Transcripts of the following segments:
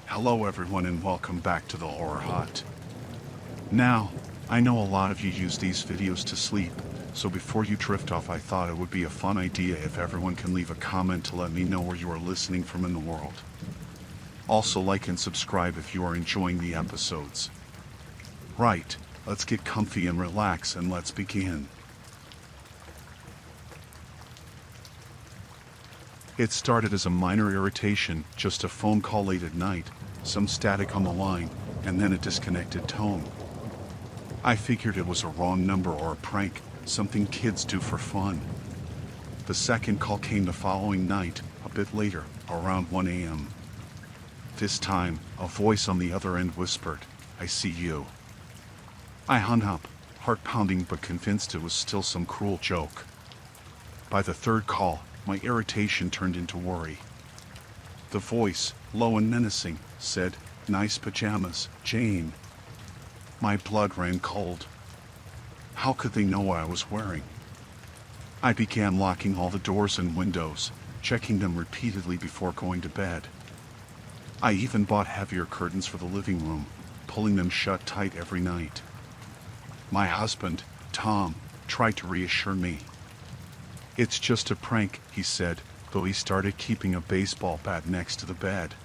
Hello everyone and welcome back to the Horror Hut. Now, I know a lot of you use these videos to sleep, so before you drift off I thought it would be a fun idea if everyone can leave a comment to let me know where you are listening from in the world. Also like and subscribe if you are enjoying the episodes. Right, let's get comfy and relax and let's begin. It started as a minor irritation, just a phone call late at night, some static on the line, and then a disconnected tone. I figured it was a wrong number or a prank, something kids do for fun. The second call came the following night, a bit later, around 1 a.m. This time, a voice on the other end whispered, "I see you." I hung up, heart pounding but convinced it was still some cruel joke. By the third call, my irritation turned into worry. The voice, low and menacing, said, "Nice pajamas, Jane." My blood ran cold. How could they know what I was wearing? I began locking all the doors and windows, checking them repeatedly before going to bed. I even bought heavier curtains for the living room, pulling them shut tight every night. My husband, Tom, tried to reassure me. "It's just a prank," he said, though he started keeping a baseball bat next to the bed.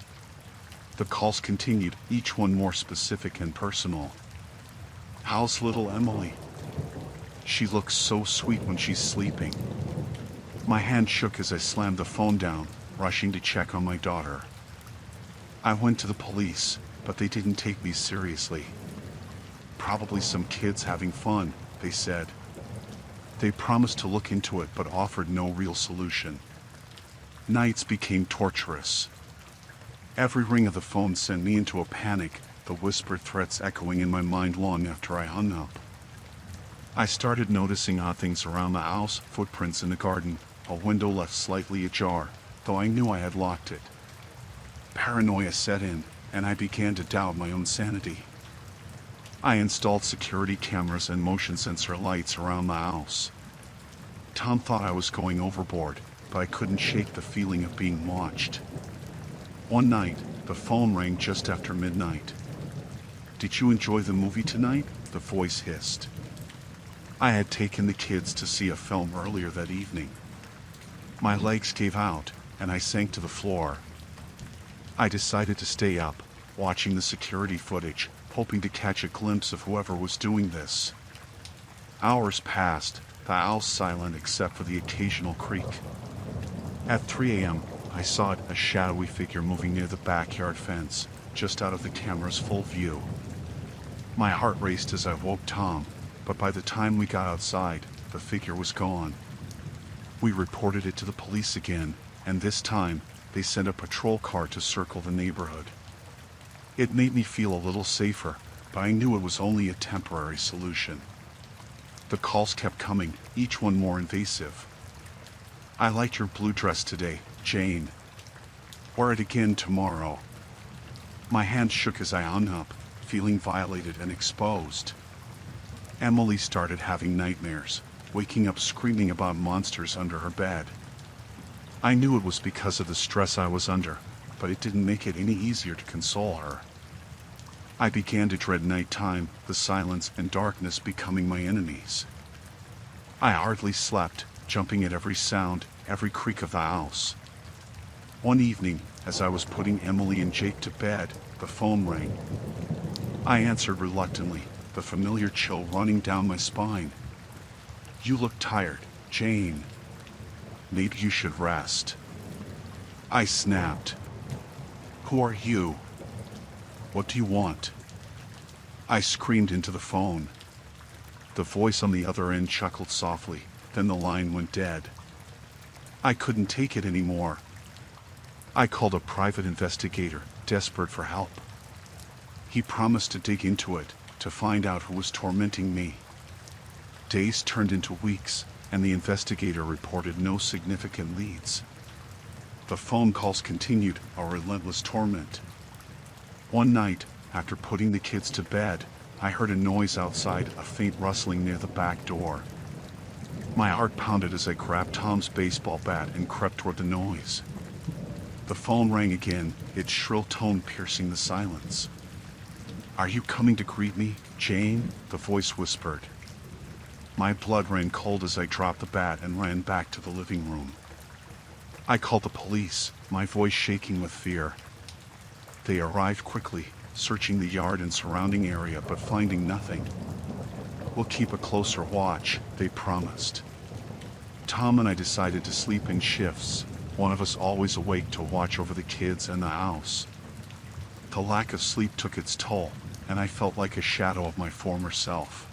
The calls continued, each one more specific and personal. "How's little Emily? She looks so sweet when she's sleeping." My hand shook as I slammed the phone down, rushing to check on my daughter. I went to the police, but they didn't take me seriously. "Probably some kids having fun," they said. They promised to look into it but offered no real solution. Nights became torturous. Every ring of the phone sent me into a panic, the whispered threats echoing in my mind long after I hung up. I started noticing odd things around the house, footprints in the garden, a window left slightly ajar, though I knew I had locked it. Paranoia set in, and I began to doubt my own sanity. I installed security cameras and motion sensor lights around the house. Tom thought I was going overboard, but I couldn't shake the feeling of being watched. One night, the phone rang just after midnight. "Did you enjoy the movie tonight?" the voice hissed. I had taken the kids to see a film earlier that evening. My legs gave out, and I sank to the floor. I decided to stay up, watching the security footage, hoping to catch a glimpse of whoever was doing this. Hours passed, the house silent except for the occasional creak. At 3 a.m., I saw a shadowy figure moving near the backyard fence, just out of the camera's full view. My heart raced as I woke Tom, but by the time we got outside, the figure was gone. We reported it to the police again, and this time, they sent a patrol car to circle the neighborhood. It made me feel a little safer, but I knew it was only a temporary solution. The calls kept coming, each one more invasive. "I liked your blue dress today, Jane. Wear it again tomorrow." My hand shook as I hung up, feeling violated and exposed. Emily started having nightmares, waking up screaming about monsters under her bed. I knew it was because of the stress I was under, but it didn't make it any easier to console her. I began to dread nighttime, the silence and darkness becoming my enemies. I hardly slept, jumping at every sound, every creak of the house. One evening, as I was putting Emily and Jake to bed, the phone rang. I answered reluctantly, the familiar chill running down my spine. "You look tired, Jane. Maybe you should rest." I snapped. "Who are you? What do you want?" I screamed into the phone. The voice on the other end chuckled softly, then the line went dead. I couldn't take it anymore. I called a private investigator, desperate for help. He promised to dig into it, to find out who was tormenting me. Days turned into weeks, and the investigator reported no significant leads. The phone calls continued, a relentless torment. One night, after putting the kids to bed, I heard a noise outside, a faint rustling near the back door. My heart pounded as I grabbed Tom's baseball bat and crept toward the noise. The phone rang again, its shrill tone piercing the silence. "Are you coming to greet me, Jane?" the voice whispered. My blood ran cold as I dropped the bat and ran back to the living room. I called the police, my voice shaking with fear. They arrived quickly, searching the yard and surrounding area but finding nothing. "We'll keep a closer watch," they promised. Tom and I decided to sleep in shifts, one of us always awake to watch over the kids and the house. The lack of sleep took its toll, and I felt like a shadow of my former self.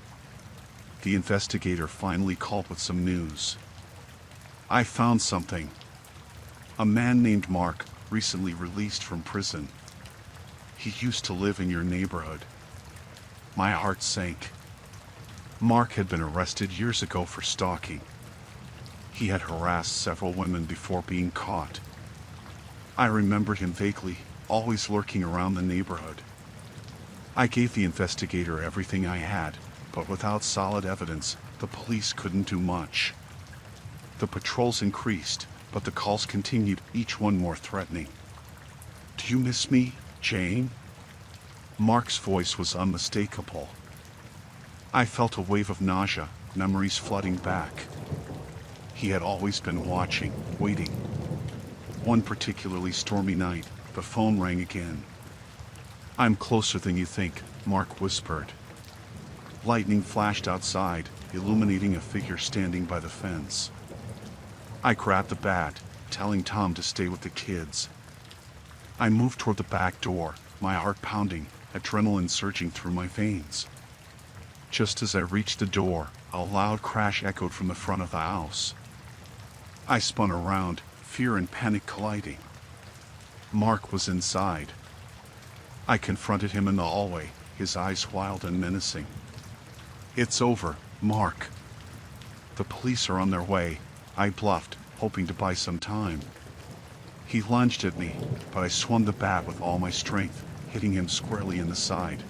The investigator finally called with some news. "I found something. A man named Mark, recently released from prison. He used to live in your neighborhood." My heart sank. Mark had been arrested years ago for stalking. He had harassed several women before being caught. I remembered him vaguely, always lurking around the neighborhood. I gave the investigator everything I had, but without solid evidence, the police couldn't do much. The patrols increased, but the calls continued, each one more threatening. "Do you miss me, Jane?" Mark's voice was unmistakable. I felt a wave of nausea, memories flooding back. He had always been watching, waiting. One particularly stormy night, the phone rang again. "I'm closer than you think," Mark whispered. Lightning flashed outside, illuminating a figure standing by the fence. I grabbed the bat, telling Tom to stay with the kids. I moved toward the back door, my heart pounding, adrenaline surging through my veins. Just as I reached the door, a loud crash echoed from the front of the house. I spun around, fear and panic colliding. Mark was inside. I confronted him in the hallway, his eyes wild and menacing. "It's over, Mark." "The police are on their way," I bluffed, hoping to buy some time. He lunged at me, but I swung the bat with all my strength, hitting him squarely in the side.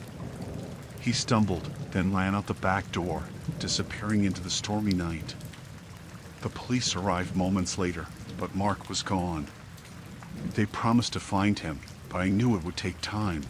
He stumbled, then ran out the back door, disappearing into the stormy night. The police arrived moments later, but Mark was gone. They promised to find him, but I knew it would take time.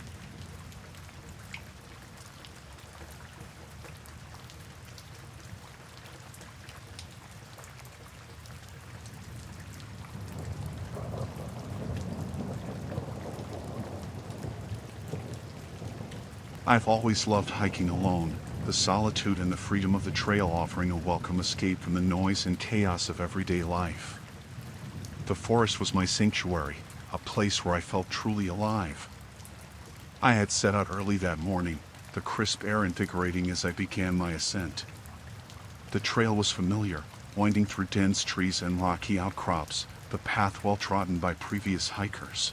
I've always loved hiking alone, the solitude and the freedom of the trail offering a welcome escape from the noise and chaos of everyday life. The forest was my sanctuary, a place where I felt truly alive. I had set out early that morning, the crisp air invigorating as I began my ascent. The trail was familiar, winding through dense trees and rocky outcrops, the path well trodden by previous hikers.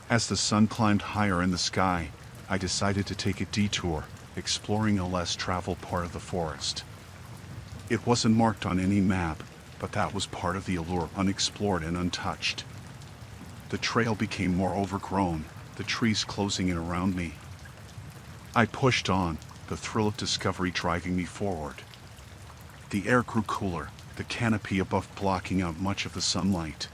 As the sun climbed higher in the sky, I decided to take a detour, exploring a less traveled part of the forest. It wasn't marked on any map, but that was part of the allure, unexplored and untouched. The trail became more overgrown, the trees closing in around me. I pushed on, the thrill of discovery driving me forward. The air grew cooler, the canopy above blocking out much of the sunlight.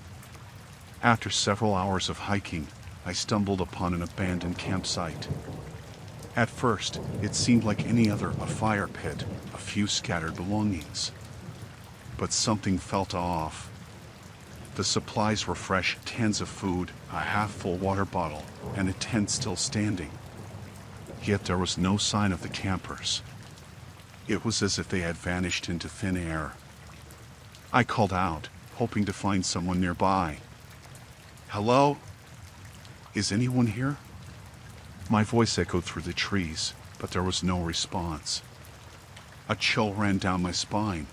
After several hours of hiking, I stumbled upon an abandoned campsite. At first, it seemed like any other, a fire pit, a few scattered belongings. But something felt off. The supplies were fresh, cans of food, a half-full water bottle, and a tent still standing. Yet there was no sign of the campers. It was as if they had vanished into thin air. I called out, hoping to find someone nearby. "Hello? Is anyone here?" My voice echoed through the trees, but there was no response. A chill ran down my spine.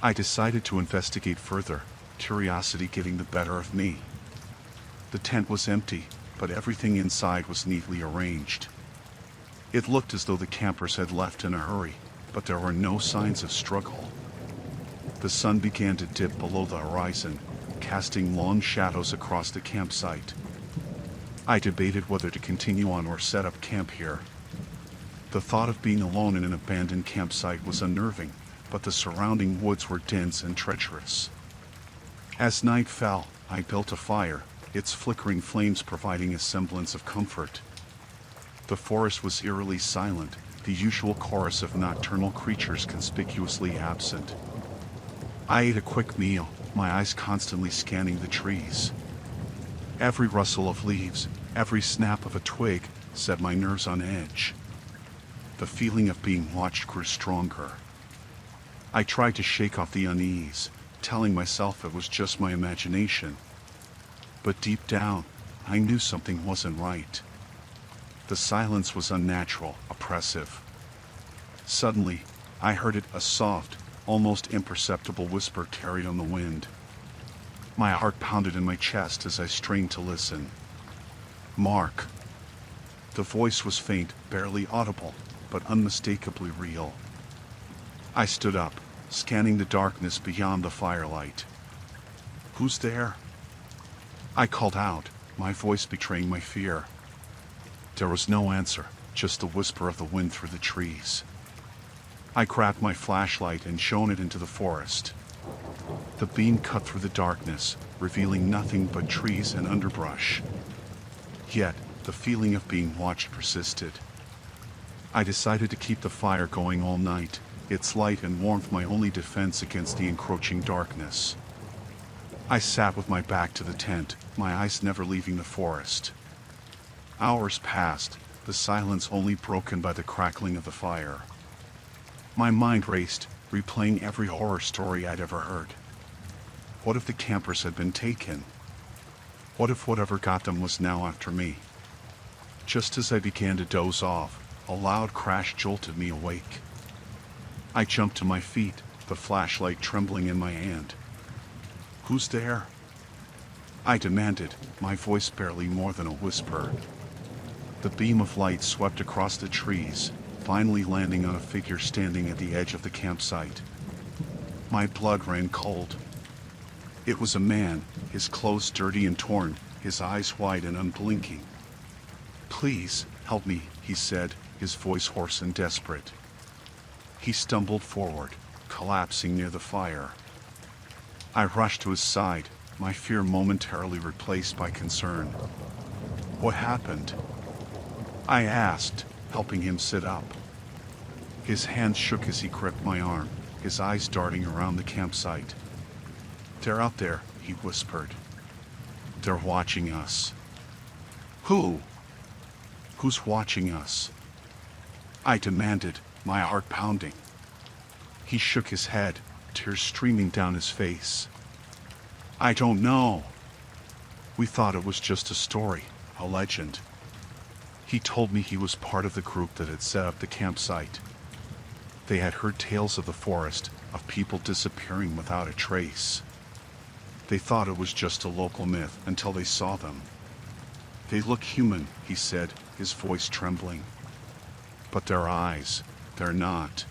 I decided to investigate further, curiosity getting the better of me. The tent was empty, but everything inside was neatly arranged. It looked as though the campers had left in a hurry, but there were no signs of struggle. The sun began to dip below the horizon, casting long shadows across the campsite. I debated whether to continue on or set up camp here. The thought of being alone in an abandoned campsite was unnerving, but the surrounding woods were dense and treacherous. As night fell, I built a fire, its flickering flames providing a semblance of comfort. The forest was eerily silent, the usual chorus of nocturnal creatures conspicuously absent. I ate a quick meal, my eyes constantly scanning the trees. Every rustle of leaves, every snap of a twig, set my nerves on edge. The feeling of being watched grew stronger. I tried to shake off the unease, telling myself it was just my imagination. But deep down, I knew something wasn't right. The silence was unnatural, oppressive. Suddenly, I heard it, a soft, almost imperceptible whisper carried on the wind. My heart pounded in my chest as I strained to listen. Mark. The voice was faint, barely audible, but unmistakably real. I stood up, scanning the darkness beyond the firelight. Who's there? I called out, my voice betraying my fear. There was no answer, just the whisper of the wind through the trees. I grabbed my flashlight and shone it into the forest. The beam cut through the darkness, revealing nothing but trees and underbrush. Yet, the feeling of being watched persisted. I decided to keep the fire going all night, its light and warmth my only defense against the encroaching darkness. I sat with my back to the tent, my eyes never leaving the forest. Hours passed, the silence only broken by the crackling of the fire. My mind raced, replaying every horror story I'd ever heard. What if the campers had been taken? What if whatever got them was now after me? Just as I began to doze off, a loud crash jolted me awake. I jumped to my feet, the flashlight trembling in my hand. Who's there? I demanded, my voice barely more than a whisper. The beam of light swept across the trees, finally landing on a figure standing at the edge of the campsite. My blood ran cold. It was a man, his clothes dirty and torn, his eyes wide and unblinking. Please, help me, he said, his voice hoarse and desperate. He stumbled forward, collapsing near the fire. I rushed to his side, my fear momentarily replaced by concern. What happened? I asked, helping him sit up. His hands shook as he gripped my arm, his eyes darting around the campsite. They're out there, he whispered. They're watching us. Who? Who's watching us? I demanded, my heart pounding. He shook his head, tears streaming down his face. I don't know. We thought it was just a story, a legend. He told me he was part of the group that had set up the campsite. They had heard tales of the forest, of people disappearing without a trace. They thought it was just a local myth until they saw them. They look human, he said, his voice trembling. But their eyes, they're not.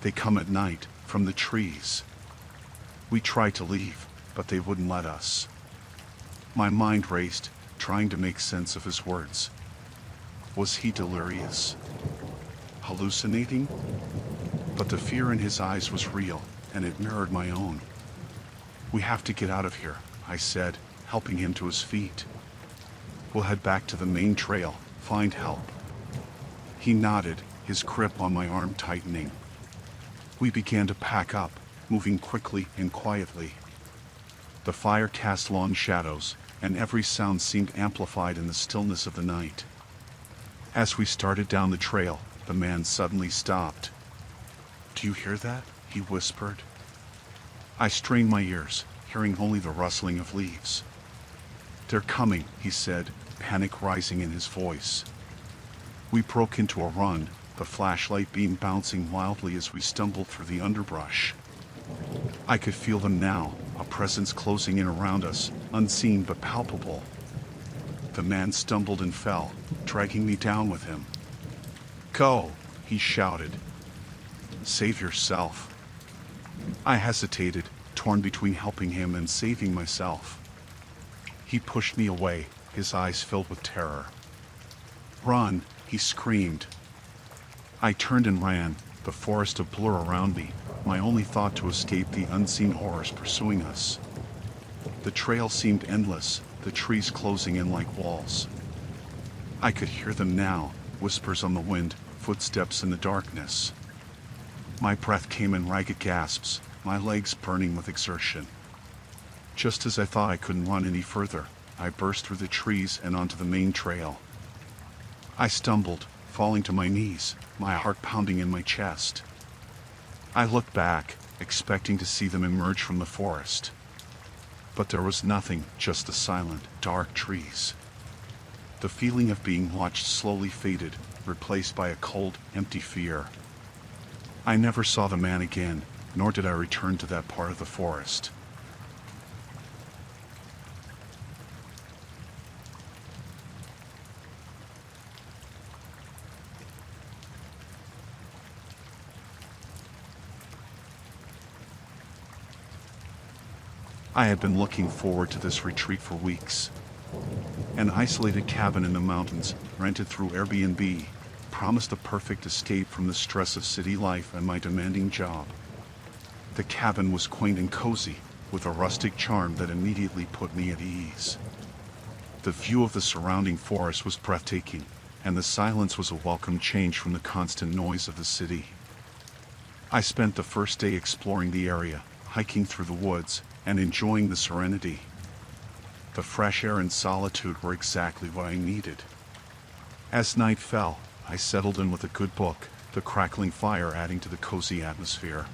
They come at night, from the trees. We tried to leave, but they wouldn't let us. My mind raced, trying to make sense of his words. Was he delirious? Hallucinating? But the fear in his eyes was real, and it mirrored my own. We have to get out of here, I said, helping him to his feet. We'll head back to the main trail, find help. He nodded, his grip on my arm tightening. We began to pack up, moving quickly and quietly. The fire cast long shadows, and every sound seemed amplified in the stillness of the night. As we started down the trail, the man suddenly stopped. Do you hear that? He whispered. I strained my ears, hearing only the rustling of leaves. They're coming, he said, panic rising in his voice. We broke into a run, the flashlight beam bouncing wildly as we stumbled through the underbrush. I could feel them now, a presence closing in around us, unseen but palpable. The man stumbled and fell, dragging me down with him. Go, he shouted. Save yourself. I hesitated, torn between helping him and saving myself. He pushed me away, his eyes filled with terror. Run, he screamed. I turned and ran, the forest a blur around me, my only thought to escape the unseen horrors pursuing us. The trail seemed endless, the trees closing in like walls. I could hear them now, whispers on the wind, footsteps in the darkness. My breath came in ragged gasps, my legs burning with exertion. Just as I thought I couldn't run any further, I burst through the trees and onto the main trail. I stumbled, falling to my knees, my heart pounding in my chest. I looked back, expecting to see them emerge from the forest. But there was nothing, just the silent, dark trees. The feeling of being watched slowly faded, replaced by a cold, empty fear. I never saw the man again, nor did I return to that part of the forest. I had been looking forward to this retreat for weeks. An isolated cabin in the mountains, rented through Airbnb, promised a perfect escape from the stress of city life and my demanding job. The cabin was quaint and cozy, with a rustic charm that immediately put me at ease. The view of the surrounding forest was breathtaking, and the silence was a welcome change from the constant noise of the city. I spent the first day exploring the area, hiking through the woods, and enjoying the serenity. The fresh air and solitude were exactly what I needed. As night fell, I settled in with a good book, the crackling fire adding to the cozy atmosphere.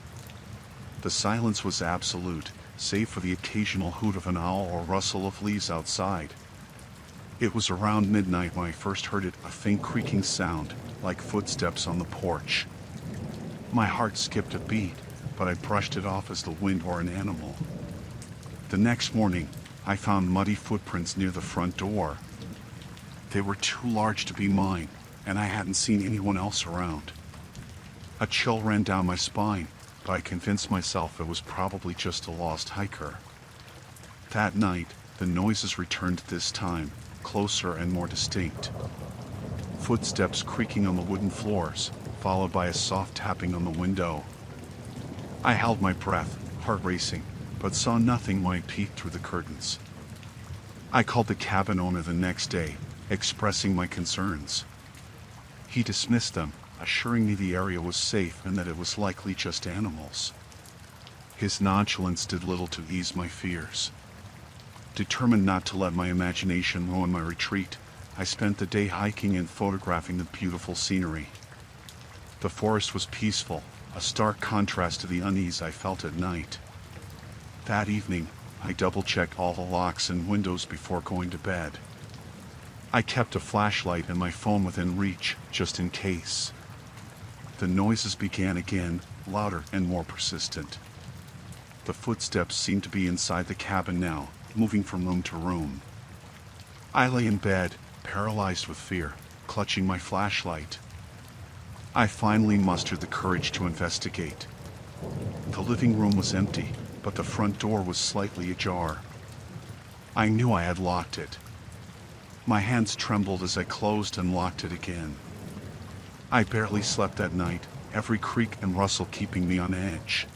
The silence was absolute, save for the occasional hoot of an owl or rustle of leaves outside. It was around midnight when I first heard it, a faint creaking sound, like footsteps on the porch. My heart skipped a beat, but I brushed it off as the wind or an animal. The next morning, I found muddy footprints near the front door. They were too large to be mine, and I hadn't seen anyone else around. A chill ran down my spine, but I convinced myself it was probably just a lost hiker. That night, the noises returned this time, closer and more distinct. Footsteps creaking on the wooden floors, followed by a soft tapping on the window. I held my breath, heart racing, but saw nothing when I peeked through the curtains. I called the cabin owner the next day, expressing my concerns. He dismissed them, assuring me the area was safe and that it was likely just animals. His nonchalance did little to ease my fears. Determined not to let my imagination ruin my retreat, I spent the day hiking and photographing the beautiful scenery. The forest was peaceful, a stark contrast to the unease I felt at night. That evening, I double-checked all the locks and windows before going to bed. I kept a flashlight and my phone within reach, just in case. The noises began again, louder and more persistent. The footsteps seemed to be inside the cabin now, moving from room to room. I lay in bed, paralyzed with fear, clutching my flashlight. I finally mustered the courage to investigate. The living room was empty, but the front door was slightly ajar. I knew I had locked it. My hands trembled as I closed and locked it again. I barely slept that night, every creak and rustle keeping me on edge.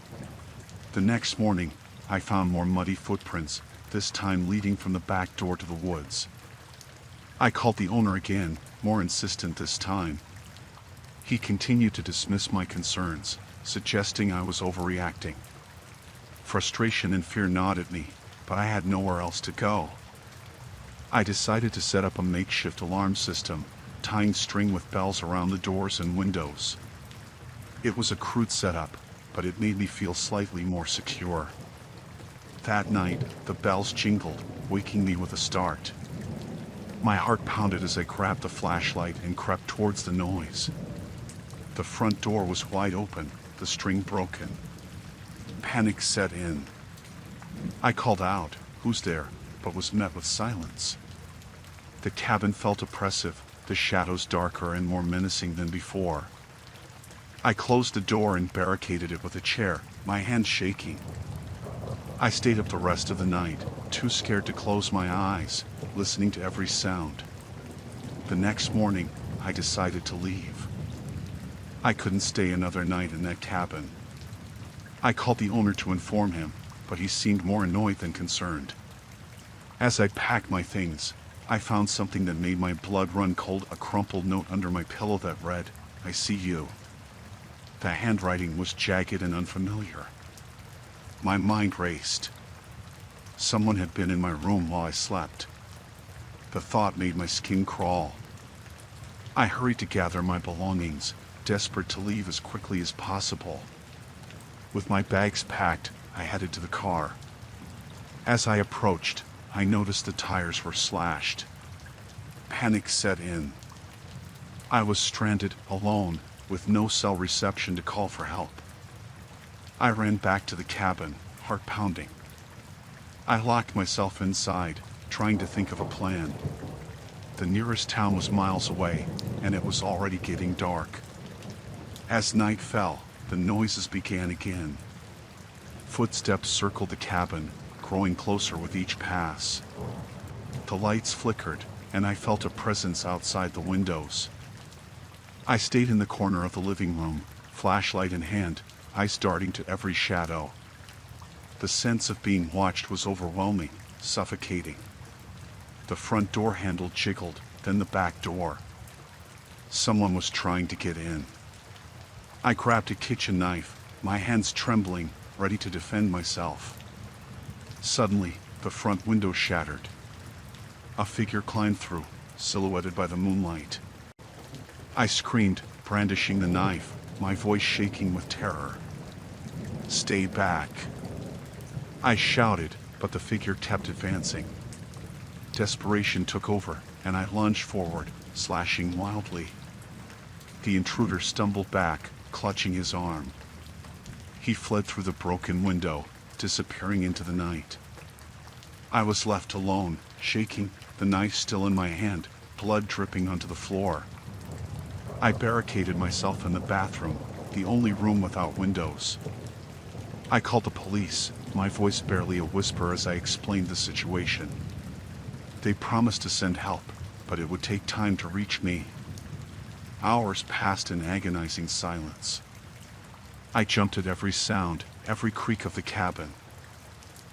The next morning, I found more muddy footprints, this time leading from the back door to the woods. I called the owner again, more insistent this time. He continued to dismiss my concerns, suggesting I was overreacting. Frustration and fear gnawed at me, but I had nowhere else to go. I decided to set up a makeshift alarm system, tying string with bells around the doors and windows. It was a crude setup, but it made me feel slightly more secure. That night, the bells jingled, waking me with a start. My heart pounded as I grabbed the flashlight and crept towards the noise. The front door was wide open, the string broken. Panic set in. I called out, "Who's there?" but was met with silence. The cabin felt oppressive, the shadows darker and more menacing than before. I closed the door and barricaded it with a chair, my hands shaking. I stayed up the rest of the night, too scared to close my eyes, listening to every sound. The next morning, I decided to leave. I couldn't stay another night in that cabin. I called the owner to inform him, but he seemed more annoyed than concerned. As I packed my things, I found something that made my blood run cold, a crumpled note under my pillow that read, "I see you." The handwriting was jagged and unfamiliar. My mind raced. Someone had been in my room while I slept. The thought made my skin crawl. I hurried to gather my belongings, desperate to leave as quickly as possible. With my bags packed, I headed to the car. As I approached, I noticed the tires were slashed. Panic set in. I was stranded, alone, with no cell reception to call for help. I ran back to the cabin, heart pounding. I locked myself inside, trying to think of a plan. The nearest town was miles away, and it was already getting dark. As night fell, the noises began again. Footsteps circled the cabin, growing closer with each pass. The lights flickered, and I felt a presence outside the windows. I stayed in the corner of the living room, flashlight in hand, eyes darting to every shadow. The sense of being watched was overwhelming, suffocating. The front door handle jiggled, then the back door. Someone was trying to get in. I grabbed a kitchen knife, my hands trembling, ready to defend myself. Suddenly, the front window shattered. A figure climbed through, silhouetted by the moonlight. I screamed, brandishing the knife, my voice shaking with terror. "Stay back." I shouted, but the figure kept advancing. Desperation took over, and I lunged forward, slashing wildly. The intruder stumbled back, clutching his arm. He fled through the broken window, disappearing into the night. I was left alone, shaking, the knife still in my hand, blood dripping onto the floor. I barricaded myself in the bathroom, the only room without windows. I called the police, my voice barely a whisper as I explained the situation. They promised to send help, but it would take time to reach me. Hours passed in agonizing silence. I jumped at every sound, every creak of the cabin.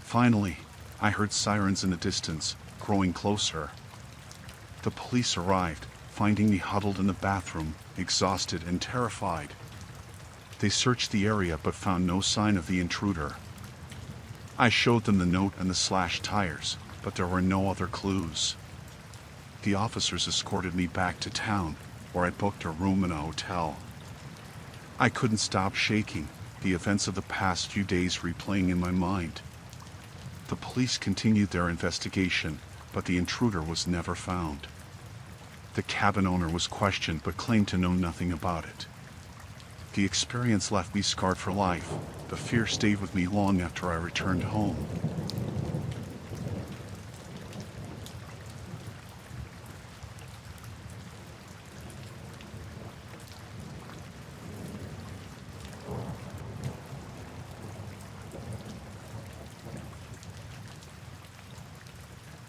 Finally, I heard sirens in the distance, growing closer. The police arrived, finding me huddled in the bathroom, exhausted and terrified. They searched the area but found no sign of the intruder. I showed them the note and the slashed tires, but there were no other clues. The officers escorted me back to town, where I booked a room in a hotel. I couldn't stop shaking, the events of the past few days replaying in my mind. The police continued their investigation, but the intruder was never found. The cabin owner was questioned but claimed to know nothing about it. The experience left me scarred for life. The fear stayed with me long after I returned home.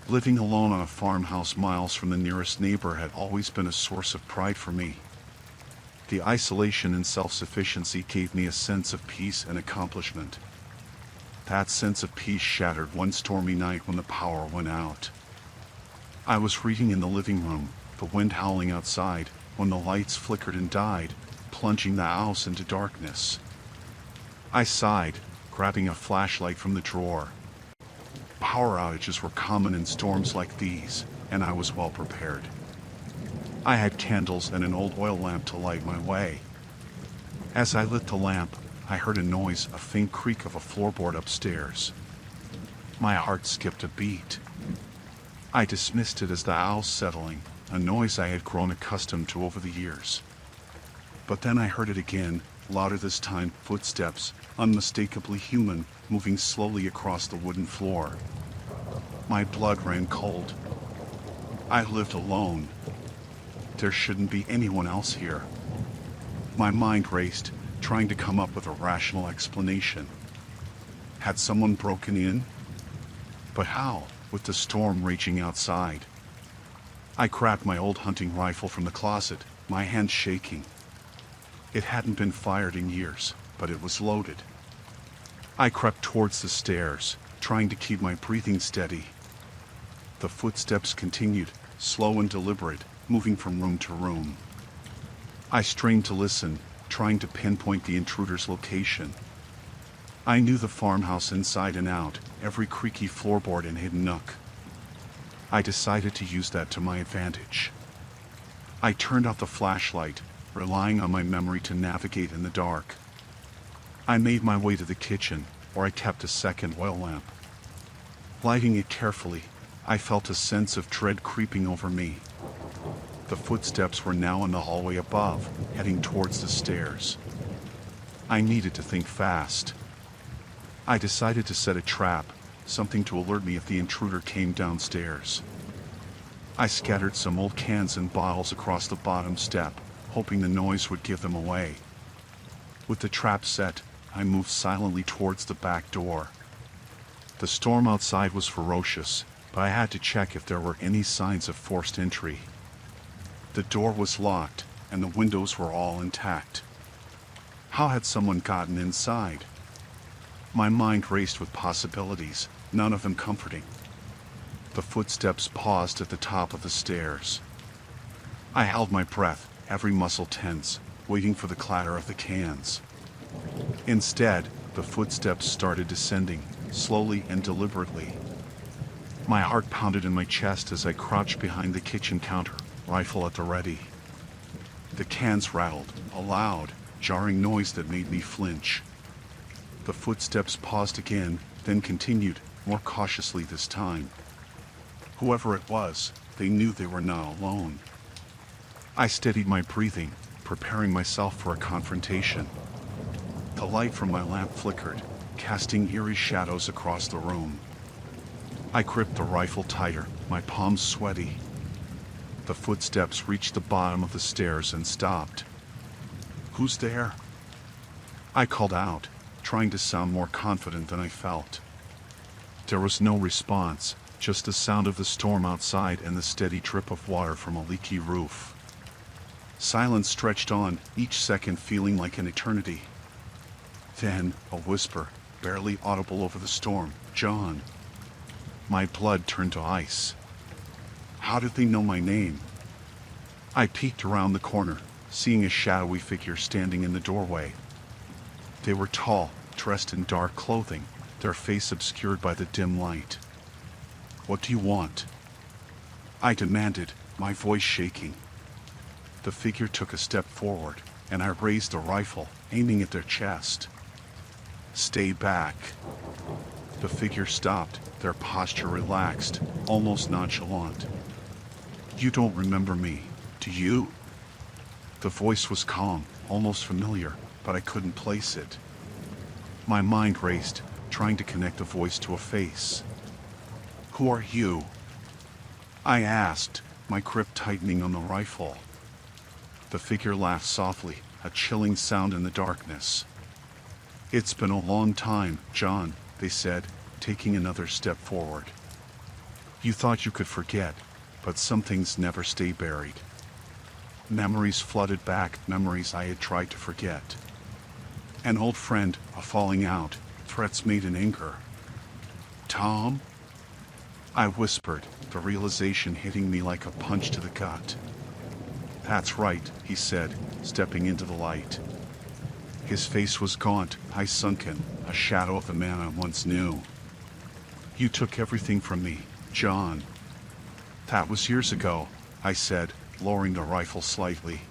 Living alone on a farmhouse miles from the nearest neighbor had always been a source of pride for me. The isolation and self-sufficiency gave me a sense of peace and accomplishment. That sense of peace shattered one stormy night when the power went out. I was reading in the living room, the wind howling outside, when the lights flickered and died, plunging the house into darkness. I sighed, grabbing a flashlight from the drawer. Power outages were common in storms like these, and I was well prepared. I had candles and an old oil lamp to light my way. As I lit the lamp, I heard a noise, a faint creak of a floorboard upstairs. My heart skipped a beat. I dismissed it as the owls settling, a noise I had grown accustomed to over the years. But then I heard it again, louder this time, footsteps, unmistakably human, moving slowly across the wooden floor. My blood ran cold. I lived alone. There shouldn't be anyone else here. My mind raced, trying to come up with a rational explanation. Had someone broken in? But how, with the storm raging outside? I grabbed my old hunting rifle from the closet, my hands shaking. It hadn't been fired in years, but it was loaded. I crept towards the stairs, trying to keep my breathing steady. The footsteps continued, slow and deliberate, moving from room to room. I strained to listen, trying to pinpoint the intruder's location. I knew the farmhouse inside and out, every creaky floorboard and hidden nook. I decided to use that to my advantage. I turned out the flashlight, relying on my memory to navigate in the dark. I made my way to the kitchen, where I kept a second oil lamp. Lighting it carefully, I felt a sense of dread creeping over me. The footsteps were now in the hallway above, heading towards the stairs. I needed to think fast. I decided to set a trap, something to alert me if the intruder came downstairs. I scattered some old cans and bottles across the bottom step, hoping the noise would give them away. With the trap set, I moved silently towards the back door. The storm outside was ferocious, but I had to check if there were any signs of forced entry. The door was locked, and the windows were all intact. How had someone gotten inside? My mind raced with possibilities, none of them comforting. The footsteps paused at the top of the stairs. I held my breath, every muscle tense, waiting for the clatter of the cans. Instead, the footsteps started descending, slowly and deliberately. My heart pounded in my chest as I crouched behind the kitchen counter, rifle at the ready. The cans rattled, a loud, jarring noise that made me flinch. The footsteps paused again, then continued, more cautiously this time. Whoever it was, they knew they were not alone. I steadied my breathing, preparing myself for a confrontation. The light from my lamp flickered, casting eerie shadows across the room. I gripped the rifle tighter, my palms sweaty. The footsteps reached the bottom of the stairs and stopped. "Who's there?" I called out, trying to sound more confident than I felt. There was no response, just the sound of the storm outside and the steady drip of water from a leaky roof. Silence stretched on, each second feeling like an eternity. Then, a whisper, barely audible over the storm, "John." My blood turned to ice. How did they know my name? I peeked around the corner, seeing a shadowy figure standing in the doorway. They were tall, dressed in dark clothing, their face obscured by the dim light. "What do you want?" I demanded, my voice shaking. The figure took a step forward, and I raised the rifle, aiming at their chest. "Stay back." The figure stopped, their posture relaxed, almost nonchalant. "You don't remember me, do you?" The voice was calm, almost familiar, but I couldn't place it. My mind raced, trying to connect the voice to a face. "Who are you?" I asked, my grip tightening on the rifle. The figure laughed softly, a chilling sound in the darkness. "It's been a long time, John," they said, taking another step forward. "You thought you could forget, but some things never stay buried." Memories flooded back, memories I had tried to forget. An old friend, a falling out, threats made in anger. "Tom?" I whispered, the realization hitting me like a punch to the gut. "That's right," he said, stepping into the light. His face was gaunt, eyes sunken, a shadow of the man I once knew. "You took everything from me, John." "That was years ago," I said, lowering the rifle slightly.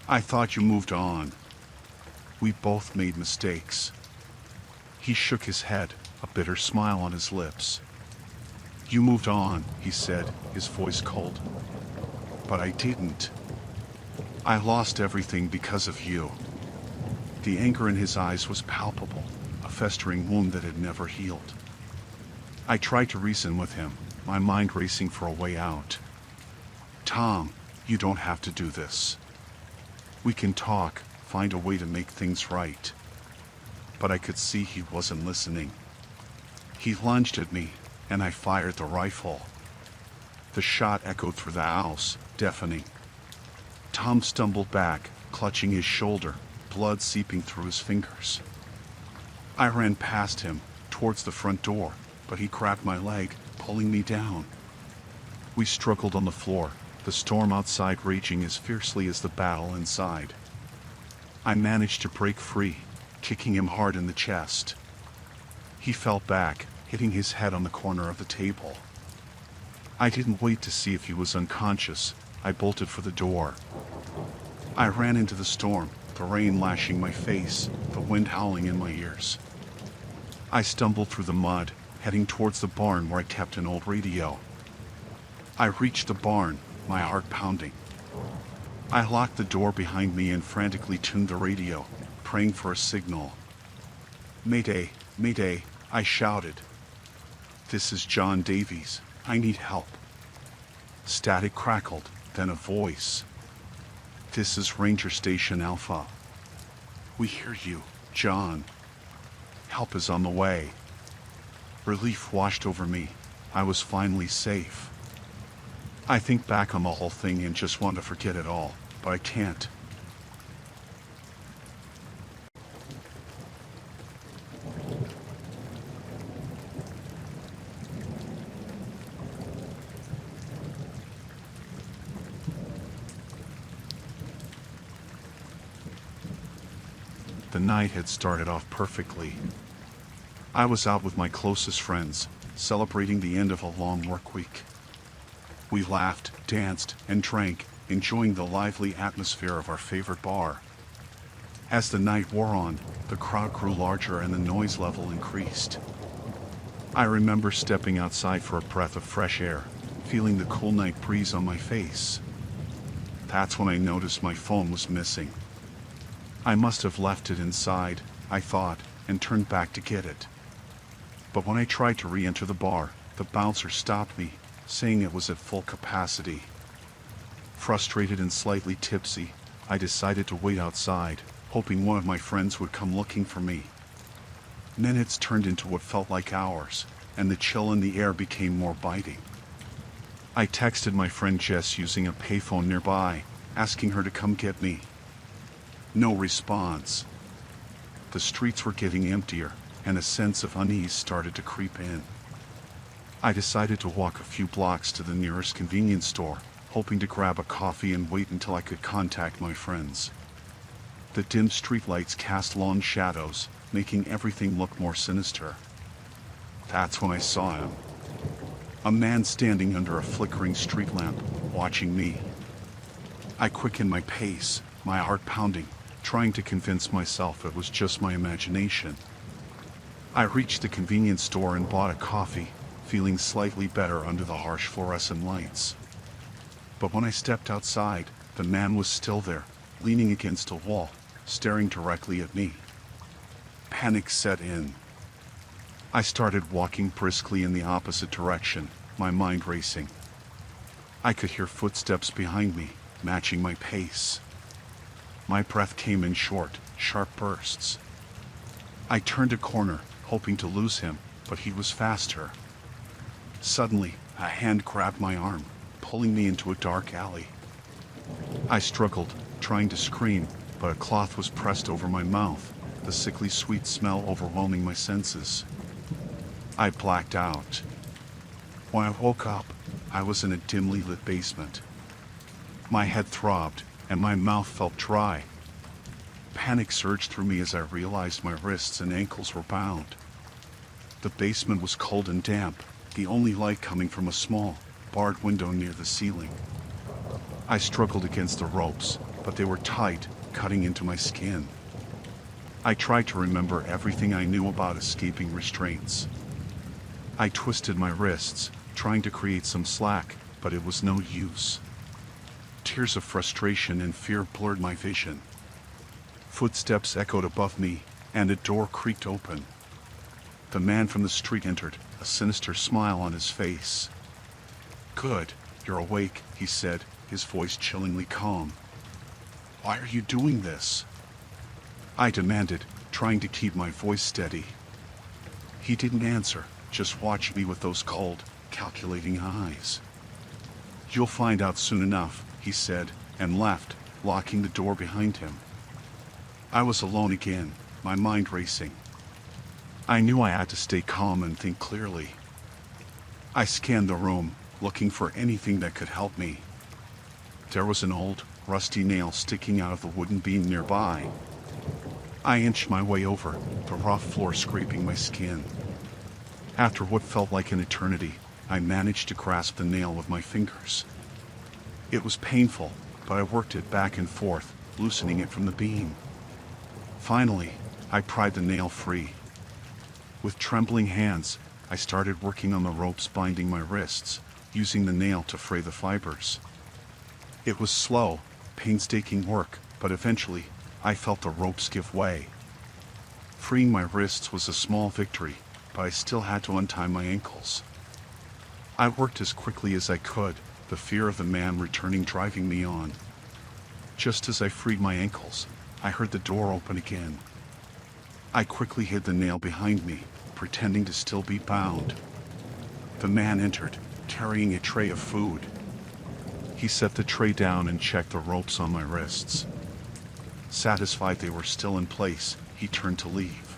"I thought you moved on." "We both made mistakes." He shook his head, a bitter smile on his lips. "You moved on," he said, his voice cold. "But I didn't. I lost everything because of you." The anger in his eyes was palpable, a festering wound that had never healed. I tried to reason with him, my mind racing for a way out. "Tom, you don't have to do this. We can talk, find a way to make things right." But I could see he wasn't listening. He lunged at me, and I fired the rifle. The shot echoed through the house, deafening. Tom stumbled back, clutching his shoulder, blood seeping through his fingers. I ran past him, towards the front door, but he grabbed my leg, pulling me down, We struggled on the floor, the storm outside raging as fiercely as the battle inside. I managed to break free, kicking him hard in the chest. He fell back, hitting his head on the corner of the table. I didn't wait to see if he was unconscious. I bolted for the door. I ran into the storm, the rain lashing my face, the wind howling in my ears. I stumbled through the mud, heading towards the barn where I kept an old radio. I reached the barn, my heart pounding. I locked the door behind me and frantically tuned the radio, praying for a signal. "Mayday, Mayday," I shouted. "This is John Davies. I need help." Static crackled, then a voice. "This is Ranger Station Alpha. We hear you, John. Help is on the way." Relief washed over me. I was finally safe. I think back on the whole thing and just want to forget it all, but I can't. The night had started off perfectly. I was out with my closest friends, celebrating the end of a long work week. We laughed, danced, and drank, enjoying the lively atmosphere of our favorite bar. As the night wore on, the crowd grew larger and the noise level increased. I remember stepping outside for a breath of fresh air, feeling the cool night breeze on my face. That's when I noticed my phone was missing. I must have left it inside, I thought, and turned back to get it. But when I tried to re-enter the bar, the bouncer stopped me, saying it was at full capacity. Frustrated and slightly tipsy, I decided to wait outside, hoping one of my friends would come looking for me. Minutes turned into what felt like hours, and the chill in the air became more biting. I texted my friend Jess using a payphone nearby, asking her to come get me. No response. The streets were getting emptier, and a sense of unease started to creep in. I decided to walk a few blocks to the nearest convenience store, hoping to grab a coffee and wait until I could contact my friends. The dim streetlights cast long shadows, making everything look more sinister. That's when I saw him. A man standing under a flickering street lamp, watching me. I quickened my pace, my heart pounding, trying to convince myself it was just my imagination. I reached the convenience store and bought a coffee, feeling slightly better under the harsh fluorescent lights. But when I stepped outside, the man was still there, leaning against a wall, staring directly at me. Panic set in. I started walking briskly in the opposite direction, my mind racing. I could hear footsteps behind me, matching my pace. My breath came in short, sharp bursts. I turned a corner, hoping to lose him, but he was faster. Suddenly, a hand grabbed my arm, pulling me into a dark alley. I struggled, trying to scream, but a cloth was pressed over my mouth, the sickly sweet smell overwhelming my senses. I blacked out. When I woke up, I was in a dimly lit basement. My head throbbed, and my mouth felt dry. Panic surged through me as I realized my wrists and ankles were bound. The basement was cold and damp, the only light coming from a small, barred window near the ceiling. I struggled against the ropes, but they were tight, cutting into my skin. I tried to remember everything I knew about escaping restraints. I twisted my wrists, trying to create some slack, but it was no use. Tears of frustration and fear blurred my vision. Footsteps echoed above me, and a door creaked open. The man from the street entered, a sinister smile on his face. "Good, you're awake," he said, his voice chillingly calm. "Why are you doing this?" I demanded, trying to keep my voice steady. He didn't answer, just watched me with those cold, calculating eyes. "You'll find out soon enough," he said, and left, locking the door behind him. I was alone again, my mind racing. I knew I had to stay calm and think clearly. I scanned the room, looking for anything that could help me. There was an old, rusty nail sticking out of the wooden beam nearby. I inched my way over, the rough floor scraping my skin. After what felt like an eternity, I managed to grasp the nail with my fingers. It was painful, but I worked it back and forth, loosening it from the beam. Finally, I pried the nail free. With trembling hands, I started working on the ropes binding my wrists, using the nail to fray the fibers. It was slow, painstaking work, but eventually, I felt the ropes give way. Freeing my wrists was a small victory, but I still had to untie my ankles. I worked as quickly as I could, the fear of the man returning driving me on. Just as I freed my ankles, I heard the door open again. I quickly hid the nail behind me, pretending to still be bound. The man entered, carrying a tray of food. He set the tray down and checked the ropes on my wrists. Satisfied they were still in place, he turned to leave.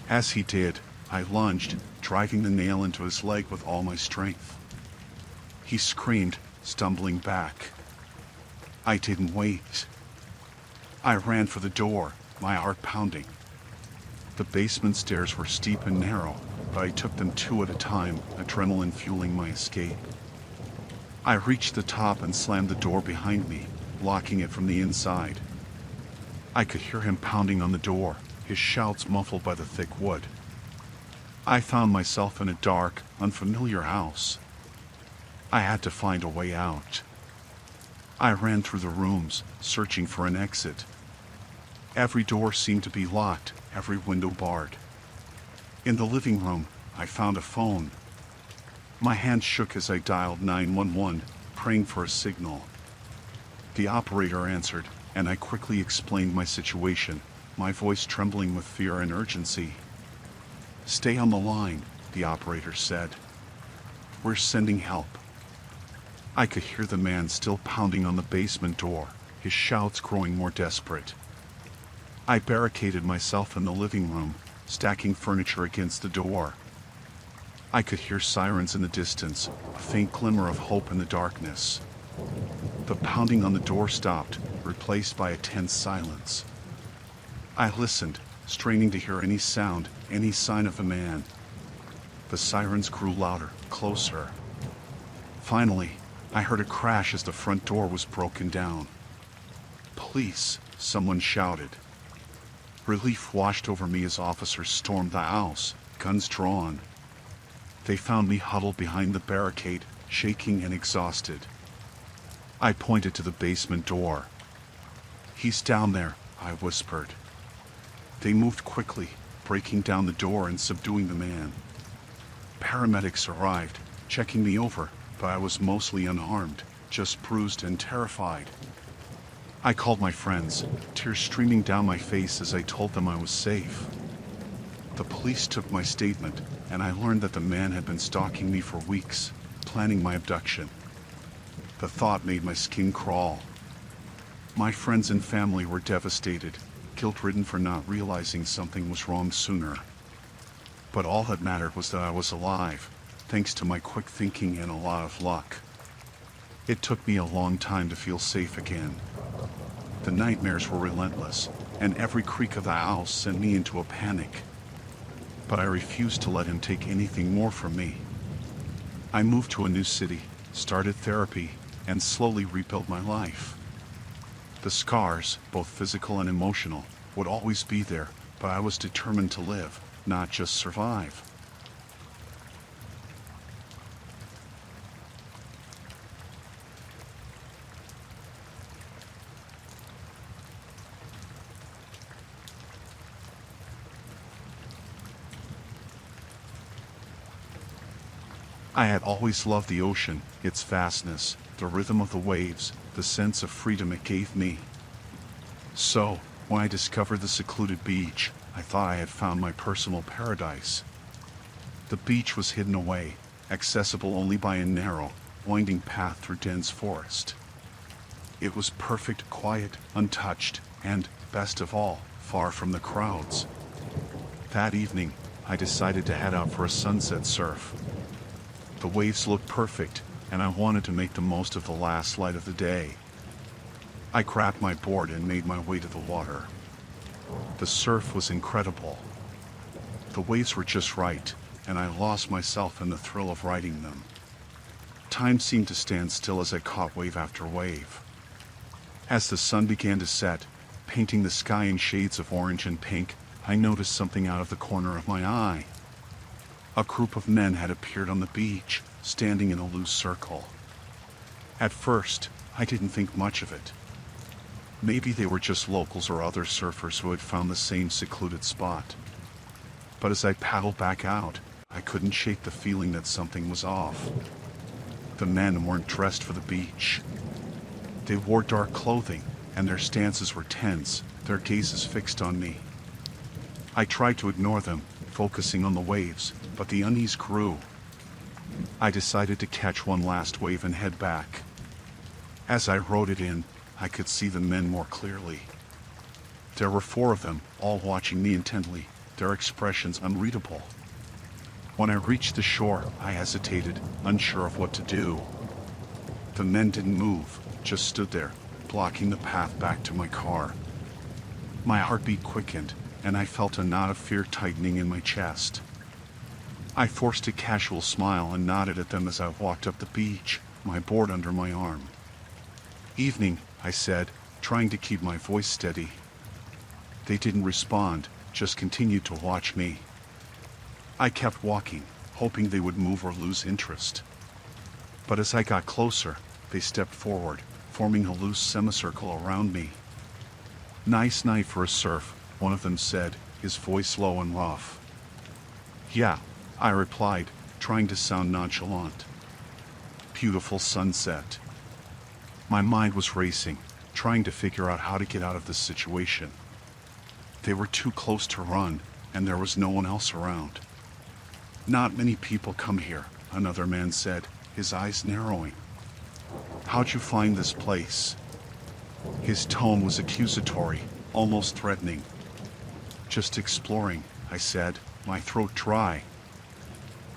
As he did, I lunged, driving the nail into his leg with all my strength. He screamed, stumbling back. I didn't wait. I ran for the door, my heart pounding. The basement stairs were steep and narrow, but I took them two at a time, adrenaline fueling my escape. I reached the top and slammed the door behind me, locking it from the inside. I could hear him pounding on the door, his shouts muffled by the thick wood. I found myself in a dark, unfamiliar house. I had to find a way out. I ran through the rooms, searching for an exit. Every door seemed to be locked, every window barred. In the living room, I found a phone. My hand shook as I dialed 911, praying for a signal. The operator answered, and I quickly explained my situation, my voice trembling with fear and urgency. "Stay on the line," the operator said. "We're sending help." I could hear the man still pounding on the basement door, his shouts growing more desperate. I barricaded myself in the living room, stacking furniture against the door. I could hear sirens in the distance, a faint glimmer of hope in the darkness. The pounding on the door stopped, replaced by a tense silence. I listened, straining to hear any sound, any sign of a man. The sirens grew louder, closer. Finally, I heard a crash as the front door was broken down. "Police!" someone shouted. Relief washed over me as officers stormed the house, guns drawn. They found me huddled behind the barricade, shaking and exhausted. I pointed to the basement door. "He's down there," I whispered. They moved quickly, breaking down the door and subduing the man. Paramedics arrived, checking me over, but I was mostly unharmed, just bruised and terrified. I called my friends, tears streaming down my face as I told them I was safe. The police took my statement, and I learned that the man had been stalking me for weeks, planning my abduction. The thought made my skin crawl. My friends and family were devastated, guilt-ridden for not realizing something was wrong sooner. But all that mattered was that I was alive, thanks to my quick thinking and a lot of luck. It took me a long time to feel safe again. The nightmares were relentless, and every creak of the house sent me into a panic. But I refused to let him take anything more from me. I moved to a new city, started therapy, and slowly rebuilt my life. The scars, both physical and emotional, would always be there, but I was determined to live, not just survive. I had always loved the ocean, its vastness, the rhythm of the waves, the sense of freedom it gave me. So, when I discovered the secluded beach, I thought I had found my personal paradise. The beach was hidden away, accessible only by a narrow, winding path through dense forest. It was perfect, quiet, untouched, and, best of all, far from the crowds. That evening, I decided to head out for a sunset surf. The waves looked perfect, and I wanted to make the most of the last light of the day. I grabbed my board and made my way to the water. The surf was incredible. The waves were just right, and I lost myself in the thrill of riding them. Time seemed to stand still as I caught wave after wave. As the sun began to set, painting the sky in shades of orange and pink, I noticed something out of the corner of my eye. A group of men had appeared on the beach, standing in a loose circle. At first, I didn't think much of it. Maybe they were just locals or other surfers who had found the same secluded spot. But as I paddled back out, I couldn't shake the feeling that something was off. The men weren't dressed for the beach. They wore dark clothing, and their stances were tense, their gazes fixed on me. I tried to ignore them, focusing on the waves, but the unease grew. I decided to catch one last wave and head back. As I rode it in, I could see the men more clearly. There were 4 of them, all watching me intently, their expressions unreadable. When I reached the shore, I hesitated, unsure of what to do. The men didn't move, just stood there, blocking the path back to my car. My heartbeat quickened, and I felt a knot of fear tightening in my chest. I forced a casual smile and nodded at them as I walked up the beach, my board under my arm. "Evening," I said, trying to keep my voice steady. They didn't respond, just continued to watch me. I kept walking, hoping they would move or lose interest. But as I got closer, they stepped forward, forming a loose semicircle around me. "Nice night for a surf," one of them said, his voice low and rough. "Yeah," I replied, trying to sound nonchalant. Beautiful sunset. My mind was racing, trying to figure out how to get out of this situation. They were too close to run, and there was no one else around. "Not many people come here," another man said, his eyes narrowing. "How'd you find this place?" His tone was accusatory, almost threatening. "Just exploring," I said, my throat dry.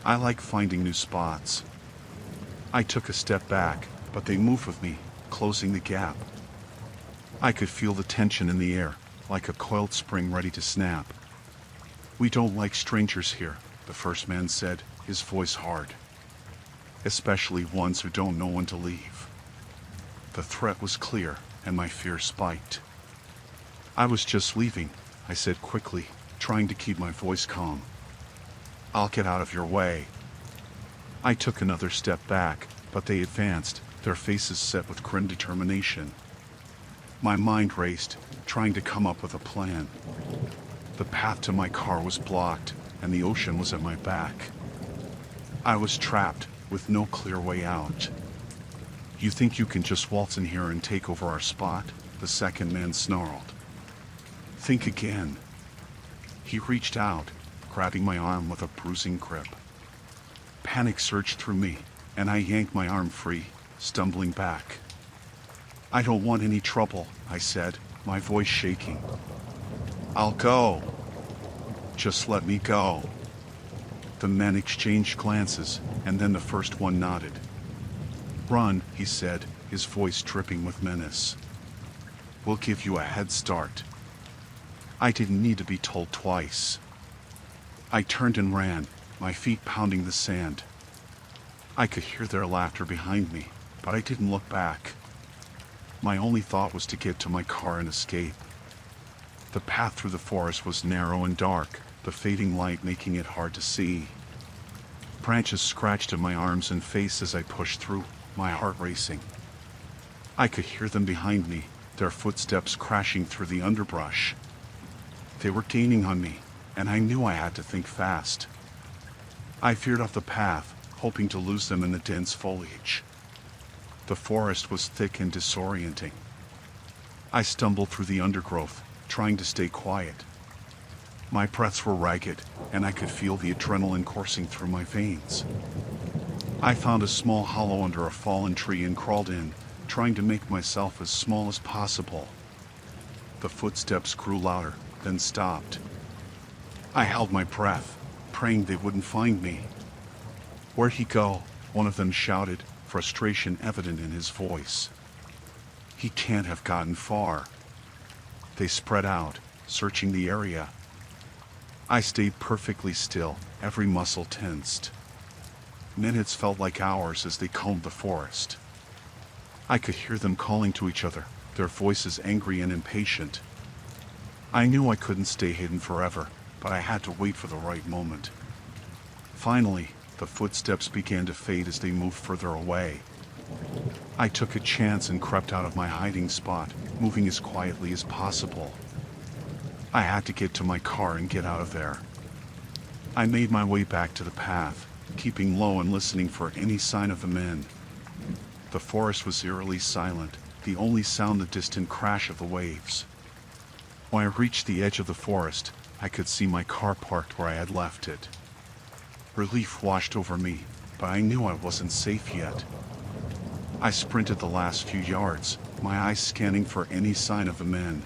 I like finding new spots. I took a step back, but they moved with me, closing the gap. I could feel the tension in the air, like a coiled spring ready to snap. "We don't like strangers here," the first man said, his voice hard. "Especially ones who don't know when to leave." The threat was clear, and my fear spiked. "I was just leaving," I said quickly, trying to keep my voice calm. "I'll get out of your way." I took another step back, but they advanced, their faces set with grim determination. My mind raced, trying to come up with a plan. The path to my car was blocked, and the ocean was at my back. I was trapped, with no clear way out. "You think you can just waltz in here and take over our spot?" the second man snarled. "Think again." He reached out, grabbing my arm with a bruising grip. Panic surged through me, and I yanked my arm free, stumbling back. "I don't want any trouble," I said, my voice shaking. "I'll go. Just let me go." The men exchanged glances, and then the first one nodded. "Run," he said, his voice dripping with menace. "We'll give you a head start." I didn't need to be told twice. I turned and ran, my feet pounding the sand. I could hear their laughter behind me, but I didn't look back. My only thought was to get to my car and escape. The path through the forest was narrow and dark, the fading light making it hard to see. Branches scratched at my arms and face as I pushed through, my heart racing. I could hear them behind me, their footsteps crashing through the underbrush. They were gaining on me, and I knew I had to think fast. I veered off the path, hoping to lose them in the dense foliage. The forest was thick and disorienting. I stumbled through the undergrowth, trying to stay quiet. My breaths were ragged, and I could feel the adrenaline coursing through my veins. I found a small hollow under a fallen tree and crawled in, trying to make myself as small as possible. The footsteps grew louder, then stopped. I held my breath, praying they wouldn't find me. "Where'd he go?" One of them shouted, frustration evident in his voice. He can't have gotten far. They spread out, searching the area. I stayed perfectly still, every muscle tensed. Minutes felt like hours as they combed the forest. I could hear them calling to each other, their voices angry and impatient. I knew I couldn't stay hidden forever, but I had to wait for the right moment. Finally, the footsteps began to fade as they moved further away. I took a chance and crept out of my hiding spot, moving as quietly as possible. I had to get to my car and get out of there. I made my way back to the path, keeping low and listening for any sign of the men. The forest was eerily silent, the only sound the distant crash of the waves. When I reached the edge of the forest, I could see my car parked where I had left it. Relief washed over me, but I knew I wasn't safe yet. I sprinted the last few yards, my eyes scanning for any sign of the men.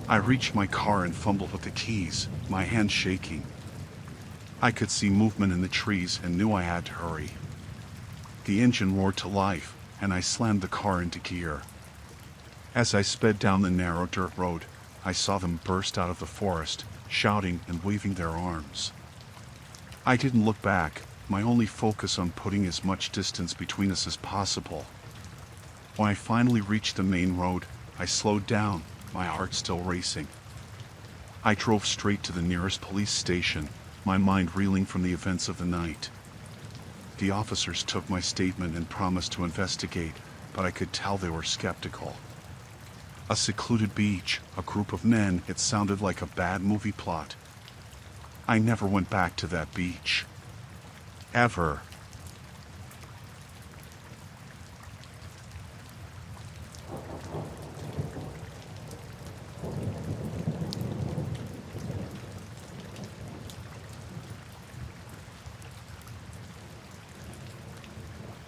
I reached my car and fumbled with the keys, my hands shaking. I could see movement in the trees and knew I had to hurry. The engine roared to life, and I slammed the car into gear. As I sped down the narrow dirt road, I saw them burst out of the forest, shouting and waving their arms. I didn't look back, my only focus on putting as much distance between us as possible. When I finally reached the main road, I slowed down, my heart still racing. I drove straight to the nearest police station, my mind reeling from the events of the night. The officers took my statement and promised to investigate, but I could tell they were skeptical. A secluded beach, a group of men, it sounded like a bad movie plot. I never went back to that beach. Ever.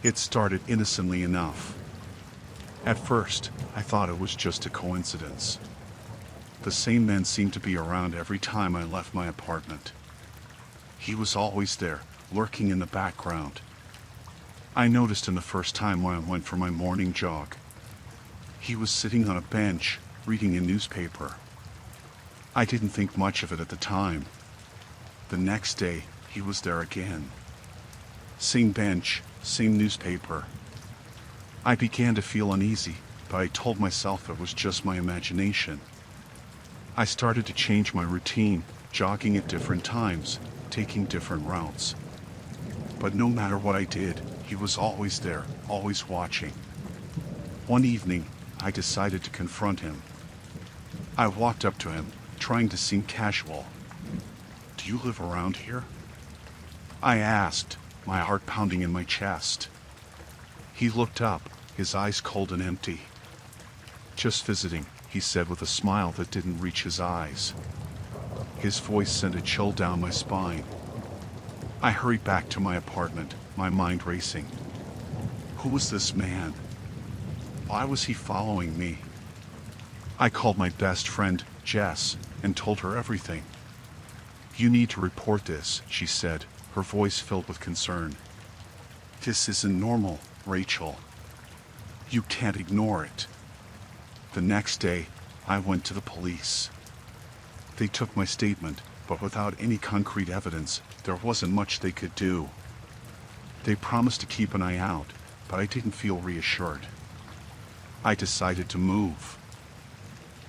It started innocently enough. At first, I thought it was just a coincidence. The same man seemed to be around every time I left my apartment. He was always there, lurking in the background. I noticed him the first time when I went for my morning jog. He was sitting on a bench, reading a newspaper. I didn't think much of it at the time. The next day, he was there again. Same bench, same newspaper. I began to feel uneasy, but I told myself it was just my imagination. I started to change my routine, jogging at different times, taking different routes. But no matter what I did, he was always there, always watching. One evening, I decided to confront him. I walked up to him, trying to seem casual. "Do you live around here?" I asked, my heart pounding in my chest. He looked up, his eyes cold and empty. "Just visiting," he said with a smile that didn't reach his eyes. His voice sent a chill down my spine. I hurried back to my apartment, my mind racing. Who was this man? Why was he following me? I called my best friend, Jess, and told her everything. "You need to report this," she said, her voice filled with concern. "This isn't normal, Rachel. You can't ignore it." The next day, I went to the police. They took my statement, but without any concrete evidence, there wasn't much they could do. They promised to keep an eye out, but I didn't feel reassured. I decided to move.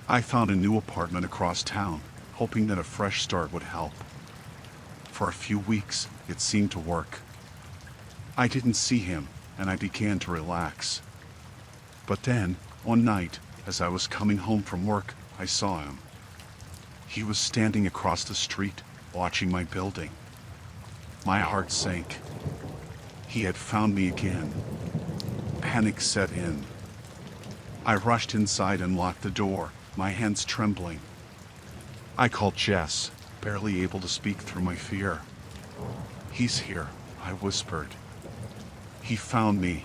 I found a new apartment across town, hoping that a fresh start would help. For a few weeks, it seemed to work. I didn't see him, and I began to relax. But then, one night, as I was coming home from work, I saw him. He was standing across the street, watching my building. My heart sank. He had found me again. Panic set in. I rushed inside and locked the door, my hands trembling. I called Jess, barely able to speak through my fear. "He's here," I whispered. "He found me."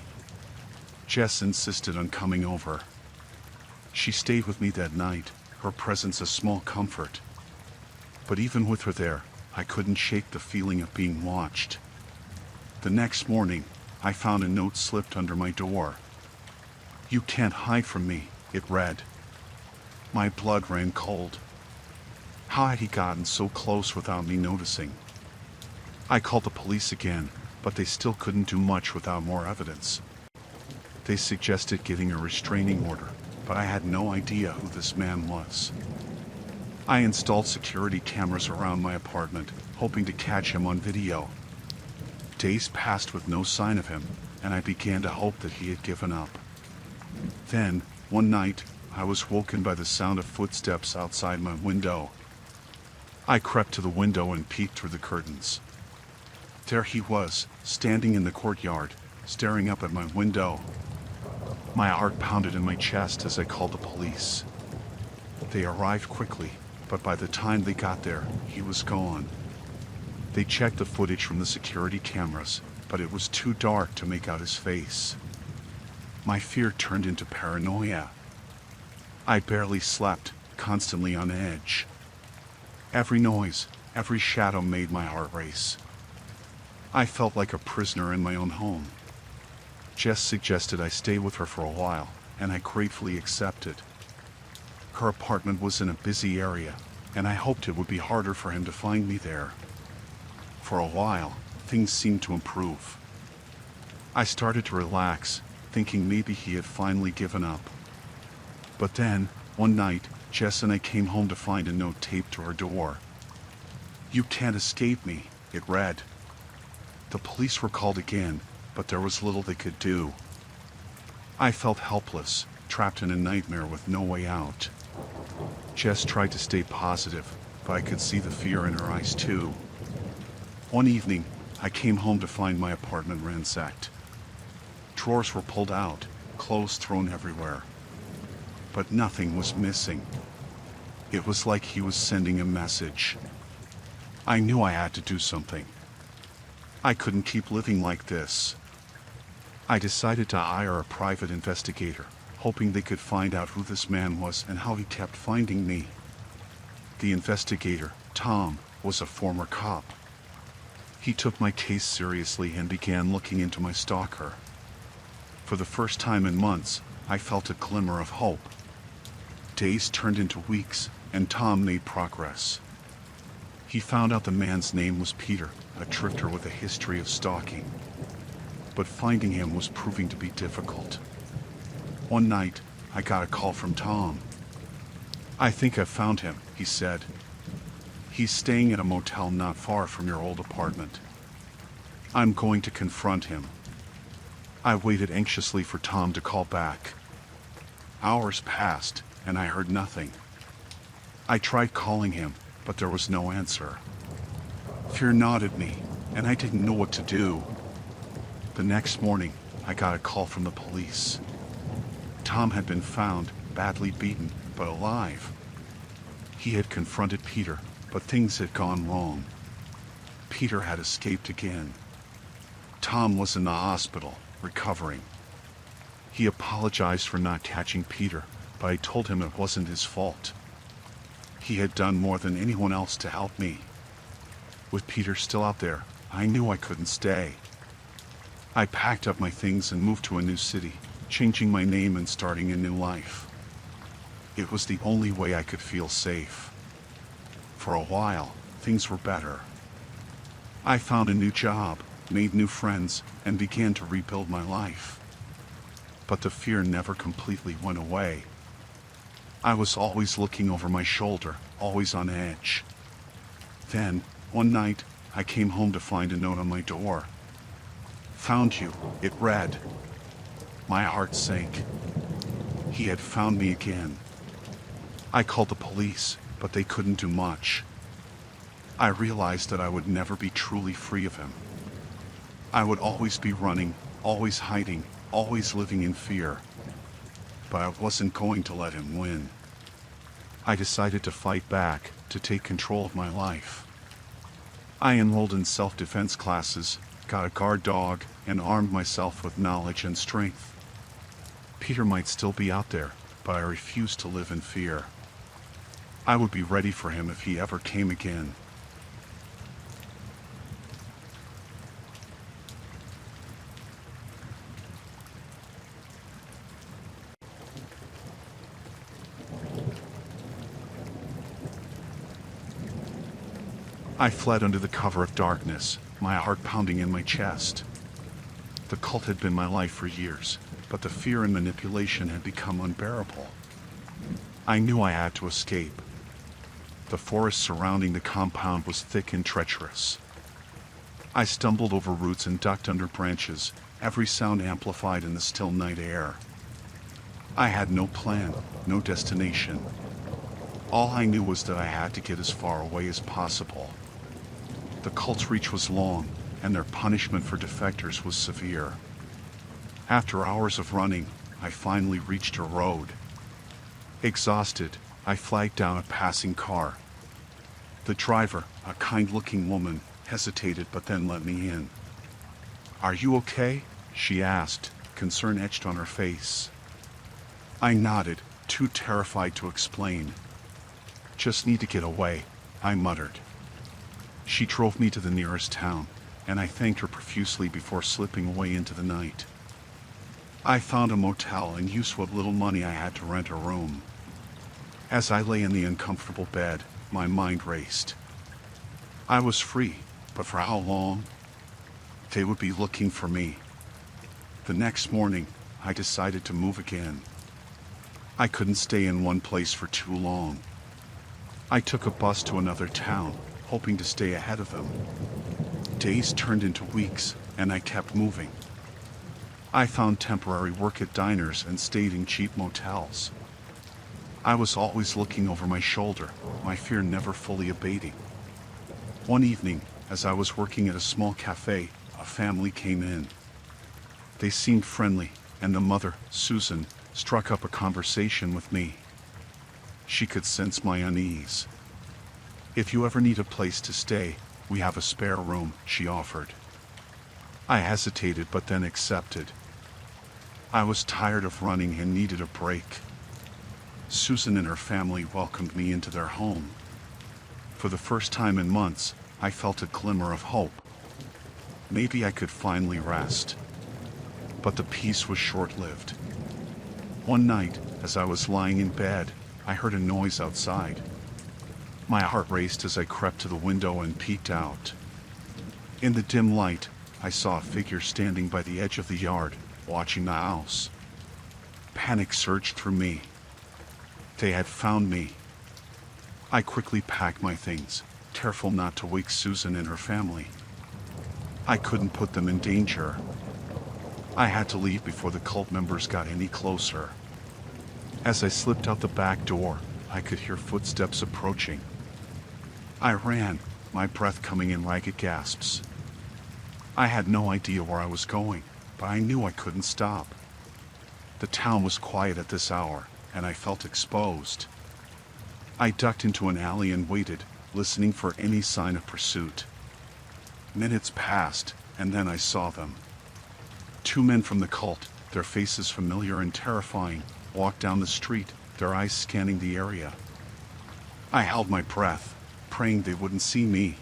Jess insisted on coming over. She stayed with me that night, her presence a small comfort. But even with her there, I couldn't shake the feeling of being watched. The next morning, I found a note slipped under my door. "You can't hide from me," it read. My blood ran cold. How had he gotten so close without me noticing? I called the police again, but they still couldn't do much without more evidence. They suggested getting a restraining order, but I had no idea who this man was. I installed security cameras around my apartment, hoping to catch him on video. Days passed with no sign of him, and I began to hope that he had given up. Then, one night, I was woken by the sound of footsteps outside my window. I crept to the window and peeked through the curtains. There he was, standing in the courtyard, staring up at my window. My heart pounded in my chest as I called the police. They arrived quickly, but by the time they got there, he was gone. They checked the footage from the security cameras, but it was too dark to make out his face. My fear turned into paranoia. I barely slept, constantly on edge. Every noise, every shadow made my heart race. I felt like a prisoner in my own home. Jess suggested I stay with her for a while, and I gratefully accepted. Her apartment was in a busy area, and I hoped it would be harder for him to find me there. For a while, things seemed to improve. I started to relax, thinking maybe he had finally given up. But then, one night, Jess and I came home to find a note taped to her door. "You can't escape me," it read. The police were called again, but there was little they could do. I felt helpless, trapped in a nightmare with no way out. Jess tried to stay positive, but I could see the fear in her eyes too. One evening, I came home to find my apartment ransacked. Drawers were pulled out, clothes thrown everywhere. But nothing was missing. It was like he was sending a message. I knew I had to do something. I couldn't keep living like this. I decided to hire a private investigator, hoping they could find out who this man was and how he kept finding me. The investigator, Tom, was a former cop. He took my case seriously and began looking into my stalker. For the first time in months, I felt a glimmer of hope. Days turned into weeks, and Tom made progress. He found out the man's name was Peter, a drifter with a history of stalking. But finding him was proving to be difficult. One night, I got a call from Tom. "I think I've found him," he said. "He's staying at a motel not far from your old apartment. I'm going to confront him." I waited anxiously for Tom to call back. Hours passed, and I heard nothing. I tried calling him, but there was no answer. Fear gnawed me, and I didn't know what to do. The next morning, I got a call from the police. Tom had been found, badly beaten, but alive. He had confronted Peter, but things had gone wrong. Peter had escaped again. Tom was in the hospital, recovering. He apologized for not catching Peter, but I told him it wasn't his fault. He had done more than anyone else to help me. With Peter still out there, I knew I couldn't stay. I packed up my things and moved to a new city, changing my name and starting a new life. It was the only way I could feel safe. For a while, things were better. I found a new job, made new friends, and began to rebuild my life. But the fear never completely went away. I was always looking over my shoulder, always on edge. Then, one night, I came home to find a note on my door. "Found you," it read. My heart sank. He had found me again. I called the police, but they couldn't do much. I realized that I would never be truly free of him. I would always be running, always hiding, always living in fear. But I wasn't going to let him win. I decided to fight back, to take control of my life. I enrolled in self-defense classes, got a guard dog, and armed myself with knowledge and strength. Peter might still be out there, but I refused to live in fear. I would be ready for him if he ever came again. I fled under the cover of darkness, my heart pounding in my chest. The cult had been my life for years, but the fear and manipulation had become unbearable. I knew I had to escape. The forest surrounding the compound was thick and treacherous. I stumbled over roots and ducked under branches, every sound amplified in the still night air. I had no plan, no destination. All I knew was that I had to get as far away as possible. The cult's reach was long, and their punishment for defectors was severe. After hours of running, I finally reached a road. Exhausted, I flagged down a passing car. The driver, a kind-looking woman, hesitated but then let me in. "Are you okay?" she asked, concern etched on her face. I nodded, too terrified to explain. "Just need to get away," I muttered. She drove me to the nearest town, and I thanked her profusely before slipping away into the night. I found a motel and used what little money I had to rent a room. As I lay in the uncomfortable bed, my mind raced. I was free, but for how long? They would be looking for me. The next morning, I decided to move again. I couldn't stay in one place for too long. I took a bus to another town, hoping to stay ahead of them. Days turned into weeks, and I kept moving. I found temporary work at diners and stayed in cheap motels. I was always looking over my shoulder, my fear never fully abating. One evening, as I was working at a small cafe, a family came in. They seemed friendly, and the mother, Susan, struck up a conversation with me. She could sense my unease. "If you ever need a place to stay, we have a spare room," she offered. I hesitated but then accepted. I was tired of running and needed a break. Susan and her family welcomed me into their home. For the first time in months, I felt a glimmer of hope. Maybe I could finally rest. But the peace was short-lived. One night, as I was lying in bed, I heard a noise outside. My heart raced as I crept to the window and peeked out. In the dim light, I saw a figure standing by the edge of the yard, watching the house. Panic surged through me. They had found me. I quickly packed my things, careful not to wake Susan and her family. I couldn't put them in danger. I had to leave before the cult members got any closer. As I slipped out the back door, I could hear footsteps approaching. I ran, my breath coming in ragged gasps. I had no idea where I was going, but I knew I couldn't stop. The town was quiet at this hour, and I felt exposed. I ducked into an alley and waited, listening for any sign of pursuit. Minutes passed, and then I saw them. Two men from the cult, their faces familiar and terrifying, walked down the street, their eyes scanning the area. I held my breath, praying they wouldn't see me.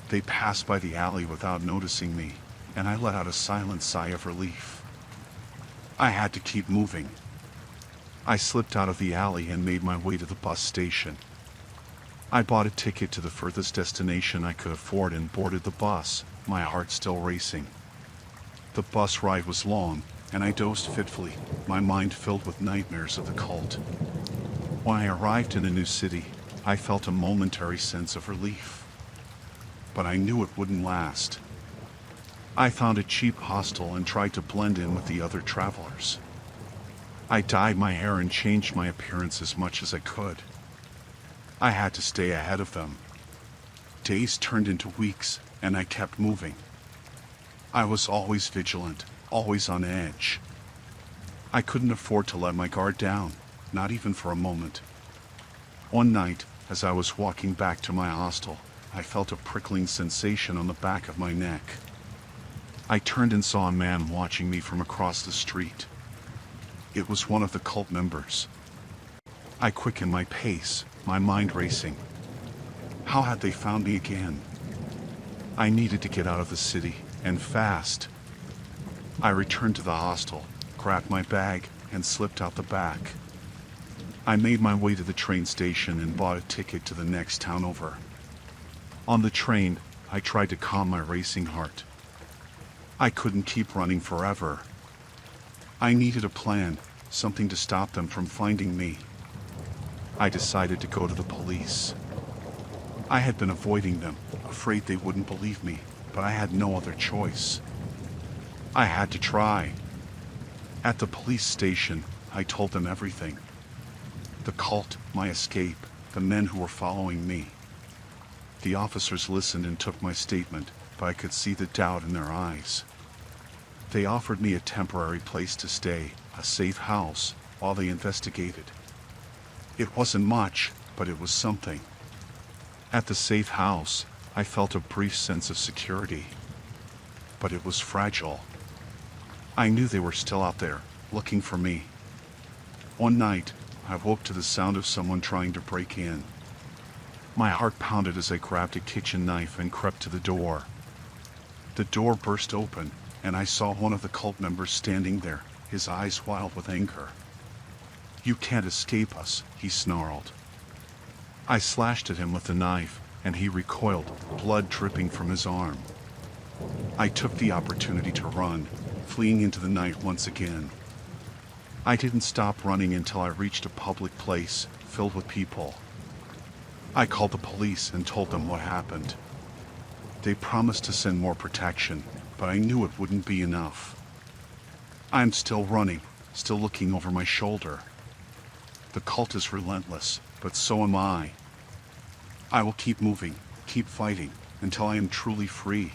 They passed by the alley without noticing me, and I let out a silent sigh of relief. I had to keep moving. I slipped out of the alley and made my way to the bus station. I bought a ticket to the furthest destination I could afford and boarded the bus, my heart still racing. The bus ride was long, and I dozed fitfully, my mind filled with nightmares of the cult. When I arrived in a new city, I felt a momentary sense of relief. But I knew it wouldn't last. I found a cheap hostel and tried to blend in with the other travelers. I dyed my hair and changed my appearance as much as I could. I had to stay ahead of them. Days turned into weeks, and I kept moving. I was always vigilant, always on edge. I couldn't afford to let my guard down, not even for a moment. One night, as I was walking back to my hostel, I felt a prickling sensation on the back of my neck. I turned and saw a man watching me from across the street. It was one of the cult members. I quickened my pace, my mind racing. How had they found me again? I needed to get out of the city, and fast. I returned to the hostel, grabbed my bag, and slipped out the back. I made my way to the train station and bought a ticket to the next town over. On the train, I tried to calm my racing heart. I couldn't keep running forever. I needed a plan, something to stop them from finding me. I decided to go to the police. I had been avoiding them, afraid they wouldn't believe me, but I had no other choice. I had to try. At the police station, I told them everything. The cult, my escape, the men who were following me. The officers listened and took my statement, but I could see the doubt in their eyes. They offered me a temporary place to stay, a safe house, while they investigated. It wasn't much, but it was something. At the safe house, I felt a brief sense of security. But it was fragile. I knew they were still out there, looking for me. One night, I woke to the sound of someone trying to break in. My heart pounded as I grabbed a kitchen knife and crept to the door. The door burst open, and I saw one of the cult members standing there, his eyes wild with anger. "You can't escape us," he snarled. I slashed at him with the knife, and he recoiled, blood dripping from his arm. I took the opportunity to run, fleeing into the night once again. I didn't stop running until I reached a public place, filled with people. I called the police and told them what happened. They promised to send more protection, but I knew it wouldn't be enough. I'm still running, still looking over my shoulder. The cult is relentless, but so am I. I will keep moving, keep fighting, until I am truly free.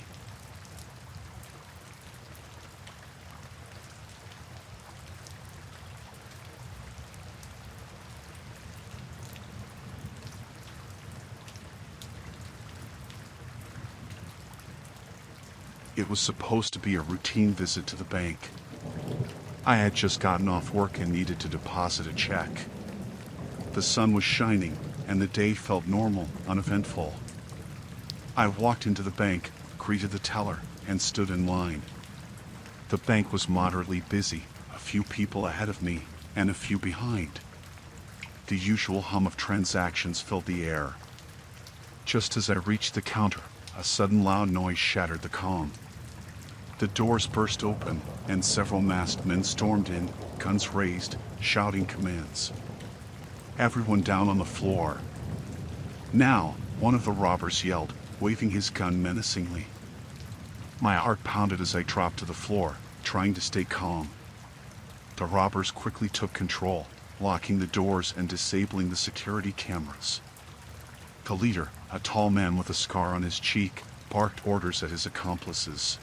It was supposed to be a routine visit to the bank. I had just gotten off work and needed to deposit a check. The sun was shining, and the day felt normal, uneventful. I walked into the bank, greeted the teller, and stood in line. The bank was moderately busy, a few people ahead of me, and a few behind. The usual hum of transactions filled the air. Just as I reached the counter, a sudden loud noise shattered the calm. The doors burst open, and several masked men stormed in, guns raised, shouting commands. Everyone down on the floor. "Now," one of the robbers yelled, waving his gun menacingly. My heart pounded as I dropped to the floor, trying to stay calm. The robbers quickly took control, locking the doors and disabling the security cameras. The leader, a tall man with a scar on his cheek, barked orders at his accomplices.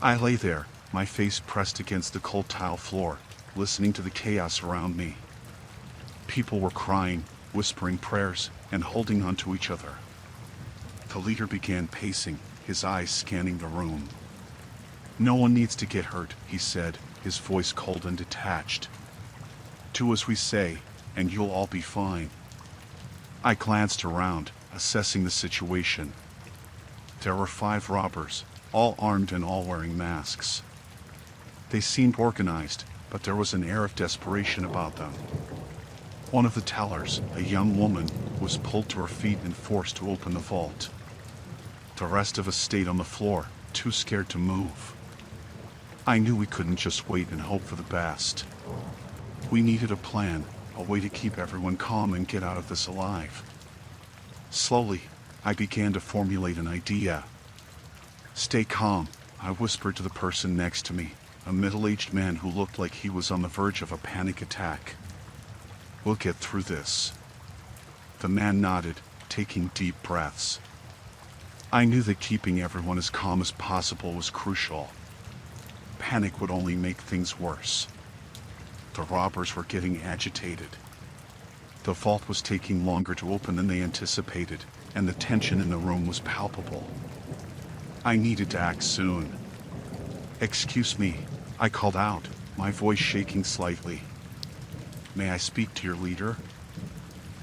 I lay there, my face pressed against the cold tile floor, listening to the chaos around me. People were crying, whispering prayers, and holding on to each other. The leader began pacing, his eyes scanning the room. "No one needs to get hurt," he said, his voice cold and detached. "Do as we say, and you'll all be fine." I glanced around, assessing the situation. There were 5 robbers, all armed and all wearing masks. They seemed organized, but there was an air of desperation about them. One of the tellers, a young woman, was pulled to her feet and forced to open the vault. The rest of us stayed on the floor, too scared to move. I knew we couldn't just wait and hope for the best. We needed a plan, a way to keep everyone calm and get out of this alive. Slowly, I began to formulate an idea. "Stay calm," I whispered to the person next to me, a middle-aged man who looked like he was on the verge of a panic attack. "We'll get through this." The man nodded, taking deep breaths. I knew that keeping everyone as calm as possible was crucial. Panic would only make things worse. The robbers were getting agitated. The vault was taking longer to open than they anticipated, and the tension in the room was palpable. I needed to act soon. "Excuse me," I called out, my voice shaking slightly. "May I speak to your leader?"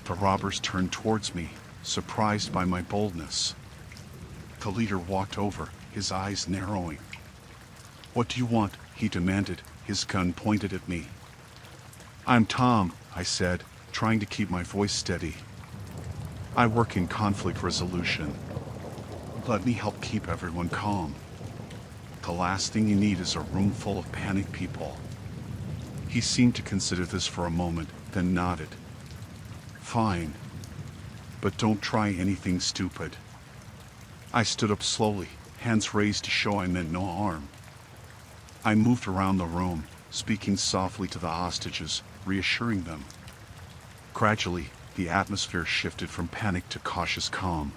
The robbers turned towards me, surprised by my boldness. The leader walked over, his eyes narrowing. "What do you want?" he demanded, his gun pointed at me. "I'm Tom," I said, trying to keep my voice steady. "I work in conflict resolution. Let me help keep everyone calm. The last thing you need is a room full of panicked people. He seemed to consider this for a moment, then nodded. Fine. But don't try anything stupid. I stood up slowly, hands raised to show I meant no harm. I moved around the room, speaking softly to the hostages, reassuring them. Gradually, the atmosphere shifted from panic to cautious calm.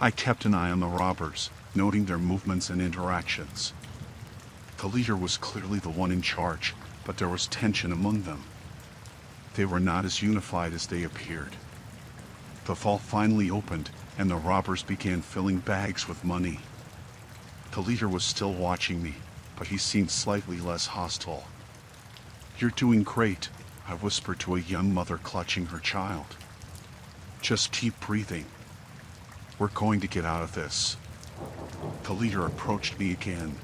I kept an eye on the robbers, noting their movements and interactions. The leader was clearly the one in charge, but there was tension among them. They were not as unified as they appeared. The vault finally opened, and the robbers began filling bags with money. The leader was still watching me, but he seemed slightly less hostile. "You're doing great," I whispered to a young mother clutching her child. "Just keep breathing. We're going to get out of this." The leader approached me again.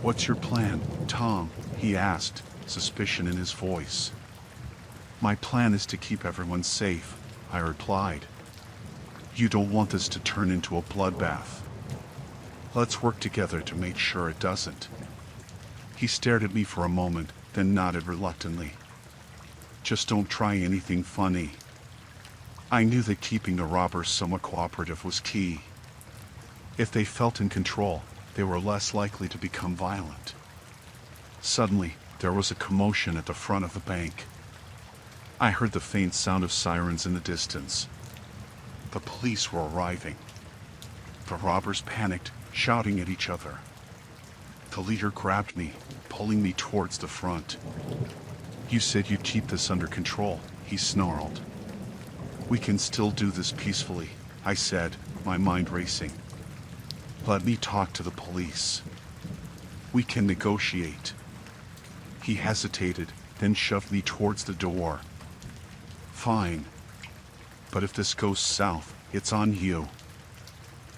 "What's your plan, Tom?" he asked, suspicion in his voice. "My plan is to keep everyone safe," I replied. "You don't want this to turn into a bloodbath. Let's work together to make sure it doesn't." He stared at me for a moment, then nodded reluctantly. "Just don't try anything funny." I knew that keeping the robbers somewhat cooperative was key. If they felt in control, they were less likely to become violent. Suddenly, there was a commotion at the front of the bank. I heard the faint sound of sirens in the distance. The police were arriving. The robbers panicked, shouting at each other. The leader grabbed me, pulling me towards the front. "You said you'd keep this under control," he snarled. "We can still do this peacefully," I said, my mind racing. "Let me talk to the police. We can negotiate." He hesitated, then shoved me towards the door. "Fine. But if this goes south, it's on you."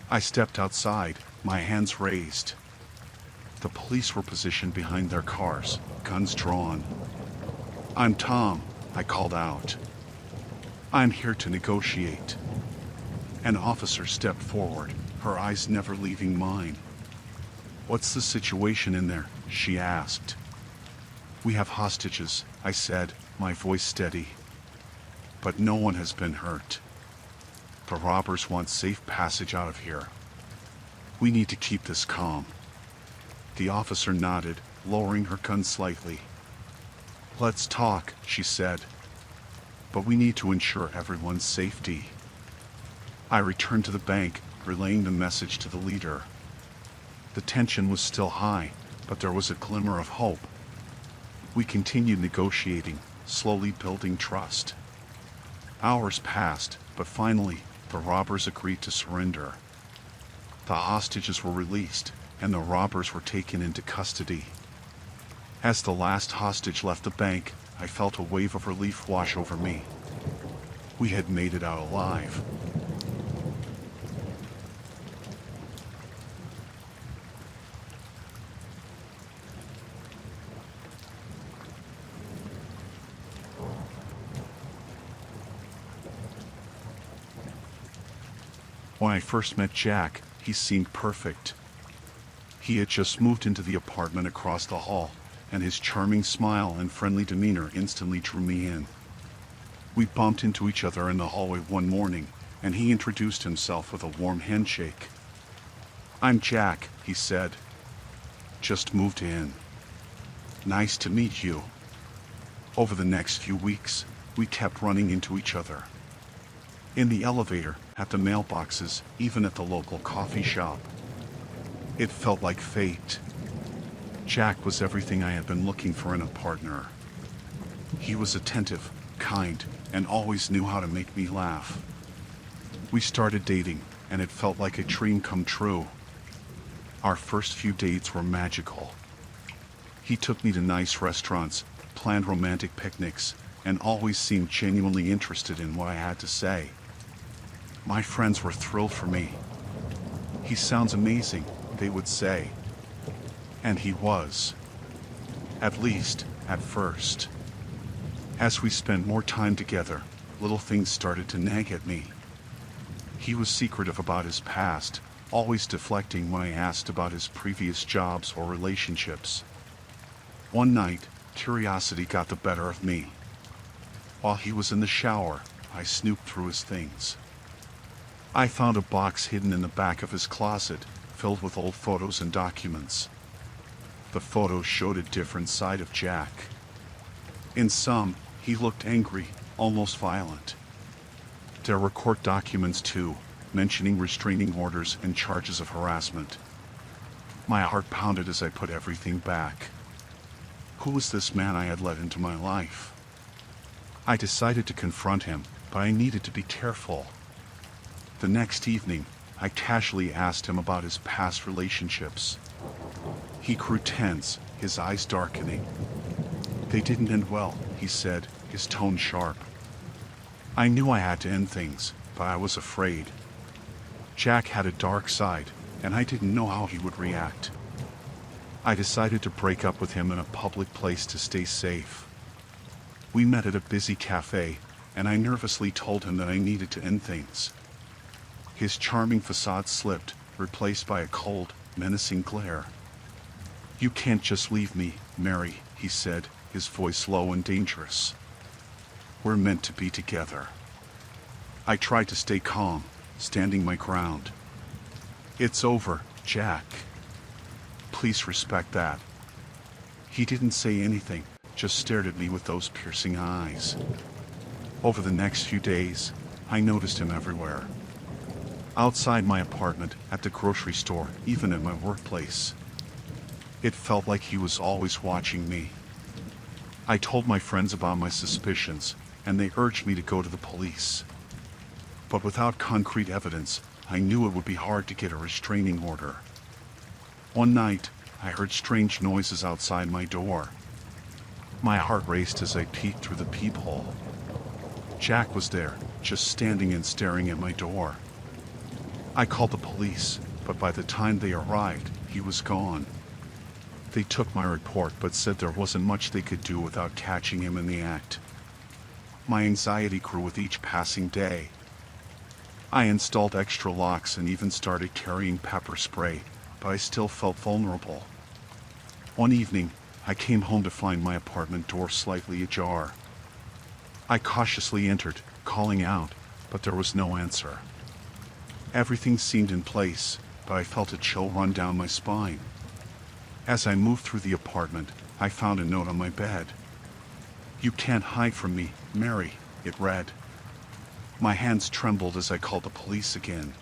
I stepped outside, my hands raised. The police were positioned behind their cars, guns drawn. "I'm Tom," I called out. "I'm here to negotiate." An officer stepped forward, her eyes never leaving mine. "What's the situation in there?" she asked. "We have hostages," I said, my voice steady. "But no one has been hurt. The robbers want safe passage out of here. We need to keep this calm." The officer nodded, lowering her gun slightly. "Let's talk," she said. "But we need to ensure everyone's safety." I returned to the bank, relaying the message to the leader. The tension was still high, but there was a glimmer of hope. We continued negotiating, slowly building trust. Hours passed, but finally, the robbers agreed to surrender. The hostages were released, and the robbers were taken into custody. As the last hostage left the bank, I felt a wave of relief wash over me. We had made it out alive. When I first met Jack, he seemed perfect. He had just moved into the apartment across the hall, and his charming smile and friendly demeanor instantly drew me in. We bumped into each other in the hallway one morning, and he introduced himself with a warm handshake. "I'm Jack," he said. "Just moved in. Nice to meet you." Over the next few weeks, we kept running into each other. In the elevator, at the mailboxes, even at the local coffee shop. It felt like fate. Jack was everything I had been looking for in a partner. He was attentive, kind, and always knew how to make me laugh. We started dating, and it felt like a dream come true. Our first few dates were magical. He took me to nice restaurants, planned romantic picnics, and always seemed genuinely interested in what I had to say. My friends were thrilled for me. "He sounds amazing," they would say. And he was. At least, at first. As we spent more time together, little things started to nag at me. He was secretive about his past, always deflecting when I asked about his previous jobs or relationships. One night, curiosity got the better of me. While he was in the shower, I snooped through his things. I found a box hidden in the back of his closet, filled with old photos and documents. The photos showed a different side of Jack. In some, he looked angry, almost violent. There were court documents too, mentioning restraining orders and charges of harassment. My heart pounded as I put everything back. Who was this man I had let into my life? I decided to confront him, but I needed to be careful. The next evening, I casually asked him about his past relationships. He grew tense, his eyes darkening. "They didn't end well," he said, his tone sharp. I knew I had to end things, but I was afraid. Jack had a dark side, and I didn't know how he would react. I decided to break up with him in a public place to stay safe. We met at a busy cafe, and I nervously told him that I needed to end things. His charming facade slipped, replaced by a cold, menacing glare. "You can't just leave me, Mary," he said, his voice low and dangerous. "We're meant to be together." I tried to stay calm, standing my ground. "It's over, Jack. Please respect that." He didn't say anything, just stared at me with those piercing eyes. Over the next few days, I noticed him everywhere. Outside my apartment, at the grocery store, even at my workplace. It felt like he was always watching me. I told my friends about my suspicions, and they urged me to go to the police. But without concrete evidence, I knew it would be hard to get a restraining order. One night, I heard strange noises outside my door. My heart raced as I peeked through the peephole. Jack was there, just standing and staring at my door. I called the police, but by the time they arrived, he was gone. They took my report but said there wasn't much they could do without catching him in the act. My anxiety grew with each passing day. I installed extra locks and even started carrying pepper spray, but I still felt vulnerable. One evening, I came home to find my apartment door slightly ajar. I cautiously entered, calling out, but there was no answer. Everything seemed in place, but I felt a chill run down my spine. As I moved through the apartment, I found a note on my bed. "You can't hide from me, Mary," it read. My hands trembled as I called the police again.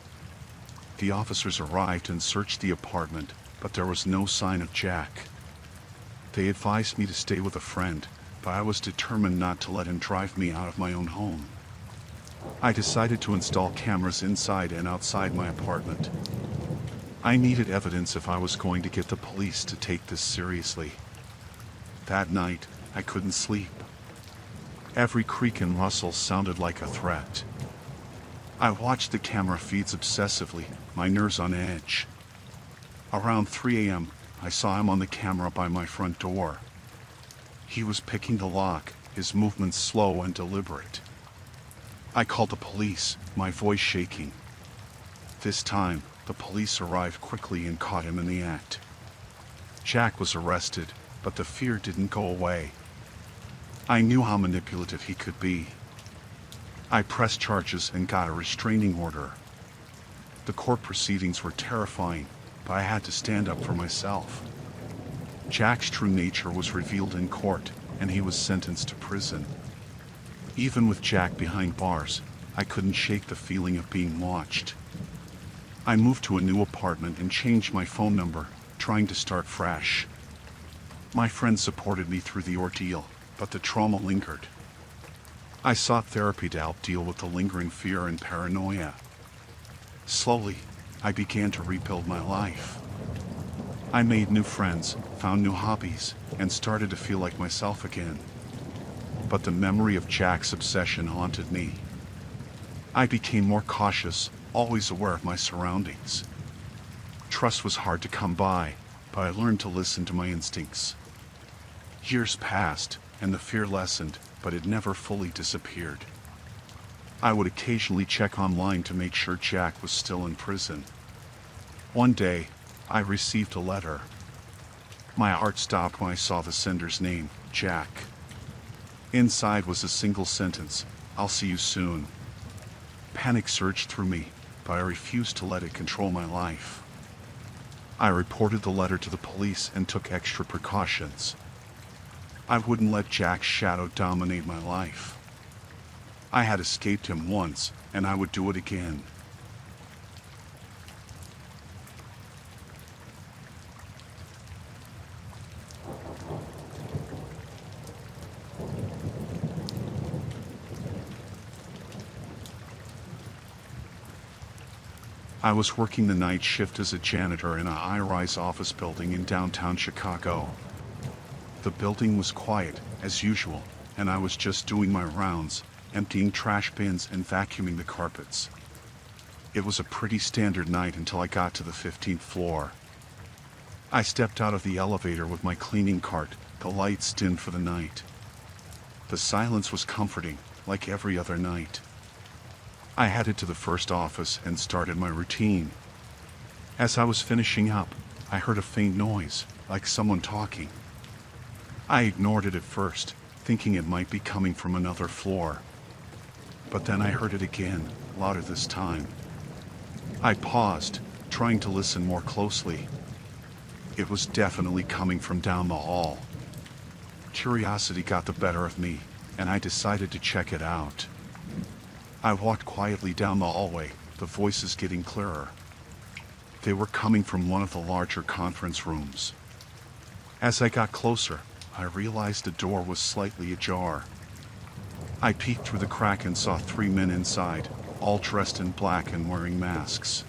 The officers arrived and searched the apartment, but there was no sign of Jack. They advised me to stay with a friend, but I was determined not to let him drive me out of my own home. I decided to install cameras inside and outside my apartment. I needed evidence if I was going to get the police to take this seriously. That night, I couldn't sleep. Every creak and rustle sounded like a threat. I watched the camera feeds obsessively, my nerves on edge. Around 3 a.m., I saw him on the camera by my front door. He was picking the lock, his movements slow and deliberate. I called the police, my voice shaking. This time, the police arrived quickly and caught him in the act. Jack was arrested, but the fear didn't go away. I knew how manipulative he could be. I pressed charges and got a restraining order. The court proceedings were terrifying, but I had to stand up for myself. Jack's true nature was revealed in court, and he was sentenced to prison. Even with Jack behind bars, I couldn't shake the feeling of being watched. I moved to a new apartment and changed my phone number, trying to start fresh. My friends supported me through the ordeal, but the trauma lingered. I sought therapy to help deal with the lingering fear and paranoia. Slowly, I began to rebuild my life. I made new friends, found new hobbies, and started to feel like myself again. But the memory of Jack's obsession haunted me. I became more cautious, always aware of my surroundings. Trust was hard to come by, but I learned to listen to my instincts. Years passed, and the fear lessened, but it never fully disappeared. I would occasionally check online to make sure Jack was still in prison. One day, I received a letter. My heart stopped when I saw the sender's name, Jack. Inside was a single sentence, "I'll see you soon." Panic surged through me, but I refused to let it control my life. I reported the letter to the police and took extra precautions. I wouldn't let Jack's shadow dominate my life. I had escaped him once, and I would do it again. I was working the night shift as a janitor in a high-rise office building in downtown Chicago. The building was quiet, as usual, and I was just doing my rounds, emptying trash bins and vacuuming the carpets. It was a pretty standard night until I got to the 15th floor. I stepped out of the elevator with my cleaning cart, the lights dimmed for the night. The silence was comforting, like every other night. I headed to the first office and started my routine. As I was finishing up, I heard a faint noise, like someone talking. I ignored it at first, thinking it might be coming from another floor. But then I heard it again, louder this time. I paused, trying to listen more closely. It was definitely coming from down the hall. Curiosity got the better of me, and I decided to check it out. I walked quietly down the hallway, the voices getting clearer. They were coming from one of the larger conference rooms. As I got closer, I realized the door was slightly ajar. I peeked through the crack and saw 3 men inside, all dressed in black and wearing masks.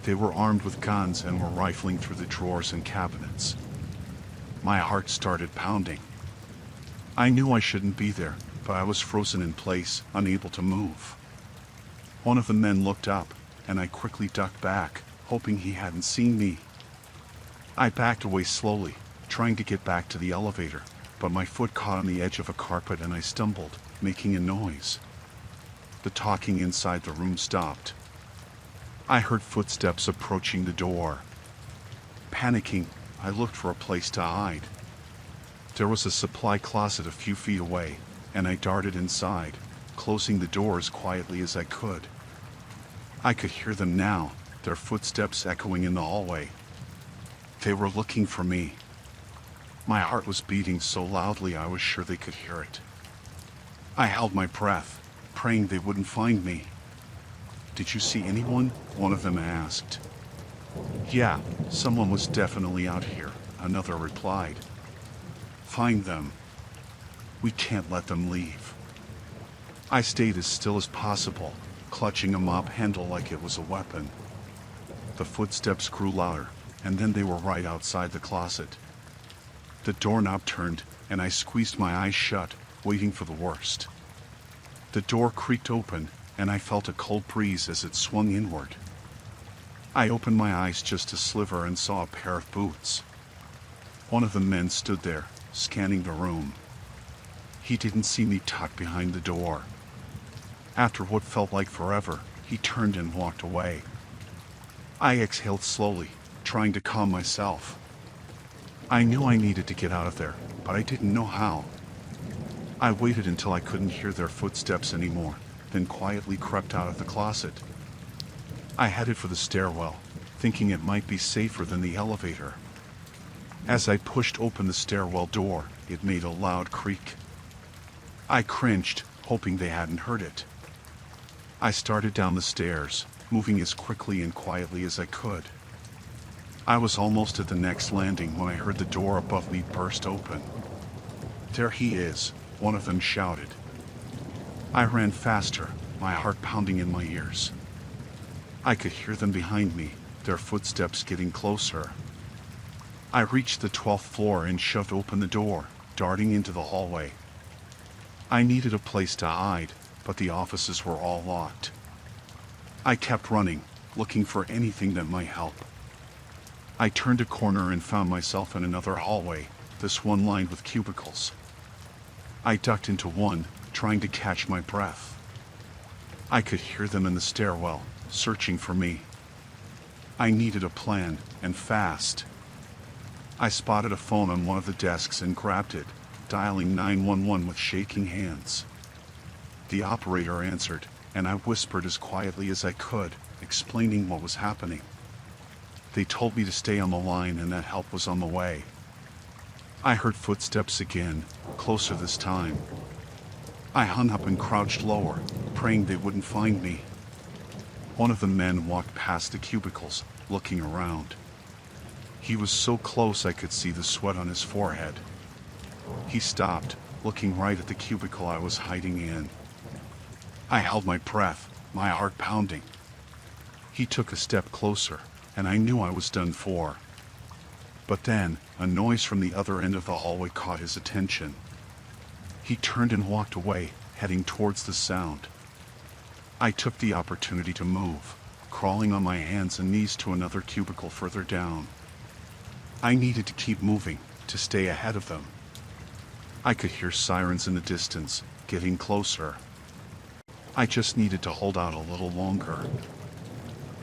They were armed with guns and were rifling through the drawers and cabinets. My heart started pounding. I knew I shouldn't be there, but I was frozen in place, unable to move. One of the men looked up, and I quickly ducked back, hoping he hadn't seen me. I backed away slowly, trying to get back to the elevator, but my foot caught on the edge of a carpet and I stumbled, making a noise. The talking inside the room stopped. I heard footsteps approaching the door. Panicking, I looked for a place to hide. There was a supply closet a few feet away, and I darted inside, closing the door as quietly as I could. I could hear them now, their footsteps echoing in the hallway. They were looking for me. My heart was beating so loudly I was sure they could hear it. I held my breath, praying they wouldn't find me. "Did you see anyone?" one of them asked. "Yeah, someone was definitely out here," another replied. "Find them. We can't let them leave." I stayed as still as possible, clutching a mop handle like it was a weapon. The footsteps grew louder, and then they were right outside the closet. The doorknob turned, and I squeezed my eyes shut, waiting for the worst. The door creaked open, and I felt a cold breeze as it swung inward. I opened my eyes just a sliver and saw a pair of boots. One of the men stood there, scanning the room. He didn't see me tucked behind the door. After what felt like forever, he turned and walked away. I exhaled slowly, trying to calm myself. I knew I needed to get out of there, but I didn't know how. I waited until I couldn't hear their footsteps anymore, then quietly crept out of the closet. I headed for the stairwell, thinking it might be safer than the elevator. As I pushed open the stairwell door, it made a loud creak. I cringed, hoping they hadn't heard it. I started down the stairs, moving as quickly and quietly as I could. I was almost at the next landing when I heard the door above me burst open. "There he is," one of them shouted. I ran faster, my heart pounding in my ears. I could hear them behind me, their footsteps getting closer. I reached the 12th floor and shoved open the door, darting into the hallway. I needed a place to hide, but the offices were all locked. I kept running, looking for anything that might help. I turned a corner and found myself in another hallway, this one lined with cubicles. I ducked into one, trying to catch my breath. I could hear them in the stairwell, searching for me. I needed a plan, and fast. I spotted a phone on one of the desks and grabbed it, dialing 911 with shaking hands. The operator answered, and I whispered as quietly as I could, explaining what was happening. They told me to stay on the line and that help was on the way. I heard footsteps again, closer this time. I hung up and crouched lower, praying they wouldn't find me. One of the men walked past the cubicles, looking around. He was so close I could see the sweat on his forehead. He stopped, looking right at the cubicle I was hiding in. I held my breath, my heart pounding. He took a step closer, and I knew I was done for. But then, a noise from the other end of the hallway caught his attention. He turned and walked away, heading towards the sound. I took the opportunity to move, crawling on my hands and knees to another cubicle further down. I needed to keep moving, to stay ahead of them. I could hear sirens in the distance, getting closer. I just needed to hold out a little longer.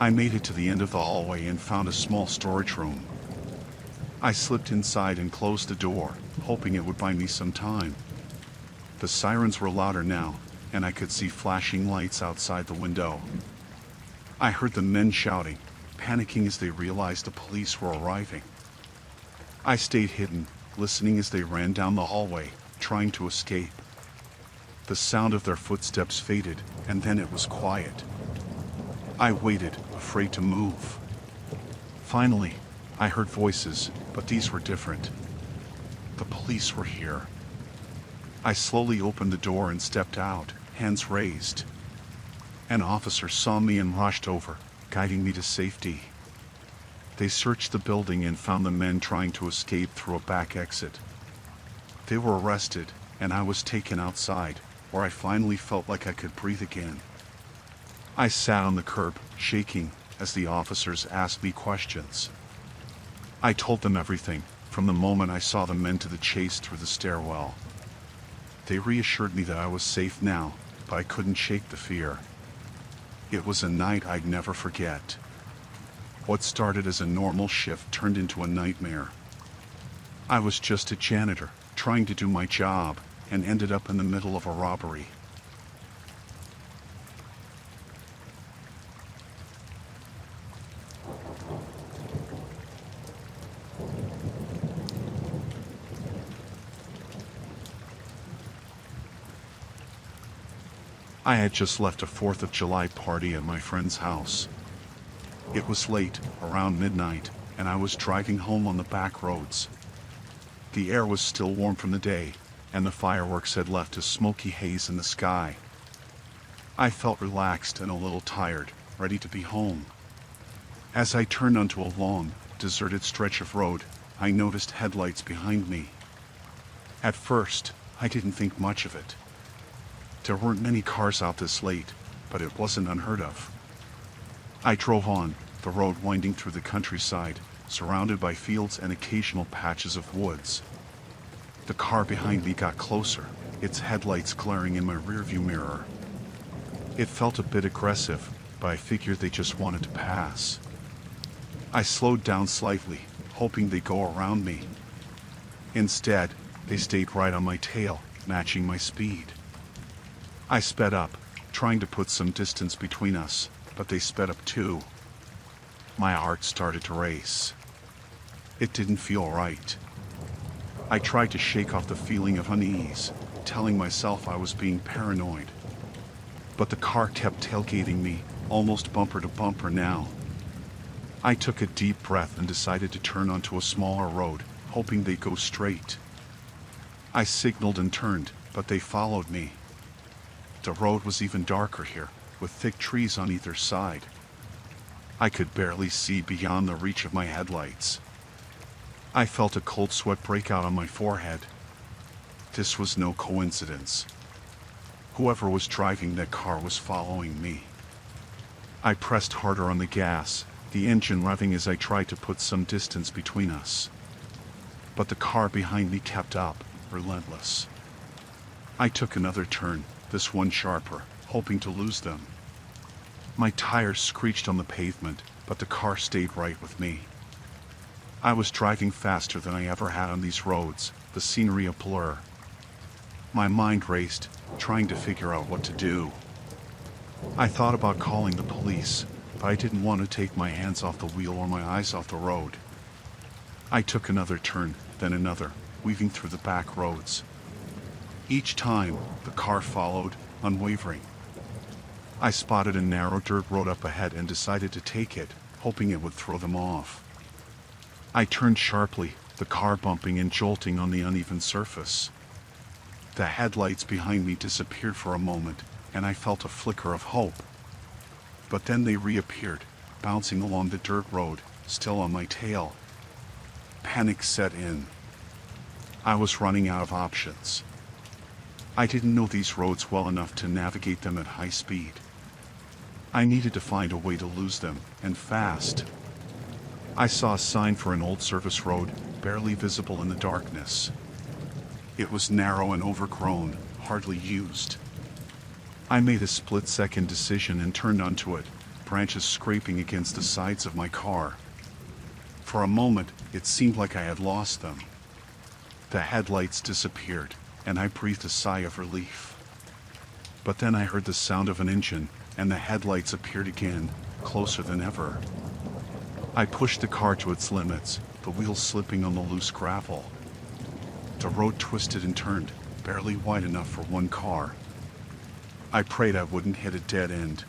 I made it to the end of the hallway and found a small storage room. I slipped inside and closed the door, hoping it would buy me some time. The sirens were louder now, and I could see flashing lights outside the window. I heard the men shouting, panicking as they realized the police were arriving. I stayed hidden, listening as they ran down the hallway, trying to escape. The sound of their footsteps faded, and then it was quiet. I waited, afraid to move. Finally, I heard voices, but these were different. The police were here. I slowly opened the door and stepped out, hands raised. An officer saw me and rushed over, guiding me to safety. They searched the building and found the men trying to escape through a back exit. They were arrested, and I was taken outside, where I finally felt like I could breathe again. I sat on the curb, shaking, as the officers asked me questions. I told them everything, from the moment I saw the men to the chase through the stairwell. They reassured me that I was safe now, but I couldn't shake the fear. It was a night I'd never forget. What started as a normal shift turned into a nightmare. I was just a janitor, trying to do my job, and ended up in the middle of a robbery. I had just left a 4th of July party at my friend's house. It was late, around midnight, and I was driving home on the back roads. The air was still warm from the day, and the fireworks had left a smoky haze in the sky. I felt relaxed and a little tired, ready to be home. As I turned onto a long, deserted stretch of road, I noticed headlights behind me. At first, I didn't think much of it. There weren't many cars out this late, but it wasn't unheard of. I drove on, the road winding through the countryside, surrounded by fields and occasional patches of woods. The car behind me got closer, its headlights glaring in my rearview mirror. It felt a bit aggressive, but I figured they just wanted to pass. I slowed down slightly, hoping they'd go around me. Instead, they stayed right on my tail, matching my speed. I sped up, trying to put some distance between us, but they sped up too. My heart started to race. It didn't feel right. I tried to shake off the feeling of unease, telling myself I was being paranoid. But the car kept tailgating me, almost bumper to bumper now. I took a deep breath and decided to turn onto a smaller road, hoping they'd go straight. I signaled and turned, but they followed me. The road was even darker here, with thick trees on either side. I could barely see beyond the reach of my headlights. I felt a cold sweat break out on my forehead. This was no coincidence. Whoever was driving that car was following me. I pressed harder on the gas, the engine revving as I tried to put some distance between us. But the car behind me kept up, relentless. I took another turn, this one sharper, hoping to lose them. My tires screeched on the pavement, but the car stayed right with me. I was driving faster than I ever had on these roads, the scenery a blur. My mind raced, trying to figure out what to do. I thought about calling the police, but I didn't want to take my hands off the wheel or my eyes off the road. I took another turn, then another, weaving through the back roads. Each time, the car followed, unwavering. I spotted a narrow dirt road up ahead and decided to take it, hoping it would throw them off. I turned sharply, the car bumping and jolting on the uneven surface. The headlights behind me disappeared for a moment, and I felt a flicker of hope. But then they reappeared, bouncing along the dirt road, still on my tail. Panic set in. I was running out of options. I didn't know these roads well enough to navigate them at high speed. I needed to find a way to lose them, and fast. I saw a sign for an old service road, barely visible in the darkness. It was narrow and overgrown, hardly used. I made a split-second decision and turned onto it, branches scraping against the sides of my car. For a moment, it seemed like I had lost them. The headlights disappeared, and I breathed a sigh of relief. But then I heard the sound of an engine, and the headlights appeared again, closer than ever. I pushed the car to its limits, the wheels slipping on the loose gravel. The road twisted and turned, barely wide enough for one car. I prayed I wouldn't hit a dead end.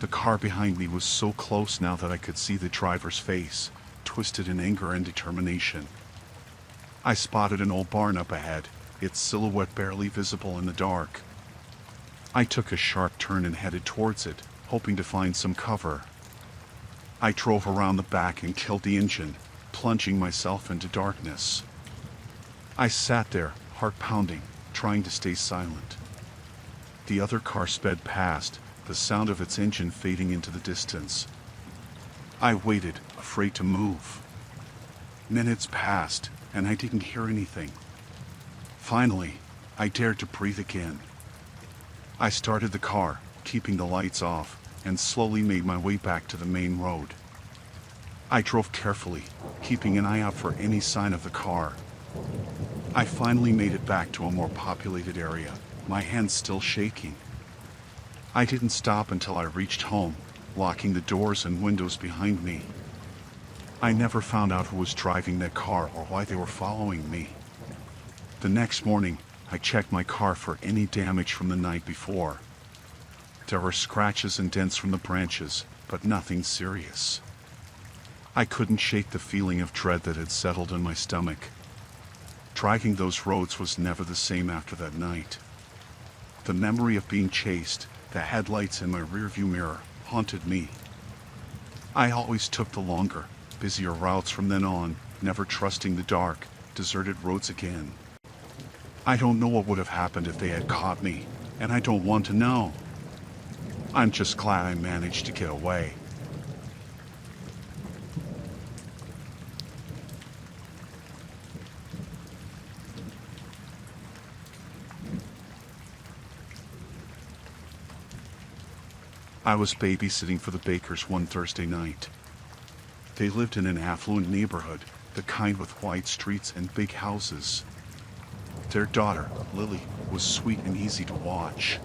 The car behind me was so close now that I could see the driver's face, twisted in anger and determination. I spotted an old barn up ahead, its silhouette barely visible in the dark. I took a sharp turn and headed towards it, hoping to find some cover. I drove around the back and killed the engine, plunging myself into darkness. I sat there, heart pounding, trying to stay silent. The other car sped past, the sound of its engine fading into the distance. I waited, afraid to move. Minutes passed, and I didn't hear anything. Finally, I dared to breathe again. I started the car, keeping the lights off, and slowly made my way back to the main road. I drove carefully, keeping an eye out for any sign of the car. I finally made it back to a more populated area, my hands still shaking. I didn't stop until I reached home, locking the doors and windows behind me. I never found out who was driving that car or why they were following me. The next morning, I checked my car for any damage from the night before. There were scratches and dents from the branches, but nothing serious. I couldn't shake the feeling of dread that had settled in my stomach. Driving those roads was never the same after that night. The memory of being chased, the headlights in my rearview mirror, haunted me. I always took the longer, busier routes from then on, never trusting the dark, deserted roads again. I don't know what would have happened if they had caught me, and I don't want to know. I'm just glad I managed to get away. I was babysitting for the Bakers one Thursday night. They lived in an affluent neighborhood, the kind with wide streets and big houses. Their daughter, Lily, was sweet and easy to watch.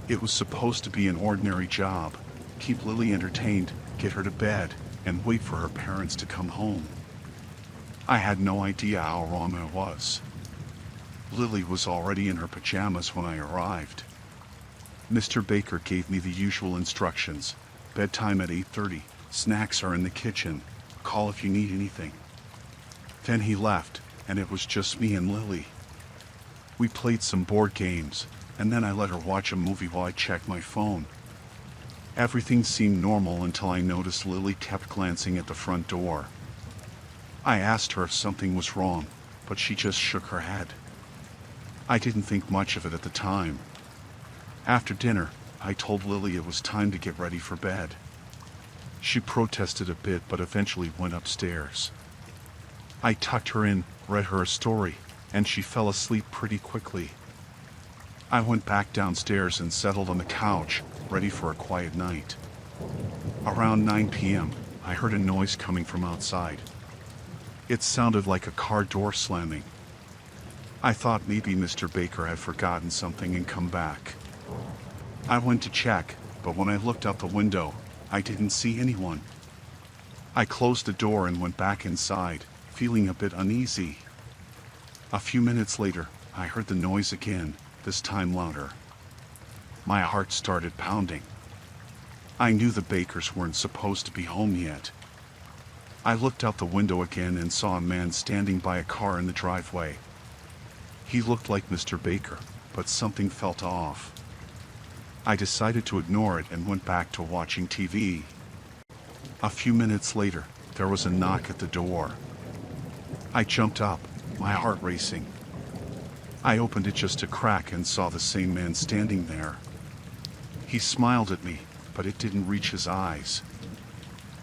It was supposed to be an ordinary job, keep Lily entertained, get her to bed, and wait for her parents to come home. I had no idea how wrong I was. Lily was already in her pajamas when I arrived. Mr. Baker gave me the usual instructions. Bedtime at 8:30, snacks are in the kitchen, call if you need anything. Then he left, and it was just me and Lily. We played some board games, and then I let her watch a movie while I checked my phone. Everything seemed normal until I noticed Lily kept glancing at the front door. I asked her if something was wrong, but she just shook her head. I didn't think much of it at the time. After dinner, I told Lily it was time to get ready for bed. She protested a bit but eventually went upstairs. I tucked her in, read her a story, and she fell asleep pretty quickly. I went back downstairs and settled on the couch, ready for a quiet night. Around 9 p.m., I heard a noise coming from outside. It sounded like a car door slamming. I thought maybe Mr. Baker had forgotten something and come back. I went to check, but when I looked out the window, I didn't see anyone. I closed the door and went back inside, feeling a bit uneasy. A few minutes later, I heard the noise again, this time louder. My heart started pounding. I knew the Bakers weren't supposed to be home yet. I looked out the window again and saw a man standing by a car in the driveway. He looked like Mr. Baker, but something felt off. I decided to ignore it and went back to watching TV. A few minutes later, there was a knock at the door. I jumped up, my heart racing. I opened it just a crack and saw the same man standing there. He smiled at me, but it didn't reach his eyes.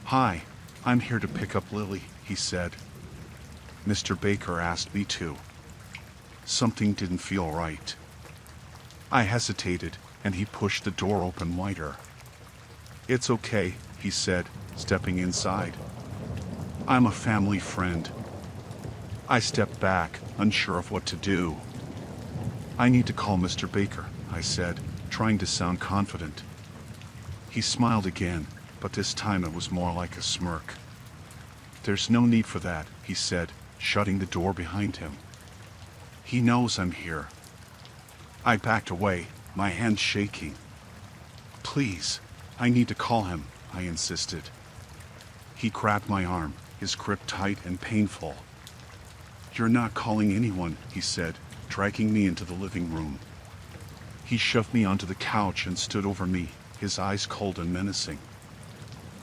"Hi, I'm here to pick up Lily," he said. Mr. Baker asked me to. Something didn't feel right. I hesitated, and he pushed the door open wider. "It's okay," he said, stepping inside. "I'm a family friend." I stepped back, unsure of what to do. "I need to call Mr. Baker," I said, trying to sound confident. He smiled again, but this time it was more like a smirk. "There's no need for that," he said, shutting the door behind him. "He knows I'm here." I backed away, my hands shaking. "Please, I need to call him," I insisted. He grabbed my arm, his grip tight and painful. "You're not calling anyone," he said, dragging me into the living room. He shoved me onto the couch and stood over me, his eyes cold and menacing.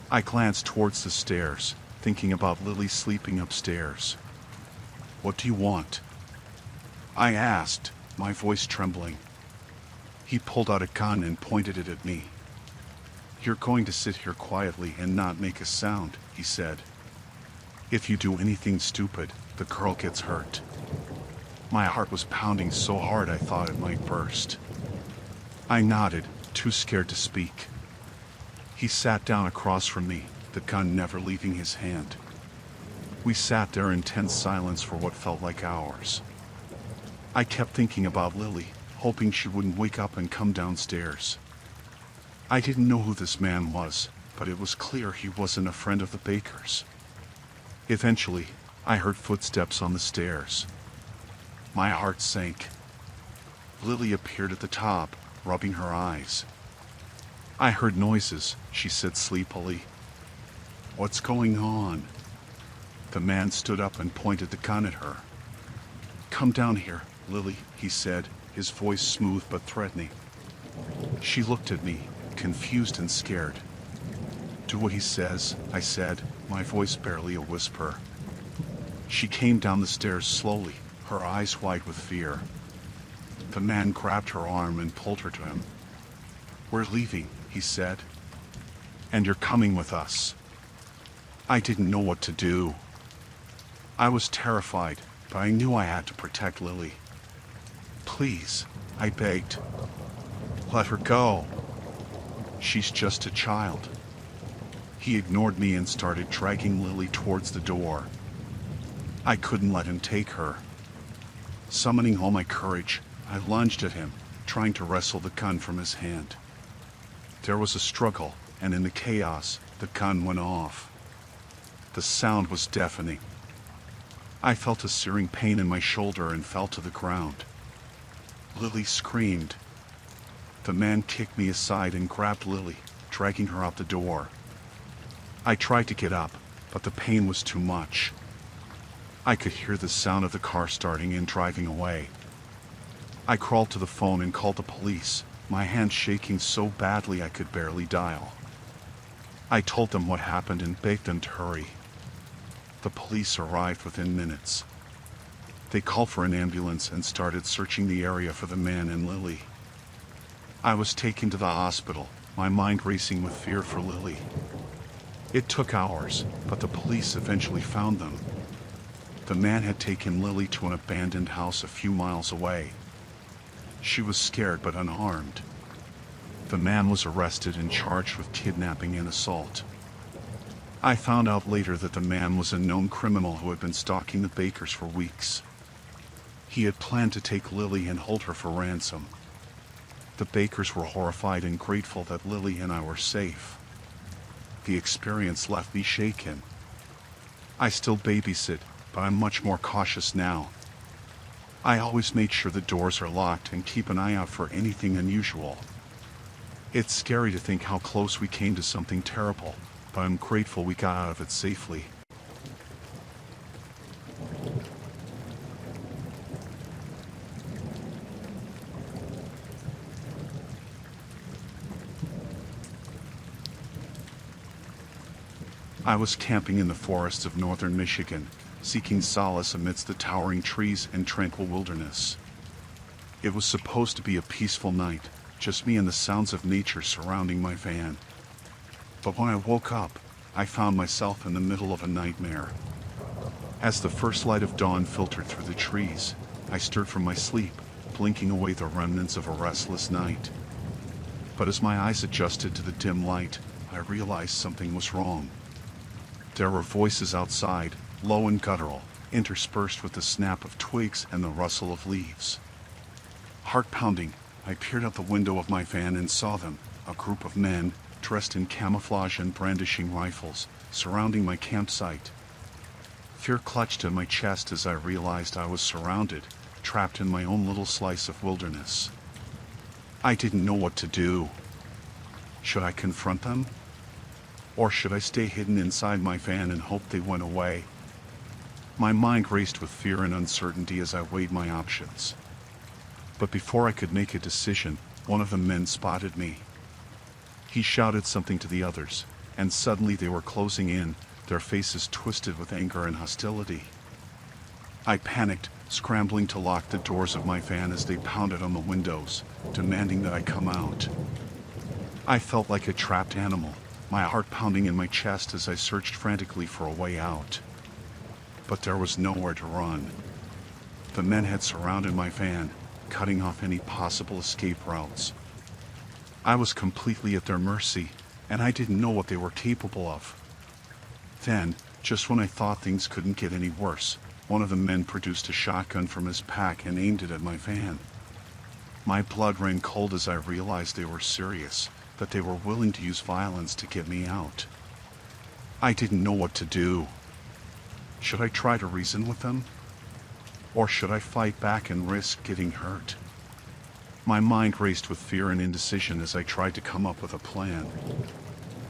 I glanced towards the stairs, thinking about Lily sleeping upstairs. "What do you want?" I asked, my voice trembling. He pulled out a gun and pointed it at me. "You're going to sit here quietly and not make a sound," he said. "If you do anything stupid, the girl gets hurt." My heart was pounding so hard I thought it might burst. I nodded, too scared to speak. He sat down across from me, the gun never leaving his hand. We sat there in tense silence for what felt like hours. I kept thinking about Lily, hoping she wouldn't wake up and come downstairs. I didn't know who this man was, but it was clear he wasn't a friend of the Bakers. Eventually, I heard footsteps on the stairs. My heart sank. Lily appeared at the top, rubbing her eyes. "I heard noises," she said sleepily. "What's going on?" The man stood up and pointed the gun at her. "Come down here, Lily," he said, his voice smooth but threatening. She looked at me, confused and scared. "Do what he says," I said, my voice barely a whisper. She came down the stairs slowly, her eyes wide with fear. The man grabbed her arm and pulled her to him. "We're leaving," he said. "And you're coming with us." I didn't know what to do. I was terrified, but I knew I had to protect Lily. "Please," I begged. "Let her go. She's just a child." He ignored me and started dragging Lily towards the door. I couldn't let him take her. Summoning all my courage, I lunged at him, trying to wrestle the gun from his hand. There was a struggle, and in the chaos, the gun went off. The sound was deafening. I felt a searing pain in my shoulder and fell to the ground. Lily screamed. The man kicked me aside and grabbed Lily, dragging her out the door. I tried to get up, but the pain was too much. I could hear the sound of the car starting and driving away. I crawled to the phone and called the police, my hands shaking so badly I could barely dial. I told them what happened and begged them to hurry. The police arrived within minutes. They called for an ambulance and started searching the area for the man and Lily. I was taken to the hospital, my mind racing with fear for Lily. It took hours, but the police eventually found them. The man had taken Lily to an abandoned house a few miles away. She was scared but unharmed. The man was arrested and charged with kidnapping and assault. I found out later that the man was a known criminal who had been stalking the Bakers for weeks. He had planned to take Lily and hold her for ransom. The Bakers were horrified and grateful that Lily and I were safe. The experience left me shaken. I still babysit, but I'm much more cautious now. I always make sure the doors are locked and keep an eye out for anything unusual. It's scary to think how close we came to something terrible, but I'm grateful we got out of it safely. I was camping in the forests of northern Michigan, seeking solace amidst the towering trees and tranquil wilderness. It was supposed to be a peaceful night, just me and the sounds of nature surrounding my van. But when I woke up, I found myself in the middle of a nightmare. As the first light of dawn filtered through the trees, I stirred from my sleep, blinking away the remnants of a restless night. But as my eyes adjusted to the dim light, I realized something was wrong. There were voices outside, low and guttural, interspersed with the snap of twigs and the rustle of leaves. Heart pounding, I peered out the window of my van and saw them, a group of men, dressed in camouflage and brandishing rifles, surrounding my campsite. Fear clutched at my chest as I realized I was surrounded, trapped in my own little slice of wilderness. I didn't know what to do. Should I confront them? Or should I stay hidden inside my van and hope they went away? My mind raced with fear and uncertainty as I weighed my options. But before I could make a decision, one of the men spotted me. He shouted something to the others, and suddenly they were closing in, their faces twisted with anger and hostility. I panicked, scrambling to lock the doors of my van as they pounded on the windows, demanding that I come out. I felt like a trapped animal, my heart pounding in my chest as I searched frantically for a way out. But there was nowhere to run. The men had surrounded my van, cutting off any possible escape routes. I was completely at their mercy, and I didn't know what they were capable of. Then, just when I thought things couldn't get any worse, one of the men produced a shotgun from his pack and aimed it at my van. My blood ran cold as I realized they were serious, that they were willing to use violence to get me out. I didn't know what to do. Should I try to reason with them? Or should I fight back and risk getting hurt? My mind raced with fear and indecision as I tried to come up with a plan.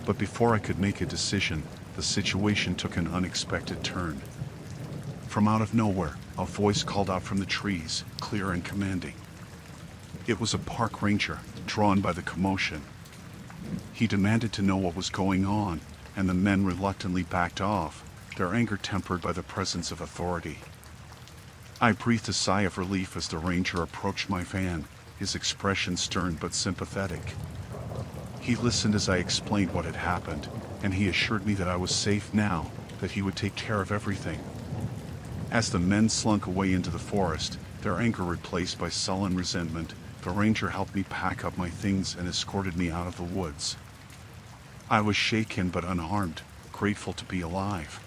But before I could make a decision, the situation took an unexpected turn. From out of nowhere, a voice called out from the trees, clear and commanding. It was a park ranger, drawn by the commotion. He demanded to know what was going on, and the men reluctantly backed off, their anger tempered by the presence of authority. I breathed a sigh of relief as the ranger approached my van, his expression stern but sympathetic. He listened as I explained what had happened, and he assured me that I was safe now, that he would take care of everything. As the men slunk away into the forest, their anger replaced by sullen resentment, the ranger helped me pack up my things and escorted me out of the woods. I was shaken but unharmed, grateful to be alive.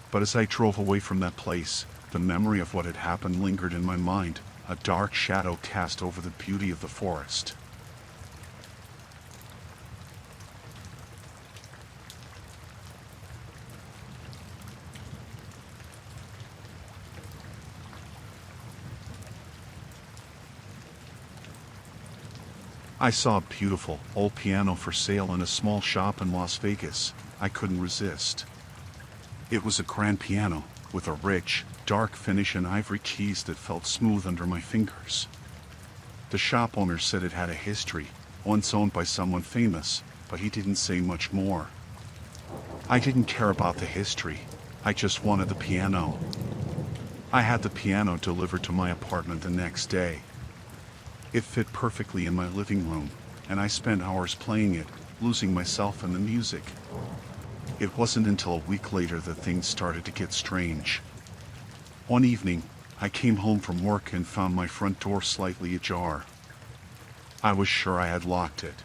But as I drove away from that place, the memory of what had happened lingered in my mind, a dark shadow cast over the beauty of the forest. I saw a beautiful, old piano for sale in a small shop in Las Vegas. I couldn't resist. It was a grand piano, with a rich, dark finish and ivory keys that felt smooth under my fingers. The shop owner said it had a history, once owned by someone famous, but he didn't say much more. I didn't care about the history. I just wanted the piano. I had the piano delivered to my apartment the next day. It fit perfectly in my living room, and I spent hours playing it, losing myself in the music. It wasn't until a week later that things started to get strange. One evening, I came home from work and found my front door slightly ajar. I was sure I had locked it.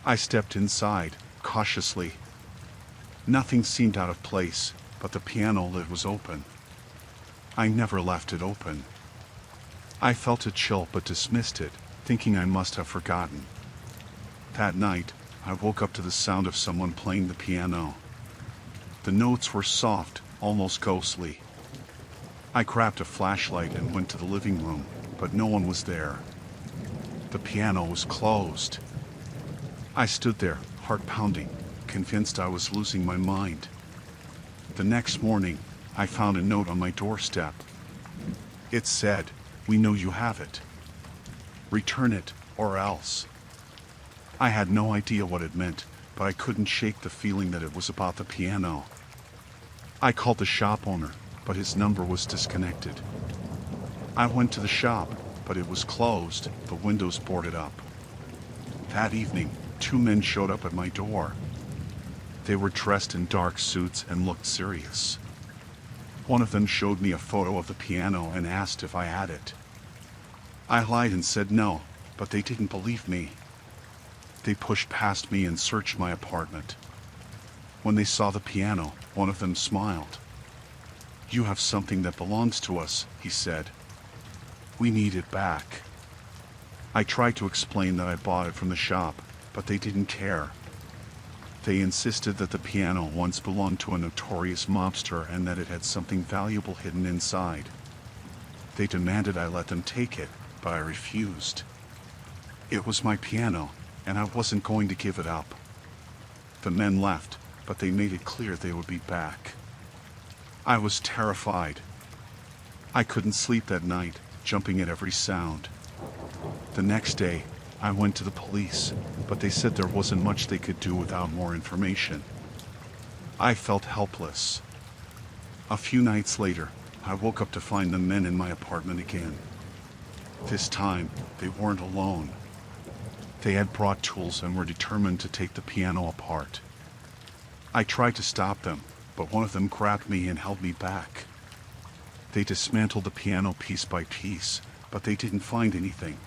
I stepped inside, cautiously. Nothing seemed out of place, but the piano lid was open. I never left it open. I felt a chill but dismissed it, thinking I must have forgotten. That night, I woke up to the sound of someone playing the piano. The notes were soft, almost ghostly. I grabbed a flashlight and went to the living room, but no one was there. The piano was closed. I stood there, heart pounding, convinced I was losing my mind. The next morning, I found a note on my doorstep. It said, "We know you have it. Return it, or else." I had no idea what it meant, but I couldn't shake the feeling that it was about the piano. I called the shop owner, but his number was disconnected. I went to the shop, but it was closed, the windows boarded up. That evening, 2 men showed up at my door. They were dressed in dark suits and looked serious. One of them showed me a photo of the piano and asked if I had it. I lied and said no, but they didn't believe me. They pushed past me and searched my apartment. When they saw the piano, one of them smiled. "You have something that belongs to us," he said. "We need it back." I tried to explain that I bought it from the shop, but they didn't care. They insisted that the piano once belonged to a notorious mobster and that it had something valuable hidden inside. They demanded I let them take it, but I refused. It was my piano, and I wasn't going to give it up. The men left, but they made it clear they would be back. I was terrified. I couldn't sleep that night, jumping at every sound. The next day, I went to the police, but they said there wasn't much they could do without more information. I felt helpless. A few nights later, I woke up to find the men in my apartment again. This time, they weren't alone. They had brought tools and were determined to take the piano apart. I tried to stop them, but one of them grabbed me and held me back. They dismantled the piano piece by piece, but they didn't find anything.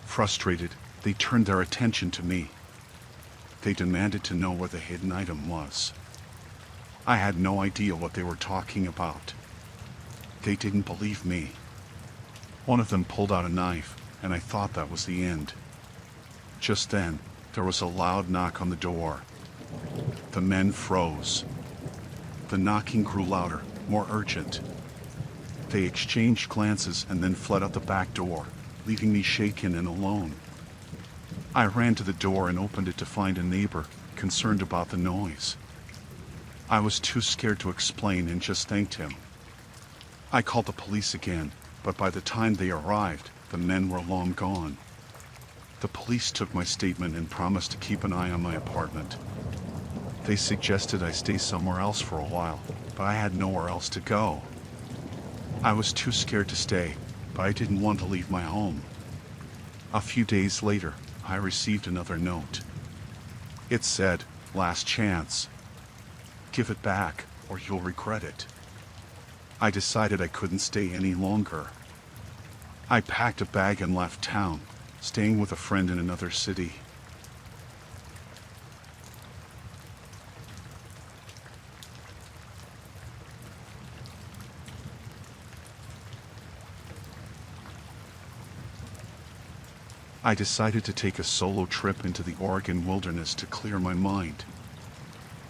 Frustrated, they turned their attention to me. They demanded to know where the hidden item was. I had no idea what they were talking about. They didn't believe me. One of them pulled out a knife, and I thought that was the end. Just then, there was a loud knock on the door. The men froze. The knocking grew louder, more urgent. They exchanged glances and then fled out the back door, leaving me shaken and alone. I ran to the door and opened it to find a neighbor, concerned about the noise. I was too scared to explain and just thanked him. I called the police again, but by the time they arrived, the men were long gone. The police took my statement and promised to keep an eye on my apartment. They suggested I stay somewhere else for a while, but I had nowhere else to go. I was too scared to stay, but I didn't want to leave my home. A few days later, I received another note. It said, "Last chance. Give it back, or you'll regret it." I decided I couldn't stay any longer. I packed a bag and left town, staying with a friend in another city. I decided to take a solo trip into the Oregon wilderness to clear my mind.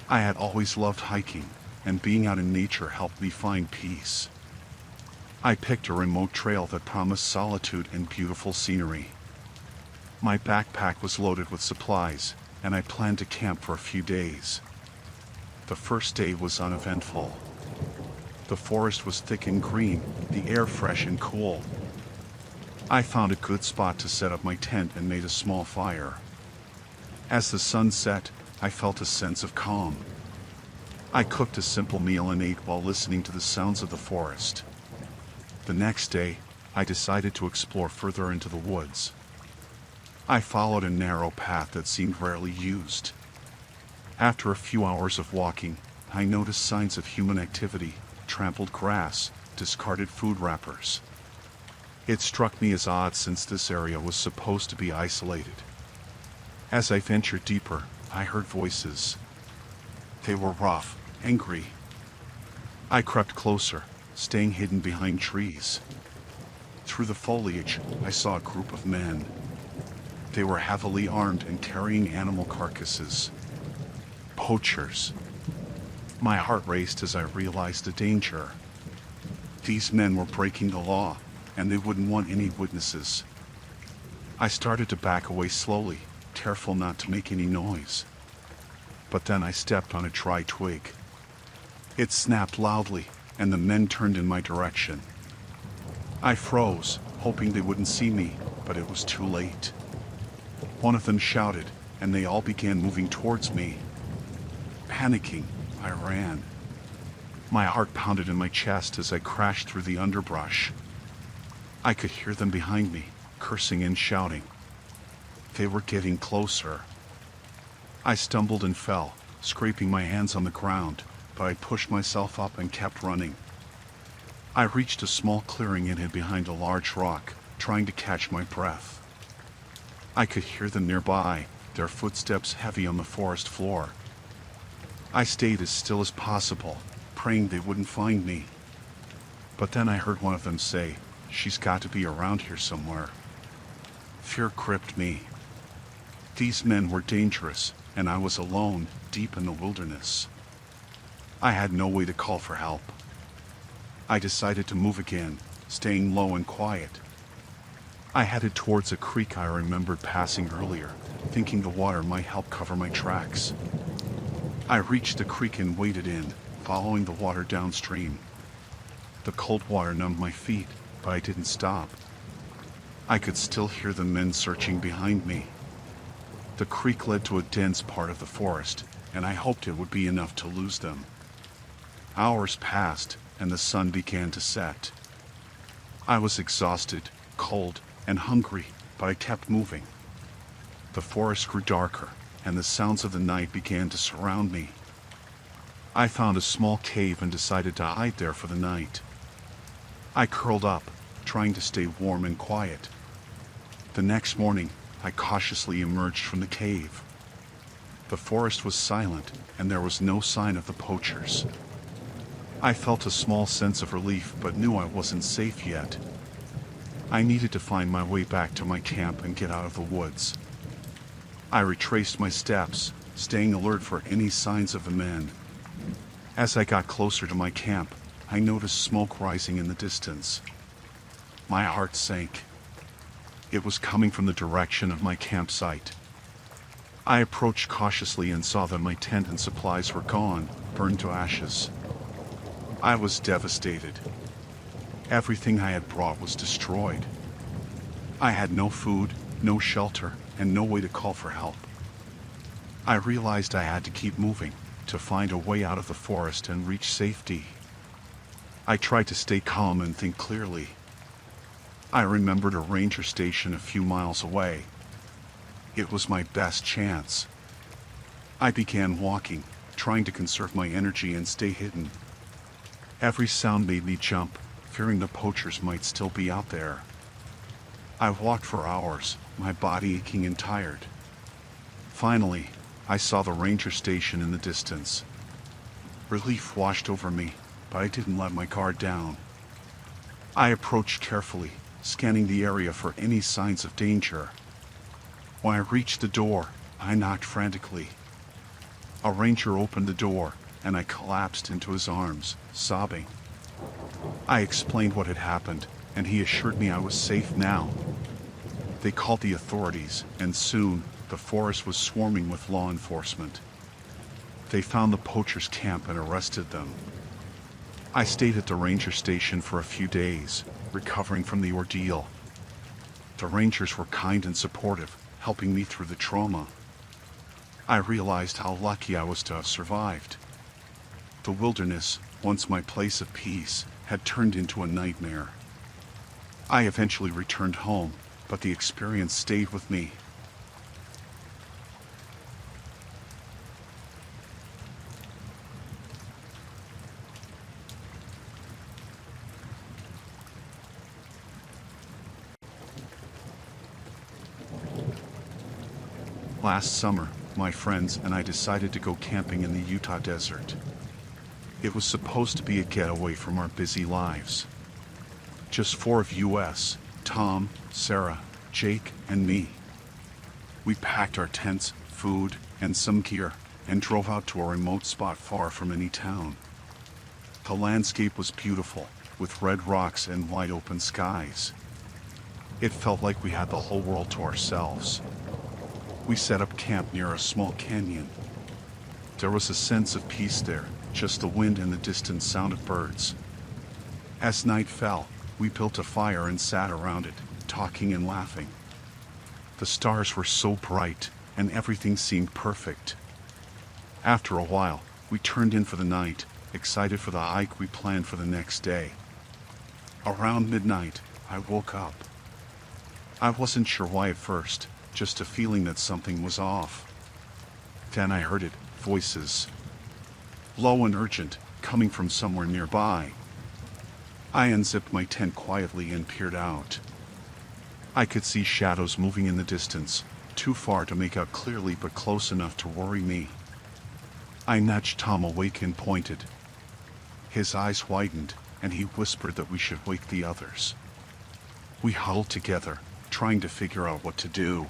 I had always loved hiking, and being out in nature helped me find peace. I picked a remote trail that promised solitude and beautiful scenery. My backpack was loaded with supplies, and I planned to camp for a few days. The first day was uneventful. The forest was thick and green, the air fresh and cool. I found a good spot to set up my tent and made a small fire. As the sun set, I felt a sense of calm. I cooked a simple meal and ate while listening to the sounds of the forest. The next day, I decided to explore further into the woods. I followed a narrow path that seemed rarely used. After a few hours of walking, I noticed signs of human activity, trampled grass, discarded food wrappers. It struck me as odd since this area was supposed to be isolated. As I ventured deeper, I heard voices. They were rough, angry. I crept closer, staying hidden behind trees. Through the foliage, I saw a group of men. They were heavily armed and carrying animal carcasses. Poachers. My heart raced as I realized the danger. These men were breaking the law, and they wouldn't want any witnesses. I started to back away slowly, careful not to make any noise. But then I stepped on a dry twig. It snapped loudly, and the men turned in my direction. I froze, hoping they wouldn't see me, but it was too late. One of them shouted, and they all began moving towards me. Panicking, I ran. My heart pounded in my chest as I crashed through the underbrush. I could hear them behind me, cursing and shouting. They were getting closer. I stumbled and fell, scraping my hands on the ground, but I pushed myself up and kept running. I reached a small clearing and hid behind a large rock, trying to catch my breath. I could hear them nearby, their footsteps heavy on the forest floor. I stayed as still as possible, praying they wouldn't find me. But then I heard one of them say, "She's got to be around here somewhere." Fear gripped me. These men were dangerous, and I was alone, deep in the wilderness. I had no way to call for help. I decided to move again, staying low and quiet. I headed towards a creek I remembered passing earlier, thinking the water might help cover my tracks. I reached the creek and waded in, following the water downstream. The cold water numbed my feet, but I didn't stop. I could still hear the men searching behind me. The creek led to a dense part of the forest, and I hoped it would be enough to lose them. Hours passed, and the sun began to set. I was exhausted, cold, and hungry, but I kept moving. The forest grew darker, and the sounds of the night began to surround me. I found a small cave and decided to hide there for the night. I curled up, trying to stay warm and quiet. The next morning, I cautiously emerged from the cave. The forest was silent, and there was no sign of the poachers. I felt a small sense of relief, but knew I wasn't safe yet. I needed to find my way back to my camp and get out of the woods. I retraced my steps, staying alert for any signs of the men. As I got closer to my camp, I noticed smoke rising in the distance. My heart sank. It was coming from the direction of my campsite. I approached cautiously and saw that my tent and supplies were gone, burned to ashes. I was devastated. Everything I had brought was destroyed. I had no food, no shelter, and no way to call for help. I realized I had to keep moving, to find a way out of the forest and reach safety. I tried to stay calm and think clearly. I remembered a ranger station a few miles away. It was my best chance. I began walking, trying to conserve my energy and stay hidden. Every sound made me jump, fearing the poachers might still be out there. I walked for hours, my body aching and tired. Finally, I saw the ranger station in the distance. Relief washed over me, but I didn't let my guard down. I approached carefully, scanning the area for any signs of danger. When I reached the door, I knocked frantically. A ranger opened the door, and I collapsed into his arms, sobbing. I explained what had happened, and he assured me I was safe now. They called the authorities, and soon the forest was swarming with law enforcement. They found the poachers' camp and arrested them. I stayed at the ranger station for a few days, recovering from the ordeal. The rangers were kind and supportive, helping me through the trauma. I realized how lucky I was to have survived. The wilderness, once my place of peace, had turned into a nightmare. I eventually returned home, but the experience stayed with me. Last summer, my friends and I decided to go camping in the Utah desert. It was supposed to be a getaway from our busy lives. Just four of us, Tom, Sarah, Jake, and me. We packed our tents, food, and some gear, and drove out to a remote spot far from any town. The landscape was beautiful, with red rocks and wide open skies. It felt like we had the whole world to ourselves. We set up camp near a small canyon. There was a sense of peace there, just the wind and the distant sound of birds. As night fell, we built a fire and sat around it, talking and laughing. The stars were so bright, and everything seemed perfect. After a while, we turned in for the night, excited for the hike we planned for the next day. Around midnight, I woke up. I wasn't sure why at first, just a feeling that something was off. Then I heard it, voices. Low and urgent, coming from somewhere nearby. I unzipped my tent quietly and peered out. I could see shadows moving in the distance, too far to make out clearly but close enough to worry me. I nudged Tom awake and pointed. His eyes widened, and he whispered that we should wake the others. We huddled together, trying to figure out what to do.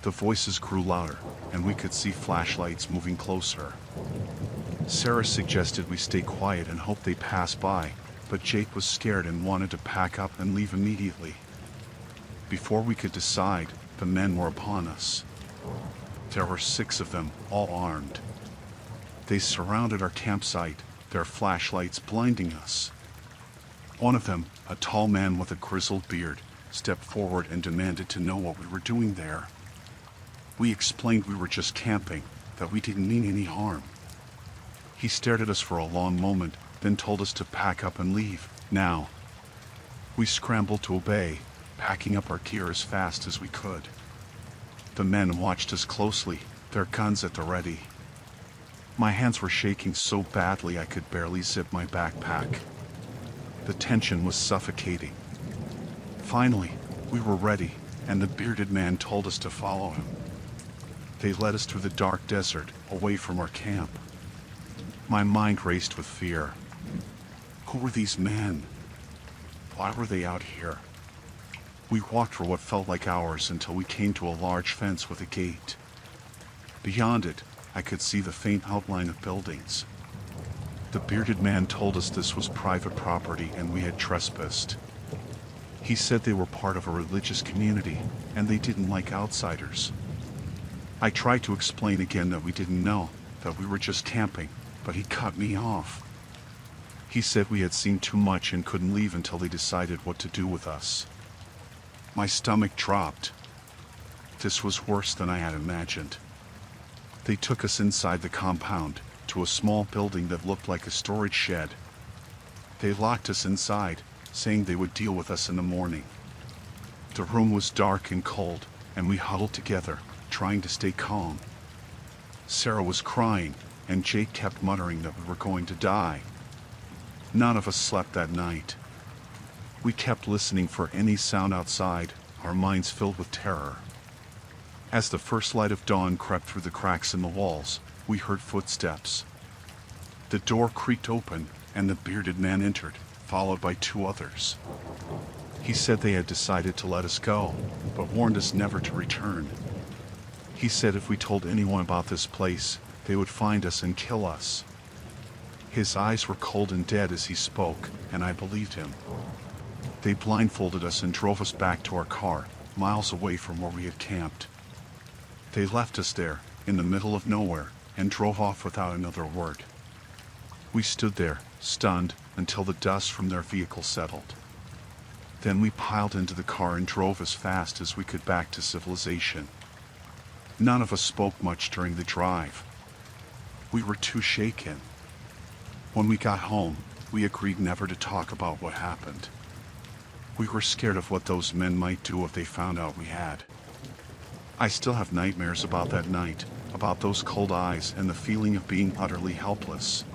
The voices grew louder, and we could see flashlights moving closer. Sarah suggested we stay quiet and hope they pass by, but Jake was scared and wanted to pack up and leave immediately. Before we could decide, the men were upon us. There were 6 of them, all armed. They surrounded our campsite, their flashlights blinding us. One of them, a tall man with a grizzled beard, stepped forward and demanded to know what we were doing there. We explained we were just camping, that we didn't mean any harm. He stared at us for a long moment, then told us to pack up and leave, now. We scrambled to obey, packing up our gear as fast as we could. The men watched us closely, their guns at the ready. My hands were shaking so badly I could barely zip my backpack. The tension was suffocating. Finally, we were ready, and the bearded man told us to follow him. They led us through the dark desert, away from our camp. My mind raced with fear. Who were these men? Why were they out here? We walked for what felt like hours until we came to a large fence with a gate. Beyond it, I could see the faint outline of buildings. The bearded man told us this was private property and we had trespassed. He said they were part of a religious community and they didn't like outsiders. I tried to explain again that we didn't know, that we were just camping, but he cut me off. He said we had seen too much and couldn't leave until they decided what to do with us. My stomach dropped. This was worse than I had imagined. They took us inside the compound, to a small building that looked like a storage shed. They locked us inside, saying they would deal with us in the morning. The room was dark and cold, and we huddled together, trying to stay calm. Sarah was crying, and Jake kept muttering that we were going to die. None of us slept that night. We kept listening for any sound outside, our minds filled with terror. As the first light of dawn crept through the cracks in the walls, we heard footsteps. The door creaked open, and the bearded man entered, followed by 2 others. He said they had decided to let us go, but warned us never to return. He said if we told anyone about this place, they would find us and kill us. His eyes were cold and dead as he spoke, and I believed him. They blindfolded us and drove us back to our car, miles away from where we had camped. They left us there, in the middle of nowhere, and drove off without another word. We stood there, stunned, until the dust from their vehicle settled. Then we piled into the car and drove as fast as we could back to civilization. None of us spoke much during the drive. We were too shaken. When we got home, we agreed never to talk about what happened. We were scared of what those men might do if they found out we had. I still have nightmares about that night, about those cold eyes and the feeling of being utterly helpless.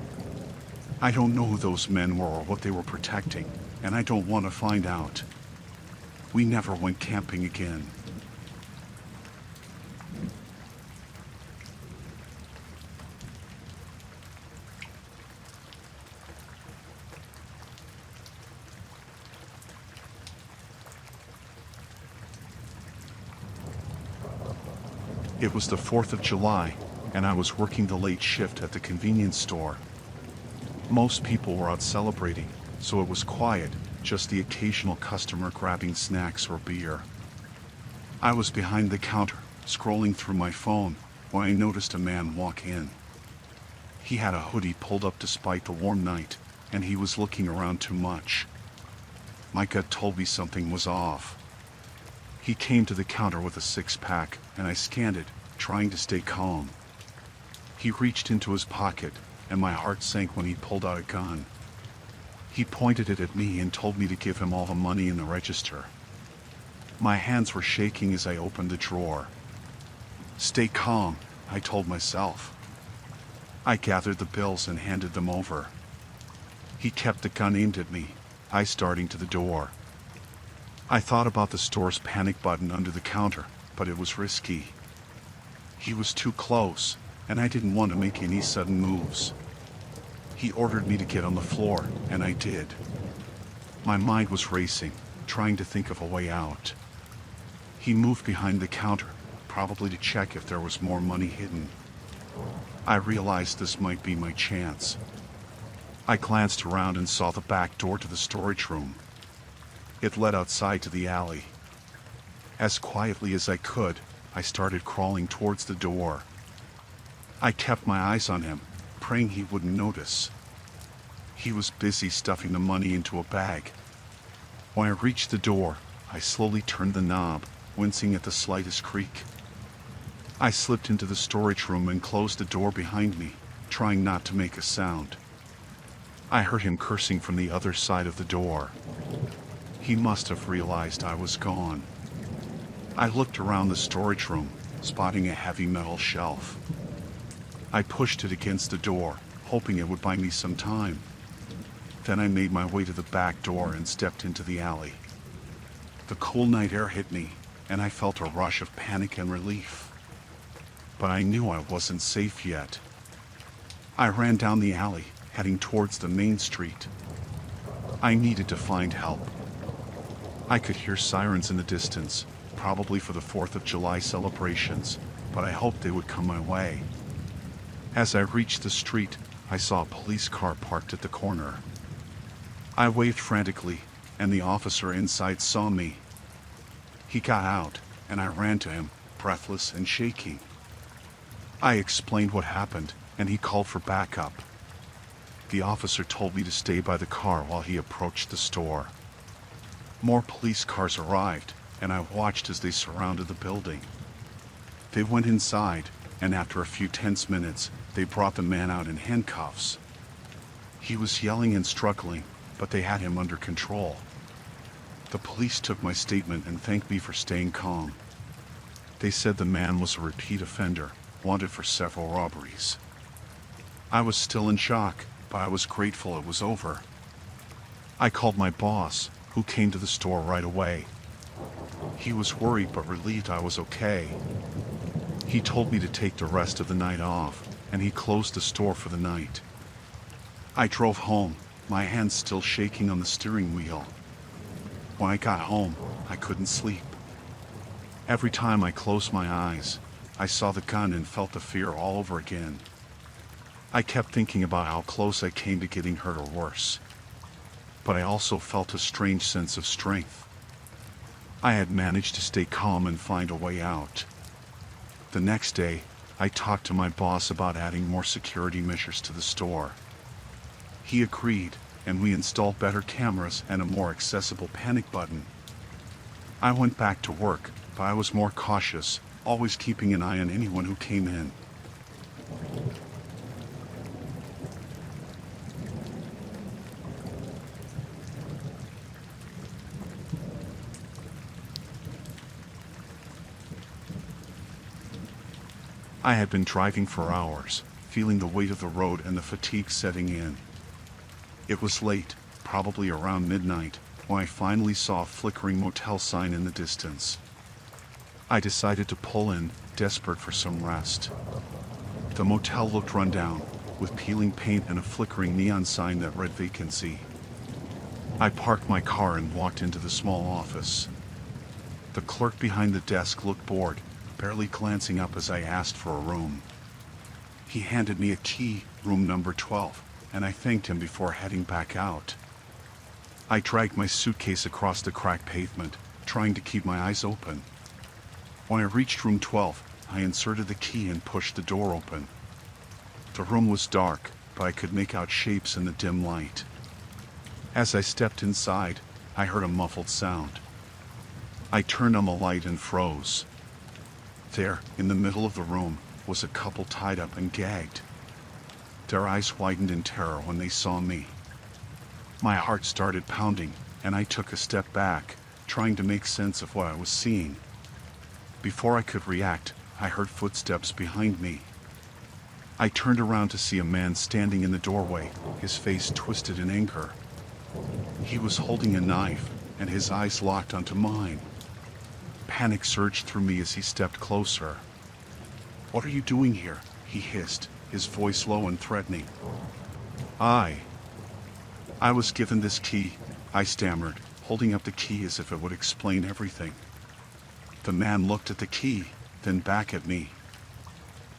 I don't know who those men were or what they were protecting, and I don't want to find out. We never went camping again. It was the 4th of July, and I was working the late shift at the convenience store. Most people were out celebrating, so it was quiet, just the occasional customer grabbing snacks or beer. I was behind the counter, scrolling through my phone, when I noticed a man walk in. He had a hoodie pulled up despite the warm night, and he was looking around too much. My gut told me something was off. He came to the counter with a six-pack, and I scanned it, trying to stay calm. He reached into his pocket, and my heart sank when he pulled out a gun. He pointed it at me and told me to give him all the money in the register. My hands were shaking as I opened the drawer. Stay calm, I told myself. I gathered the bills and handed them over. He kept the gun aimed at me, eyes darting to the door. I thought about the store's panic button under the counter, but it was risky. He was too close, and I didn't want to make any sudden moves. He ordered me to get on the floor, and I did. My mind was racing, trying to think of a way out. He moved behind the counter, probably to check if there was more money hidden. I realized this might be my chance. I glanced around and saw the back door to the storage room. It led outside to the alley. As quietly as I could, I started crawling towards the door. I kept my eyes on him, praying he wouldn't notice. He was busy stuffing the money into a bag. When I reached the door, I slowly turned the knob, wincing at the slightest creak. I slipped into the storage room and closed the door behind me, trying not to make a sound. I heard him cursing from the other side of the door. He must have realized I was gone. I looked around the storage room, spotting a heavy metal shelf. I pushed it against the door, hoping it would buy me some time. Then I made my way to the back door and stepped into the alley. The cool night air hit me, and I felt a rush of panic and relief. But I knew I wasn't safe yet. I ran down the alley, heading towards the main street. I needed to find help. I could hear sirens in the distance, probably for the 4th of July celebrations, but I hoped they would come my way. As I reached the street, I saw a police car parked at the corner. I waved frantically, and the officer inside saw me. He got out, and I ran to him, breathless and shaking. I explained what happened, and he called for backup. The officer told me to stay by the car while he approached the store. More police cars arrived, and I watched as they surrounded the building. They went inside, and after a few tense minutes, they brought the man out in handcuffs. He was yelling and struggling, but they had him under control. The police took my statement and thanked me for staying calm. They said the man was a repeat offender, wanted for several robberies. I was still in shock, but I was grateful it was over. I called my boss, who came to the store right away. He was worried but relieved I was okay. He told me to take the rest of the night off, and he closed the store for the night. I drove home, my hands still shaking on the steering wheel. When I got home, I couldn't sleep. Every time I closed my eyes, I saw the gun and felt the fear all over again. I kept thinking about how close I came to getting hurt or worse. But I also felt a strange sense of strength. I had managed to stay calm and find a way out. The next day, I talked to my boss about adding more security measures to the store. He agreed, and we installed better cameras and a more accessible panic button. I went back to work, but I was more cautious, always keeping an eye on anyone who came in. I had been driving for hours, feeling the weight of the road and the fatigue setting in. It was late, probably around midnight, when I finally saw a flickering motel sign in the distance. I decided to pull in, desperate for some rest. The motel looked run down, with peeling paint and a flickering neon sign that read vacancy. I parked my car and walked into the small office. The clerk behind the desk looked bored, barely glancing up as I asked for a room. He handed me a key, room number 12, and I thanked him before heading back out. I dragged my suitcase across the cracked pavement, trying to keep my eyes open. When I reached room 12, I inserted the key and pushed the door open. The room was dark, but I could make out shapes in the dim light. As I stepped inside, I heard a muffled sound. I turned on the light and froze. There, in the middle of the room, was a couple tied up and gagged. Their eyes widened in terror when they saw me. My heart started pounding, and I took a step back, trying to make sense of what I was seeing. Before I could react, I heard footsteps behind me. I turned around to see a man standing in the doorway, his face twisted in anger. He was holding a knife, and his eyes locked onto mine. Panic surged through me as he stepped closer. "What are you doing here?" he hissed, his voice low and threatening. I was given this key," I stammered, holding up the key as if it would explain everything. The man looked at the key, then back at me.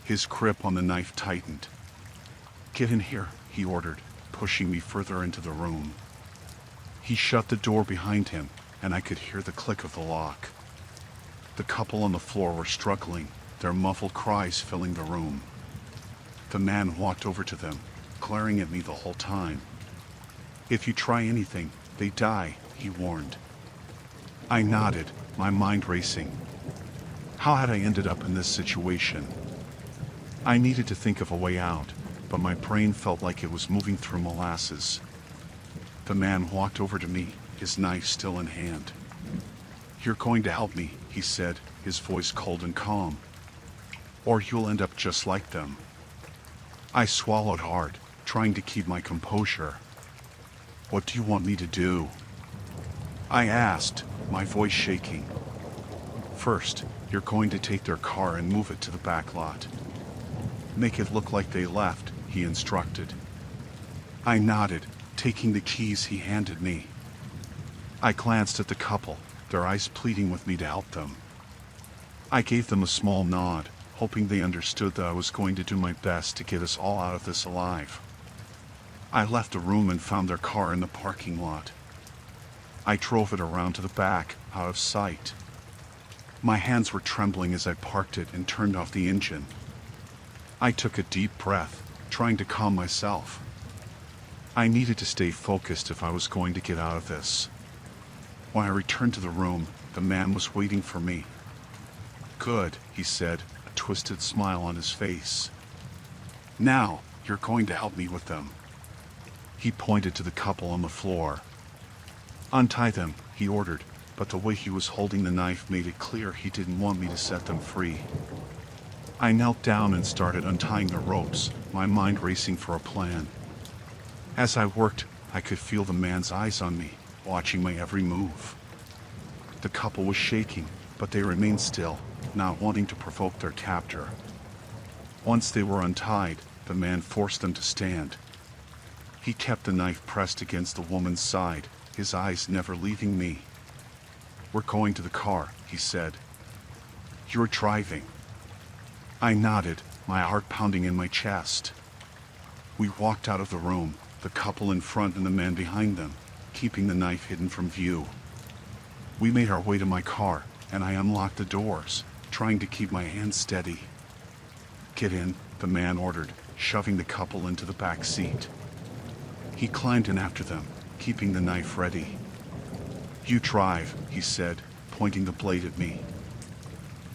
His grip on the knife tightened. "Get in here," he ordered, pushing me further into the room. He shut the door behind him, and I could hear the click of the lock. The couple on the floor were struggling, their muffled cries filling the room. The man walked over to them, glaring at me the whole time. "If you try anything, they die," he warned. I nodded, my mind racing. How had I ended up in this situation? I needed to think of a way out, but my brain felt like it was moving through molasses. The man walked over to me, his knife still in hand. "You're going to help me," he said, his voice cold and calm. "Or you'll end up just like them." I swallowed hard, trying to keep my composure. "What do you want me to do?" I asked, my voice shaking. "First, you're going to take their car and move it to the back lot. Make it look like they left," he instructed. I nodded, taking the keys he handed me. I glanced at the couple, their eyes pleading with me to help them. I gave them a small nod, hoping they understood that I was going to do my best to get us all out of this alive. I left the room and found their car in the parking lot. I drove it around to the back, out of sight. My hands were trembling as I parked it and turned off the engine. I took a deep breath, trying to calm myself. I needed to stay focused if I was going to get out of this. When I returned to the room, the man was waiting for me. "Good," he said, a twisted smile on his face. "Now, you're going to help me with them." He pointed to the couple on the floor. "Untie them," he ordered, but the way he was holding the knife made it clear he didn't want me to set them free. I knelt down and started untying the ropes, my mind racing for a plan. As I worked, I could feel the man's eyes on me, watching my every move. The couple was shaking, but they remained still, not wanting to provoke their captor. Once they were untied, the man forced them to stand. He kept the knife pressed against the woman's side, his eyes never leaving me. "We're going to the car," he said. "You're driving." I nodded, my heart pounding in my chest. We walked out of the room, the couple in front and the man behind them, keeping the knife hidden from view. We made our way to my car, and I unlocked the doors, trying to keep my hands steady. "Get in," the man ordered, shoving the couple into the back seat. He climbed in after them, keeping the knife ready. "You drive," he said, pointing the blade at me.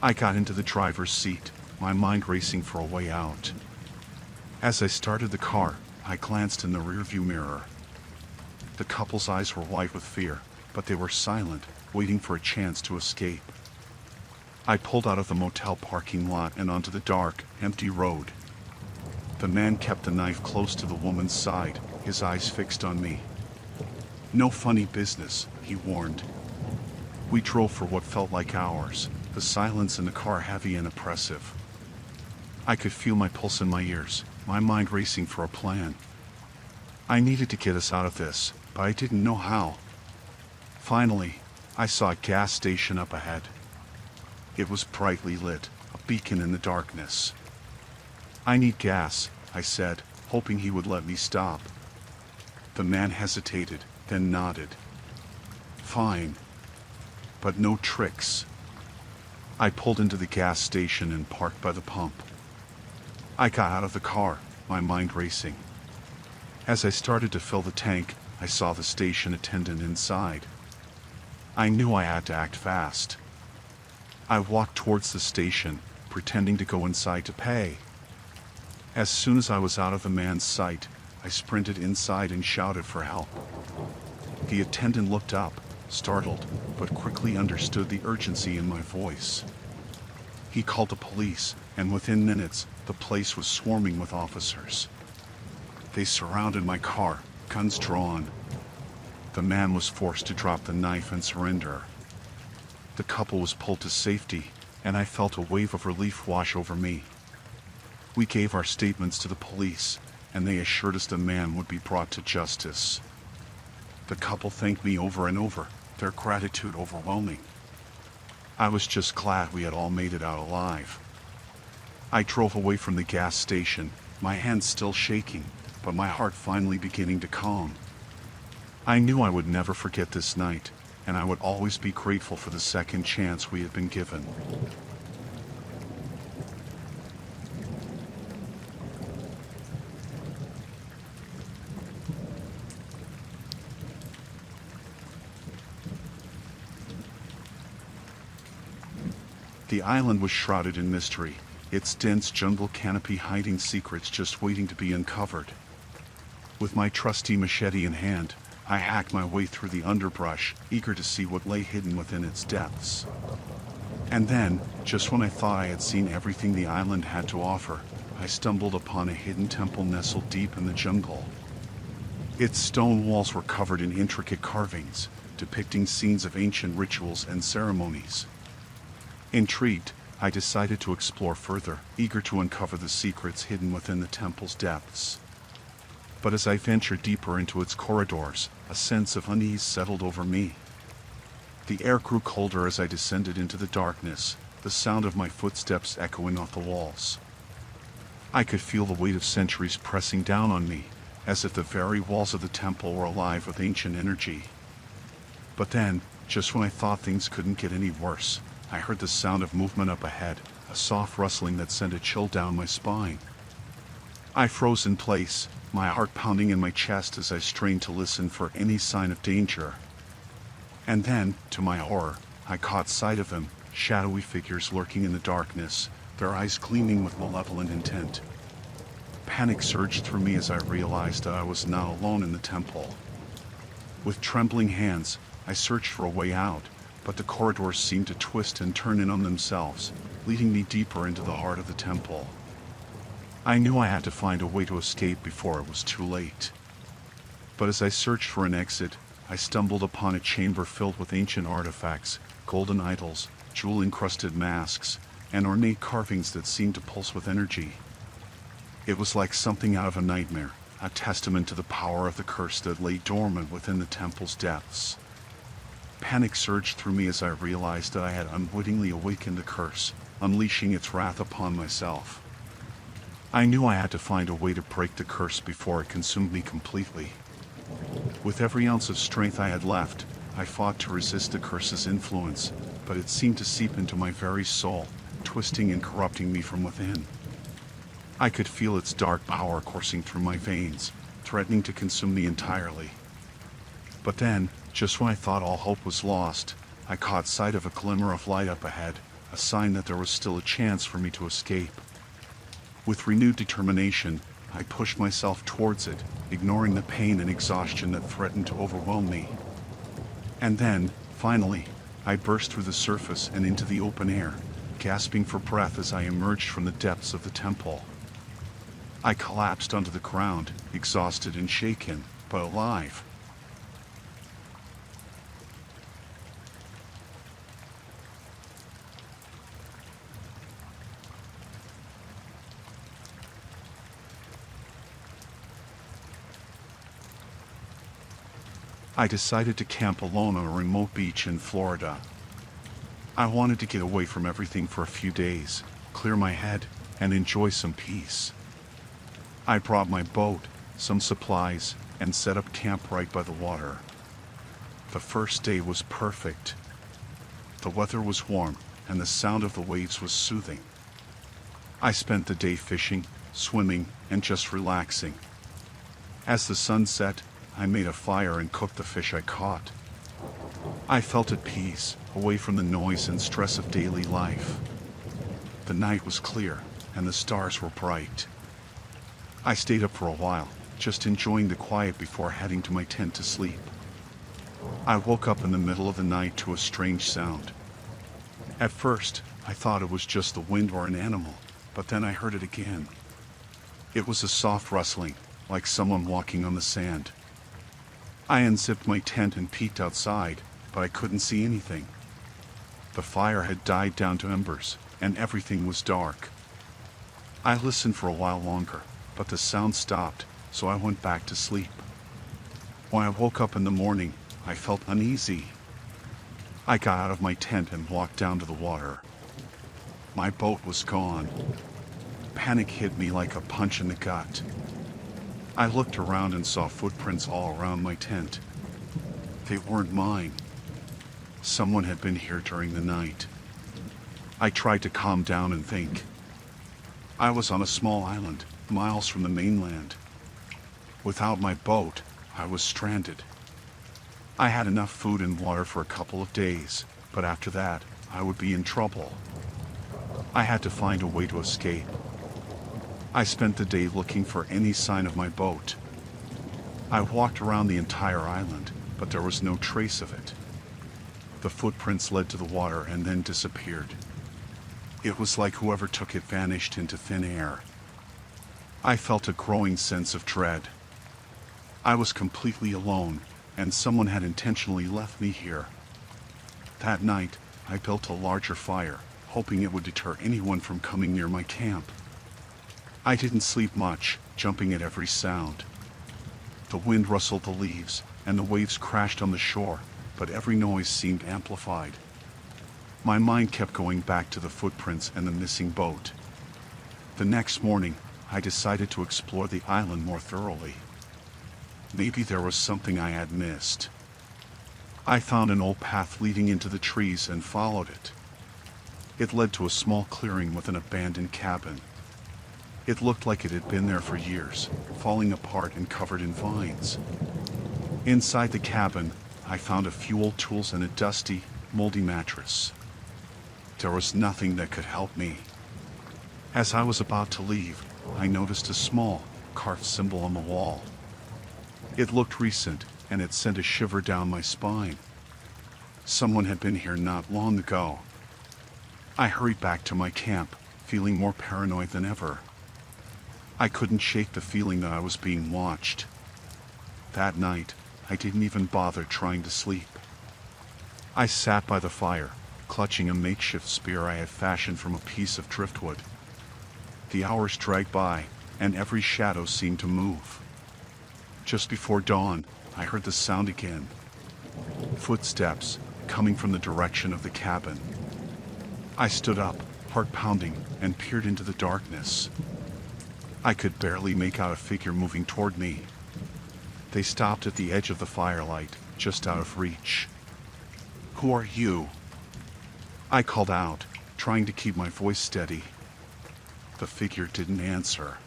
I got into the driver's seat, my mind racing for a way out. As I started the car, I glanced in the rearview mirror. The couple's eyes were wide with fear, but they were silent, waiting for a chance to escape. I pulled out of the motel parking lot and onto the dark, empty road. The man kept the knife close to the woman's side, his eyes fixed on me. "No funny business," he warned. We drove for what felt like hours, the silence in the car heavy and oppressive. I could feel my pulse in my ears, my mind racing for a plan. I needed to get us out of this, but I didn't know how. Finally, I saw a gas station up ahead. It was brightly lit, beacon in the darkness. "I need gas," I said, hoping he would let me stop. The man hesitated, then nodded. "Fine. But no tricks." I pulled into the gas station and parked by the pump. I got out of the car, my mind racing. As I started to fill the tank, I saw the station attendant inside. I knew I had to act fast. I walked towards the station, pretending to go inside to pay. As soon as I was out of the man's sight, I sprinted inside and shouted for help. The attendant looked up, startled, but quickly understood the urgency in my voice. He called the police, and within minutes, the place was swarming with officers. They surrounded my car, guns drawn. The man was forced to drop the knife and surrender. The couple was pulled to safety, and I felt a wave of relief wash over me. We gave our statements to the police, and they assured us the man would be brought to justice. The couple thanked me over and over, their gratitude overwhelming. I was just glad we had all made it out alive. I drove away from the gas station, my hands still shaking, but my heart finally beginning to calm. I knew I would never forget this night, and I would always be grateful for the second chance we had been given. The island was shrouded in mystery, its dense jungle canopy hiding secrets just waiting to be uncovered. With my trusty machete in hand, I hacked my way through the underbrush, eager to see what lay hidden within its depths. And then, just when I thought I had seen everything the island had to offer, I stumbled upon a hidden temple nestled deep in the jungle. Its stone walls were covered in intricate carvings, depicting scenes of ancient rituals and ceremonies. Intrigued, I decided to explore further, eager to uncover the secrets hidden within the temple's depths. But as I ventured deeper into its corridors, a sense of unease settled over me. The air grew colder as I descended into the darkness, the sound of my footsteps echoing off the walls. I could feel the weight of centuries pressing down on me, as if the very walls of the temple were alive with ancient energy. But then, just when I thought things couldn't get any worse, I heard the sound of movement up ahead, a soft rustling that sent a chill down my spine. I froze in place, my heart pounding in my chest as I strained to listen for any sign of danger. And then, to my horror, I caught sight of them, shadowy figures lurking in the darkness, their eyes gleaming with malevolent intent. Panic surged through me as I realized that I was not alone in the temple. With trembling hands, I searched for a way out, but the corridors seemed to twist and turn in on themselves, leading me deeper into the heart of the temple. I knew I had to find a way to escape before it was too late. But as I searched for an exit, I stumbled upon a chamber filled with ancient artifacts, golden idols, jewel-encrusted masks, and ornate carvings that seemed to pulse with energy. It was like something out of a nightmare, a testament to the power of the curse that lay dormant within the temple's depths. Panic surged through me as I realized that I had unwittingly awakened the curse, unleashing its wrath upon myself. I knew I had to find a way to break the curse before it consumed me completely. With every ounce of strength I had left, I fought to resist the curse's influence, but it seemed to seep into my very soul, twisting and corrupting me from within. I could feel its dark power coursing through my veins, threatening to consume me entirely. But then, just when I thought all hope was lost, I caught sight of a glimmer of light up ahead, a sign that there was still a chance for me to escape. With renewed determination, I pushed myself towards it, ignoring the pain and exhaustion that threatened to overwhelm me. And then, finally, I burst through the surface and into the open air, gasping for breath as I emerged from the depths of the temple. I collapsed onto the ground, exhausted and shaken, but alive. I decided to camp alone on a remote beach in Florida. I wanted to get away from everything for a few days, clear my head, and enjoy some peace. I brought my boat, some supplies, and set up camp right by the water. The first day was perfect. The weather was warm, and the sound of the waves was soothing. I spent the day fishing, swimming, and just relaxing. As the sun set, I made a fire and cooked the fish I caught. I felt at peace, away from the noise and stress of daily life. The night was clear, and the stars were bright. I stayed up for a while, just enjoying the quiet before heading to my tent to sleep. I woke up in the middle of the night to a strange sound. At first, I thought it was just the wind or an animal, but then I heard it again. It was a soft rustling, like someone walking on the sand. I unzipped my tent and peeked outside, but I couldn't see anything. The fire had died down to embers, and everything was dark. I listened for a while longer, but the sound stopped, so I went back to sleep. When I woke up in the morning, I felt uneasy. I got out of my tent and walked down to the water. My boat was gone. Panic hit me like a punch in the gut. I looked around and saw footprints all around my tent. They weren't mine. Someone had been here during the night. I tried to calm down and think. I was on a small island, miles from the mainland. Without my boat, I was stranded. I had enough food and water for a couple of days, but after that, I would be in trouble. I had to find a way to escape. I spent the day looking for any sign of my boat. I walked around the entire island, but there was no trace of it. The footprints led to the water and then disappeared. It was like whoever took it vanished into thin air. I felt a growing sense of dread. I was completely alone, and someone had intentionally left me here. That night, I built a larger fire, hoping it would deter anyone from coming near my camp. I didn't sleep much, jumping at every sound. The wind rustled the leaves, and the waves crashed on the shore, but every noise seemed amplified. My mind kept going back to the footprints and the missing boat. The next morning, I decided to explore the island more thoroughly. Maybe there was something I had missed. I found an old path leading into the trees and followed it. It led to a small clearing with an abandoned cabin. It looked like it had been there for years, falling apart and covered in vines. Inside the cabin, I found a few old tools and a dusty, moldy mattress. There was nothing that could help me. As I was about to leave, I noticed a small, carved symbol on the wall. It looked recent, and it sent a shiver down my spine. Someone had been here not long ago. I hurried back to my camp, feeling more paranoid than ever. I couldn't shake the feeling that I was being watched. That night, I didn't even bother trying to sleep. I sat by the fire, clutching a makeshift spear I had fashioned from a piece of driftwood. The hours dragged by, and every shadow seemed to move. Just before dawn, I heard the sound again. Footsteps, coming from the direction of the cabin. I stood up, heart pounding, and peered into the darkness. I could barely make out a figure moving toward me. They stopped at the edge of the firelight, just out of reach. "Who are you?" I called out, trying to keep my voice steady. The figure didn't answer.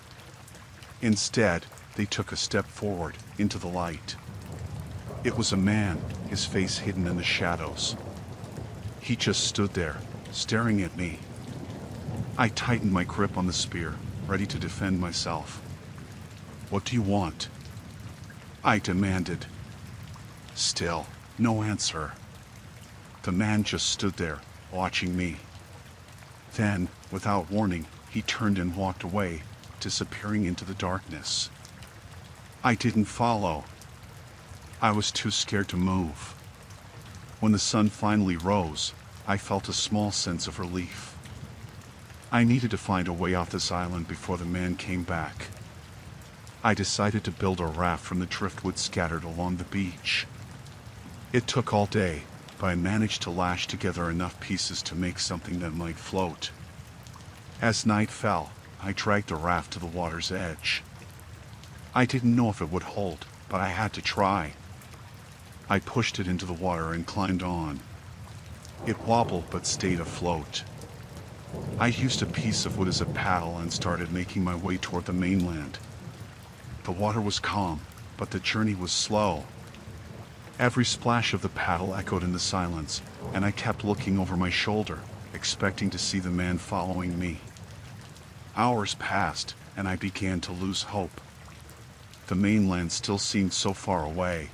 Instead, they took a step forward, into the light. It was a man, his face hidden in the shadows. He just stood there, staring at me. I tightened my grip on the spear, ready to defend myself. "What do you want?" I demanded. Still, no answer. The man just stood there, watching me. Then, without warning, he turned and walked away, disappearing into the darkness. I didn't follow. I was too scared to move. When the sun finally rose, I felt a small sense of relief. I needed to find a way off this island before the man came back. I decided to build a raft from the driftwood scattered along the beach. It took all day, but I managed to lash together enough pieces to make something that might float. As night fell, I dragged the raft to the water's edge. I didn't know if it would hold, but I had to try. I pushed it into the water and climbed on. It wobbled but stayed afloat. I used a piece of wood as a paddle and started making my way toward the mainland. The water was calm, but the journey was slow. Every splash of the paddle echoed in the silence, and I kept looking over my shoulder, expecting to see the man following me. Hours passed, and I began to lose hope. The mainland still seemed so far away.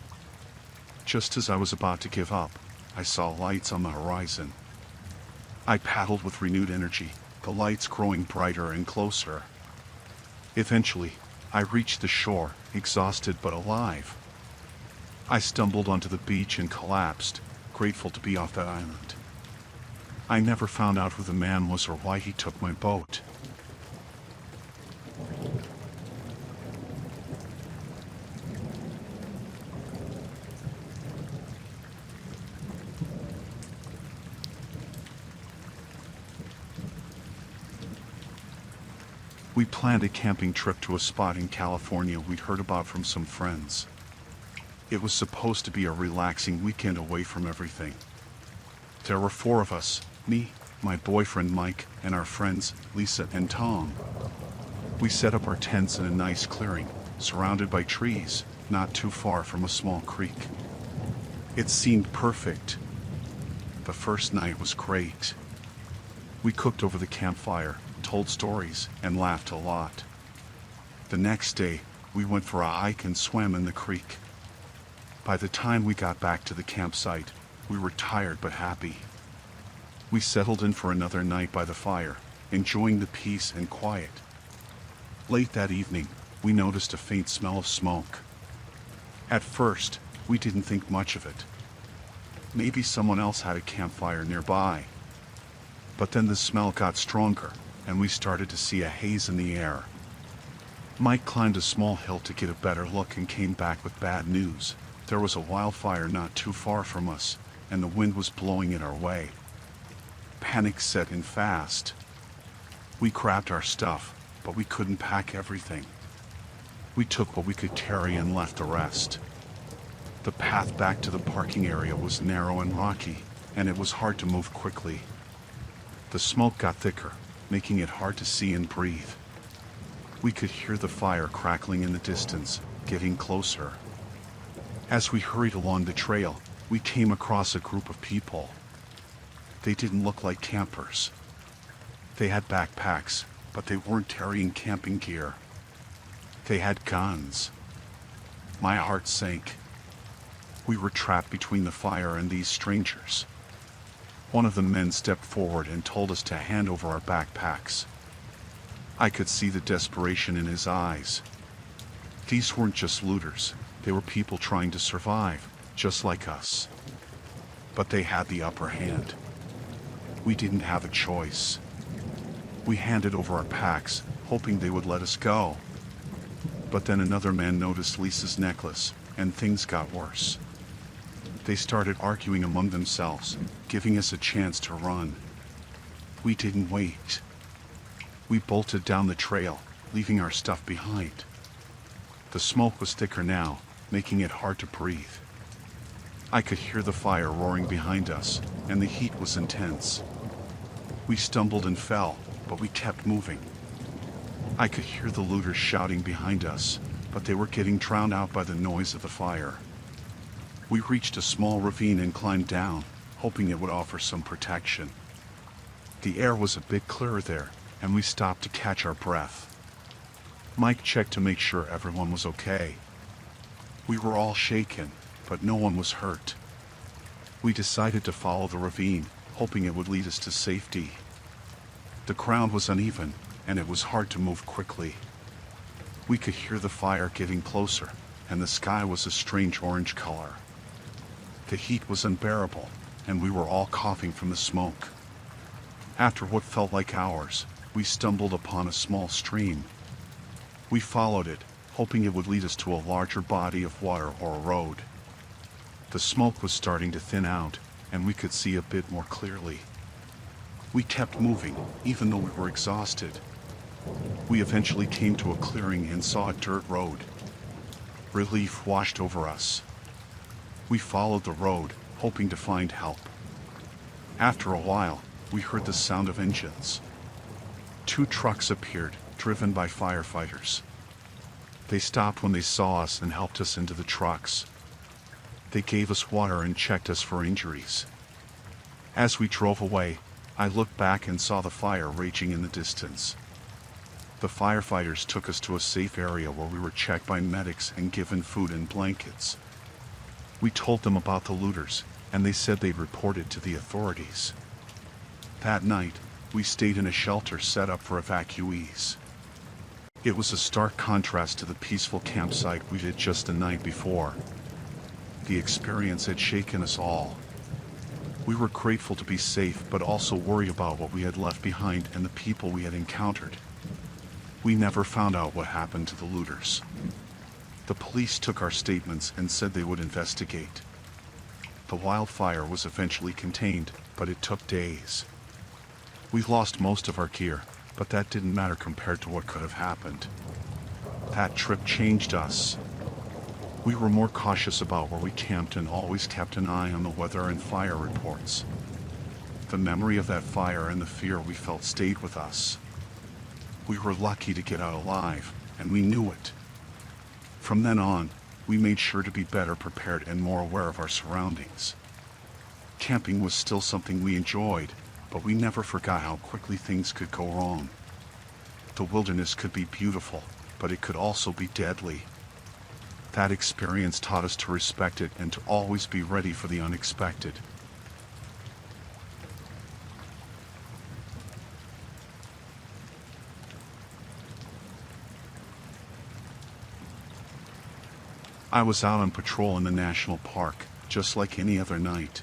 Just as I was about to give up, I saw lights on the horizon. I paddled with renewed energy, the lights growing brighter and closer. Eventually, I reached the shore, exhausted but alive. I stumbled onto the beach and collapsed, grateful to be off that island. I never found out who the man was or why he took my boat. We planned a camping trip to a spot in California we'd heard about from some friends. It was supposed to be a relaxing weekend away from everything. There were 4 of us, me, my boyfriend Mike, and our friends Lisa and Tom. We set up our tents in a nice clearing, surrounded by trees, not too far from a small creek. It seemed perfect. The first night was great. We cooked over the campfire, told stories, and laughed a lot. The next day, we went for a hike and swam in the creek. By the time we got back to the campsite, we were tired but happy. We settled in for another night by the fire, enjoying the peace and quiet. Late that evening, we noticed a faint smell of smoke. At first, we didn't think much of it. Maybe someone else had a campfire nearby. But then the smell got stronger, and we started to see a haze in the air. Mike climbed a small hill to get a better look and came back with bad news. There was a wildfire not too far from us, and the wind was blowing it our way. Panic set in fast. We grabbed our stuff, but we couldn't pack everything. We took what we could carry and left the rest. The path back to the parking area was narrow and rocky, and it was hard to move quickly. The smoke got thicker, making it hard to see and breathe. We could hear the fire crackling in the distance, getting closer. As we hurried along the trail, we came across a group of people. They didn't look like campers. They had backpacks, but they weren't carrying camping gear. They had guns. My heart sank. We were trapped between the fire and these strangers. One of the men stepped forward and told us to hand over our backpacks. I could see the desperation in his eyes. These weren't just looters, they were people trying to survive, just like us. But they had the upper hand. We didn't have a choice. We handed over our packs, hoping they would let us go. But then another man noticed Lisa's necklace, and things got worse. They started arguing among themselves, giving us a chance to run. We didn't wait. We bolted down the trail, leaving our stuff behind. The smoke was thicker now, making it hard to breathe. I could hear the fire roaring behind us, and the heat was intense. We stumbled and fell, but we kept moving. I could hear the looters shouting behind us, but they were getting drowned out by the noise of the fire. We reached a small ravine and climbed down, hoping it would offer some protection. The air was a bit clearer there, and we stopped to catch our breath. Mike checked to make sure everyone was okay. We were all shaken, but no one was hurt. We decided to follow the ravine, hoping it would lead us to safety. The ground was uneven, and it was hard to move quickly. We could hear the fire getting closer, and the sky was a strange orange color. The heat was unbearable, and we were all coughing from the smoke. After what felt like hours, we stumbled upon a small stream. We followed it, hoping it would lead us to a larger body of water or a road. The smoke was starting to thin out, and we could see a bit more clearly. We kept moving, even though we were exhausted. We eventually came to a clearing and saw a dirt road. Relief washed over us. We followed the road, hoping to find help. After a while, we heard the sound of engines. 2 trucks appeared, driven by firefighters. They stopped when they saw us and helped us into the trucks. They gave us water and checked us for injuries. As we drove away, I looked back and saw the fire raging in the distance. The firefighters took us to a safe area where we were checked by medics and given food and blankets. We told them about the looters, and they said they'd report it to the authorities. That night, we stayed in a shelter set up for evacuees. It was a stark contrast to the peaceful campsite we did just the night before. The experience had shaken us all. We were grateful to be safe, but also worried about what we had left behind and the people we had encountered. We never found out what happened to the looters. The police took our statements and said they would investigate. The wildfire was eventually contained, but it took days. We lost most of our gear, but that didn't matter compared to what could have happened. That trip changed us. We were more cautious about where we camped and always kept an eye on the weather and fire reports. The memory of that fire and the fear we felt stayed with us. We were lucky to get out alive, and we knew it. From then on, we made sure to be better prepared and more aware of our surroundings. Camping was still something we enjoyed, but we never forgot how quickly things could go wrong. The wilderness could be beautiful, but it could also be deadly. That experience taught us to respect it and to always be ready for the unexpected. I was out on patrol in the national park, just like any other night.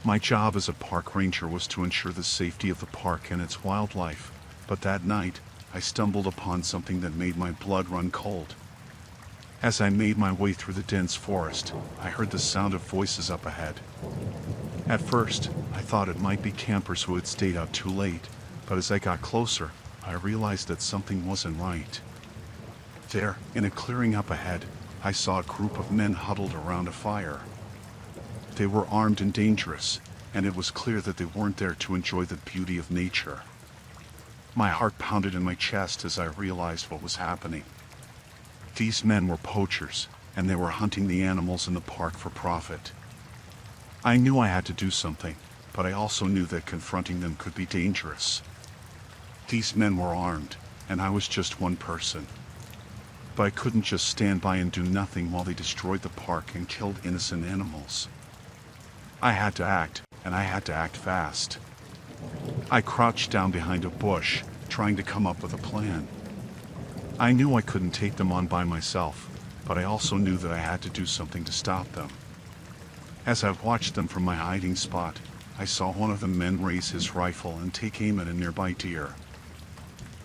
My job as a park ranger was to ensure the safety of the park and its wildlife, but that night, I stumbled upon something that made my blood run cold. As I made my way through the dense forest, I heard the sound of voices up ahead. At first, I thought it might be campers who had stayed out too late, but as I got closer, I realized that something wasn't right. There, in a clearing up ahead, I saw a group of men huddled around a fire. They were armed and dangerous, and it was clear that they weren't there to enjoy the beauty of nature. My heart pounded in my chest as I realized what was happening. These men were poachers, and they were hunting the animals in the park for profit. I knew I had to do something, but I also knew that confronting them could be dangerous. These men were armed, and I was just one person. But I couldn't just stand by and do nothing while they destroyed the park and killed innocent animals. I had to act, and I had to act fast. I crouched down behind a bush, trying to come up with a plan. I knew I couldn't take them on by myself, but I also knew that I had to do something to stop them. As I watched them from my hiding spot, I saw one of the men raise his rifle and take aim at a nearby deer.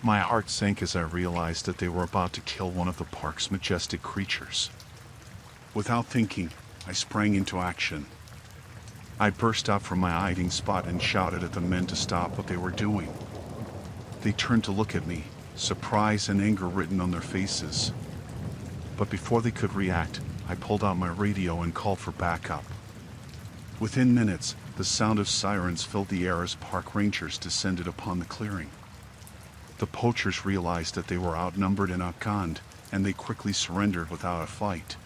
My heart sank as I realized that they were about to kill one of the park's majestic creatures. Without thinking, I sprang into action. I burst out from my hiding spot and shouted at the men to stop what they were doing. They turned to look at me, surprise and anger written on their faces. But before they could react, I pulled out my radio and called for backup. Within minutes, the sound of sirens filled the air as park rangers descended upon the clearing. The poachers realized that they were outnumbered and outgunned, and they quickly surrendered without a fight.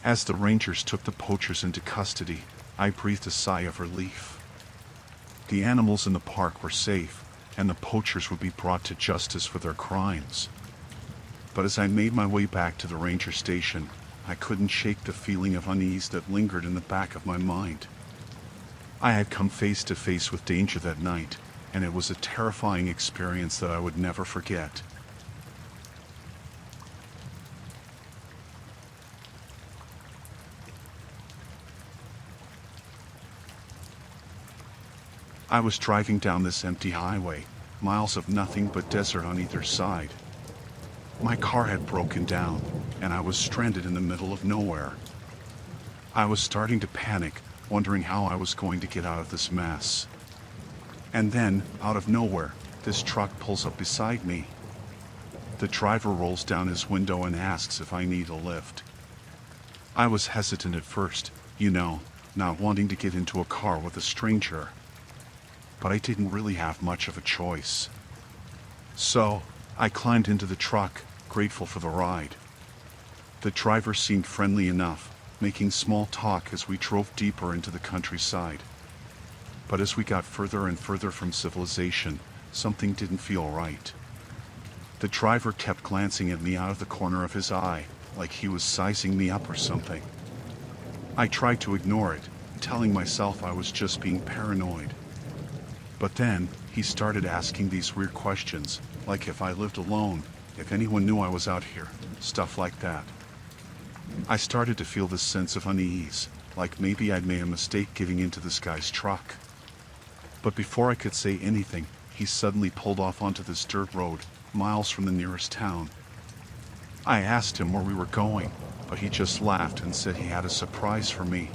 As the rangers took the poachers into custody, I breathed a sigh of relief. The animals in the park were safe, and the poachers would be brought to justice for their crimes. But as I made my way back to the ranger station, I couldn't shake the feeling of unease that lingered in the back of my mind. I had come face to face with danger that night, and it was a terrifying experience that I would never forget. I was driving down this empty highway, miles of nothing but desert on either side. My car had broken down, and I was stranded in the middle of nowhere. I was starting to panic, wondering how I was going to get out of this mess. And then, out of nowhere, this truck pulls up beside me. The driver rolls down his window and asks if I need a lift. I was hesitant at first, not wanting to get into a car with a stranger. But I didn't really have much of a choice. So, I climbed into the truck, grateful for the ride. The driver seemed friendly enough, making small talk as we drove deeper into the countryside. But as we got further and further from civilization, something didn't feel right. The driver kept glancing at me out of the corner of his eye, like he was sizing me up or something. I tried to ignore it, telling myself I was just being paranoid. But then, he started asking these weird questions, like if I lived alone, if anyone knew I was out here, stuff like that. I started to feel this sense of unease, like maybe I'd made a mistake getting into this guy's truck. But before I could say anything, he suddenly pulled off onto this dirt road, miles from the nearest town. I asked him where we were going, but he just laughed and said he had a surprise for me.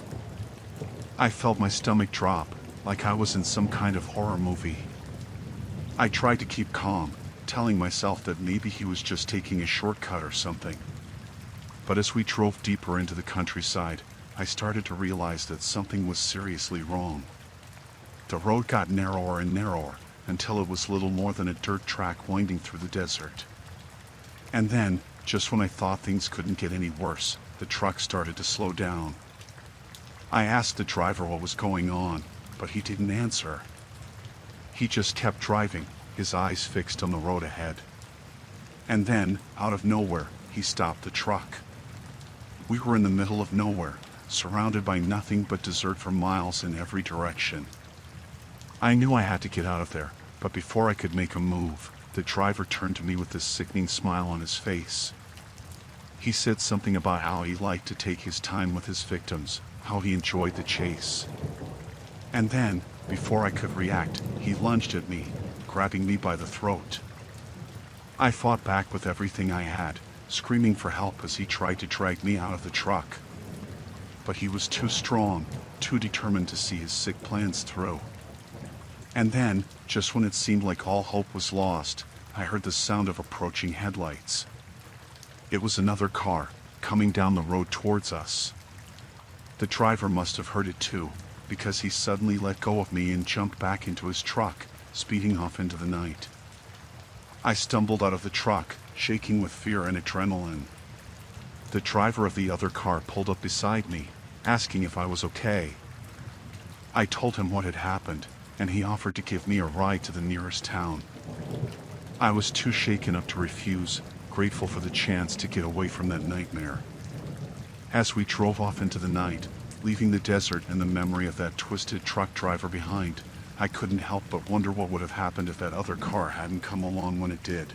I felt my stomach drop, like I was in some kind of horror movie. I tried to keep calm, telling myself that maybe he was just taking a shortcut or something. But as we drove deeper into the countryside, I started to realize that something was seriously wrong. The road got narrower and narrower, until it was little more than a dirt track winding through the desert. And then, just when I thought things couldn't get any worse, the truck started to slow down. I asked the driver what was going on, but he didn't answer. He just kept driving, his eyes fixed on the road ahead. And then, out of nowhere, he stopped the truck. We were in the middle of nowhere, surrounded by nothing but desert for miles in every direction. I knew I had to get out of there, but before I could make a move, the driver turned to me with this sickening smile on his face. He said something about how he liked to take his time with his victims, how he enjoyed the chase. And then, before I could react, he lunged at me, grabbing me by the throat. I fought back with everything I had, screaming for help as he tried to drag me out of the truck. But he was too strong, too determined to see his sick plans through. And then, just when it seemed like all hope was lost, I heard the sound of approaching headlights. It was another car, coming down the road towards us. The driver must have heard it too, because he suddenly let go of me and jumped back into his truck, speeding off into the night. I stumbled out of the truck, shaking with fear and adrenaline. The driver of the other car pulled up beside me, asking if I was okay. I told him what had happened, and he offered to give me a ride to the nearest town. I was too shaken up to refuse, grateful for the chance to get away from that nightmare. As we drove off into the night, leaving the desert and the memory of that twisted truck driver behind, I couldn't help but wonder what would have happened if that other car hadn't come along when it did.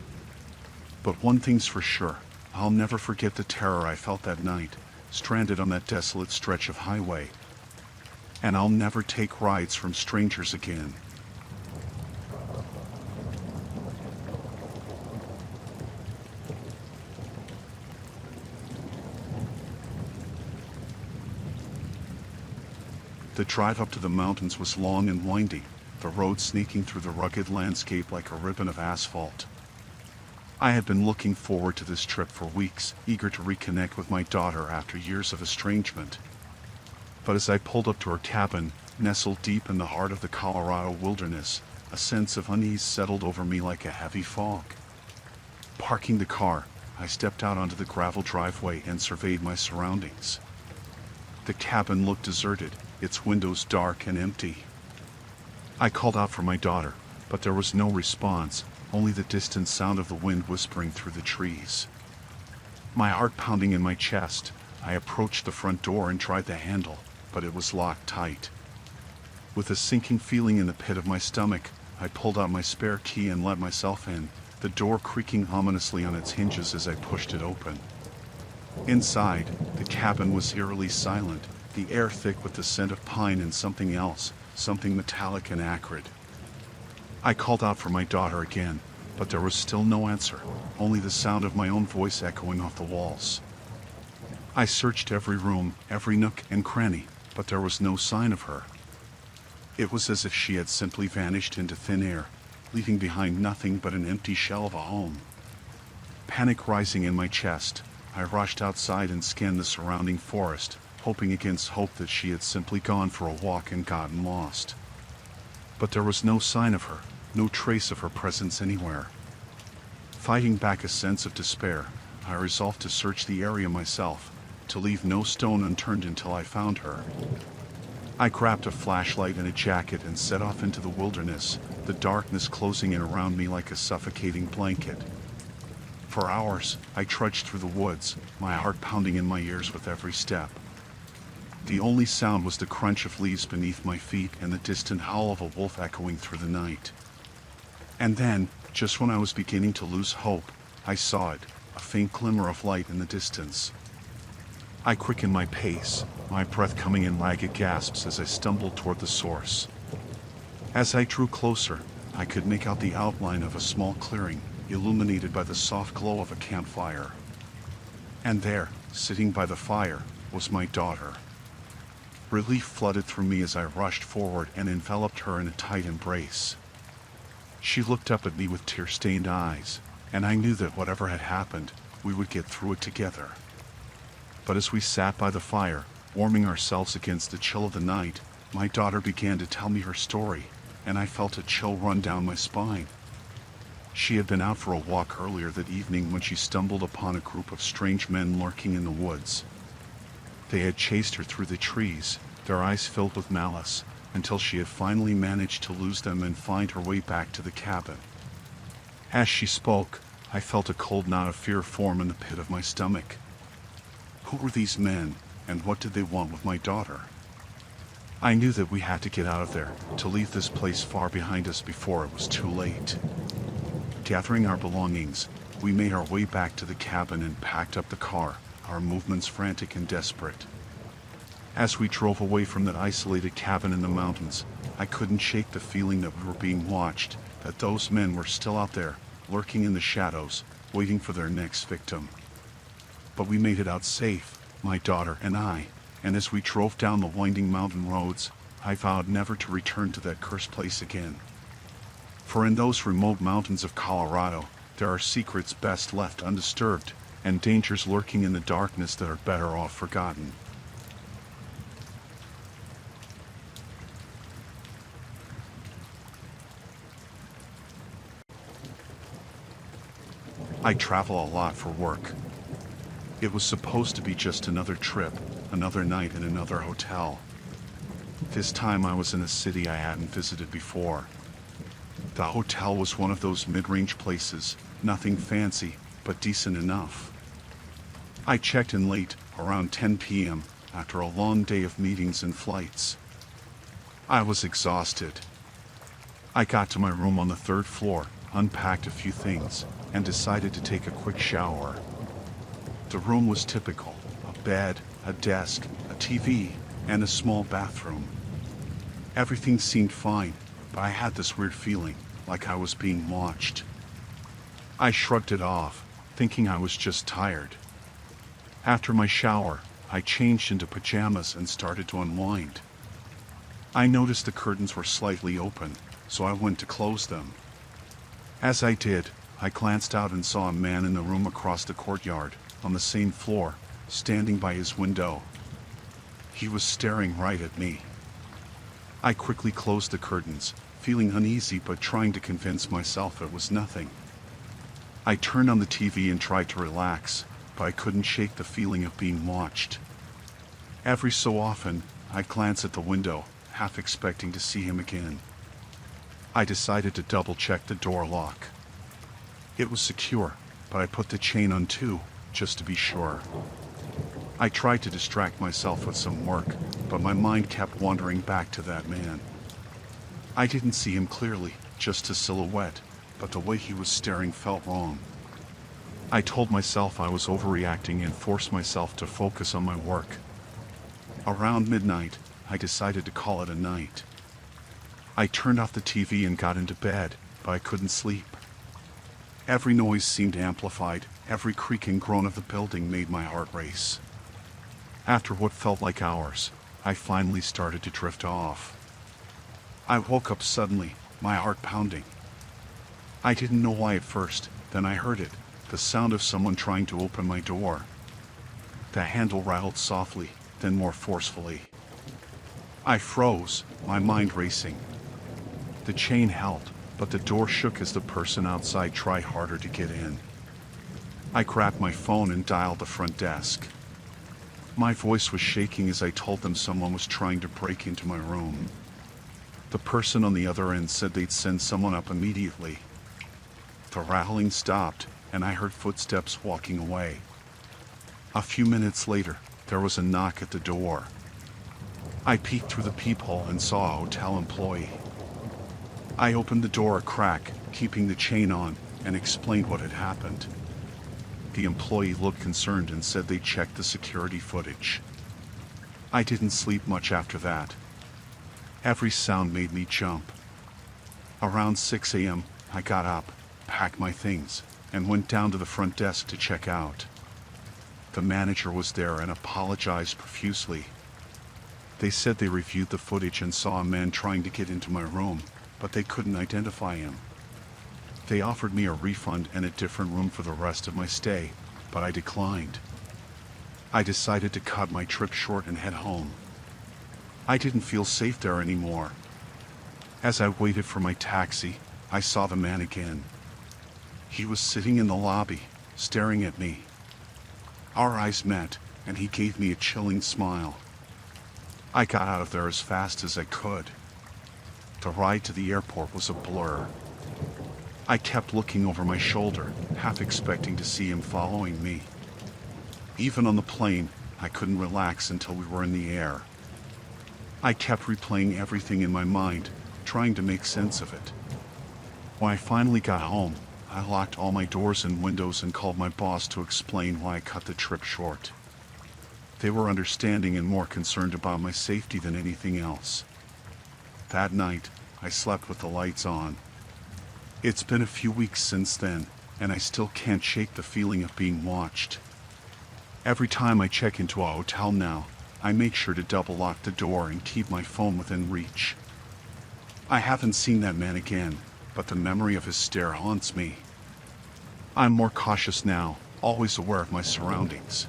But one thing's for sure, I'll never forget the terror I felt that night, stranded on that desolate stretch of highway. And I'll never take rides from strangers again. The drive up to the mountains was long and winding, the road snaking through the rugged landscape like a ribbon of asphalt. I had been looking forward to this trip for weeks, eager to reconnect with my daughter after years of estrangement. But as I pulled up to her cabin, nestled deep in the heart of the Colorado wilderness, a sense of unease settled over me like a heavy fog. Parking the car, I stepped out onto the gravel driveway and surveyed my surroundings. The cabin looked deserted, its windows dark and empty. I called out for my daughter, but there was no response, only the distant sound of the wind whispering through the trees. My heart pounding in my chest, I approached the front door and tried the handle, but it was locked tight. With a sinking feeling in the pit of my stomach, I pulled out my spare key and let myself in, the door creaking ominously on its hinges as I pushed it open. Inside, the cabin was eerily silent, the air thick with the scent of pine and something else, something metallic and acrid. I called out for my daughter again, but there was still no answer, only the sound of my own voice echoing off the walls. I searched every room, every nook and cranny, but there was no sign of her. It was as if she had simply vanished into thin air, leaving behind nothing but an empty shell of a home. Panic rising in my chest, I rushed outside and scanned the surrounding forest, hoping against hope that she had simply gone for a walk and gotten lost. But there was no sign of her, no trace of her presence anywhere. Fighting back a sense of despair, I resolved to search the area myself, to leave no stone unturned until I found her. I grabbed a flashlight and a jacket and set off into the wilderness, the darkness closing in around me like a suffocating blanket. For hours, I trudged through the woods, my heart pounding in my ears with every step. The only sound was the crunch of leaves beneath my feet and the distant howl of a wolf echoing through the night. And then, just when I was beginning to lose hope, I saw it, a faint glimmer of light in the distance. I quickened my pace, my breath coming in ragged gasps as I stumbled toward the source. As I drew closer, I could make out the outline of a small clearing, illuminated by the soft glow of a campfire. And there, sitting by the fire, was my daughter. Relief flooded through me as I rushed forward and enveloped her in a tight embrace. She looked up at me with tear-stained eyes, and I knew that whatever had happened, we would get through it together. But as we sat by the fire, warming ourselves against the chill of the night, my daughter began to tell me her story, and I felt a chill run down my spine. She had been out for a walk earlier that evening when she stumbled upon a group of strange men lurking in the woods. They had chased her through the trees, their eyes filled with malice, until she had finally managed to lose them and find her way back to the cabin. As she spoke, I felt a cold knot of fear form in the pit of my stomach. Who were these men, and what did they want with my daughter? I knew that we had to get out of there, to leave this place far behind us before it was too late. Gathering our belongings, we made our way back to the cabin and packed up the car, our movements frantic and desperate. As we drove away from that isolated cabin in the mountains, I couldn't shake the feeling that we were being watched, that those men were still out there, lurking in the shadows, waiting for their next victim. But we made it out safe, my daughter and I, and as we drove down the winding mountain roads, I vowed never to return to that cursed place again. For in those remote mountains of Colorado, there are secrets best left undisturbed, and dangers lurking in the darkness that are better off forgotten. I travel a lot for work. It was supposed to be just another trip, another night in another hotel. This time I was in a city I hadn't visited before. The hotel was one of those mid-range places, nothing fancy, but decent enough. I checked in late, around 10 p.m., after a long day of meetings and flights. I was exhausted. I got to my room on the third floor, unpacked a few things, and decided to take a quick shower. The room was typical: a bed, a desk, a TV, and a small bathroom. Everything seemed fine, but I had this weird feeling, like I was being watched. I shrugged it off, thinking I was just tired. After my shower, I changed into pajamas and started to unwind. I noticed the curtains were slightly open, so I went to close them. As I did, I glanced out and saw a man in the room across the courtyard, on the same floor, standing by his window. He was staring right at me. I quickly closed the curtains, feeling uneasy but trying to convince myself it was nothing. I turned on the TV and tried to relax, but I couldn't shake the feeling of being watched. Every so often, I'd glance at the window, half expecting to see him again. I decided to double-check the door lock. It was secure, but I put the chain on too, just to be sure. I tried to distract myself with some work, but my mind kept wandering back to that man. I didn't see him clearly, just a silhouette, but the way he was staring felt wrong. I told myself I was overreacting and forced myself to focus on my work. Around midnight, I decided to call it a night. I turned off the TV and got into bed, but I couldn't sleep. Every noise seemed amplified, every creak and groan of the building made my heart race. After what felt like hours, I finally started to drift off. I woke up suddenly, my heart pounding. I didn't know why at first, then I heard it, the sound of someone trying to open my door. The handle rattled softly, then more forcefully. I froze, my mind racing. The chain held, but the door shook as the person outside tried harder to get in. I grabbed my phone and dialed the front desk. My voice was shaking as I told them someone was trying to break into my room. The person on the other end said they'd send someone up immediately. The rattling stopped, and I heard footsteps walking away. A few minutes later, there was a knock at the door. I peeked through the peephole and saw a hotel employee. I opened the door a crack, keeping the chain on, and explained what had happened. The employee looked concerned and said they checked the security footage. I didn't sleep much after that. Every sound made me jump. Around 6 a.m., I got up, packed my things, and went down to the front desk to check out. The manager was there and apologized profusely. They said they reviewed the footage and saw a man trying to get into my room, but they couldn't identify him. They offered me a refund and a different room for the rest of my stay, but I declined. I decided to cut my trip short and head home. I didn't feel safe there anymore. As I waited for my taxi, I saw the man again. He was sitting in the lobby, staring at me. Our eyes met, and he gave me a chilling smile. I got out of there as fast as I could. The ride to the airport was a blur. I kept looking over my shoulder, half expecting to see him following me. Even on the plane, I couldn't relax until we were in the air. I kept replaying everything in my mind, trying to make sense of it. When I finally got home, I locked all my doors and windows and called my boss to explain why I cut the trip short. They were understanding and more concerned about my safety than anything else. That night, I slept with the lights on. It's been a few weeks since then, and I still can't shake the feeling of being watched. Every time I check into a hotel now, I make sure to double lock the door and keep my phone within reach. I haven't seen that man again, but the memory of his stare haunts me. I'm more cautious now, always aware of my surroundings.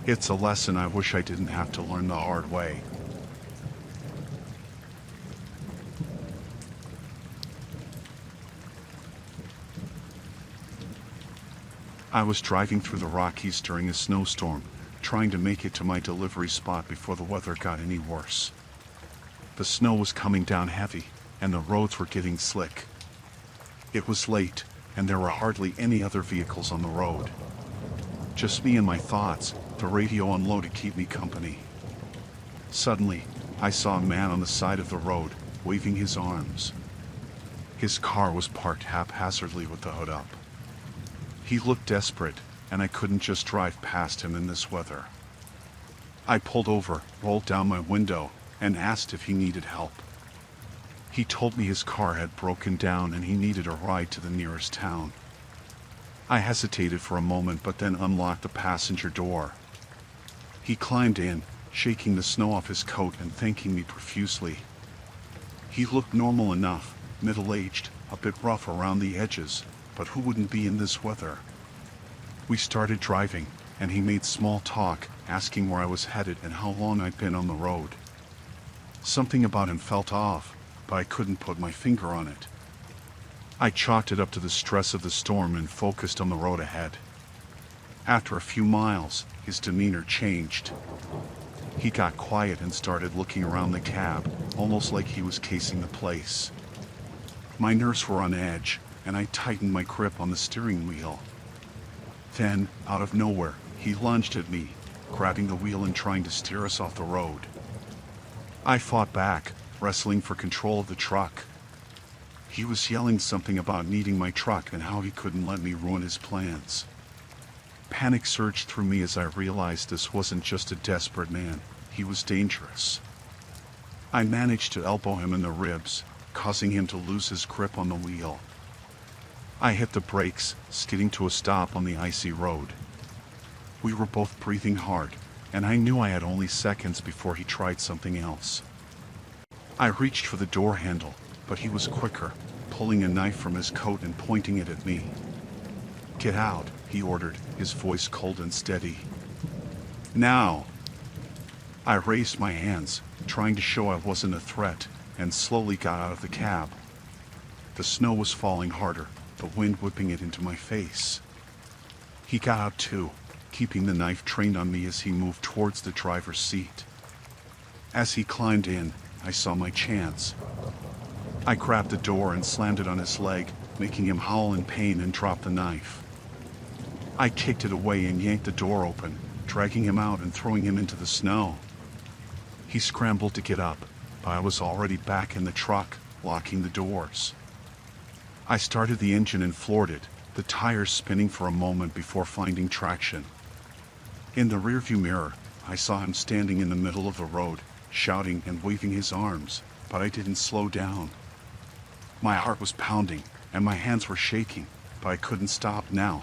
It's a lesson I wish I didn't have to learn the hard way. I was driving through the Rockies during a snowstorm, trying to make it to my delivery spot before the weather got any worse. The snow was coming down heavy, and the roads were getting slick. It was late, and there were hardly any other vehicles on the road. Just me and my thoughts, the radio on low to keep me company. Suddenly, I saw a man on the side of the road, waving his arms. His car was parked haphazardly with the hood up. He looked desperate, and I couldn't just drive past him in this weather. I pulled over, rolled down my window, and asked if he needed help. He told me his car had broken down and he needed a ride to the nearest town. I hesitated for a moment but then unlocked the passenger door. He climbed in, shaking the snow off his coat and thanking me profusely. He looked normal enough, middle-aged, a bit rough around the edges, but who wouldn't be in this weather? We started driving, and he made small talk, asking where I was headed and how long I'd been on the road. Something about him felt off, but I couldn't put my finger on it. I chalked it up to the stress of the storm and focused on the road ahead. After a few miles, his demeanor changed. He got quiet and started looking around the cab, almost like he was casing the place. My nerves were on edge, and I tightened my grip on the steering wheel. Then, out of nowhere, he lunged at me, grabbing the wheel and trying to steer us off the road. I fought back, wrestling for control of the truck. He was yelling something about needing my truck and how he couldn't let me ruin his plans. Panic surged through me as I realized this wasn't just a desperate man, he was dangerous. I managed to elbow him in the ribs, causing him to lose his grip on the wheel. I hit the brakes, skidding to a stop on the icy road. We were both breathing hard, and I knew I had only seconds before he tried something else. I reached for the door handle, but he was quicker, pulling a knife from his coat and pointing it at me. "Get out," he ordered, his voice cold and steady. "Now!" I raised my hands, trying to show I wasn't a threat, and slowly got out of the cab. The snow was falling harder, the wind whipping it into my face. He got out too, keeping the knife trained on me as he moved towards the driver's seat. As he climbed in, I saw my chance. I grabbed the door and slammed it on his leg, making him howl in pain and drop the knife. I kicked it away and yanked the door open, dragging him out and throwing him into the snow. He scrambled to get up, but I was already back in the truck, locking the doors. I started the engine and floored it, the tires spinning for a moment before finding traction. In the rearview mirror, I saw him standing in the middle of the road, shouting and waving his arms, but I didn't slow down. My heart was pounding, and my hands were shaking, but I couldn't stop now.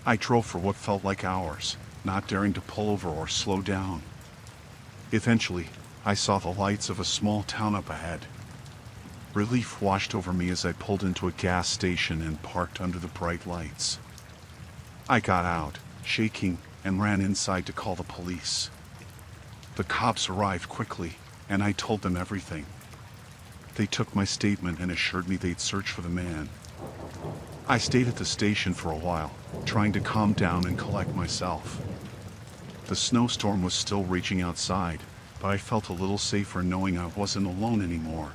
I drove for what felt like hours, not daring to pull over or slow down. Eventually, I saw the lights of a small town up ahead. Relief washed over me as I pulled into a gas station and parked under the bright lights. I got out, shaking, and ran inside to call the police. The cops arrived quickly, and I told them everything. They took my statement and assured me they'd search for the man. I stayed at the station for a while, trying to calm down and collect myself. The snowstorm was still raging outside, but I felt a little safer knowing I wasn't alone anymore.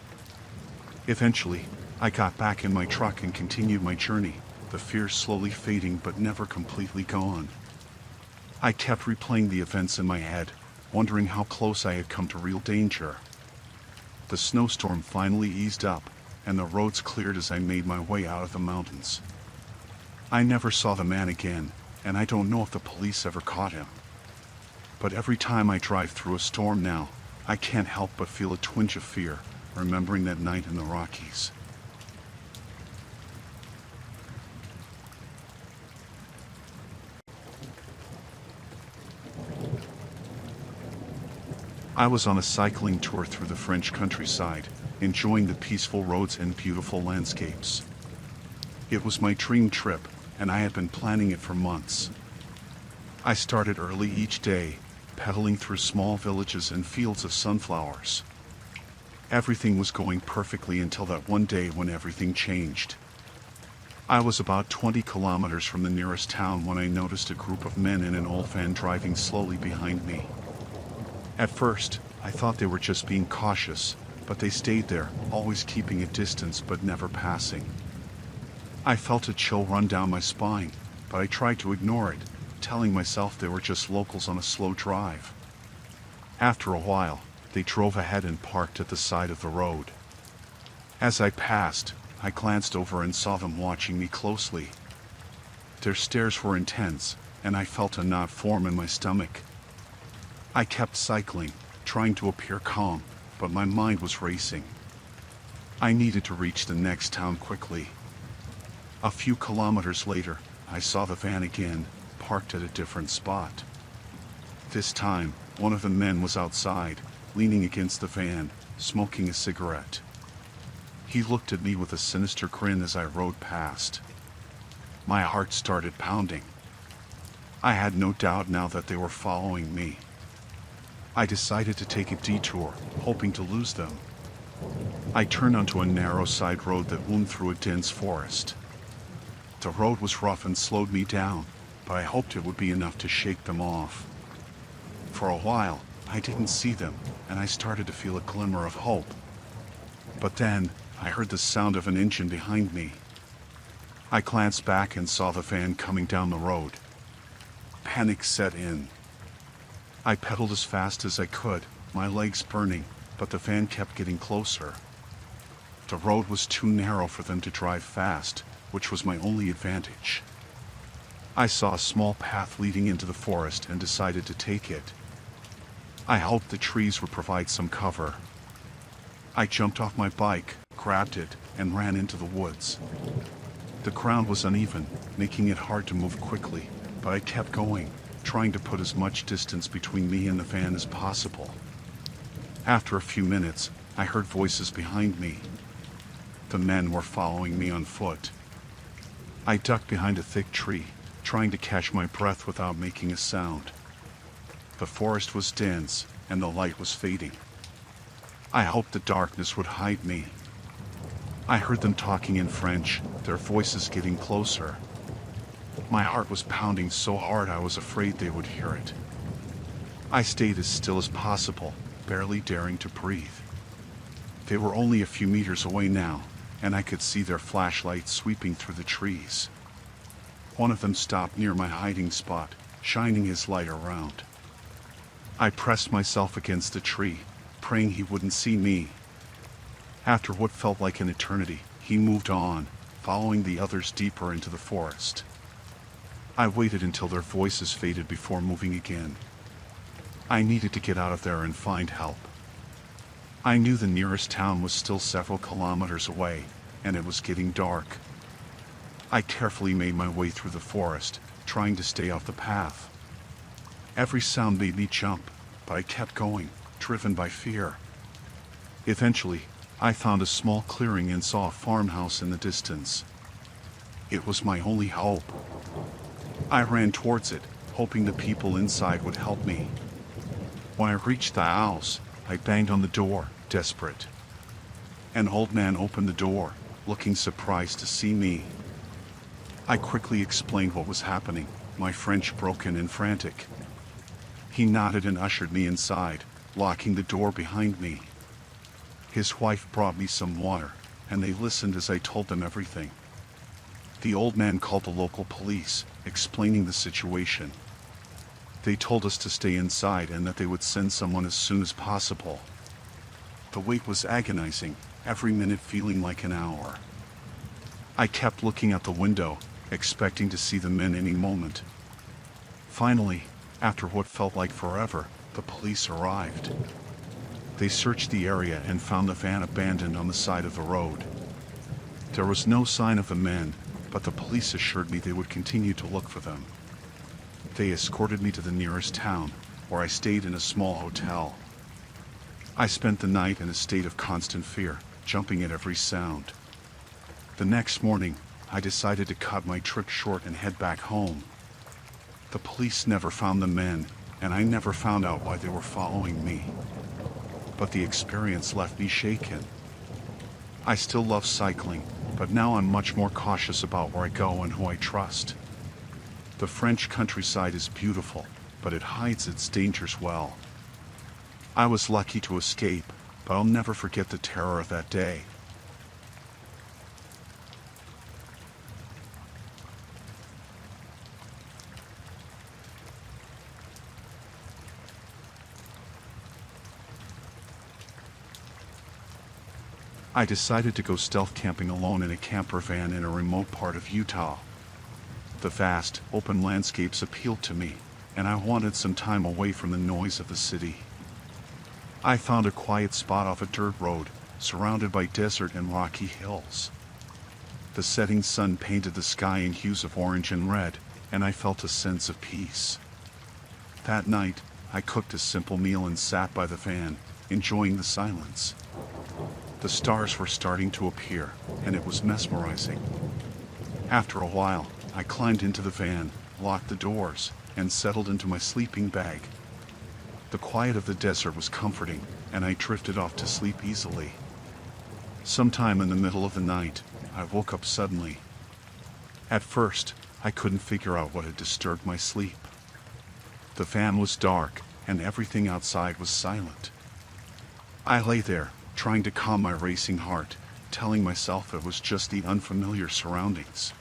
Eventually, I got back in my truck and continued my journey, the fear slowly fading but never completely gone. I kept replaying the events in my head, wondering how close I had come to real danger. The snowstorm finally eased up, and the roads cleared as I made my way out of the mountains. I never saw the man again, and I don't know if the police ever caught him. But every time I drive through a storm now, I can't help but feel a twinge of fear, remembering that night in the Rockies. I was on a cycling tour through the French countryside, enjoying the peaceful roads and beautiful landscapes. It was my dream trip, and I had been planning it for months. I started early each day, pedaling through small villages and fields of sunflowers. Everything was going perfectly until that one day when everything changed. I was about 20 kilometers from the nearest town when I noticed a group of men in an old van driving slowly behind me. At first, I thought they were just being cautious, but they stayed there, always keeping a distance but never passing. I felt a chill run down my spine, but I tried to ignore it, telling myself they were just locals on a slow drive. After a while, they drove ahead and parked at the side of the road. As I passed, I glanced over and saw them watching me closely. Their stares were intense, and I felt a knot form in my stomach. I kept cycling, trying to appear calm, but my mind was racing. I needed to reach the next town quickly. A few kilometers later, I saw the van again, parked at a different spot. This time, one of the men was outside, leaning against the van, smoking a cigarette. He looked at me with a sinister grin as I rode past. My heart started pounding. I had no doubt now that they were following me. I decided to take a detour, hoping to lose them. I turned onto a narrow side road that wound through a dense forest. The road was rough and slowed me down, but I hoped it would be enough to shake them off. For a while, I didn't see them, and I started to feel a glimmer of hope. But then, I heard the sound of an engine behind me. I glanced back and saw the van coming down the road. Panic set in. I pedaled as fast as I could, my legs burning, but the van kept getting closer. The road was too narrow for them to drive fast, which was my only advantage. I saw a small path leading into the forest and decided to take it. I hoped the trees would provide some cover. I jumped off my bike, grabbed it, and ran into the woods. The ground was uneven, making it hard to move quickly, but I kept going, trying to put as much distance between me and the van as possible. After a few minutes, I heard voices behind me. The men were following me on foot. I ducked behind a thick tree, trying to catch my breath without making a sound. The forest was dense, and the light was fading. I hoped the darkness would hide me. I heard them talking in French, their voices getting closer. My heart was pounding so hard I was afraid they would hear it. I stayed as still as possible, barely daring to breathe. They were only a few meters away now, and I could see their flashlights sweeping through the trees. One of them stopped near my hiding spot, shining his light around. I pressed myself against the tree, praying he wouldn't see me. After what felt like an eternity, he moved on, following the others deeper into the forest. I waited until their voices faded before moving again. I needed to get out of there and find help. I knew the nearest town was still several kilometers away, and it was getting dark. I carefully made my way through the forest, trying to stay off the path. Every sound made me jump, but I kept going, driven by fear. Eventually, I found a small clearing and saw a farmhouse in the distance. It was my only hope. I ran towards it, hoping the people inside would help me. When I reached the house, I banged on the door, desperate. An old man opened the door, looking surprised to see me. I quickly explained what was happening, my French broken and frantic. He nodded and ushered me inside, locking the door behind me. His wife brought me some water, and they listened as I told them everything. The old man called the local police, explaining the situation. They told us to stay inside and that they would send someone as soon as possible. The wait was agonizing, every minute feeling like an hour. I kept looking out the window, expecting to see the men any moment. Finally, after what felt like forever, the police arrived. They searched the area and found the van abandoned on the side of the road. There was no sign of the men, but the police assured me they would continue to look for them. They escorted me to the nearest town, where I stayed in a small hotel. I spent the night in a state of constant fear, jumping at every sound. The next morning, I decided to cut my trip short and head back home. The police never found the men, and I never found out why they were following me. But the experience left me shaken. I still love cycling, but now I'm much more cautious about where I go and who I trust. The French countryside is beautiful, but it hides its dangers well. I was lucky to escape, but I'll never forget the terror of that day. I decided to go stealth camping alone in a camper van in a remote part of Utah. The vast, open landscapes appealed to me, and I wanted some time away from the noise of the city. I found a quiet spot off a dirt road, surrounded by desert and rocky hills. The setting sun painted the sky in hues of orange and red, and I felt a sense of peace. That night, I cooked a simple meal and sat by the van, enjoying the silence. The stars were starting to appear, and it was mesmerizing. After a while, I climbed into the van, locked the doors, and settled into my sleeping bag. The quiet of the desert was comforting, and I drifted off to sleep easily. Sometime in the middle of the night, I woke up suddenly. At first, I couldn't figure out what had disturbed my sleep. The van was dark, and everything outside was silent. I lay there, trying to calm my racing heart, telling myself it was just the unfamiliar surroundings.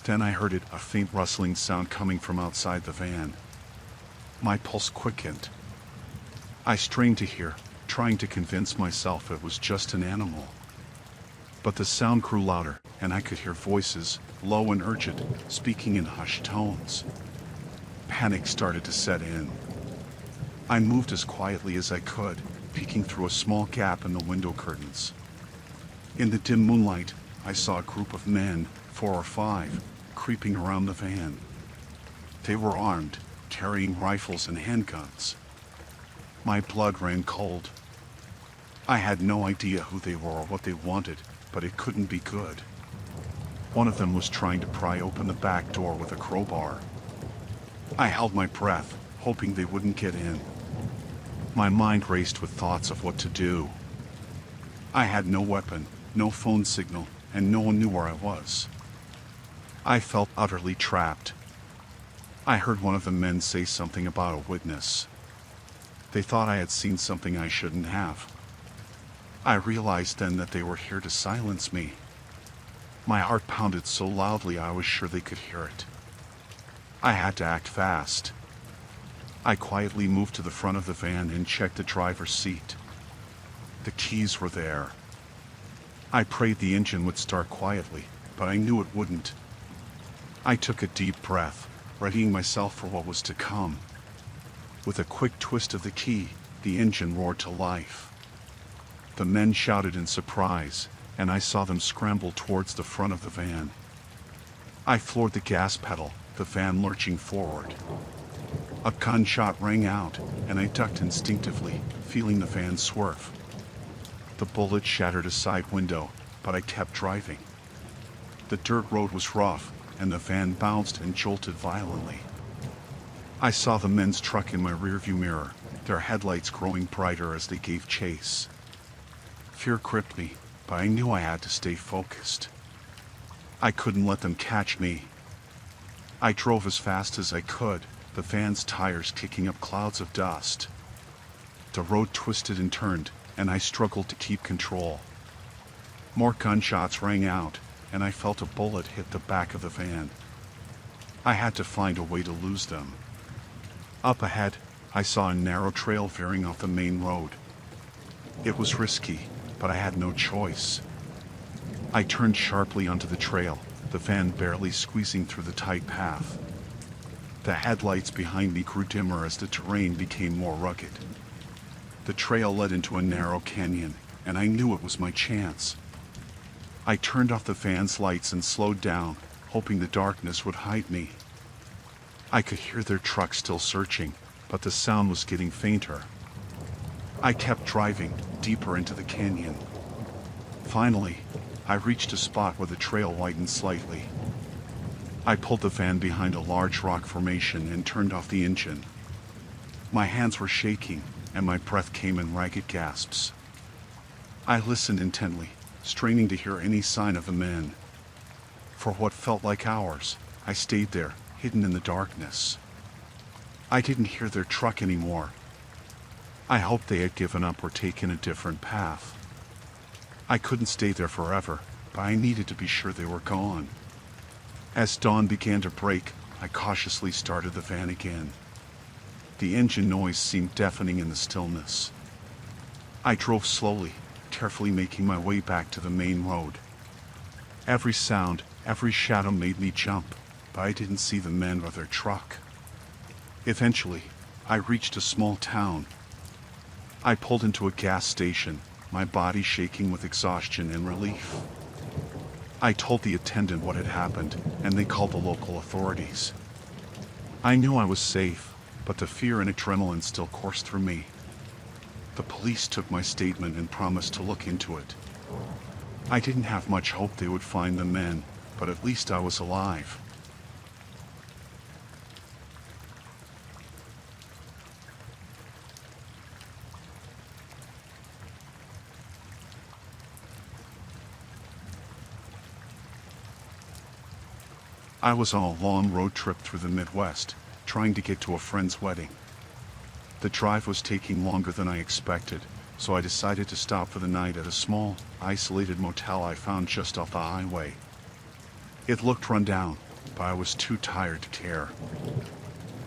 Then I heard a faint rustling sound coming from outside the van. My pulse quickened. I strained to hear, trying to convince myself it was just an animal. But the sound grew louder, and I could hear voices, low and urgent, speaking in hushed tones. Panic started to set in. I moved as quietly as I could, peeking through a small gap in the window curtains. In the dim moonlight, I saw a group of men, 4 or 5, creeping around the van. They were armed, carrying rifles and handguns. My blood ran cold. I had no idea who they were or what they wanted, but it couldn't be good. One of them was trying to pry open the back door with a crowbar. I held my breath, hoping they wouldn't get in. My mind raced with thoughts of what to do. I had no weapon, no phone signal, and no one knew where I was. I felt utterly trapped. I heard one of the men say something about a witness. They thought I had seen something I shouldn't have. I realized then that they were here to silence me. My heart pounded so loudly I was sure they could hear it. I had to act fast. I quietly moved to the front of the van and checked the driver's seat. The keys were there. I prayed the engine would start quietly, but I knew it wouldn't. I took a deep breath, readying myself for what was to come. With a quick twist of the key, the engine roared to life. The men shouted in surprise, and I saw them scramble towards the front of the van. I floored the gas pedal, the van lurching forward. A gunshot rang out, and I ducked instinctively, feeling the van swerve. The bullet shattered a side window, but I kept driving. The dirt road was rough, and the van bounced and jolted violently. I saw the men's truck in my rearview mirror, their headlights growing brighter as they gave chase. Fear gripped me, but I knew I had to stay focused. I couldn't let them catch me. I drove as fast as I could, the van's tires kicking up clouds of dust. The road twisted and turned, and I struggled to keep control. More gunshots rang out, and I felt a bullet hit the back of the van. I had to find a way to lose them. Up ahead, I saw a narrow trail veering off the main road. It was risky, but I had no choice. I turned sharply onto the trail, the van barely squeezing through the tight path. The headlights behind me grew dimmer as the terrain became more rugged. The trail led into a narrow canyon, and I knew it was my chance. I turned off the van's lights and slowed down, hoping the darkness would hide me. I could hear their truck still searching, but the sound was getting fainter. I kept driving, deeper into the canyon. Finally, I reached a spot where the trail widened slightly. I pulled the van behind a large rock formation and turned off the engine. My hands were shaking, and my breath came in ragged gasps. I listened intently, straining to hear any sign of the men. For what felt like hours, I stayed there, hidden in the darkness. I didn't hear their truck anymore. I hoped they had given up or taken a different path. I couldn't stay there forever, but I needed to be sure they were gone. As dawn began to break, I cautiously started the van again. The engine noise seemed deafening in the stillness. I drove slowly, carefully making my way back to the main road. Every sound, every shadow made me jump, but I didn't see the men or their truck. Eventually, I reached a small town. I pulled into a gas station, my body shaking with exhaustion and relief. I told the attendant what had happened, and they called the local authorities. I knew I was safe, but the fear and adrenaline still coursed through me. The police took my statement and promised to look into it. I didn't have much hope they would find the men, but at least I was alive. I was on a long road trip through the Midwest, trying to get to a friend's wedding. The drive was taking longer than I expected, so I decided to stop for the night at a small, isolated motel I found just off the highway. It looked run down, but I was too tired to care.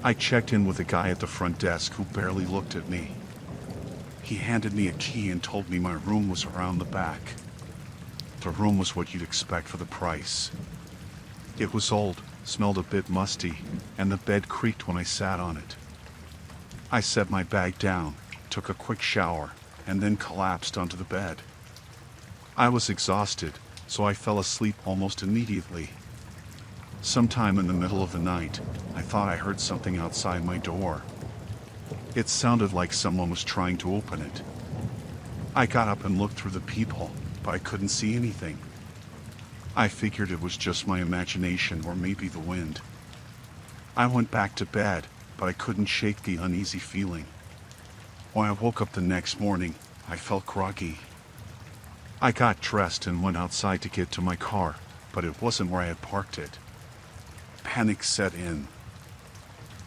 I checked in with a guy at the front desk who barely looked at me. He handed me a key and told me my room was around the back. The room was what you'd expect for the price. It was old, smelled a bit musty, and the bed creaked when I sat on it. I set my bag down, took a quick shower, and then collapsed onto the bed. I was exhausted, so I fell asleep almost immediately. Sometime in the middle of the night, I thought I heard something outside my door. It sounded like someone was trying to open it. I got up and looked through the peephole, but I couldn't see anything. I figured it was just my imagination or maybe the wind. I went back to bed, but I couldn't shake the uneasy feeling. When I woke up the next morning, I felt groggy. I got dressed and went outside to get to my car, but it wasn't where I had parked it. Panic set in.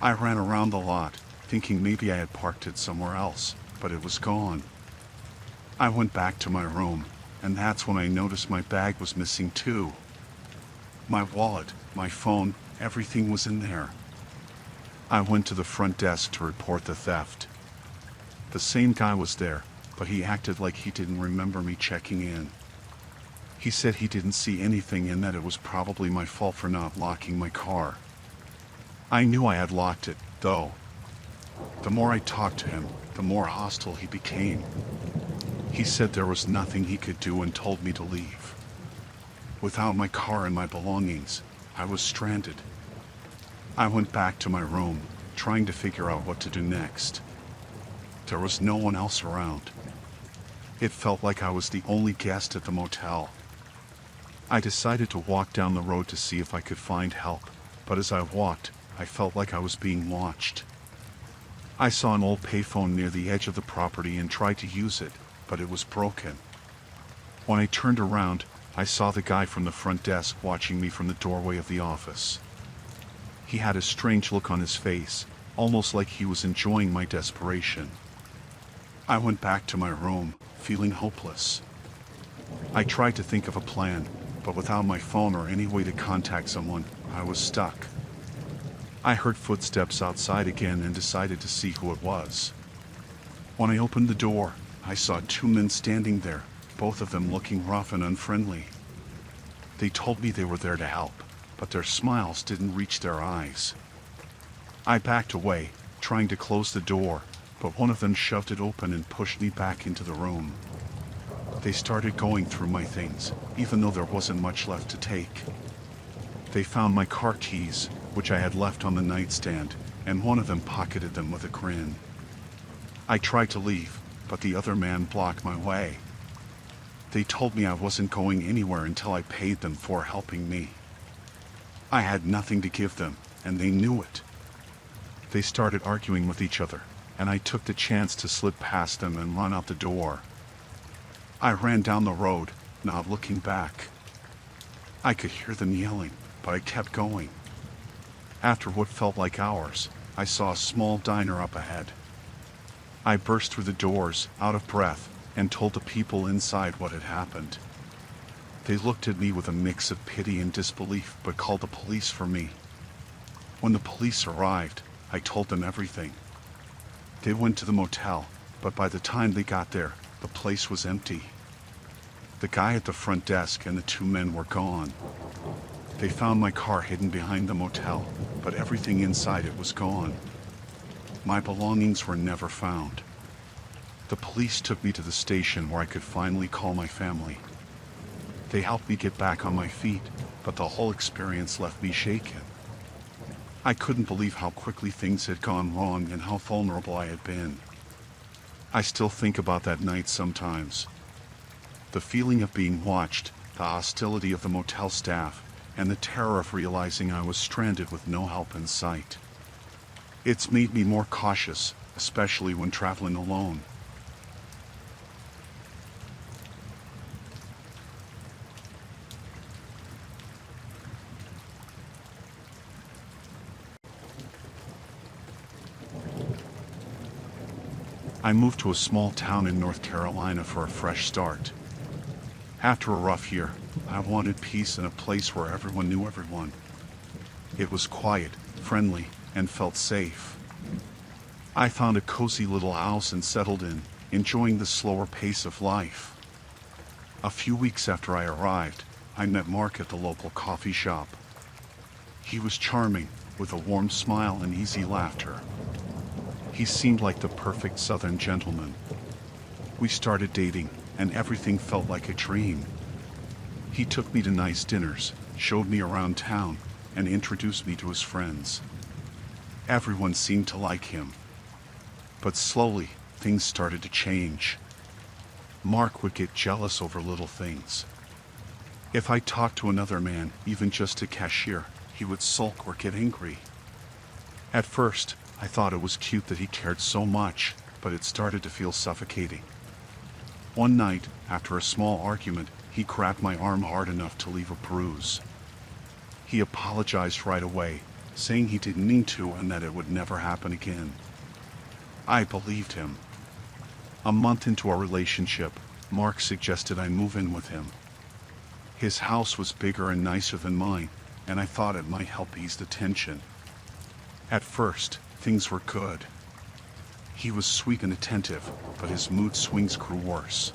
I ran around the lot, thinking maybe I had parked it somewhere else, but it was gone. I went back to my room, and that's when I noticed my bag was missing too. My wallet, my phone, everything was in there. I went to the front desk to report the theft. The same guy was there, but he acted like he didn't remember me checking in. He said he didn't see anything and that it was probably my fault for not locking my car. I knew I had locked it, though. The more I talked to him, the more hostile he became. He said there was nothing he could do and told me to leave. Without my car and my belongings, I was stranded. I went back to my room, trying to figure out what to do next. There was no one else around. It felt like I was the only guest at the motel. I decided to walk down the road to see if I could find help, but as I walked, I felt like I was being watched. I saw an old payphone near the edge of the property and tried to use it, but it was broken. When I turned around, I saw the guy from the front desk watching me from the doorway of the office. He had a strange look on his face, almost like he was enjoying my desperation. I went back to my room, feeling hopeless. I tried to think of a plan, but without my phone or any way to contact someone, I was stuck. I heard footsteps outside again and decided to see who it was. When I opened the door, I saw two men standing there, both of them looking rough and unfriendly. They told me they were there to help, but their smiles didn't reach their eyes. I backed away, trying to close the door, but one of them shoved it open and pushed me back into the room. They started going through my things, even though there wasn't much left to take. They found my car keys, which I had left on the nightstand, and one of them pocketed them with a grin. I tried to leave, but the other man blocked my way. They told me I wasn't going anywhere until I paid them for helping me. I had nothing to give them, and they knew it. They started arguing with each other, and I took the chance to slip past them and run out the door. I ran down the road, not looking back. I could hear them yelling, but I kept going. After what felt like hours, I saw a small diner up ahead. I burst through the doors, out of breath, and told the people inside what had happened. They looked at me with a mix of pity and disbelief, but called the police for me. When the police arrived, I told them everything. They went to the motel, but by the time they got there, the place was empty. The guy at the front desk and the two men were gone. They found my car hidden behind the motel, but everything inside it was gone. My belongings were never found. The police took me to the station where I could finally call my family. They helped me get back on my feet, but the whole experience left me shaken. I couldn't believe how quickly things had gone wrong and how vulnerable I had been. I still think about that night sometimes. The feeling of being watched, the hostility of the motel staff, and the terror of realizing I was stranded with no help in sight. It's made me more cautious, especially when traveling alone. I moved to a small town in North Carolina for a fresh start. After a rough year, I wanted peace and a place where everyone knew everyone. It was quiet, friendly, and felt safe. I found a cozy little house and settled in, enjoying the slower pace of life. A few weeks after I arrived, I met Mark at the local coffee shop. He was charming, with a warm smile and easy laughter. He seemed like the perfect Southern gentleman. We started dating, and everything felt like a dream. He took me to nice dinners, showed me around town, and introduced me to his friends. Everyone seemed to like him. But slowly, things started to change. Mark would get jealous over little things. If I talked to another man, even just a cashier, he would sulk or get angry. At first, I thought it was cute that he cared so much, but it started to feel suffocating. One night, after a small argument, he grabbed my arm hard enough to leave a bruise. He apologized right away, saying he didn't mean to and that it would never happen again. I believed him. A month into our relationship, Mark suggested I move in with him. His house was bigger and nicer than mine, and I thought it might help ease the tension. At first, things were good. He was sweet and attentive, but his mood swings grew worse.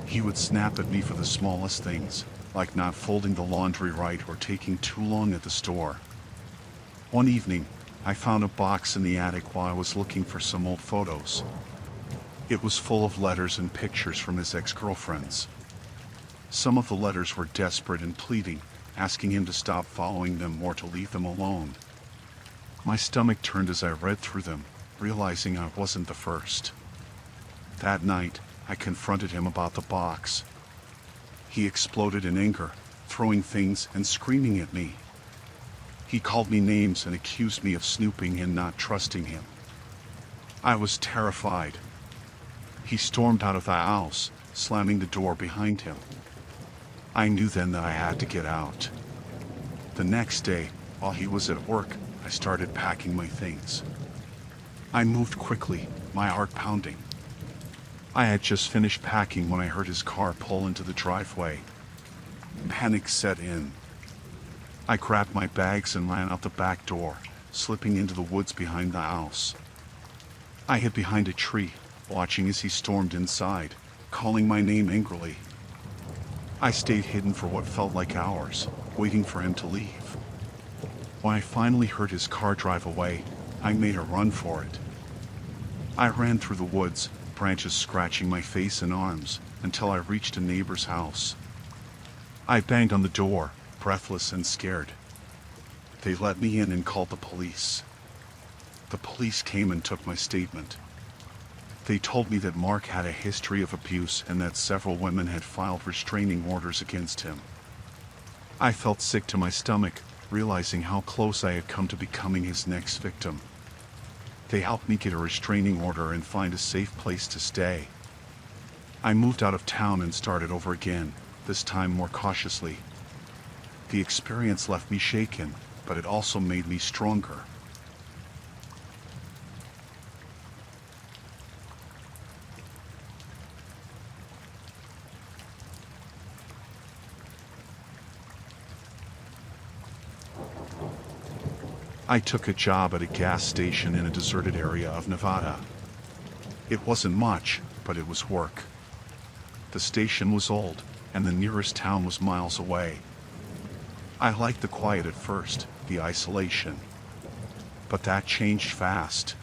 He would snap at me for the smallest things, like not folding the laundry right or taking too long at the store. One evening, I found a box in the attic while I was looking for some old photos. It was full of letters and pictures from his ex-girlfriends. Some of the letters were desperate and pleading, asking him to stop following them or to leave them alone. My stomach turned as I read through them, realizing I wasn't the first. That night, I confronted him about the box. He exploded in anger, throwing things and screaming at me. He called me names and accused me of snooping and not trusting him. I was terrified. He stormed out of the house, slamming the door behind him. I knew then that I had to get out. The next day, while he was at work, I started packing my things. I moved quickly, my heart pounding. I had just finished packing when I heard his car pull into the driveway. Panic set in. I grabbed my bags and ran out the back door, slipping into the woods behind the house. I hid behind a tree, watching as he stormed inside, calling my name angrily. I stayed hidden for what felt like hours, waiting for him to leave. When I finally heard his car drive away, I made a run for it. I ran through the woods, branches scratching my face and arms, until I reached a neighbor's house. I banged on the door, breathless and scared. They let me in and called the police. The police came and took my statement. They told me that Mark had a history of abuse and that several women had filed restraining orders against him. I felt sick to my stomach, realizing how close I had come to becoming his next victim. They helped me get a restraining order and find a safe place to stay. I moved out of town and started over again, this time more cautiously. The experience left me shaken, but it also made me stronger. I took a job at a gas station in a deserted area of Nevada. It wasn't much, but it was work. The station was old, and the nearest town was miles away. I liked the quiet at first, the isolation. But that changed fast.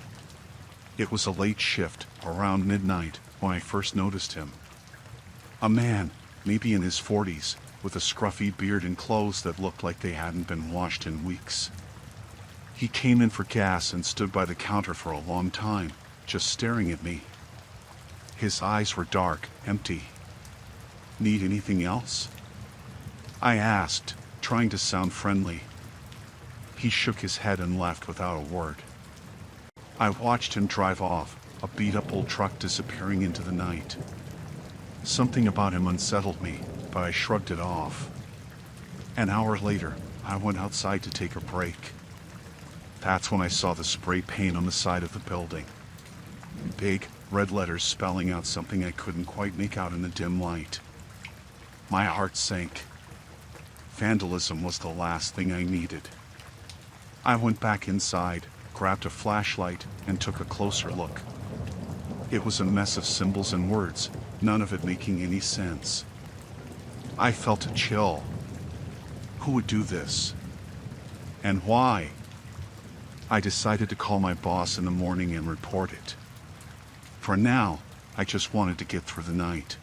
It was a late shift, around midnight, when I first noticed him. A man, maybe in his 40s, with a scruffy beard and clothes that looked like they hadn't been washed in weeks. He came in for gas and stood by the counter for a long time, just staring at me. His eyes were dark, empty. Need anything else? I asked, trying to sound friendly. He shook his head and left without a word. I watched him drive off, a beat-up old truck disappearing into the night. Something about him unsettled me, but I shrugged it off. An hour later, I went outside to take a break. That's when I saw the spray paint on the side of the building. Big, red letters spelling out something I couldn't quite make out in the dim light. My heart sank. Vandalism was the last thing I needed. I went back inside, grabbed a flashlight, and took a closer look. It was a mess of symbols and words, none of it making any sense. I felt a chill. Who would do this? And why? I decided to call my boss in the morning and report it. For now, I just wanted to get through the night.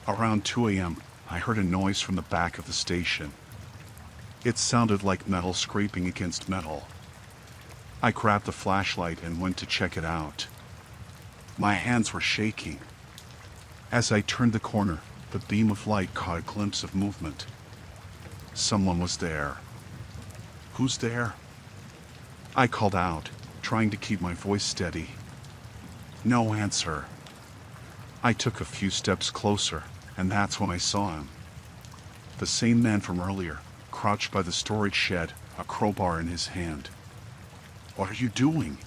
Around 2 a.m., I heard a noise from the back of the station. It sounded like metal scraping against metal. I grabbed the flashlight and went to check it out. My hands were shaking. As I turned the corner, the beam of light caught a glimpse of movement. Someone was there. "Who's there?" I called out, trying to keep my voice steady. No answer. I took a few steps closer, and that's when I saw him. The same man from earlier, crouched by the storage shed, a crowbar in his hand. "What are you doing?"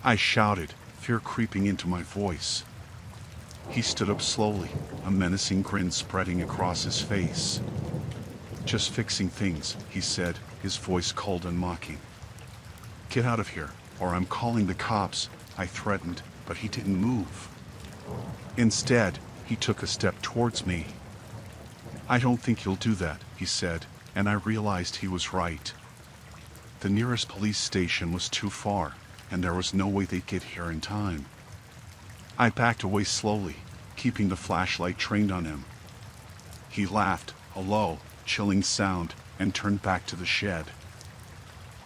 I shouted, fear creeping into my voice. He stood up slowly, a menacing grin spreading across his face. "Just fixing things," he said, his voice cold and mocking. "Get out of here, or I'm calling the cops," I threatened, but he didn't move. Instead, he took a step towards me. "I don't think you'll do that," he said, and I realized he was right. The nearest police station was too far, and there was no way they'd get here in time. I backed away slowly, keeping the flashlight trained on him. He laughed, a low, chilling sound, and turned back to the shed.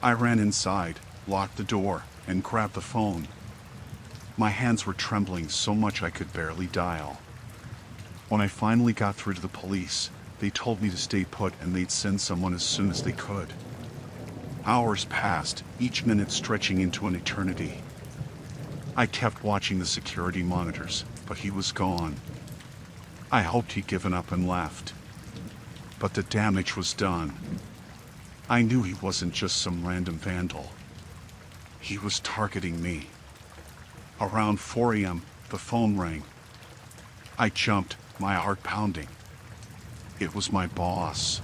I ran inside, locked the door, and grabbed the phone. My hands were trembling so much I could barely dial. When I finally got through to the police, they told me to stay put and they'd send someone as soon as they could. Hours passed, each minute stretching into an eternity. I kept watching the security monitors, but he was gone. I hoped he'd given up and left. But the damage was done. I knew he wasn't just some random vandal. He was targeting me. Around 4 a.m., the phone rang. I jumped, my heart pounding. It was my boss.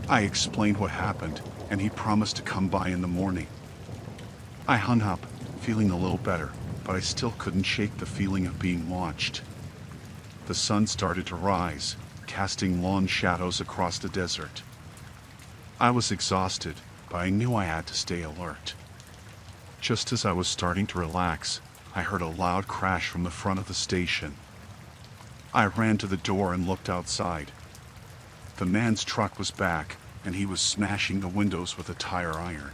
I explained what happened, and he promised to come by in the morning. I hung up, feeling a little better, but I still couldn't shake the feeling of being watched. The sun started to rise, casting long shadows across the desert. I was exhausted, but I knew I had to stay alert. Just as I was starting to relax, I heard a loud crash from the front of the station. I ran to the door and looked outside. The man's truck was back, and he was smashing the windows with a tire iron.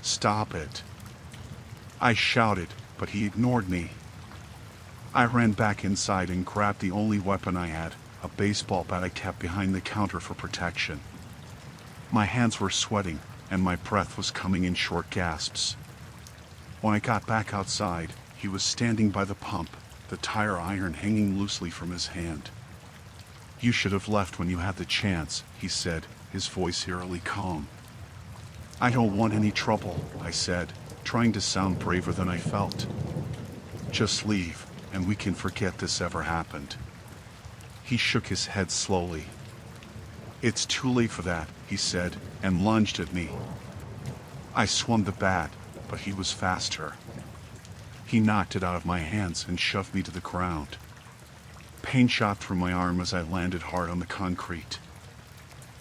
"Stop it!" I shouted, but he ignored me. I ran back inside and grabbed the only weapon I had, a baseball bat I kept behind the counter for protection. My hands were sweating, and my breath was coming in short gasps. When I got back outside, he was standing by the pump, the tire iron hanging loosely from his hand. "You should have left when you had the chance," he said, his voice eerily calm. "I don't want any trouble," I said, trying to sound braver than I felt. "Just leave, and we can forget this ever happened." He shook his head slowly. "It's too late for that," he said, and lunged at me. I swung the bat, but he was faster. He knocked it out of my hands and shoved me to the ground. Pain shot through my arm as I landed hard on the concrete.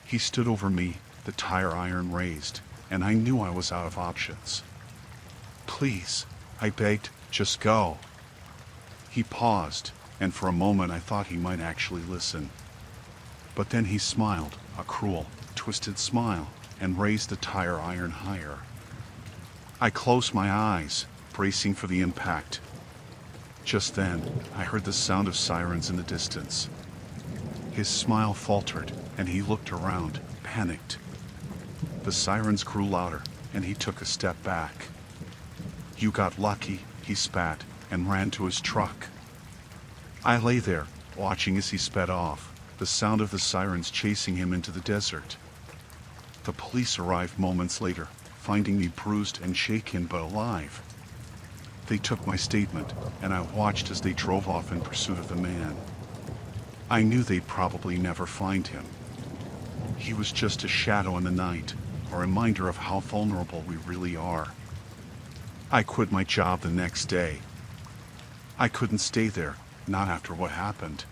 He stood over me, the tire iron raised, and I knew I was out of options. "Please," I begged, "just go." He paused, and for a moment I thought he might actually listen. But then he smiled, a cruel, twisted smile, and raised the tire iron higher. I closed my eyes, bracing for the impact. Just then, I heard the sound of sirens in the distance. His smile faltered, and he looked around, panicked. The sirens grew louder, and he took a step back. "You got lucky," he spat, and ran to his truck. I lay there, watching as he sped off, the sound of the sirens chasing him into the desert. The police arrived moments later, finding me bruised and shaken but alive. They took my statement, and I watched as they drove off in pursuit of the man. I knew they'd probably never find him. He was just a shadow in the night, a reminder of how vulnerable we really are. I quit my job the next day. I couldn't stay there, not after what happened.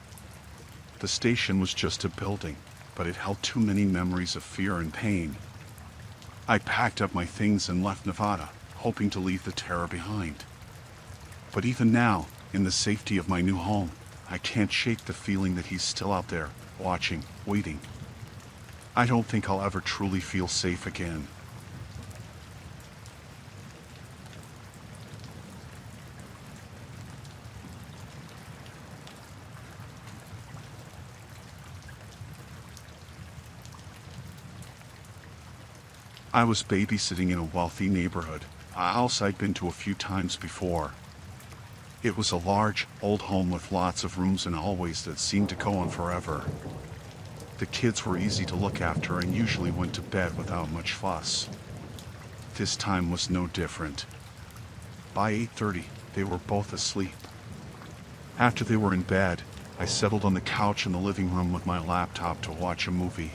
The station was just a building, but it held too many memories of fear and pain. I packed up my things and left Nevada, hoping to leave the terror behind. But even now, in the safety of my new home, I can't shake the feeling that he's still out there, watching, waiting. I don't think I'll ever truly feel safe again. I was babysitting in a wealthy neighborhood, a house I'd been to a few times before. It was a large, old home with lots of rooms and hallways that seemed to go on forever. The kids were easy to look after and usually went to bed without much fuss. This time was no different. By 8:30, they were both asleep. After they were in bed, I settled on the couch in the living room with my laptop to watch a movie.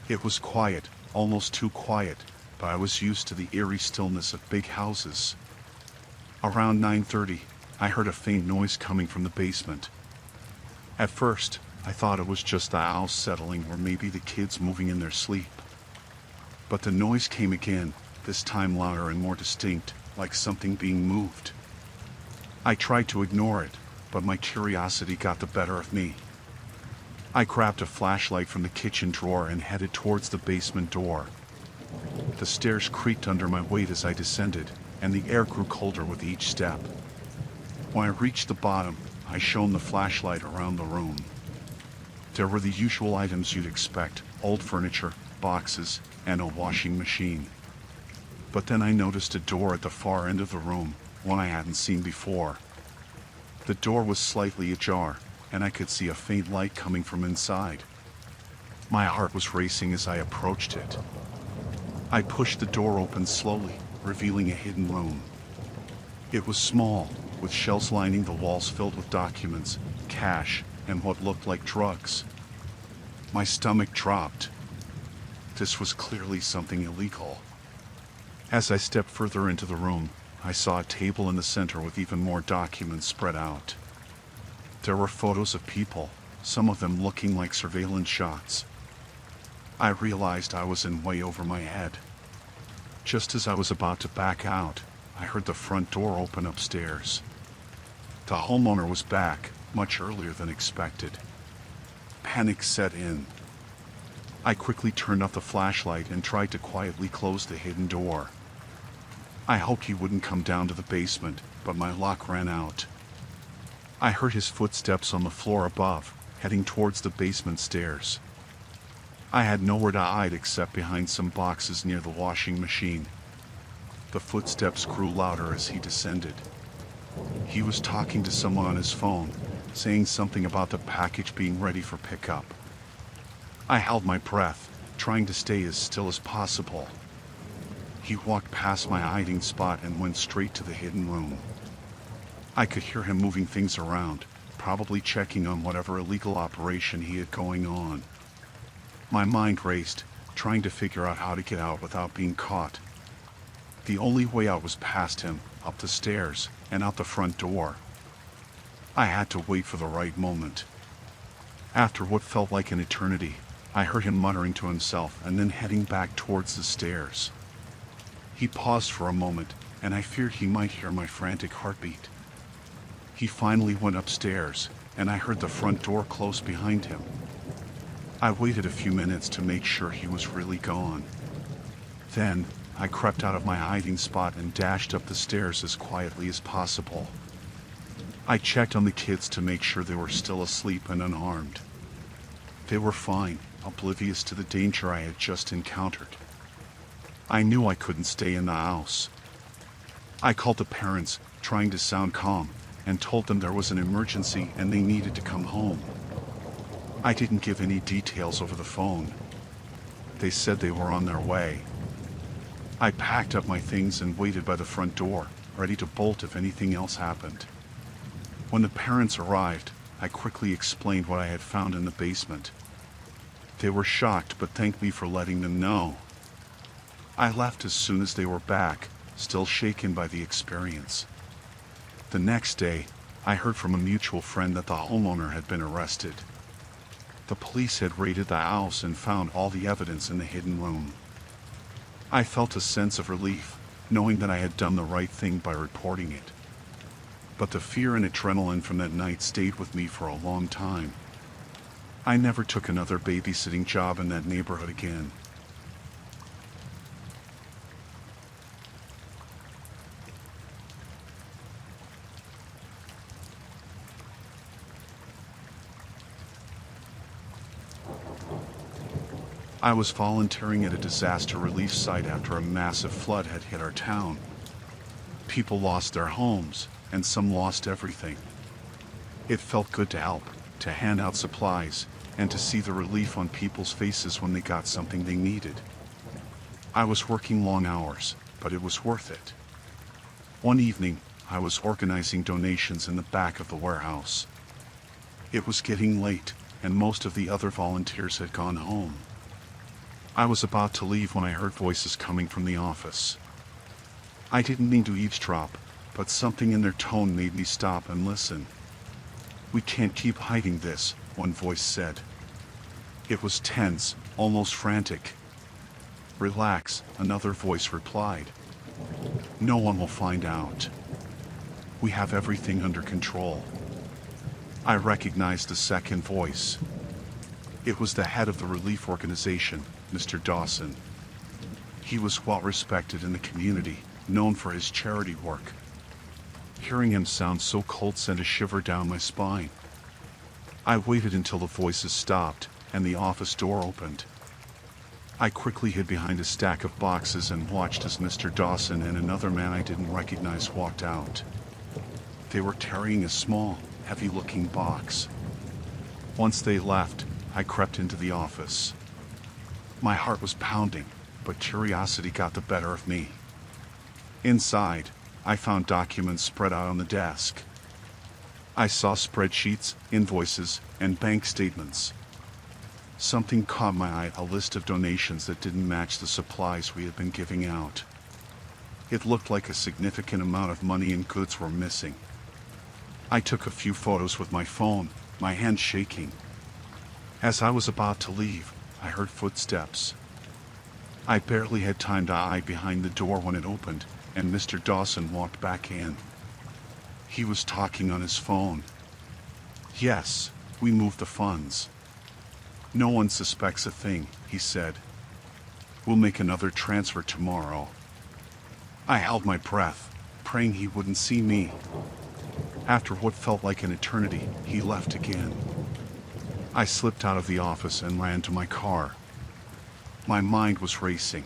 It was quiet, almost too quiet, but I was used to the eerie stillness of big houses. Around 9:30, I heard a faint noise coming from the basement. At first, I thought it was just the house settling or maybe the kids moving in their sleep. But the noise came again, this time louder and more distinct, like something being moved. I tried to ignore it, but my curiosity got the better of me. I grabbed a flashlight from the kitchen drawer and headed towards the basement door. The stairs creaked under my weight as I descended, and the air grew colder with each step. When I reached the bottom, I shone the flashlight around the room. There were the usual items you'd expect: old furniture, boxes, and a washing machine. But then I noticed a door at the far end of the room, one I hadn't seen before. The door was slightly ajar, and I could see a faint light coming from inside. My heart was racing as I approached it. I pushed the door open slowly, revealing a hidden room. It was small, with shelves lining the walls filled with documents, cash, and what looked like drugs. My stomach dropped. This was clearly something illegal. As I stepped further into the room, I saw a table in the center with even more documents spread out. There were photos of people, some of them looking like surveillance shots. I realized I was in way over my head. Just as I was about to back out, I heard the front door open upstairs. The homeowner was back, much earlier than expected. Panic set in. I quickly turned off the flashlight and tried to quietly close the hidden door. I hoped he wouldn't come down to the basement, but my lock ran out. I heard his footsteps on the floor above, heading towards the basement stairs. I had nowhere to hide except behind some boxes near the washing machine. The footsteps grew louder as he descended. He was talking to someone on his phone, saying something about the package being ready for pickup. I held my breath, trying to stay as still as possible. He walked past my hiding spot and went straight to the hidden room. I could hear him moving things around, probably checking on whatever illegal operation he had going on. My mind raced, trying to figure out how to get out without being caught. The only way out was past him, up the stairs, and out the front door. I had to wait for the right moment. After what felt like an eternity, I heard him muttering to himself and then heading back towards the stairs. He paused for a moment, and I feared he might hear my frantic heartbeat. He finally went upstairs, and I heard the front door close behind him. I waited a few minutes to make sure he was really gone. Then, I crept out of my hiding spot and dashed up the stairs as quietly as possible. I checked on the kids to make sure they were still asleep and unharmed. They were fine, oblivious to the danger I had just encountered. I knew I couldn't stay in the house. I called the parents, trying to sound calm, and told them there was an emergency and they needed to come home. I didn't give any details over the phone. They said they were on their way. I packed up my things and waited by the front door, ready to bolt if anything else happened. When the parents arrived, I quickly explained what I had found in the basement. They were shocked but thanked me for letting them know. I left as soon as they were back, still shaken by the experience. The next day, I heard from a mutual friend that the homeowner had been arrested. The police had raided the house and found all the evidence in the hidden room. I felt a sense of relief, knowing that I had done the right thing by reporting it. But the fear and adrenaline from that night stayed with me for a long time. I never took another babysitting job in that neighborhood again. I was volunteering at a disaster relief site after a massive flood had hit our town. People lost their homes, and some lost everything. It felt good to help, to hand out supplies, and to see the relief on people's faces when they got something they needed. I was working long hours, but it was worth it. One evening, I was organizing donations in the back of the warehouse. It was getting late, and most of the other volunteers had gone home. I was about to leave when I heard voices coming from the office. I didn't mean to eavesdrop, but something in their tone made me stop and listen. "We can't keep hiding this," one voice said. It was tense, almost frantic. "Relax," another voice replied. "No one will find out. We have everything under control." I recognized the second voice. It was the head of the relief organization, Mr. Dawson. He was well respected in the community, known for his charity work. Hearing him sound so cold sent a shiver down my spine. I waited until the voices stopped and the office door opened. I quickly hid behind a stack of boxes and watched as Mr. Dawson and another man I didn't recognize walked out. They were carrying a small, heavy-looking box. Once they left, I crept into the office. My heart was pounding, but curiosity got the better of me. Inside, I found documents spread out on the desk. I saw spreadsheets, invoices, and bank statements. Something caught my eye, a list of donations that didn't match the supplies we had been giving out. It looked like a significant amount of money and goods were missing. I took a few photos with my phone, my hands shaking. As I was about to leave, I heard footsteps. I barely had time to eye behind the door when it opened, and Mr. Dawson walked back in. He was talking on his phone. "Yes, we moved the funds. No one suspects a thing," he said. "We'll make another transfer tomorrow." I held my breath, praying he wouldn't see me. After what felt like an eternity, he left again. I slipped out of the office and ran to my car. My mind was racing.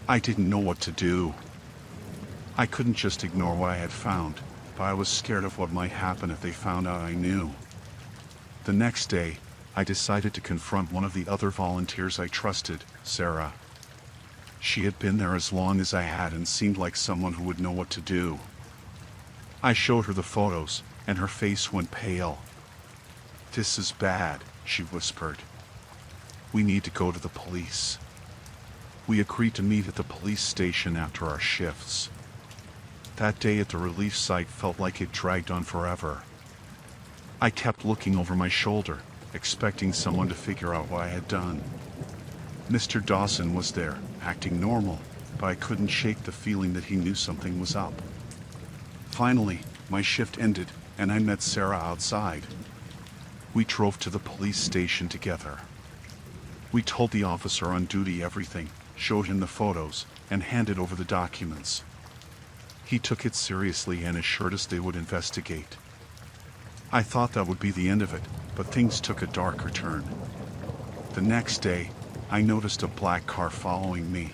I didn't know what to do. I couldn't just ignore what I had found, but I was scared of what might happen if they found out I knew. The next day, I decided to confront one of the other volunteers I trusted, Sarah. She had been there as long as I had and seemed like someone who would know what to do. I showed her the photos, and her face went pale. "This is bad," she whispered. "We need to go to the police." We agreed to meet at the police station after our shifts. That day at the relief site felt like it dragged on forever. I kept looking over my shoulder, expecting someone to figure out what I had done. Mr. Dawson was there, acting normal, but I couldn't shake the feeling that he knew something was up. Finally, my shift ended, and I met Sarah outside. We drove to the police station together. We told the officer on duty everything, showed him the photos, and handed over the documents. He took it seriously and assured us they would investigate. I thought that would be the end of it, but things took a darker turn. The next day, I noticed a black car following me.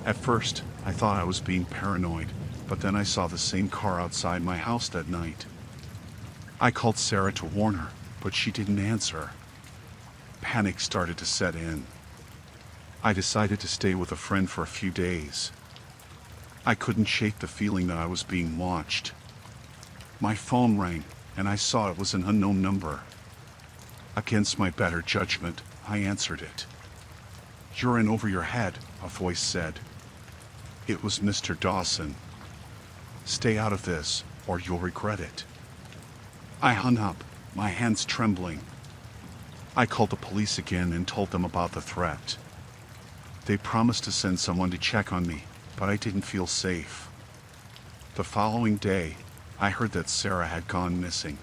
At first, I thought I was being paranoid, but then I saw the same car outside my house that night. I called Sarah to warn her, but she didn't answer. Panic started to set in. I decided to stay with a friend for a few days. I couldn't shake the feeling that I was being watched. My phone rang, and I saw it was an unknown number. Against my better judgment, I answered it. "You're in over your head," a voice said. It was Mr. Dawson. "Stay out of this, or you'll regret it." I hung up, my hands trembling. I called the police again and told them about the threat. They promised to send someone to check on me, but I didn't feel safe. The following day, I heard that Sarah had gone missing.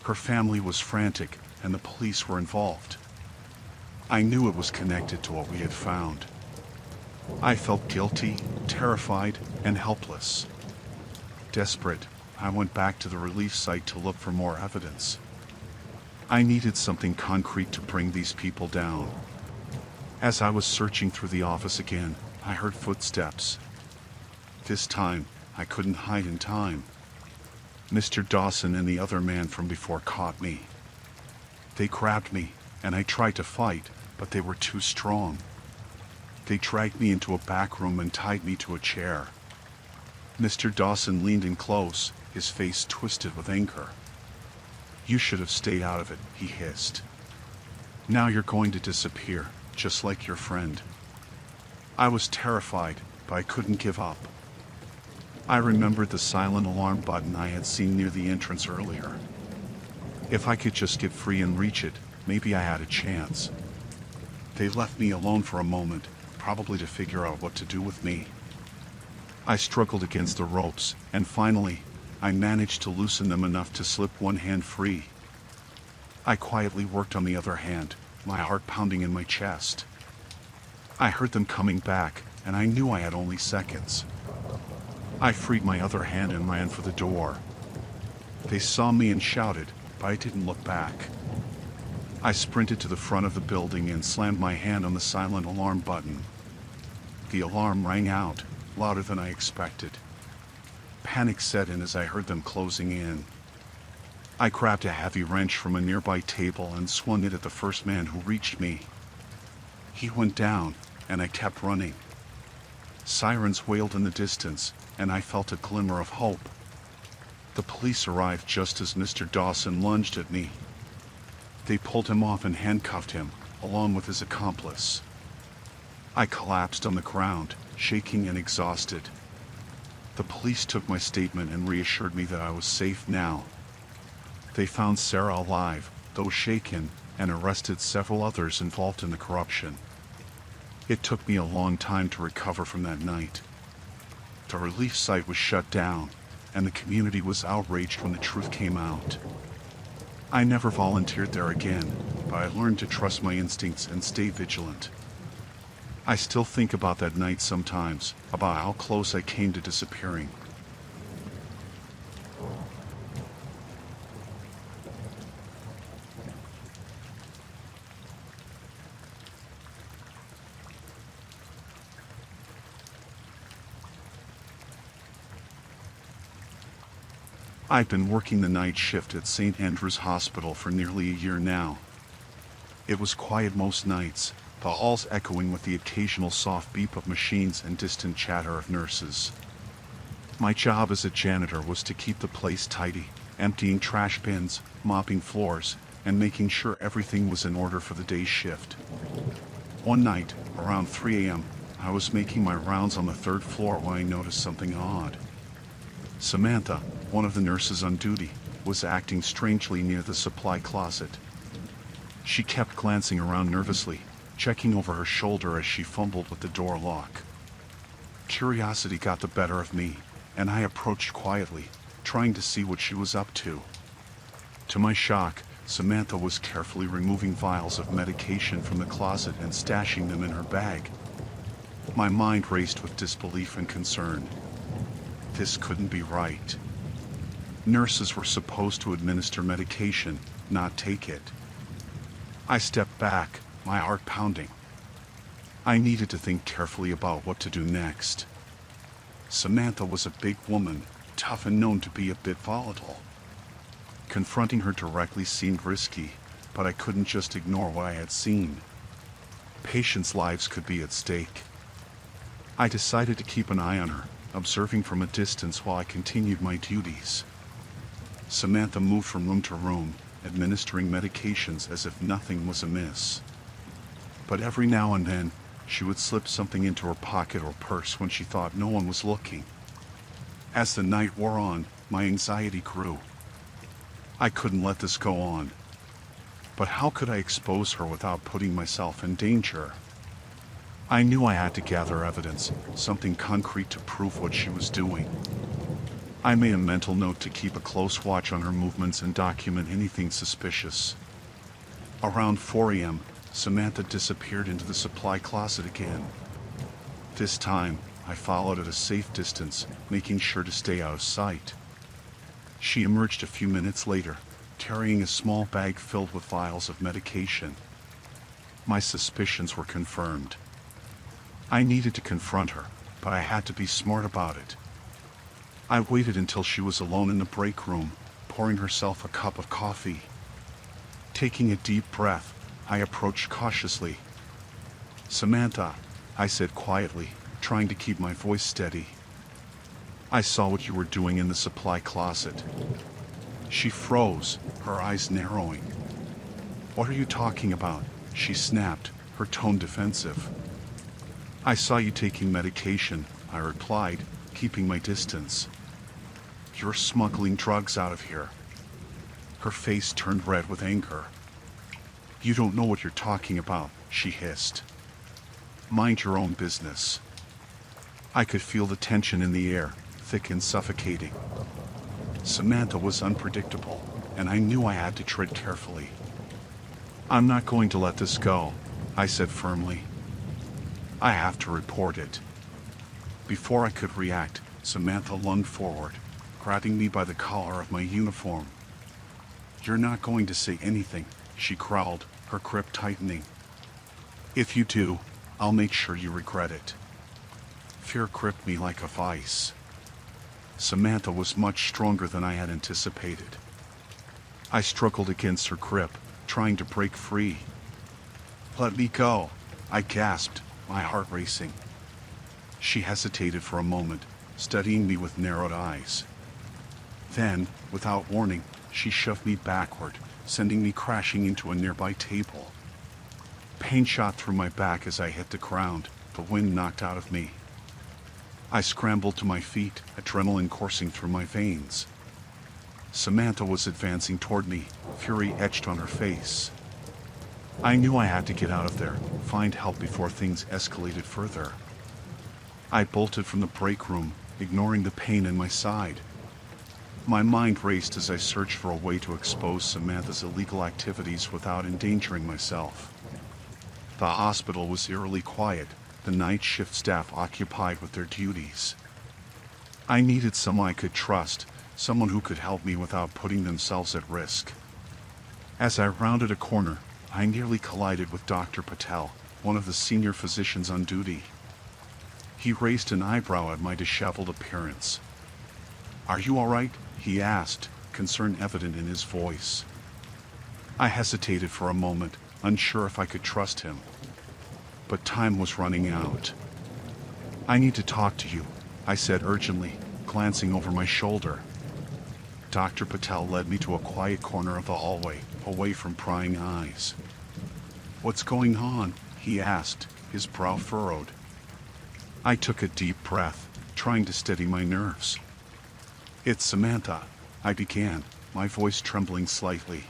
Her family was frantic, and the police were involved. I knew it was connected to what we had found. I felt guilty, terrified, and helpless. Desperate, I went back to the relief site to look for more evidence. I needed something concrete to bring these people down. As I was searching through the office again, I heard footsteps. This time, I couldn't hide in time. Mr. Dawson and the other man from before caught me. They grabbed me, and I tried to fight, but they were too strong. They dragged me into a back room and tied me to a chair. Mr. Dawson leaned in close, his face twisted with anger. "You should have stayed out of it," he hissed. "Now you're going to disappear, just like your friend." I was terrified, but I couldn't give up. I remembered the silent alarm button I had seen near the entrance earlier. If I could just get free and reach it, maybe I had a chance. They left me alone for a moment, probably to figure out what to do with me. I struggled against the ropes, and finally, I managed to loosen them enough to slip one hand free. I quietly worked on the other hand, my heart pounding in my chest. I heard them coming back, and I knew I had only seconds. I freed my other hand and ran for the door. They saw me and shouted, but I didn't look back. I sprinted to the front of the building and slammed my hand on the silent alarm button. The alarm rang out, louder than I expected. Panic set in as I heard them closing in. I grabbed a heavy wrench from a nearby table and swung it at the first man who reached me. He went down, and I kept running. Sirens wailed in the distance, and I felt a glimmer of hope. The police arrived just as Mr. Dawson lunged at me. They pulled him off and handcuffed him, along with his accomplice. I collapsed on the ground, shaking and exhausted. The police took my statement and reassured me that I was safe now. They found Sarah alive, though shaken, and arrested several others involved in the corruption. It took me a long time to recover from that night. The relief site was shut down, and the community was outraged when the truth came out. I never volunteered there again, but I learned to trust my instincts and stay vigilant. I still think about that night sometimes, about how close I came to disappearing. I've been working the night shift at St. Andrew's Hospital for nearly a year now. It was quiet most nights, the halls echoing with the occasional soft beep of machines and distant chatter of nurses. My job as a janitor was to keep the place tidy, emptying trash bins, mopping floors, and making sure everything was in order for the day's shift. One night, around 3 a.m., I was making my rounds on the third floor when I noticed something odd. Samantha, one of the nurses on duty, was acting strangely near the supply closet. She kept glancing around nervously, checking over her shoulder as she fumbled with the door lock. Curiosity got the better of me, and I approached quietly, trying to see what she was up to. To my shock, Samantha was carefully removing vials of medication from the closet and stashing them in her bag. My mind raced with disbelief and concern. This couldn't be right. Nurses were supposed to administer medication, not take it. I stepped back, my heart pounding. I needed to think carefully about what to do next. Samantha was a big woman, tough and known to be a bit volatile. Confronting her directly seemed risky, but I couldn't just ignore what I had seen. Patients' lives could be at stake. I decided to keep an eye on her, observing from a distance while I continued my duties. Samantha moved from room to room, administering medications as if nothing was amiss. But every now and then, she would slip something into her pocket or purse when she thought no one was looking. As the night wore on, my anxiety grew. I couldn't let this go on. But how could I expose her without putting myself in danger? I knew I had to gather evidence, something concrete to prove what she was doing. I made a mental note to keep a close watch on her movements and document anything suspicious. Around 4 a.m., Samantha disappeared into the supply closet again. This time, I followed at a safe distance, making sure to stay out of sight. She emerged a few minutes later, carrying a small bag filled with vials of medication. My suspicions were confirmed. I needed to confront her, but I had to be smart about it. I waited until she was alone in the break room, pouring herself a cup of coffee. Taking a deep breath, I approached cautiously. "Samantha," I said quietly, trying to keep my voice steady. "I saw what you were doing in the supply closet." She froze, her eyes narrowing. "What are you talking about?" she snapped, her tone defensive. "I saw you taking medication," I replied, keeping my distance. "You're smuggling drugs out of here." Her face turned red with anger. "You don't know what you're talking about," she hissed. "Mind your own business." I could feel the tension in the air, thick and suffocating. Samantha was unpredictable, and I knew I had to tread carefully. "I'm not going to let this go," I said firmly. "I have to report it." Before I could react, Samantha lunged forward, grabbing me by the collar of my uniform. "You're not going to say anything," she growled, her grip tightening. "If you do, I'll make sure you regret it." Fear gripped me like a vice. Samantha was much stronger than I had anticipated. I struggled against her grip, trying to break free. "Let me go," I gasped, my heart racing. She hesitated for a moment, studying me with narrowed eyes. Then, without warning, she shoved me backward, sending me crashing into a nearby table. Pain shot through my back as I hit the ground, the wind knocked out of me. I scrambled to my feet, adrenaline coursing through my veins. Samantha was advancing toward me, fury etched on her face. I knew I had to get out of there, find help before things escalated further. I bolted from the break room, ignoring the pain in my side. My mind raced as I searched for a way to expose Samantha's illegal activities without endangering myself. The hospital was eerily quiet, the night shift staff occupied with their duties. I needed someone I could trust, someone who could help me without putting themselves at risk. As I rounded a corner, I nearly collided with Dr. Patel, one of the senior physicians on duty. He raised an eyebrow at my disheveled appearance. "Are you all right?" he asked, concern evident in his voice. I hesitated for a moment, unsure if I could trust him. But time was running out. "I need to talk to you," I said urgently, glancing over my shoulder. Dr. Patel led me to a quiet corner of the hallway, away from prying eyes. "What's going on?" he asked, his brow furrowed. I took a deep breath, trying to steady my nerves. "It's Samantha," I began, my voice trembling slightly.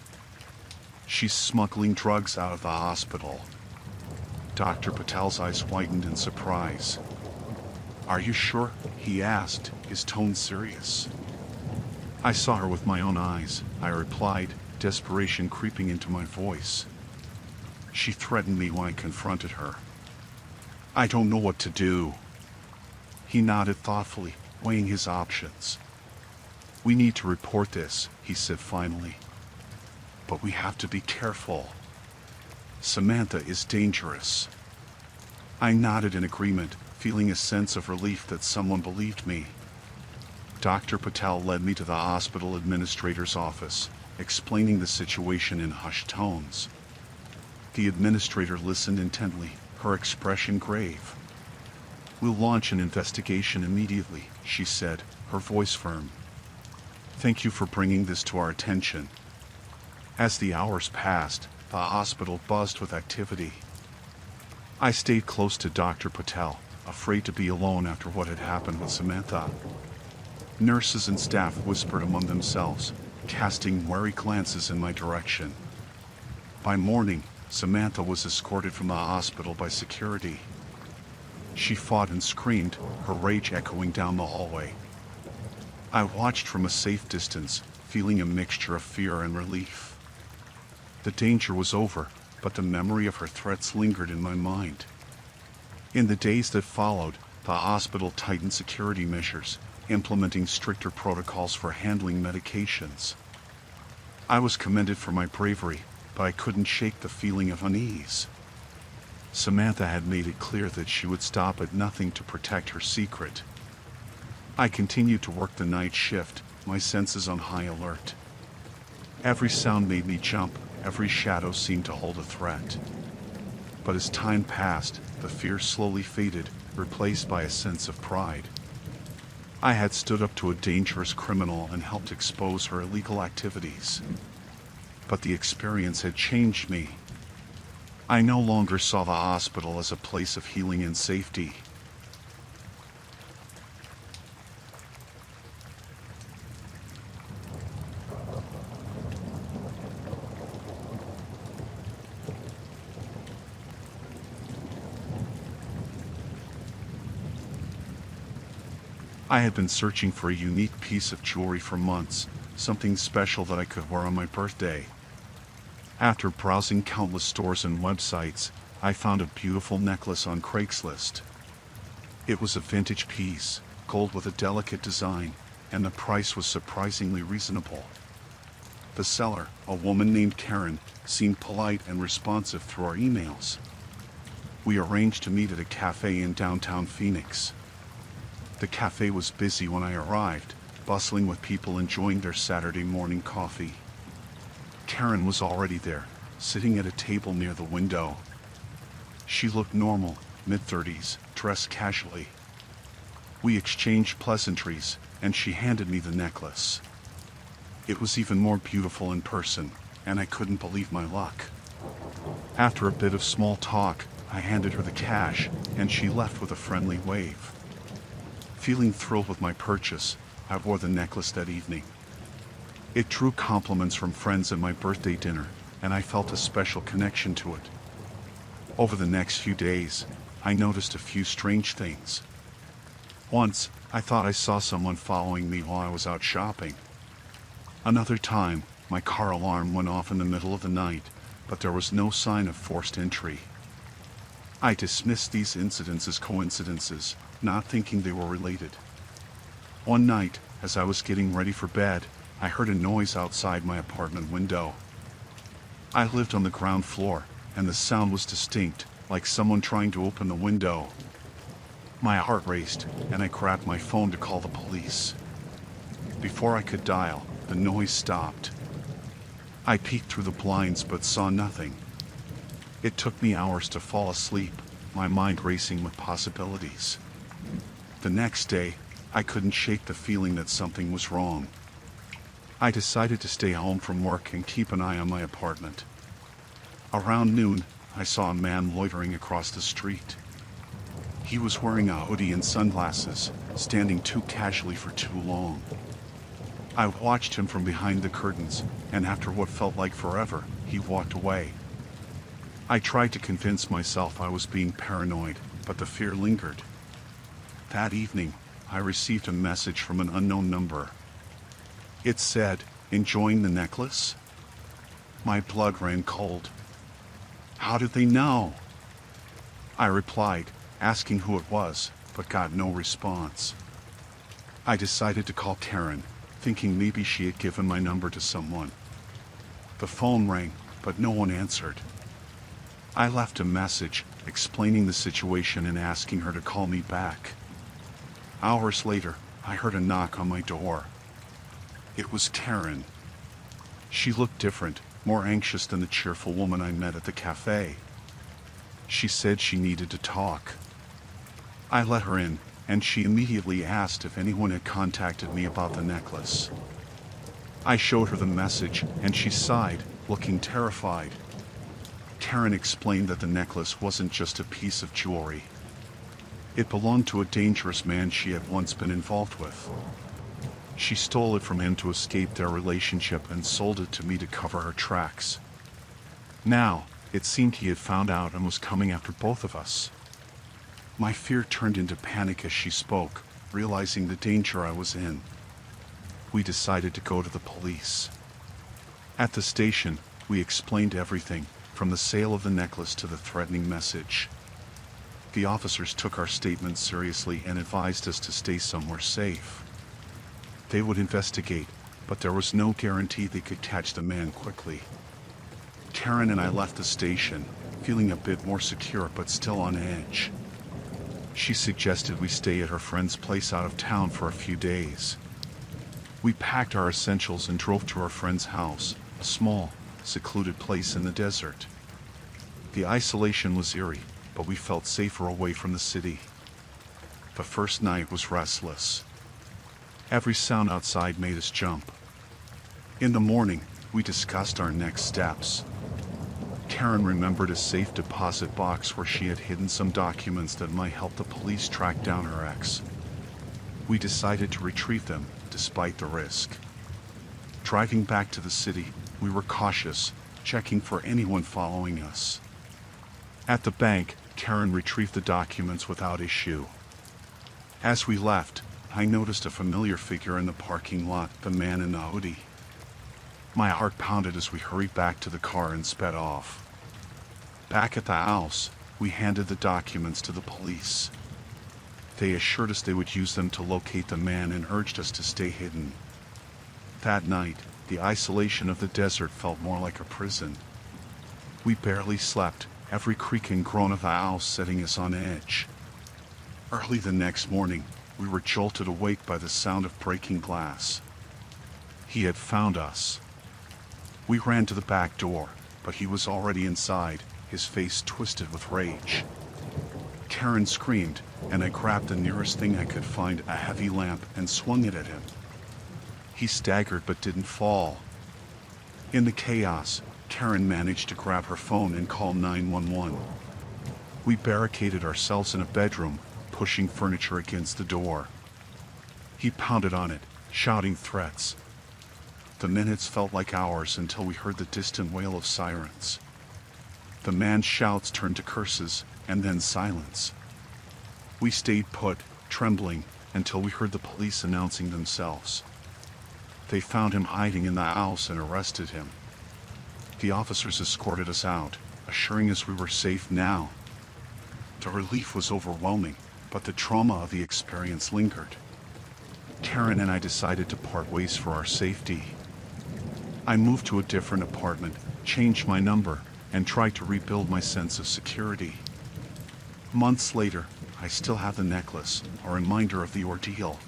"She's smuggling drugs out of the hospital." Dr. Patel's eyes widened in surprise. "Are you sure?" he asked, his tone serious. "I saw her with my own eyes," I replied, desperation creeping into my voice. "She threatened me when I confronted her. I don't know what to do." He nodded thoughtfully, weighing his options. "We need to report this," he said finally. "But we have to be careful. Samantha is dangerous." I nodded in agreement, feeling a sense of relief that someone believed me. Dr. Patel led me to the hospital administrator's office, explaining the situation in hushed tones. The administrator listened intently, her expression grave. "We'll launch an investigation immediately," she said, her voice firm. "Thank you for bringing this to our attention." As the hours passed, the hospital buzzed with activity. I stayed close to Dr. Patel, afraid to be alone after what had happened with Samantha. Nurses and staff whispered among themselves, casting wary glances in my direction. By morning, Samantha was escorted from the hospital by security. She fought and screamed, her rage echoing down the hallway. I watched from a safe distance, feeling a mixture of fear and relief. The danger was over, but the memory of her threats lingered in my mind. In the days that followed, the hospital tightened security measures, implementing stricter protocols for handling medications. I was commended for my bravery, but I couldn't shake the feeling of unease. Samantha had made it clear that she would stop at nothing to protect her secret. I continued to work the night shift, my senses on high alert. Every sound made me jump, every shadow seemed to hold a threat. But as time passed, the fear slowly faded, replaced by a sense of pride. I had stood up to a dangerous criminal and helped expose her illegal activities. But the experience had changed me. I no longer saw the hospital as a place of healing and safety. I had been searching for a unique piece of jewelry for months, something special that I could wear on my birthday. After browsing countless stores and websites, I found a beautiful necklace on Craigslist. It was a vintage piece, gold with a delicate design, and the price was surprisingly reasonable. The seller, a woman named Karen, seemed polite and responsive through our emails. We arranged to meet at a cafe in downtown Phoenix. The cafe was busy when I arrived, bustling with people enjoying their Saturday morning coffee. Karen was already there, sitting at a table near the window. She looked normal, mid-30s, dressed casually. We exchanged pleasantries, and she handed me the necklace. It was even more beautiful in person, and I couldn't believe my luck. After a bit of small talk, I handed her the cash, and she left with a friendly wave. Feeling thrilled with my purchase, I wore the necklace that evening. It drew compliments from friends at my birthday dinner, and I felt a special connection to it. Over the next few days, I noticed a few strange things. Once, I thought I saw someone following me while I was out shopping. Another time, my car alarm went off in the middle of the night, but there was no sign of forced entry. I dismissed these incidents as coincidences, not thinking they were related. One night, as I was getting ready for bed, I heard a noise outside my apartment window. I lived on the ground floor, and the sound was distinct, like someone trying to open the window. My heart raced, and I grabbed my phone to call the police. Before I could dial, the noise stopped. I peeked through the blinds but saw nothing. It took me hours to fall asleep, my mind racing with possibilities. The next day, I couldn't shake the feeling that something was wrong. I decided to stay home from work and keep an eye on my apartment. Around noon, I saw a man loitering across the street. He was wearing a hoodie and sunglasses, standing too casually for too long. I watched him from behind the curtains, and after what felt like forever, he walked away. I tried to convince myself I was being paranoid, but the fear lingered. That evening, I received a message from an unknown number. It said, "Enjoying the necklace?" My blood ran cold. How did they know? I replied, asking who it was, but got no response. I decided to call Karen, thinking maybe she had given my number to someone. The phone rang, but no one answered. I left a message, explaining the situation and asking her to call me back. Hours later, I heard a knock on my door. It was Karen. She looked different, more anxious than the cheerful woman I met at the cafe. She said she needed to talk. I let her in, and she immediately asked if anyone had contacted me about the necklace. I showed her the message, and she sighed, looking terrified. Karen explained that the necklace wasn't just a piece of jewelry. It belonged to a dangerous man she had once been involved with. She stole it from him to escape their relationship and sold it to me to cover her tracks. Now, it seemed he had found out and was coming after both of us. My fear turned into panic as she spoke, realizing the danger I was in. We decided to go to the police. At the station, we explained everything, from the sale of the necklace to the threatening message. The officers took our statements seriously and advised us to stay somewhere safe. They would investigate, but there was no guarantee they could catch the man quickly. Karen and I left the station, feeling a bit more secure but still on edge. She suggested we stay at her friend's place out of town for a few days. We packed our essentials and drove to our friend's house, a small, secluded place in the desert. The isolation was eerie, but we felt safer away from the city. The first night was restless. Every sound outside made us jump. In the morning, we discussed our next steps. Karen remembered a safe deposit box where she had hidden some documents that might help the police track down her ex. We decided to retrieve them, despite the risk. Driving back to the city, we were cautious, checking for anyone following us. At the bank, Karen retrieved the documents without issue. As we left, I noticed a familiar figure in the parking lot, the man in the hoodie. My heart pounded as we hurried back to the car and sped off. Back at the house, we handed the documents to the police. They assured us they would use them to locate the man and urged us to stay hidden. That night, the isolation of the desert felt more like a prison. We barely slept, every creak and groan of the house setting us on edge. Early the next morning, we were jolted awake by the sound of breaking glass. He had found us. We ran to the back door, but he was already inside, his face twisted with rage. Karen screamed, and I grabbed the nearest thing I could find, a heavy lamp, and swung it at him. He staggered but didn't fall. In the chaos, Karen managed to grab her phone and call 911. We barricaded ourselves in a bedroom, pushing furniture against the door. He pounded on it, shouting threats. The minutes felt like hours until we heard the distant wail of sirens. The man's shouts turned to curses, and then silence. We stayed put, trembling, until we heard the police announcing themselves. They found him hiding in the house and arrested him. The officers escorted us out, assuring us we were safe now. The relief was overwhelming, but the trauma of the experience lingered. Karen and I decided to part ways for our safety. I moved to a different apartment, changed my number, and tried to rebuild my sense of security. Months later, I still have the necklace, a reminder of the ordeal.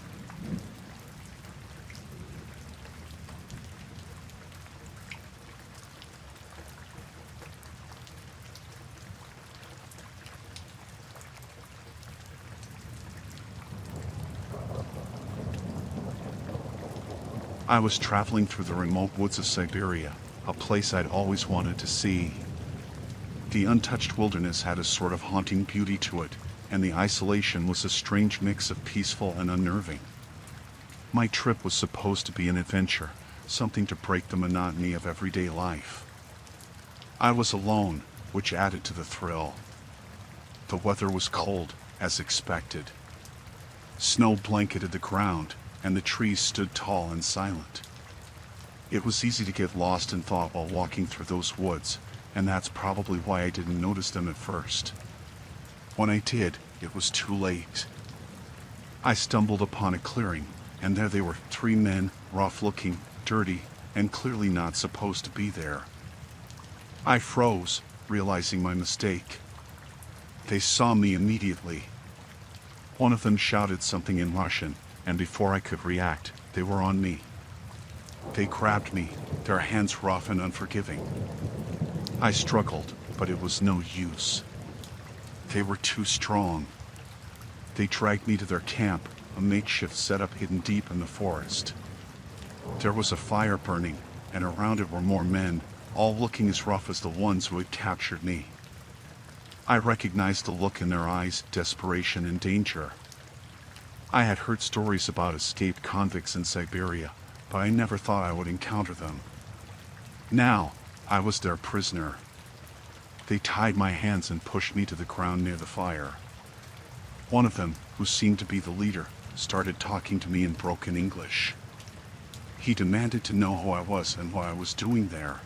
I was traveling through the remote woods of Siberia, a place I'd always wanted to see. The untouched wilderness had a sort of haunting beauty to it, and the isolation was a strange mix of peaceful and unnerving. My trip was supposed to be an adventure, something to break the monotony of everyday life. I was alone, which added to the thrill. The weather was cold, as expected. Snow blanketed the ground, and the trees stood tall and silent. It was easy to get lost in thought while walking through those woods, and that's probably why I didn't notice them at first. When I did, it was too late. I stumbled upon a clearing, and there they were, 3 men, rough-looking, dirty, and clearly not supposed to be there. I froze, realizing my mistake. They saw me immediately. One of them shouted something in Russian, and before I could react, they were on me. They grabbed me, their hands rough and unforgiving. I struggled, but it was no use. They were too strong. They dragged me to their camp, a makeshift setup hidden deep in the forest. There was a fire burning, and around it were more men, all looking as rough as the ones who had captured me. I recognized the look in their eyes, desperation and danger. I had heard stories about escaped convicts in Siberia, but I never thought I would encounter them. Now, I was their prisoner. They tied my hands and pushed me to the ground near the fire. One of them, who seemed to be the leader, started talking to me in broken English. He demanded to know who I was and what I was doing there.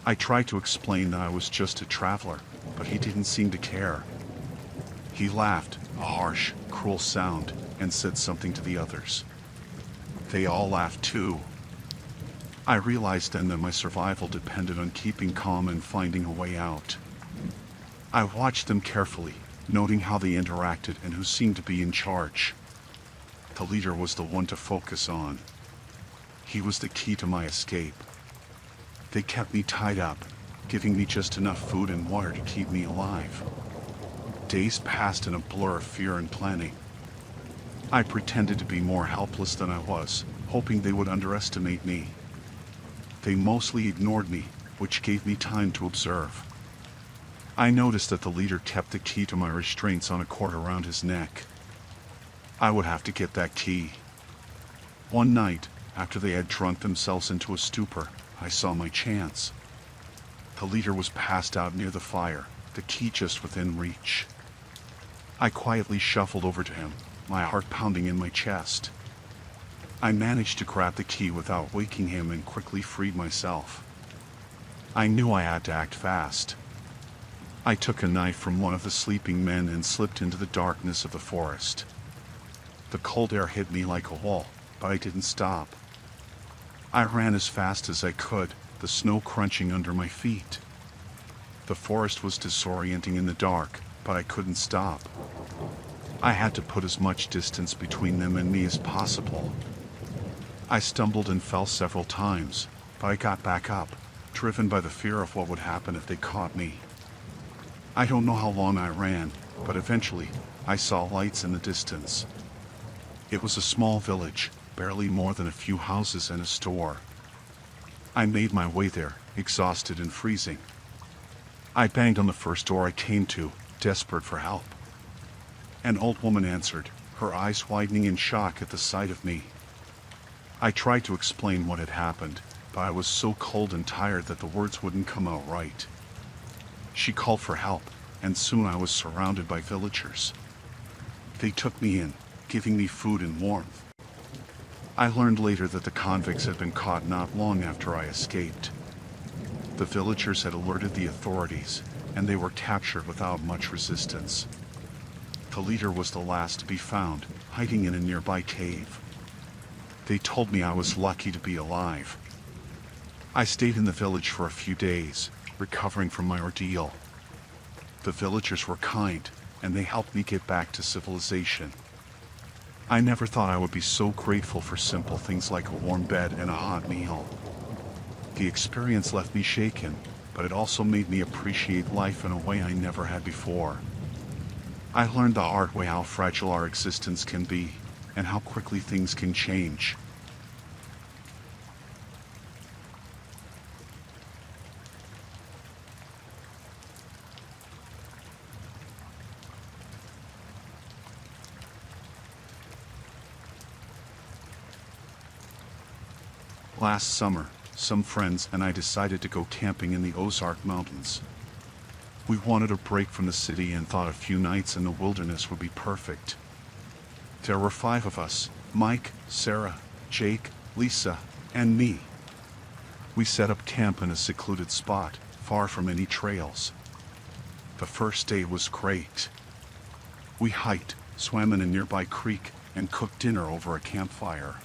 I tried to explain that I was just a traveler, but he didn't seem to care. He laughed, a harsh, cruel sound, and said something to the others. They all laughed too. I realized then that my survival depended on keeping calm and finding a way out. I watched them carefully, noting how they interacted and who seemed to be in charge. The leader was the one to focus on. He was the key to my escape. They kept me tied up, giving me just enough food and water to keep me alive. Days passed in a blur of fear and planning. I pretended to be more helpless than I was, hoping they would underestimate me. They mostly ignored me, which gave me time to observe. I noticed that the leader kept the key to my restraints on a cord around his neck. I would have to get that key. One night, after they had drunk themselves into a stupor, I saw my chance. The leader was passed out near the fire, the key just within reach. I quietly shuffled over to him, my heart pounding in my chest. I managed to grab the key without waking him and quickly freed myself. I knew I had to act fast. I took a knife from one of the sleeping men and slipped into the darkness of the forest. The cold air hit me like a wall, but I didn't stop. I ran as fast as I could, the snow crunching under my feet. The forest was disorienting in the dark, but I couldn't stop. I had to put as much distance between them and me as possible. I stumbled and fell several times, but I got back up, driven by the fear of what would happen if they caught me. I don't know how long I ran, but eventually, I saw lights in the distance. It was a small village, barely more than a few houses and a store. I made my way there, exhausted and freezing. I banged on the first door I came to, desperate for help. An old woman answered, her eyes widening in shock at the sight of me. I tried to explain what had happened, but I was so cold and tired that the words wouldn't come out right. She called for help, and soon I was surrounded by villagers. They took me in, giving me food and warmth. I learned later that the convicts had been caught not long after I escaped. The villagers had alerted the authorities, and they were captured without much resistance. The leader was the last to be found, hiding in a nearby cave. They told me I was lucky to be alive. I stayed in the village for a few days, recovering from my ordeal. The villagers were kind, and they helped me get back to civilization. I never thought I would be so grateful for simple things like a warm bed and a hot meal. The experience left me shaken, but it also made me appreciate life in a way I never had before. I learned the hard way how fragile our existence can be, and how quickly things can change. Last summer, some friends and I decided to go camping in the Ozark Mountains. We wanted a break from the city and thought a few nights in the wilderness would be perfect. There were 5 of us: Mike, Sarah, Jake, Lisa, and me. We set up camp in a secluded spot, far from any trails. The first day was great. We hiked, swam in a nearby creek, and cooked dinner over a campfire.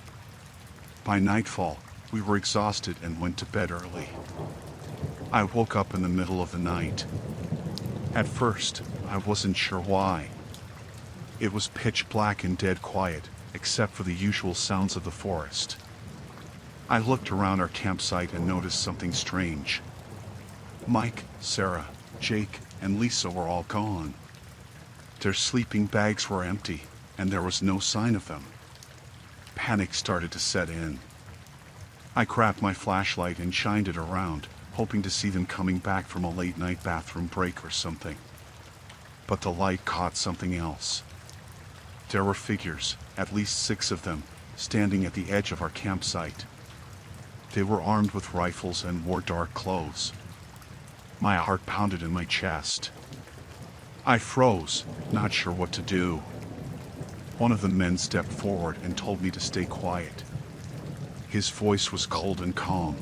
By nightfall, we were exhausted and went to bed early. I woke up in the middle of the night. At first, I wasn't sure why. It was pitch black and dead quiet, except for the usual sounds of the forest. I looked around our campsite and noticed something strange. Mike, Sarah, Jake, and Lisa were all gone. Their sleeping bags were empty, and there was no sign of them. Panic started to set in. I grabbed my flashlight and shined it around, hoping to see them coming back from a late-night bathroom break or something. But the light caught something else. There were figures, at least 6 of them, standing at the edge of our campsite. They were armed with rifles and wore dark clothes. My heart pounded in my chest. I froze, not sure what to do. One of the men stepped forward and told me to stay quiet. His voice was cold and calm.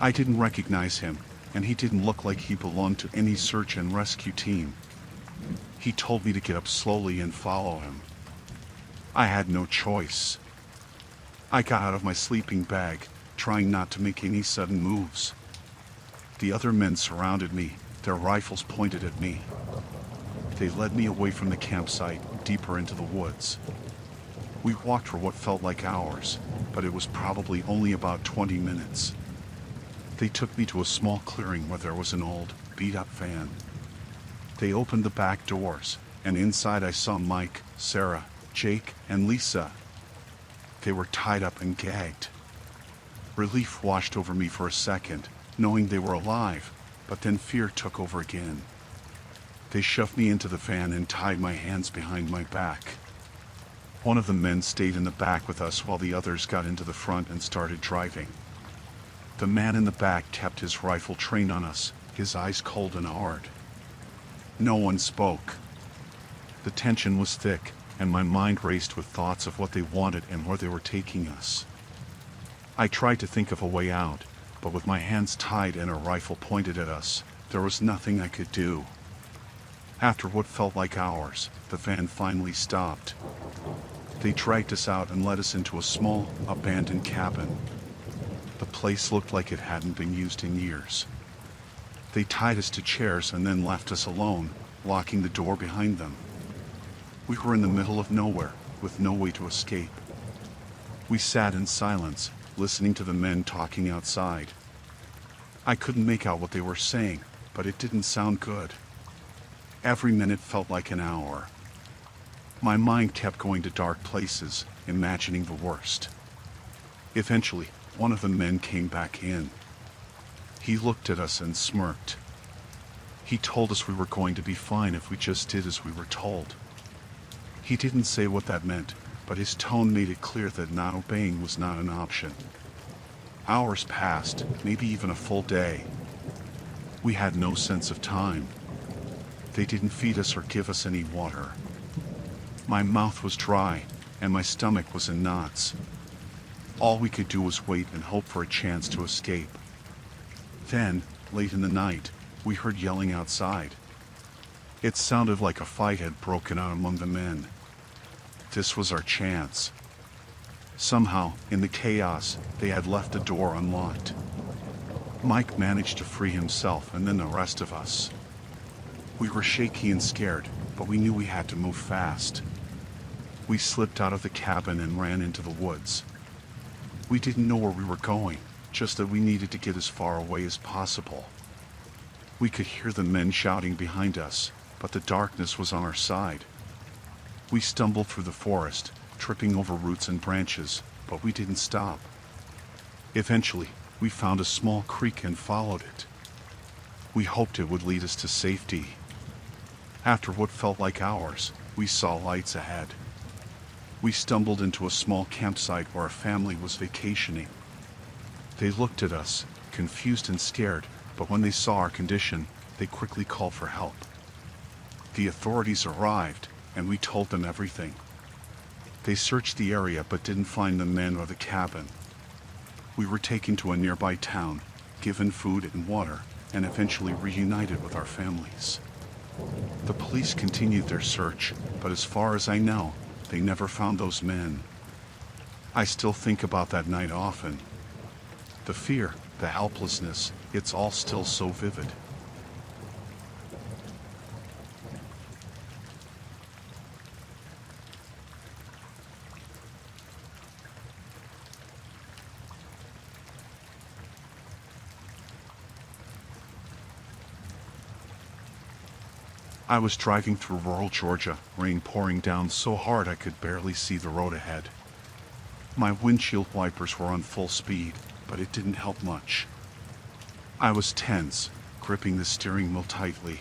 I didn't recognize him, and he didn't look like he belonged to any search and rescue team. He told me to get up slowly and follow him. I had no choice. I got out of my sleeping bag, trying not to make any sudden moves. The other men surrounded me, their rifles pointed at me. They led me away from the campsite, deeper into the woods. We walked for what felt like hours, but it was probably only about 20 minutes. They took me to a small clearing where there was an old, beat-up van. They opened the back doors, and inside I saw Mike, Sarah, Jake, and Lisa. They were tied up and gagged. Relief washed over me for a second, knowing they were alive, but then fear took over again. They shoved me into the van and tied my hands behind my back. One of the men stayed in the back with us while the others got into the front and started driving. The man in the back kept his rifle trained on us, his eyes cold and hard. No one spoke. The tension was thick, and my mind raced with thoughts of what they wanted and where they were taking us. I tried to think of a way out, but with my hands tied and a rifle pointed at us, there was nothing I could do. After what felt like hours, the van finally stopped. They dragged us out and led us into a small, abandoned cabin. The place looked like it hadn't been used in years. They tied us to chairs and then left us alone, locking the door behind them. We were in the middle of nowhere, with no way to escape. We sat in silence, listening to the men talking outside. I couldn't make out what they were saying, but it didn't sound good. Every minute felt like an hour. My mind kept going to dark places, imagining the worst. Eventually, one of the men came back in. He looked at us and smirked. He told us we were going to be fine if we just did as we were told. He didn't say what that meant, but his tone made it clear that not obeying was not an option. Hours passed, maybe even a full day. We had no sense of time. They didn't feed us or give us any water. My mouth was dry, and my stomach was in knots. All we could do was wait and hope for a chance to escape. Then, late in the night, we heard yelling outside. It sounded like a fight had broken out among the men. This was our chance. Somehow, in the chaos, they had left the door unlocked. Mike managed to free himself and then the rest of us. We were shaky and scared, but we knew we had to move fast. We slipped out of the cabin and ran into the woods. We didn't know where we were going, just that we needed to get as far away as possible. We could hear the men shouting behind us, but the darkness was on our side. We stumbled through the forest, tripping over roots and branches, but we didn't stop. Eventually, we found a small creek and followed it. We hoped it would lead us to safety. After what felt like hours, we saw lights ahead. We stumbled into a small campsite where a family was vacationing. They looked at us, confused and scared, but when they saw our condition, they quickly called for help. The authorities arrived, and we told them everything. They searched the area but didn't find the men or the cabin. We were taken to a nearby town, given food and water, and eventually reunited with our families. The police continued their search, but as far as I know, they never found those men. I still think about that night often. The fear, the helplessness, it's all still so vivid. I was driving through rural Georgia, rain pouring down so hard I could barely see the road ahead. My windshield wipers were on full speed, but it didn't help much. I was tense, gripping the steering wheel tightly.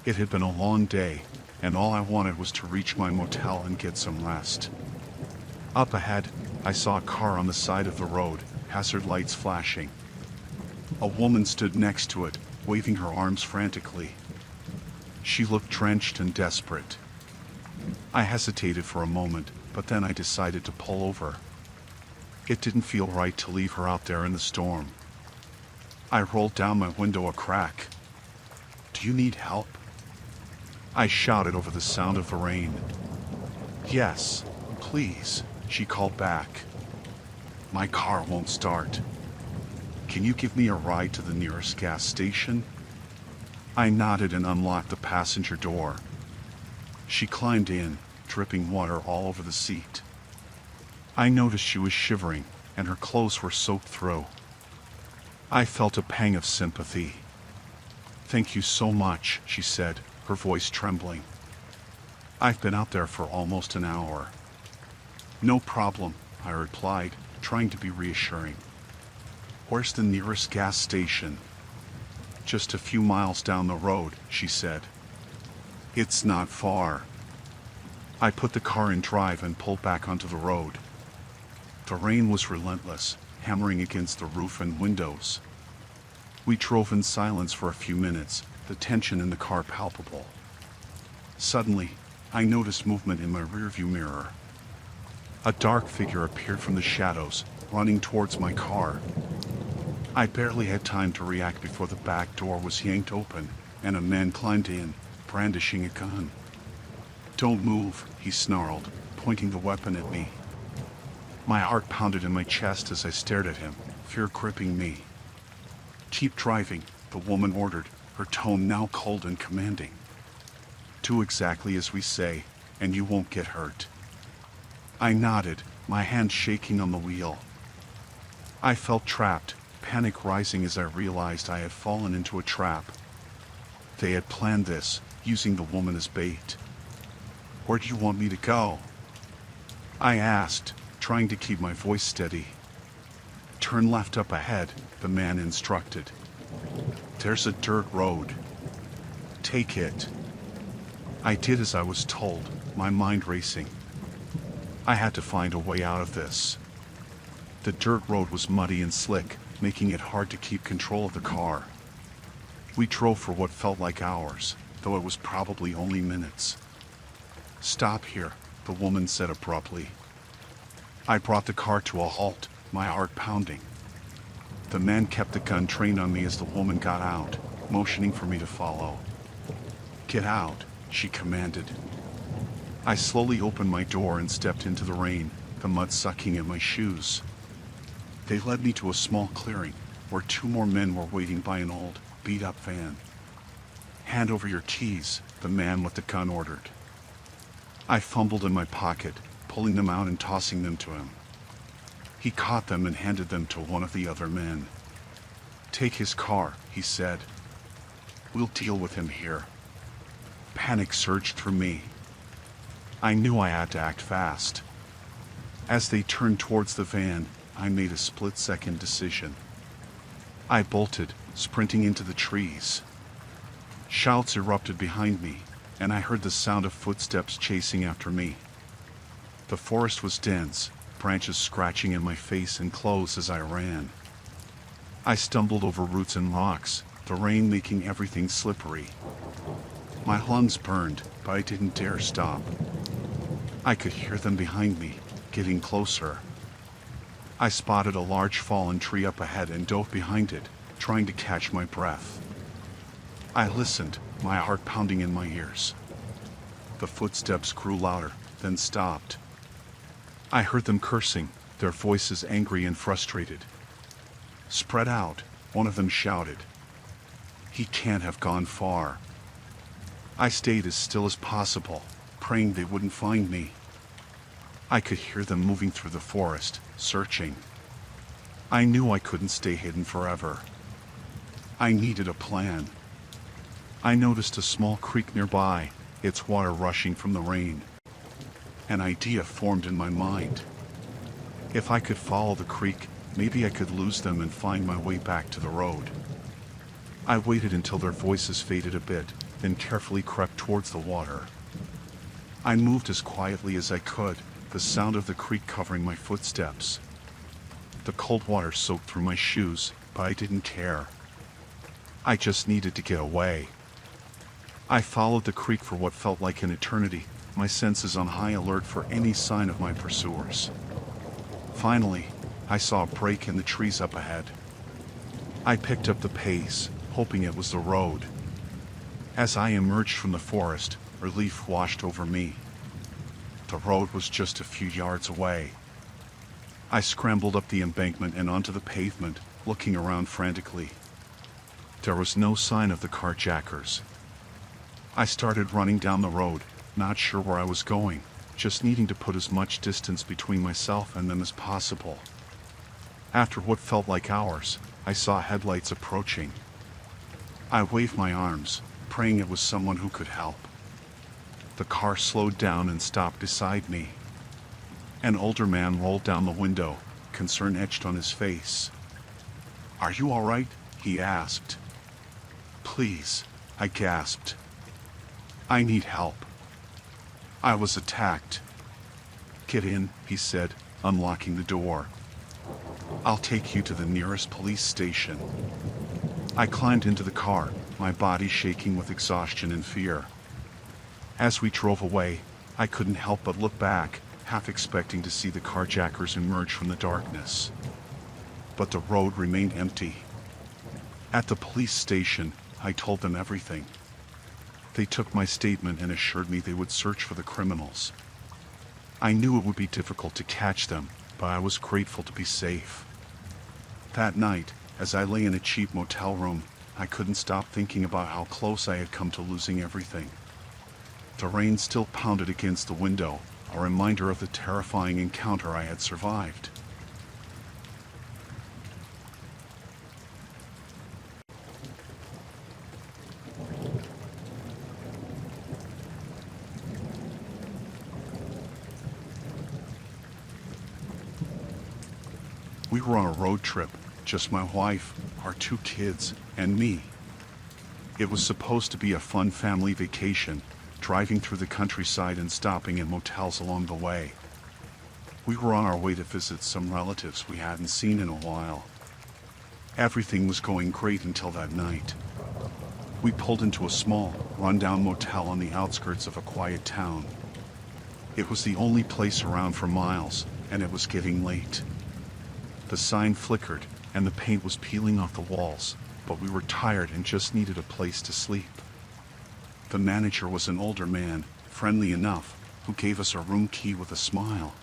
It had been a long day, and all I wanted was to reach my motel and get some rest. Up ahead, I saw a car on the side of the road, hazard lights flashing. A woman stood next to it, waving her arms frantically. She looked drenched and desperate. I hesitated for a moment, but then I decided to pull over. It didn't feel right to leave her out there in the storm. I rolled down my window a crack. "Do you need help?" I shouted over the sound of the rain. "Yes, please," she called back. "My car won't start. Can you give me a ride to the nearest gas station?" I nodded and unlocked the passenger door. She climbed in, dripping water all over the seat. I noticed she was shivering, and her clothes were soaked through. I felt a pang of sympathy. "Thank you so much," she said, her voice trembling. "I've been out there for almost an hour." "No problem," I replied, trying to be reassuring. "Where's the nearest gas station?" "Just a few miles down the road," she said. "It's not far." I put the car in drive and pulled back onto the road. The rain was relentless, hammering against the roof and windows. We drove in silence for a few minutes, the tension in the car palpable. Suddenly, I noticed movement in my rearview mirror. A dark figure appeared from the shadows, running towards my car. I barely had time to react before the back door was yanked open, and a man climbed in, brandishing a gun. "Don't move," he snarled, pointing the weapon at me. My heart pounded in my chest as I stared at him, fear gripping me. "Keep driving," the woman ordered, her tone now cold and commanding. "Do exactly as we say, and you won't get hurt." I nodded, my hand shaking on the wheel. I felt trapped, panic rising as I realized I had fallen into a trap. They had planned this, using the woman as bait. "Where do you want me to go?" I asked, trying to keep my voice steady. "Turn left up ahead," the man instructed. "There's a dirt road. Take it." I did as I was told, my mind racing. I had to find a way out of this. The dirt road was muddy and slick, making it hard to keep control of the car. We drove for what felt like hours, though it was probably only minutes. "Stop here," the woman said abruptly. I brought the car to a halt, my heart pounding. The man kept the gun trained on me as the woman got out, motioning for me to follow. "Get out," she commanded. I slowly opened my door and stepped into the rain, the mud sucking at my shoes. They led me to a small clearing, where two more men were waiting by an old, beat-up van. "Hand over your keys," the man with the gun ordered. I fumbled in my pocket, pulling them out and tossing them to him. He caught them and handed them to one of the other men. "Take his car," he said. "We'll deal with him here." Panic surged through me. I knew I had to act fast. As they turned towards the van, I made a split-second decision. I bolted, sprinting into the trees. Shouts erupted behind me, and I heard the sound of footsteps chasing after me. The forest was dense, branches scratching in my face and clothes as I ran. I stumbled over roots and rocks, the rain making everything slippery. My lungs burned, but I didn't dare stop. I could hear them behind me, getting closer. I spotted a large fallen tree up ahead and dove behind it, trying to catch my breath. I listened, my heart pounding in my ears. The footsteps grew louder, then stopped. I heard them cursing, their voices angry and frustrated. "Spread out," one of them shouted. "He can't have gone far." I stayed as still as possible, praying they wouldn't find me. I could hear them moving through the forest, searching. I knew I couldn't stay hidden forever. I needed a plan. I noticed a small creek nearby, its water rushing from the rain. An idea formed in my mind. If I could follow the creek, maybe I could lose them and find my way back to the road. I waited until their voices faded a bit, then carefully crept towards the water. I moved as quietly as I could, the sound of the creek covering my footsteps. The cold water soaked through my shoes, but I didn't care. I just needed to get away. I followed the creek for what felt like an eternity, my senses on high alert for any sign of my pursuers. Finally, I saw a break in the trees up ahead. I picked up the pace, hoping it was the road. As I emerged from the forest, relief washed over me. The road was just a few yards away. I scrambled up the embankment and onto the pavement, looking around frantically. There was no sign of the carjackers. I started running down the road, not sure where I was going, just needing to put as much distance between myself and them as possible. After what felt like hours, I saw headlights approaching. I waved my arms, praying it was someone who could help. The car slowed down and stopped beside me. An older man rolled down the window, concern etched on his face. "Are you all right?" he asked. "Please," I gasped. "I need help. I was attacked." "Get in," he said, unlocking the door. "I'll take you to the nearest police station." I climbed into the car, my body shaking with exhaustion and fear. As we drove away, I couldn't help but look back, half expecting to see the carjackers emerge from the darkness. But the road remained empty. At the police station, I told them everything. They took my statement and assured me they would search for the criminals. I knew it would be difficult to catch them, but I was grateful to be safe. That night, as I lay in a cheap motel room, I couldn't stop thinking about how close I had come to losing everything. The rain still pounded against the window, a reminder of the terrifying encounter I had survived. We were on a road trip, just my wife, our 2 kids, and me. It was supposed to be a fun family vacation, driving through the countryside and stopping in motels along the way. We were on our way to visit some relatives we hadn't seen in a while. Everything was going great until that night. We pulled into a small, rundown motel on the outskirts of a quiet town. It was the only place around for miles, and it was getting late. The sign flickered, and the paint was peeling off the walls, but we were tired and just needed a place to sleep. The manager was an older man, friendly enough, who gave us a room key with a smile.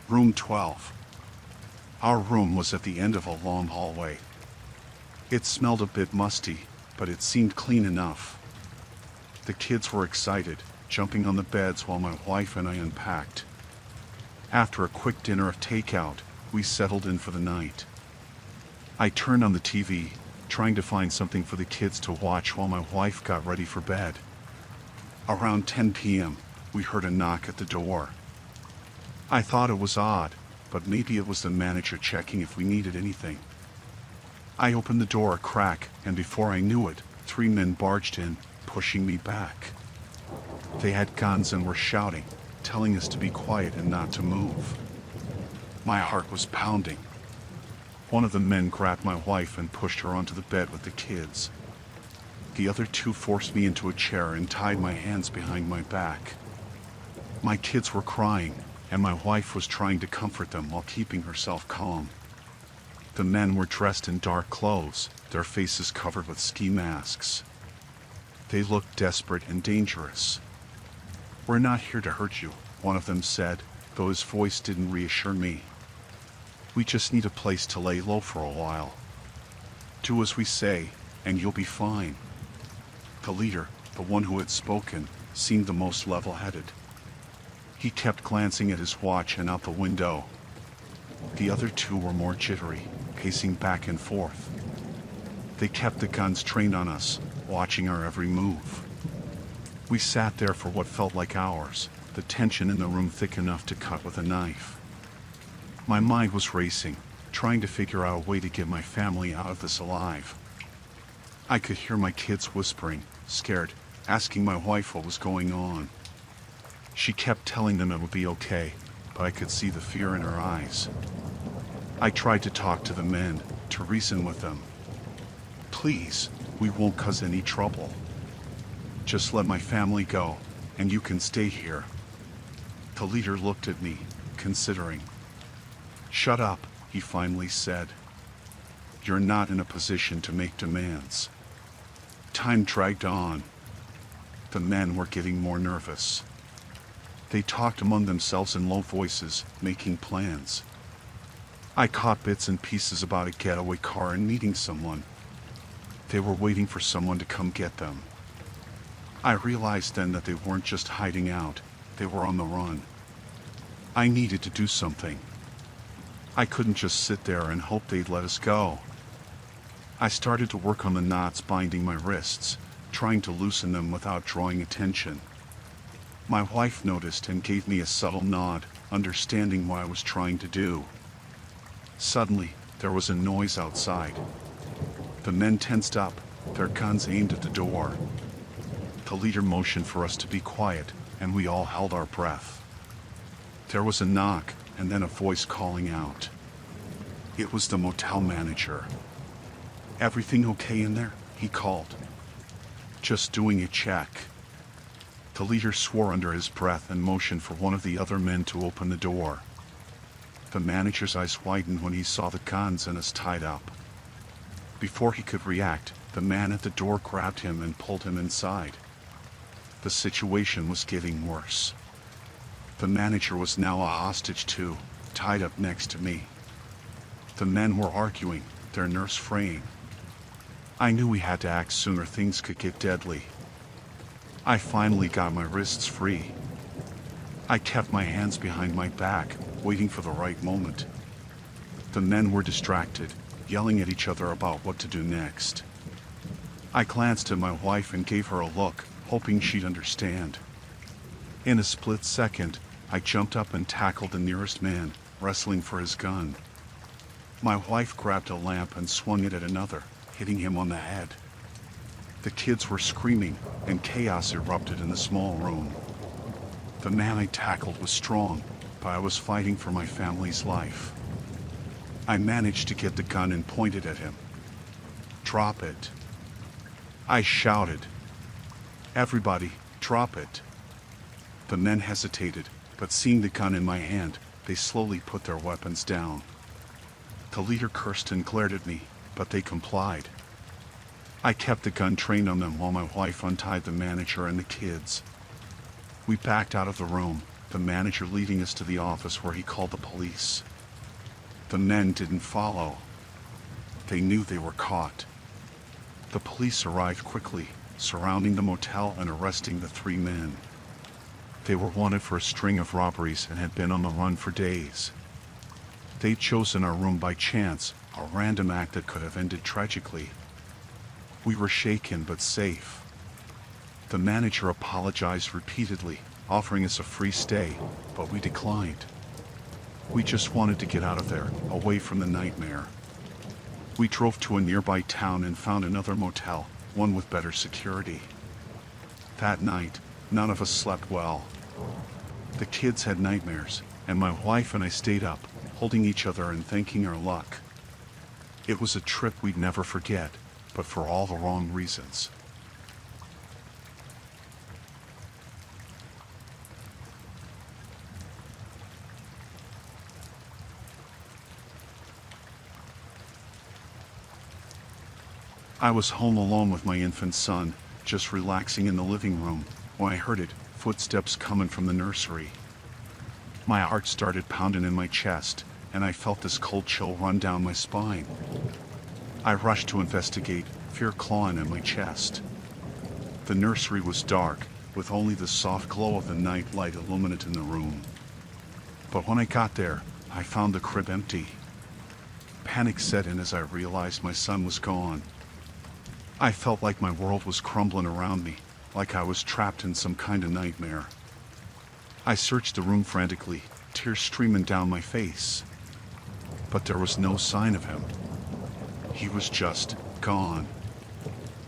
Room 12. Our room was at the end of a long hallway. It smelled a bit musty, but it seemed clean enough. The kids were excited, jumping on the beds while my wife and I unpacked. After a quick dinner of takeout, we settled in for the night. I turned on the TV, trying to find something for the kids to watch while my wife got ready for bed. Around 10 p.m., we heard a knock at the door. I thought it was odd, but maybe it was the manager checking if we needed anything. I opened the door a crack, and before I knew it, 3 men barged in, pushing me back. They had guns and were shouting, telling us to be quiet and not to move. My heart was pounding. One of the men grabbed my wife and pushed her onto the bed with the kids. The other 2 forced me into a chair and tied my hands behind my back. My kids were crying, and my wife was trying to comfort them while keeping herself calm. The men were dressed in dark clothes, their faces covered with ski masks. They looked desperate and dangerous. "We're not here to hurt you," one of them said, though his voice didn't reassure me. "We just need a place to lay low for a while. Do as we say, and you'll be fine." The leader, the one who had spoken, seemed the most level-headed. He kept glancing at his watch and out the window. The other 2 were more jittery, pacing back and forth. They kept the guns trained on us, watching our every move. We sat there for what felt like hours, the tension in the room thick enough to cut with a knife. My mind was racing, trying to figure out a way to get my family out of this alive. I could hear my kids whispering, scared, asking my wife what was going on. She kept telling them it would be okay, but I could see the fear in her eyes. I tried to talk to the men, to reason with them. "Please, we won't cause any trouble. Just let my family go, and you can stay here." The leader looked at me, considering. "Shut up," he finally said. "You're not in a position to make demands." Time dragged on. The men were getting more nervous. They talked among themselves in low voices, making plans. I caught bits and pieces about a getaway car and meeting someone. They were waiting for someone to come get them. I realized then that they weren't just hiding out, they were on the run. I needed to do something. I couldn't just sit there and hope they'd let us go. I started to work on the knots binding my wrists, trying to loosen them without drawing attention. My wife noticed and gave me a subtle nod, understanding what I was trying to do. Suddenly, there was a noise outside. The men tensed up, their guns aimed at the door. The leader motioned for us to be quiet, and we all held our breath. There was a knock, and then a voice calling out. It was the motel manager. "Everything okay in there?" he called. "Just doing a check." The leader swore under his breath and motioned for one of the other men to open the door. The manager's eyes widened when he saw the guns and us tied up. Before he could react, the man at the door grabbed him and pulled him inside. The situation was getting worse. The manager was now a hostage too, tied up next to me. The men were arguing, their nerves fraying. I knew we had to act soon or things could get deadly. I finally got my wrists free. I kept my hands behind my back, waiting for the right moment. The men were distracted, yelling at each other about what to do next. I glanced at my wife and gave her a look, hoping she'd understand. In a split second, I jumped up and tackled the nearest man, wrestling for his gun. My wife grabbed a lamp and swung it at another, hitting him on the head. The kids were screaming, and chaos erupted in the small room. The man I tackled was strong, but I was fighting for my family's life. I managed to get the gun and pointed at him. "Drop it," I shouted. "Everybody, drop it." The men hesitated, but seeing the gun in my hand, they slowly put their weapons down. The leader cursed and glared at me, but they complied. I kept the gun trained on them while my wife untied the manager and the kids. We backed out of the room, the manager leading us to the office where he called the police. The men didn't follow. They knew they were caught. The police arrived quickly, surrounding the motel and arresting the 3 men. They were wanted for a string of robberies and had been on the run for days. They'd chosen our room by chance, a random act that could have ended tragically. We were shaken but safe. The manager apologized repeatedly, offering us a free stay, but we declined. We just wanted to get out of there, away from the nightmare. We drove to a nearby town and found another motel, one with better security. That night, none of us slept well. The kids had nightmares, and my wife and I stayed up, holding each other and thanking our luck. It was a trip we'd never forget, but for all the wrong reasons. I was home alone with my infant son, just relaxing in the living room, when I heard footsteps coming from the nursery. My heart started pounding in my chest, and I felt this cold chill run down my spine. I rushed to investigate, fear clawing at my chest. The nursery was dark, with only the soft glow of the night light illuminating the room. But when I got there, I found the crib empty. Panic set in as I realized my son was gone. I felt like my world was crumbling around me, like I was trapped in some kind of nightmare. I searched the room frantically, tears streaming down my face. But there was no sign of him. He was just gone.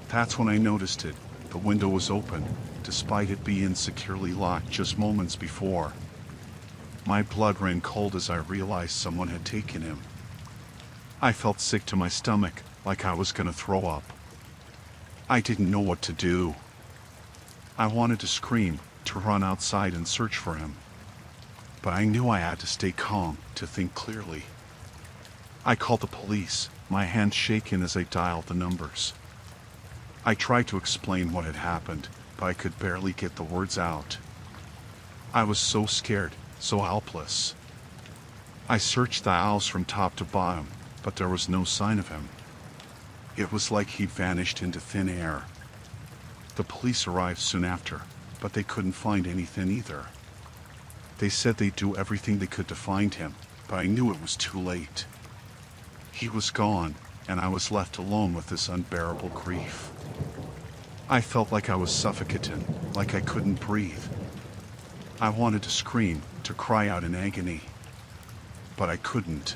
That's when I noticed it. The window was open, despite it being securely locked just moments before. My blood ran cold as I realized someone had taken him. I felt sick to my stomach, like I was gonna throw up. I didn't know what to do. I wanted to scream, to run outside and search for him. But I knew I had to stay calm, to think clearly. I called the police, my hands shaking as I dialed the numbers. I tried to explain what had happened, but I could barely get the words out. I was so scared, so helpless. I searched the house from top to bottom, but there was no sign of him. It was like he vanished into thin air. The police arrived soon after, but they couldn't find anything either. They said they'd do everything they could to find him, but I knew it was too late. He was gone, and I was left alone with this unbearable grief. I felt like I was suffocating, like I couldn't breathe. I wanted to scream, to cry out in agony. But I couldn't.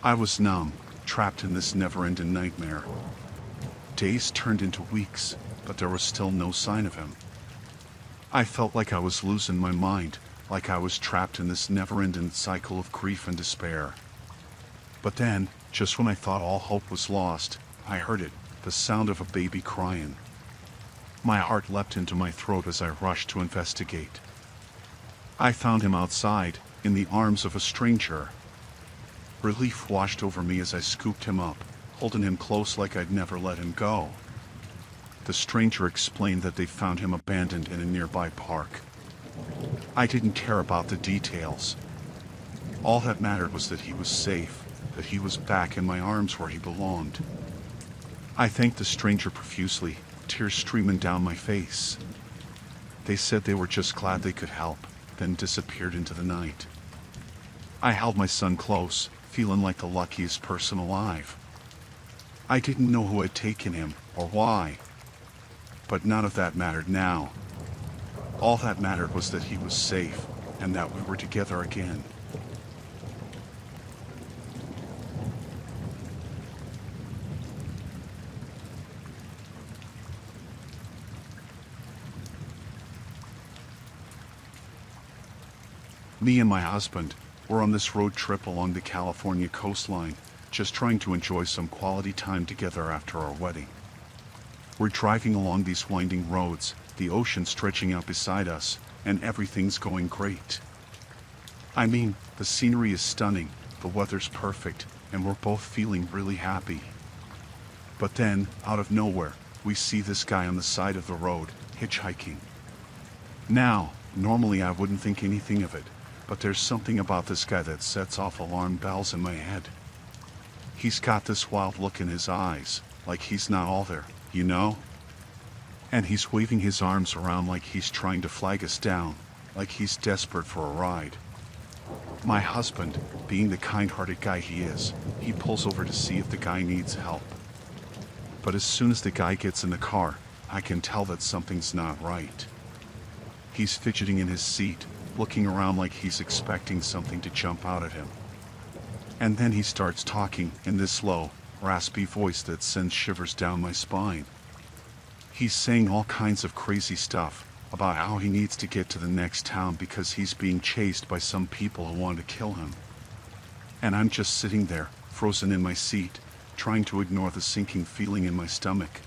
I was numb, trapped in this never-ending nightmare. Days turned into weeks, but there was still no sign of him. I felt like I was losing my mind, like I was trapped in this never-ending cycle of grief and despair. But then, just when I thought all hope was lost, I heard it, the sound of a baby crying. My heart leapt into my throat as I rushed to investigate. I found him outside, in the arms of a stranger. Relief washed over me as I scooped him up, holding him close like I'd never let him go. The stranger explained that they found him abandoned in a nearby park. I didn't care about the details. All that mattered was that he was safe, that he was back in my arms where he belonged. I thanked the stranger profusely, tears streaming down my face. They said they were just glad they could help, then disappeared into the night. I held my son close, feeling like the luckiest person alive. I didn't know who had taken him, or why. But none of that mattered now. All that mattered was that he was safe, and that we were together again. Me and my husband were on this road trip along the California coastline, just trying to enjoy some quality time together after our wedding. We're driving along these winding roads, the ocean stretching out beside us, and everything's going great. I mean, the scenery is stunning, the weather's perfect, and we're both feeling really happy. But then, out of nowhere, we see this guy on the side of the road, hitchhiking. Now, normally I wouldn't think anything of it, but there's something about this guy that sets off alarm bells in my head. He's got this wild look in his eyes, like he's not all there, you know? And he's waving his arms around like he's trying to flag us down, like he's desperate for a ride. My husband, being the kind-hearted guy he is, he pulls over to see if the guy needs help. But as soon as the guy gets in the car, I can tell that something's not right. He's fidgeting in his seat, looking around like he's expecting something to jump out at him. And then he starts talking in this low, raspy voice that sends shivers down my spine. He's saying all kinds of crazy stuff about how he needs to get to the next town because he's being chased by some people who want to kill him. And I'm just sitting there, frozen in my seat, trying to ignore the sinking feeling in my stomach.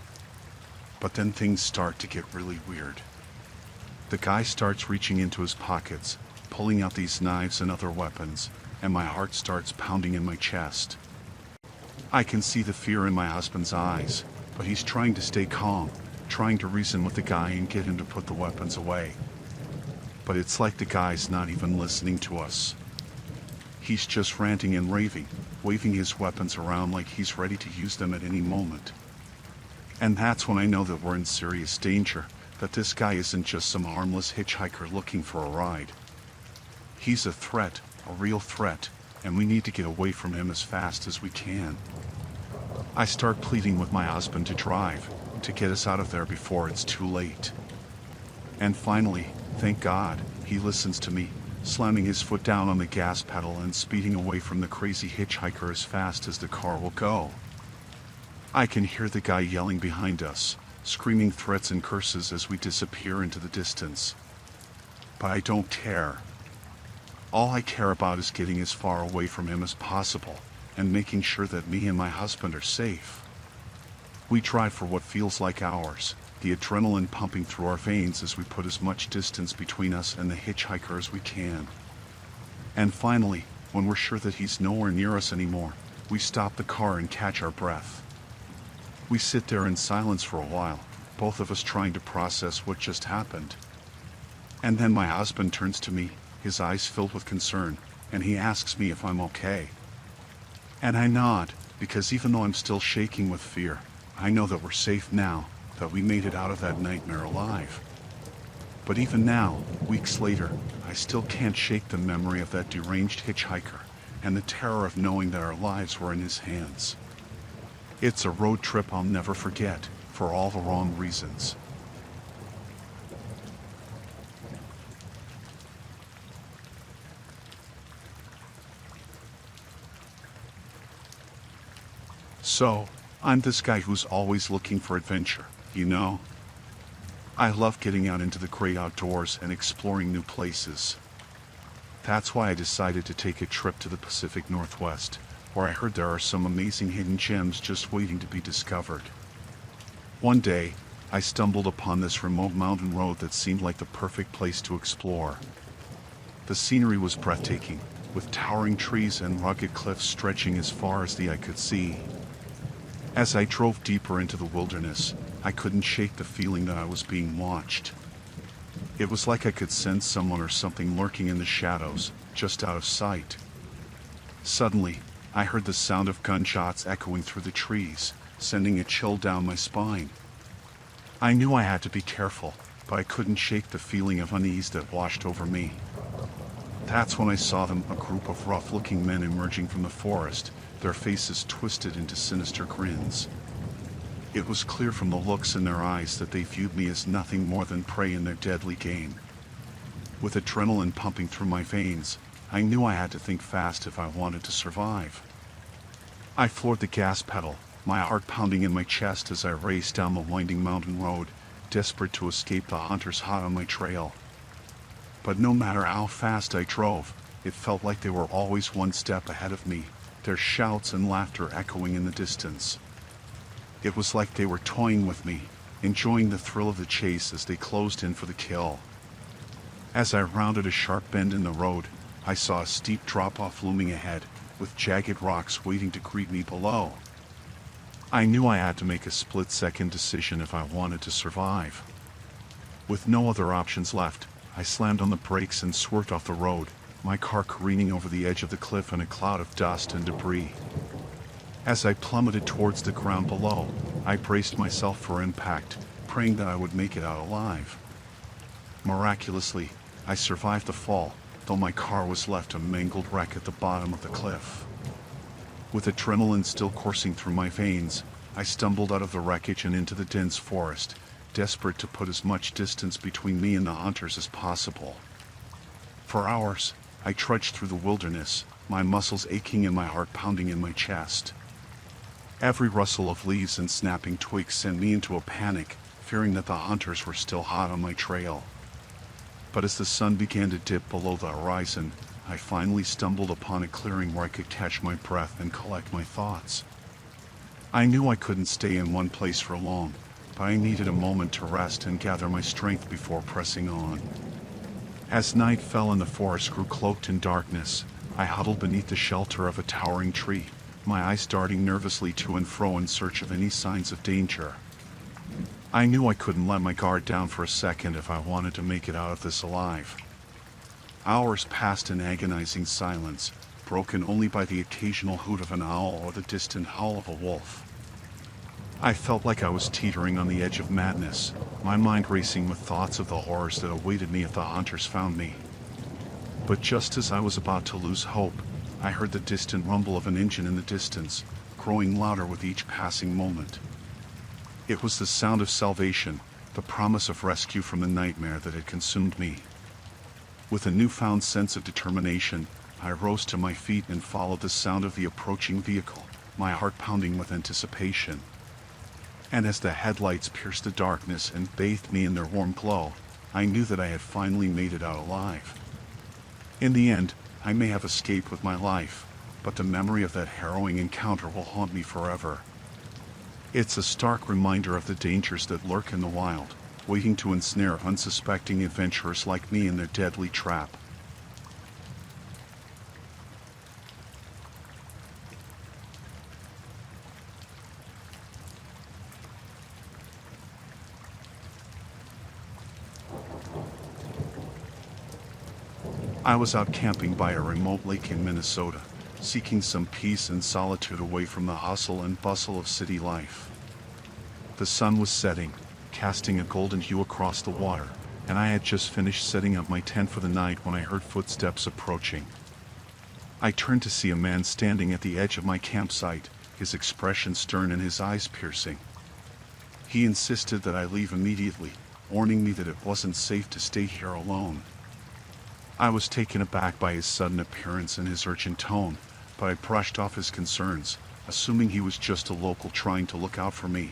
But then things start to get really weird. The guy starts reaching into his pockets, pulling out these knives and other weapons, and my heart starts pounding in my chest. I can see the fear in my husband's eyes, but he's trying to stay calm, trying to reason with the guy and get him to put the weapons away. But it's like the guy's not even listening to us. He's just ranting and raving, waving his weapons around like he's ready to use them at any moment. And that's when I know that we're in serious danger, that this guy isn't just some harmless hitchhiker looking for a ride. He's a threat, a real threat, and we need to get away from him as fast as we can. I start pleading with my husband to drive, to get us out of there before it's too late. And finally, thank God, he listens to me, slamming his foot down on the gas pedal and speeding away from the crazy hitchhiker as fast as the car will go. I can hear the guy yelling behind us, screaming threats and curses as we disappear into the distance. But I don't care. All I care about is getting as far away from him as possible, and making sure that me and my husband are safe. We drive for what feels like hours, the adrenaline pumping through our veins as we put as much distance between us and the hitchhiker as we can. And finally, when we're sure that he's nowhere near us anymore, we stop the car and catch our breath. We sit there in silence for a while, both of us trying to process what just happened. And then my husband turns to me, his eyes filled with concern, and he asks me if I'm okay. And I nod, because even though I'm still shaking with fear, I know that we're safe now, that we made it out of that nightmare alive. But even now, weeks later, I still can't shake the memory of that deranged hitchhiker and the terror of knowing that our lives were in his hands. It's a road trip I'll never forget, for all the wrong reasons. So, I'm this guy who's always looking for adventure, you know? I love getting out into the great outdoors and exploring new places. That's why I decided to take a trip to the Pacific Northwest, where I heard there are some amazing hidden gems just waiting to be discovered. One day, I stumbled upon this remote mountain road that seemed like the perfect place to explore. The scenery was breathtaking, with towering trees and rugged cliffs stretching as far as the eye could see. As I drove deeper into the wilderness, I couldn't shake the feeling that I was being watched. It was like I could sense someone or something lurking in the shadows, just out of sight. Suddenly, I heard the sound of gunshots echoing through the trees, sending a chill down my spine. I knew I had to be careful, but I couldn't shake the feeling of unease that washed over me. That's when I saw them, a group of rough-looking men emerging from the forest, their faces twisted into sinister grins. It was clear from the looks in their eyes that they viewed me as nothing more than prey in their deadly game. With adrenaline pumping through my veins, I knew I had to think fast if I wanted to survive. I floored the gas pedal, my heart pounding in my chest as I raced down the winding mountain road, desperate to escape the hunters hot on my trail. But no matter how fast I drove, it felt like they were always one step ahead of me, their shouts and laughter echoing in the distance. It was like they were toying with me, enjoying the thrill of the chase as they closed in for the kill. As I rounded a sharp bend in the road, I saw a steep drop-off looming ahead, with jagged rocks waiting to greet me below. I knew I had to make a split-second decision if I wanted to survive. With no other options left, I slammed on the brakes and swerved off the road, my car careening over the edge of the cliff in a cloud of dust and debris. As I plummeted towards the ground below, I braced myself for impact, praying that I would make it out alive. Miraculously, I survived the fall, though my car was left a mangled wreck at the bottom of the cliff. With adrenaline still coursing through my veins, I stumbled out of the wreckage and into the dense forest, desperate to put as much distance between me and the hunters as possible. For hours, I trudged through the wilderness, my muscles aching and my heart pounding in my chest. Every rustle of leaves and snapping twigs sent me into a panic, fearing that the hunters were still hot on my trail. But as the sun began to dip below the horizon, I finally stumbled upon a clearing where I could catch my breath and collect my thoughts. I knew I couldn't stay in one place for long, but I needed a moment to rest and gather my strength before pressing on. As night fell and the forest grew cloaked in darkness, I huddled beneath the shelter of a towering tree, my eyes darting nervously to and fro in search of any signs of danger. I knew I couldn't let my guard down for a second if I wanted to make it out of this alive. Hours passed in agonizing silence, broken only by the occasional hoot of an owl or the distant howl of a wolf. I felt like I was teetering on the edge of madness, my mind racing with thoughts of the horrors that awaited me if the hunters found me. But just as I was about to lose hope, I heard the distant rumble of an engine in the distance, growing louder with each passing moment. It was the sound of salvation, the promise of rescue from the nightmare that had consumed me. With a newfound sense of determination, I rose to my feet and followed the sound of the approaching vehicle, my heart pounding with anticipation. And as the headlights pierced the darkness and bathed me in their warm glow, I knew that I had finally made it out alive. In the end, I may have escaped with my life, but the memory of that harrowing encounter will haunt me forever. It's a stark reminder of the dangers that lurk in the wild, waiting to ensnare unsuspecting adventurers like me in their deadly trap. I was out camping by a remote lake in Minnesota, seeking some peace and solitude away from the hustle and bustle of city life. The sun was setting, casting a golden hue across the water, and I had just finished setting up my tent for the night when I heard footsteps approaching. I turned to see a man standing at the edge of my campsite, his expression stern and his eyes piercing. He insisted that I leave immediately, warning me that it wasn't safe to stay here alone. I was taken aback by his sudden appearance and his urgent tone, but I brushed off his concerns, assuming he was just a local trying to look out for me.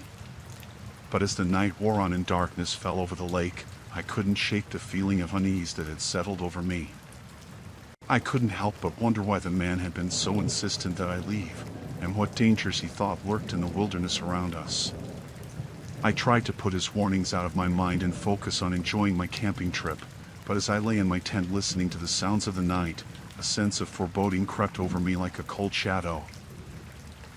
But as the night wore on and darkness fell over the lake, I couldn't shake the feeling of unease that had settled over me. I couldn't help but wonder why the man had been so insistent that I leave, and what dangers he thought lurked in the wilderness around us. I tried to put his warnings out of my mind and focus on enjoying my camping trip, but as I lay in my tent listening to the sounds of the night, a sense of foreboding crept over me like a cold shadow.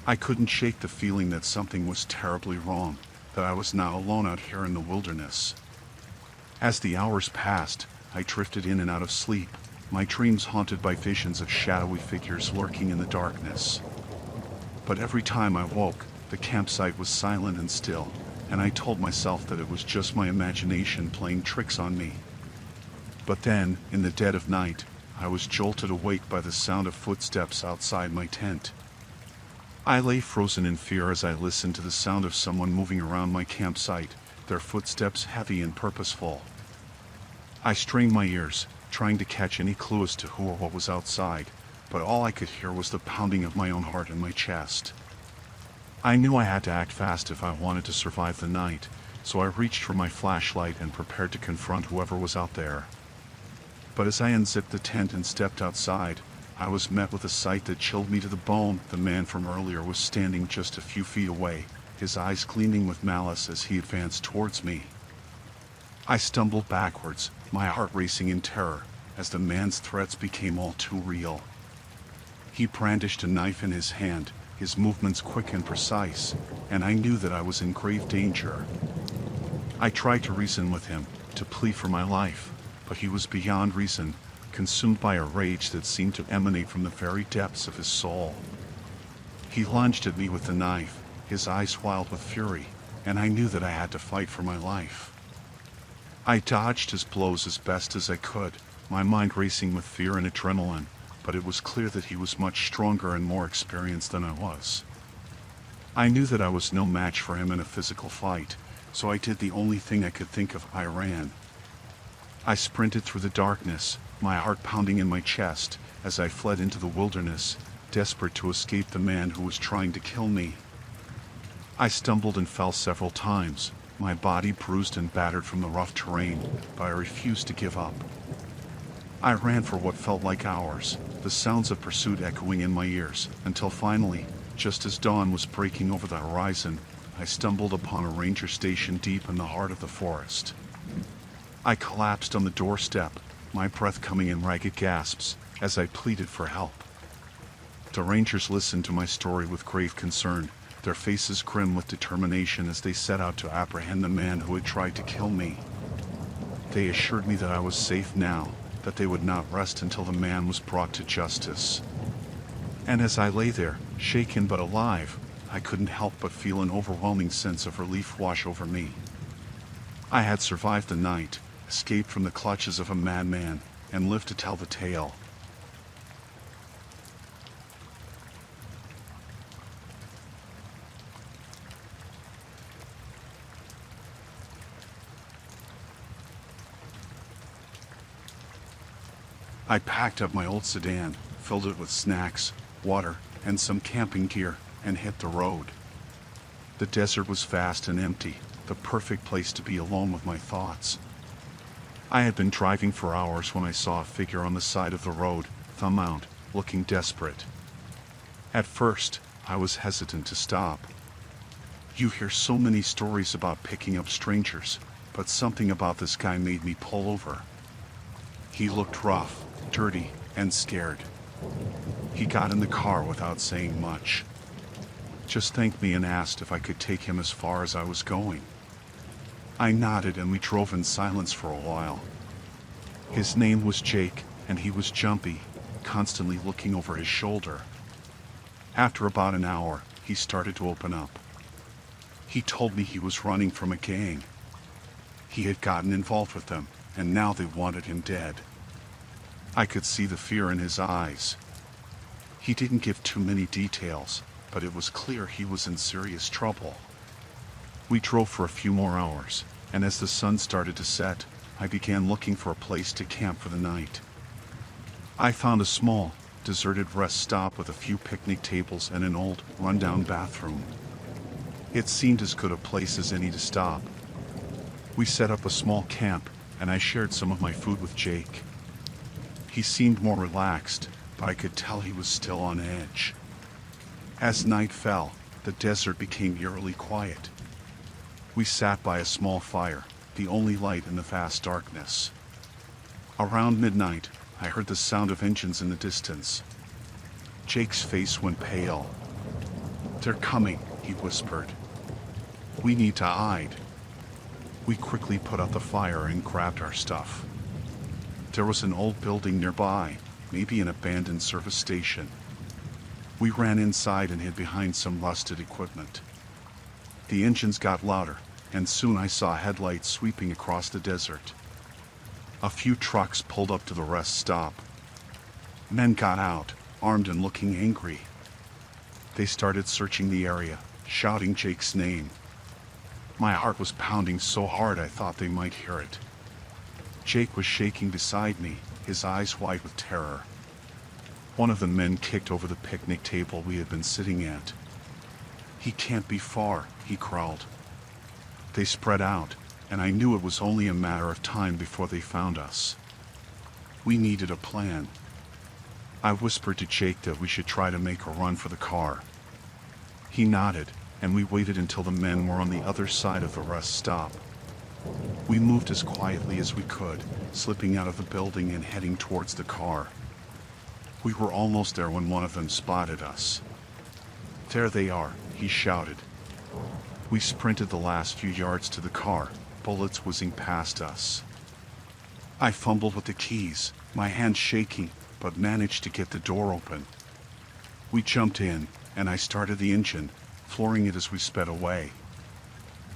I couldn't shake the feeling that something was terribly wrong, that I was now alone out here in the wilderness. As the hours passed, I drifted in and out of sleep, my dreams haunted by visions of shadowy figures lurking in the darkness. But every time I woke, the campsite was silent and still, and I told myself that it was just my imagination playing tricks on me. But then, in the dead of night, I was jolted awake by the sound of footsteps outside my tent. I lay frozen in fear as I listened to the sound of someone moving around my campsite, their footsteps heavy and purposeful. I strained my ears, trying to catch any clue as to who or what was outside, but all I could hear was the pounding of my own heart in my chest. I knew I had to act fast if I wanted to survive the night, so I reached for my flashlight and prepared to confront whoever was out there. But as I unzipped the tent and stepped outside, I was met with a sight that chilled me to the bone. The man from earlier was standing just a few feet away, his eyes gleaming with malice as he advanced towards me. I stumbled backwards, my heart racing in terror, as the man's threats became all too real. He brandished a knife in his hand, his movements quick and precise, and I knew that I was in grave danger. I tried to reason with him, to plead for my life, but he was beyond reason, consumed by a rage that seemed to emanate from the very depths of his soul. He lunged at me with the knife, his eyes wild with fury, and I knew that I had to fight for my life. I dodged his blows as best as I could, my mind racing with fear and adrenaline, but it was clear that he was much stronger and more experienced than I was. I knew that I was no match for him in a physical fight, so I did the only thing I could think of. I ran. I sprinted through the darkness, my heart pounding in my chest, as I fled into the wilderness, desperate to escape the man who was trying to kill me. I stumbled and fell several times, my body bruised and battered from the rough terrain, but I refused to give up. I ran for what felt like hours, the sounds of pursuit echoing in my ears, until finally, just as dawn was breaking over the horizon, I stumbled upon a ranger station deep in the heart of the forest. I collapsed on the doorstep, my breath coming in ragged gasps, as I pleaded for help. The rangers listened to my story with grave concern, their faces grim with determination as they set out to apprehend the man who had tried to kill me. They assured me that I was safe now, that they would not rest until the man was brought to justice. And as I lay there, shaken but alive, I couldn't help but feel an overwhelming sense of relief wash over me. I had survived the night, escaped from the clutches of a madman, and lived to tell the tale. I packed up my old sedan, filled it with snacks, water, and some camping gear, and hit the road. The desert was vast and empty, the perfect place to be alone with my thoughts. I had been driving for hours when I saw a figure on the side of the road, thumb out, looking desperate. At first, I was hesitant to stop. You hear so many stories about picking up strangers, but something about this guy made me pull over. He looked rough, dirty, and scared. He got in the car without saying much. Just thanked me and asked if I could take him as far as I was going. I nodded and we drove in silence for a while. His name was Jake, and he was jumpy, constantly looking over his shoulder, After about an hour, he started to open up. He told me he was running from a gang. He had gotten involved with them, and now they wanted him dead. I could see the fear in his eyes. He didn't give too many details, but it was clear he was in serious trouble. We drove for a few more hours, and as the sun started to set, I began looking for a place to camp for the night. I found a small, deserted rest stop with a few picnic tables and an old, rundown bathroom. It seemed as good a place as any to stop. We set up a small camp, and I shared some of my food with Jake. He seemed more relaxed, but I could tell he was still on edge. As night fell, the desert became eerily quiet. We sat by a small fire, the only light in the vast darkness. Around midnight, I heard the sound of engines in the distance. Jake's face went pale. "They're coming," he whispered. "We need to hide." We quickly put out the fire and grabbed our stuff. There was an old building nearby, maybe an abandoned service station. We ran inside and hid behind some rusted equipment. The engines got louder, and soon I saw headlights sweeping across the desert. A few trucks pulled up to the rest stop. Men got out, armed and looking angry. They started searching the area, shouting Jake's name. My heart was pounding so hard I thought they might hear it. Jake was shaking beside me, his eyes wide with terror. One of the men kicked over the picnic table we had been sitting at. "He can't be far," he growled. They spread out, and I knew it was only a matter of time before they found us. We needed a plan. I whispered to Jake that we should try to make a run for the car. He nodded, and we waited until the men were on the other side of the rest stop. We moved as quietly as we could, slipping out of the building and heading towards the car. We were almost there when one of them spotted us. "There they are," he shouted. We sprinted the last few yards to the car, bullets whizzing past us. I fumbled with the keys, my hands shaking, but managed to get the door open. We jumped in, and I started the engine, flooring it as we sped away.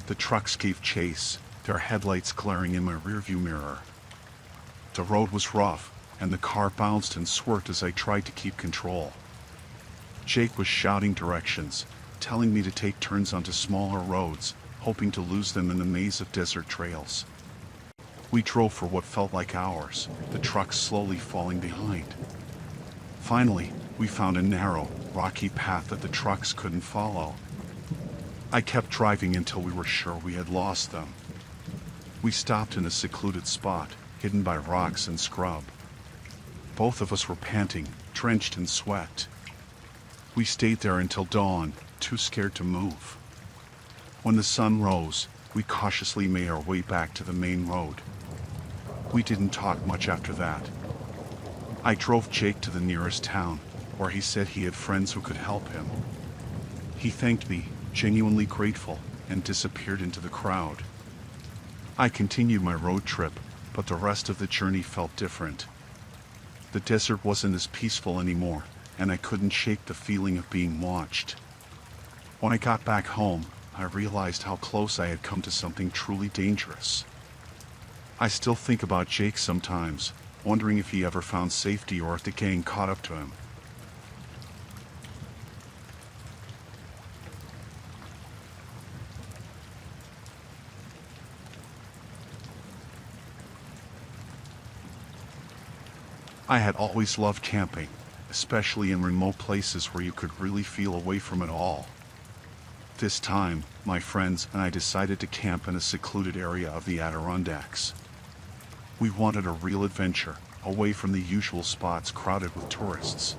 The trucks gave chase, their headlights glaring in my rearview mirror. The road was rough, and the car bounced and swerved as I tried to keep control. Jake was shouting directions, telling me to take turns onto smaller roads, hoping to lose them in the maze of desert trails. We drove for what felt like hours, the trucks slowly falling behind. Finally, we found a narrow, rocky path that the trucks couldn't follow. I kept driving until we were sure we had lost them. We stopped in a secluded spot, hidden by rocks and scrub. Both of us were panting, drenched in sweat. We stayed there until dawn, too scared to move. When the sun rose, we cautiously made our way back to the main road. We didn't talk much after that. I drove Jake to the nearest town, where he said he had friends who could help him. He thanked me, genuinely grateful, and disappeared into the crowd. I continued my road trip, but the rest of the journey felt different. The desert wasn't as peaceful anymore, and I couldn't shake the feeling of being watched. When I got back home, I realized how close I had come to something truly dangerous. I still think about Jake sometimes, wondering if he ever found safety or if the gang caught up to him. I had always loved camping, especially in remote places where you could really feel away from it all. This time, my friends and I decided to camp in a secluded area of the Adirondacks. We wanted a real adventure, away from the usual spots crowded with tourists.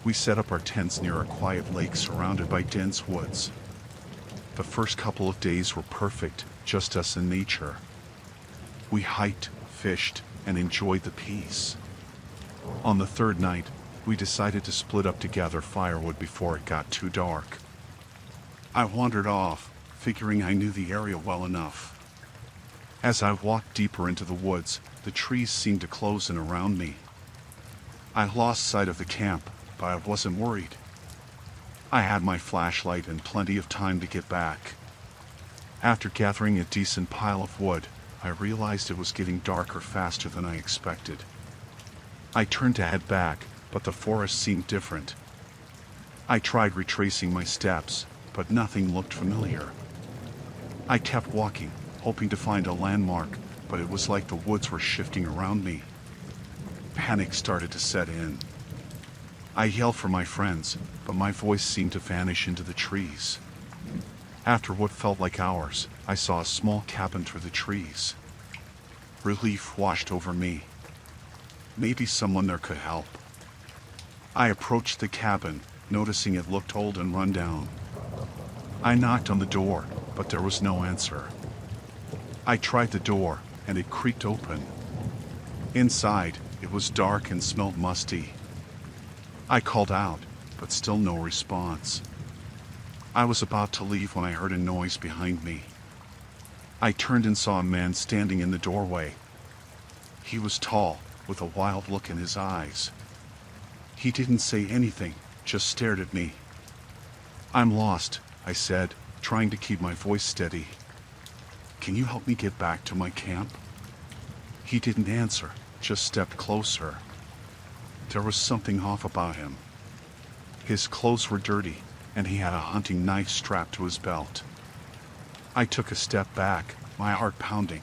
We set up our tents near a quiet lake surrounded by dense woods. The first couple of days were perfect, just us and nature. We hiked, fished, and enjoyed the peace. On the third night, we decided to split up to gather firewood before it got too dark. I wandered off, figuring I knew the area well enough. As I walked deeper into the woods, the trees seemed to close in around me. I lost sight of the camp, but I wasn't worried. I had my flashlight and plenty of time to get back. After gathering a decent pile of wood, I realized it was getting darker faster than I expected. I turned to head back, but the forest seemed different. I tried retracing my steps, but nothing looked familiar. I kept walking, hoping to find a landmark, but it was like the woods were shifting around me. Panic started to set in. I yelled for my friends, but my voice seemed to vanish into the trees. After what felt like hours, I saw a small cabin through the trees. Relief washed over me. Maybe someone there could help. I approached the cabin, noticing it looked old and run down. I knocked on the door, but there was no answer. I tried the door, and it creaked open. Inside, it was dark and smelled musty. I called out, but still no response. I was about to leave when I heard a noise behind me. I turned and saw a man standing in the doorway. He was tall, with a wild look in his eyes. He didn't say anything, just stared at me. "I'm lost," I said, trying to keep my voice steady. "Can you help me get back to my camp?" He didn't answer, just stepped closer. There was something off about him. His clothes were dirty, and he had a hunting knife strapped to his belt. I took a step back, my heart pounding.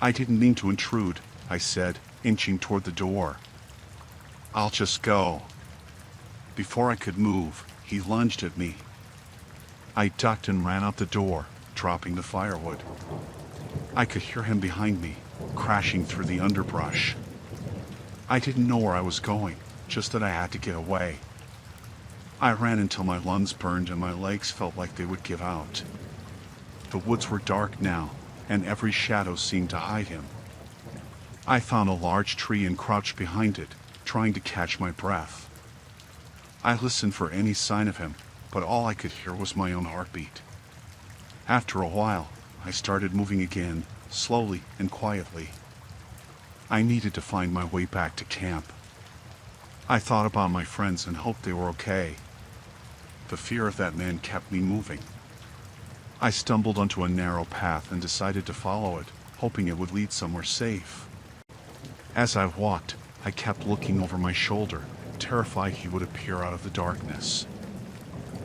"I didn't mean to intrude," I said, inching toward the door. "I'll just go." Before I could move, he lunged at me. I ducked and ran out the door, dropping the firewood. I could hear him behind me, crashing through the underbrush. I didn't know where I was going, just that I had to get away. I ran until my lungs burned and my legs felt like they would give out. The woods were dark now, and every shadow seemed to hide him. I found a large tree and crouched behind it, trying to catch my breath. I listened for any sign of him, but all I could hear was my own heartbeat. After a while, I started moving again, slowly and quietly. I needed to find my way back to camp. I thought about my friends and hoped they were okay. The fear of that man kept me moving. I stumbled onto a narrow path and decided to follow it, hoping it would lead somewhere safe. As I walked, I kept looking over my shoulder, terrified he would appear out of the darkness.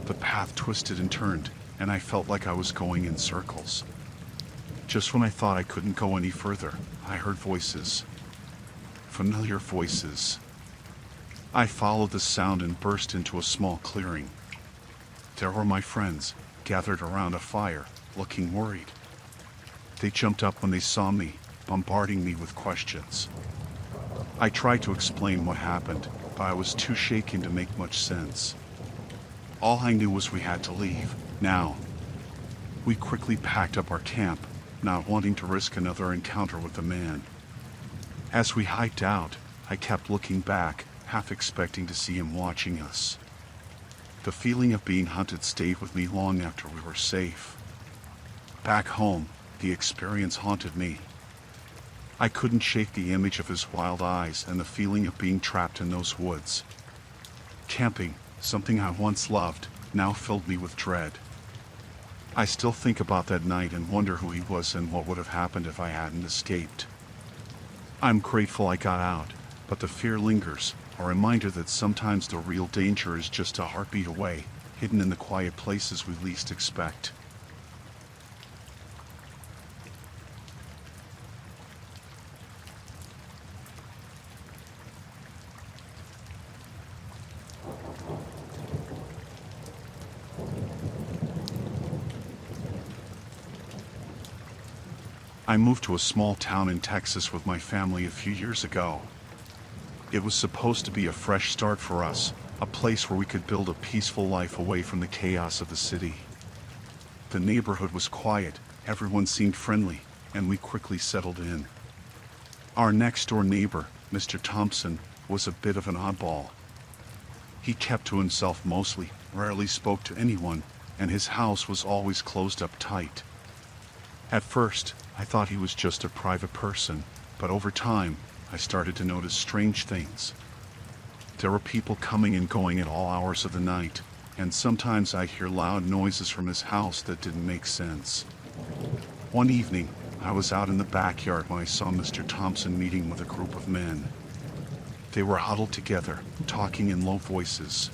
The path twisted and turned, and I felt like I was going in circles. Just when I thought I couldn't go any further, I heard voices. Familiar voices. I followed the sound and burst into a small clearing. There were my friends, gathered around a fire, looking worried. They jumped up when they saw me, bombarding me with questions. I tried to explain what happened, but I was too shaken to make much sense. All I knew was we had to leave, now. We quickly packed up our camp, not wanting to risk another encounter with the man. As we hiked out, I kept looking back, half expecting to see him watching us. The feeling of being hunted stayed with me long after we were safe. Back home, the experience haunted me. I couldn't shake the image of his wild eyes and the feeling of being trapped in those woods. Camping, something I once loved, now filled me with dread. I still think about that night and wonder who he was and what would have happened if I hadn't escaped. I'm grateful I got out, but the fear lingers, a reminder that sometimes the real danger is just a heartbeat away, hidden in the quiet places we least expect. I moved to a small town in Texas with my family a few years ago. It was supposed to be a fresh start for us, a place where we could build a peaceful life away from the chaos of the city. The neighborhood was quiet, everyone seemed friendly, and we quickly settled in. Our next-door neighbor, Mr. Thompson, was a bit of an oddball. He kept to himself mostly, rarely spoke to anyone, and his house was always closed up tight. At first, I thought he was just a private person, but over time, I started to notice strange things. There were people coming and going at all hours of the night, and sometimes I'd hear loud noises from his house that didn't make sense. One evening, I was out in the backyard when I saw Mr. Thompson meeting with a group of men. They were huddled together, talking in low voices.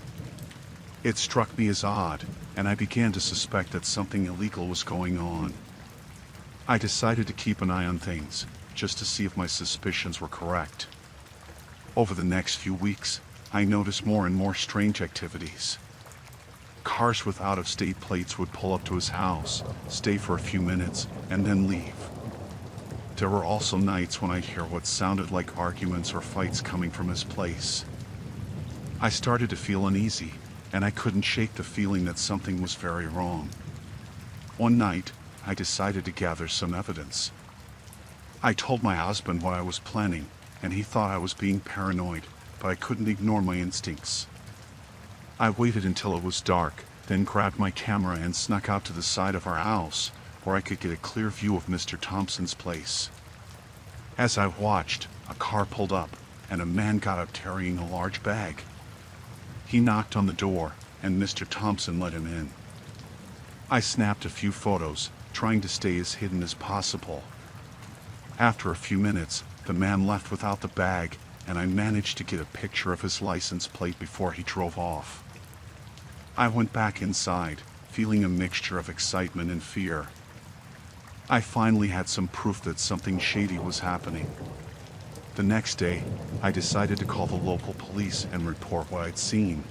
It struck me as odd, and I began to suspect that something illegal was going on. I decided to keep an eye on things, just to see if my suspicions were correct. Over the next few weeks, I noticed more and more strange activities. Cars with out-of-state plates would pull up to his house, stay for a few minutes, and then leave. There were also nights when I'd hear what sounded like arguments or fights coming from his place. I started to feel uneasy, and I couldn't shake the feeling that something was very wrong. One night, I decided to gather some evidence. I told my husband what I was planning, and he thought I was being paranoid, but I couldn't ignore my instincts. I waited until it was dark, then grabbed my camera and snuck out to the side of our house, where I could get a clear view of Mr. Thompson's place. As I watched, a car pulled up, and a man got up carrying a large bag. He knocked on the door, and Mr. Thompson let him in. I snapped a few photos, trying to stay as hidden as possible. After a few minutes, the man left without the bag, and I managed to get a picture of his license plate before he drove off. I went back inside, feeling a mixture of excitement and fear. I finally had some proof that something shady was happening. The next day, I decided to call the local police and report what I'd seen.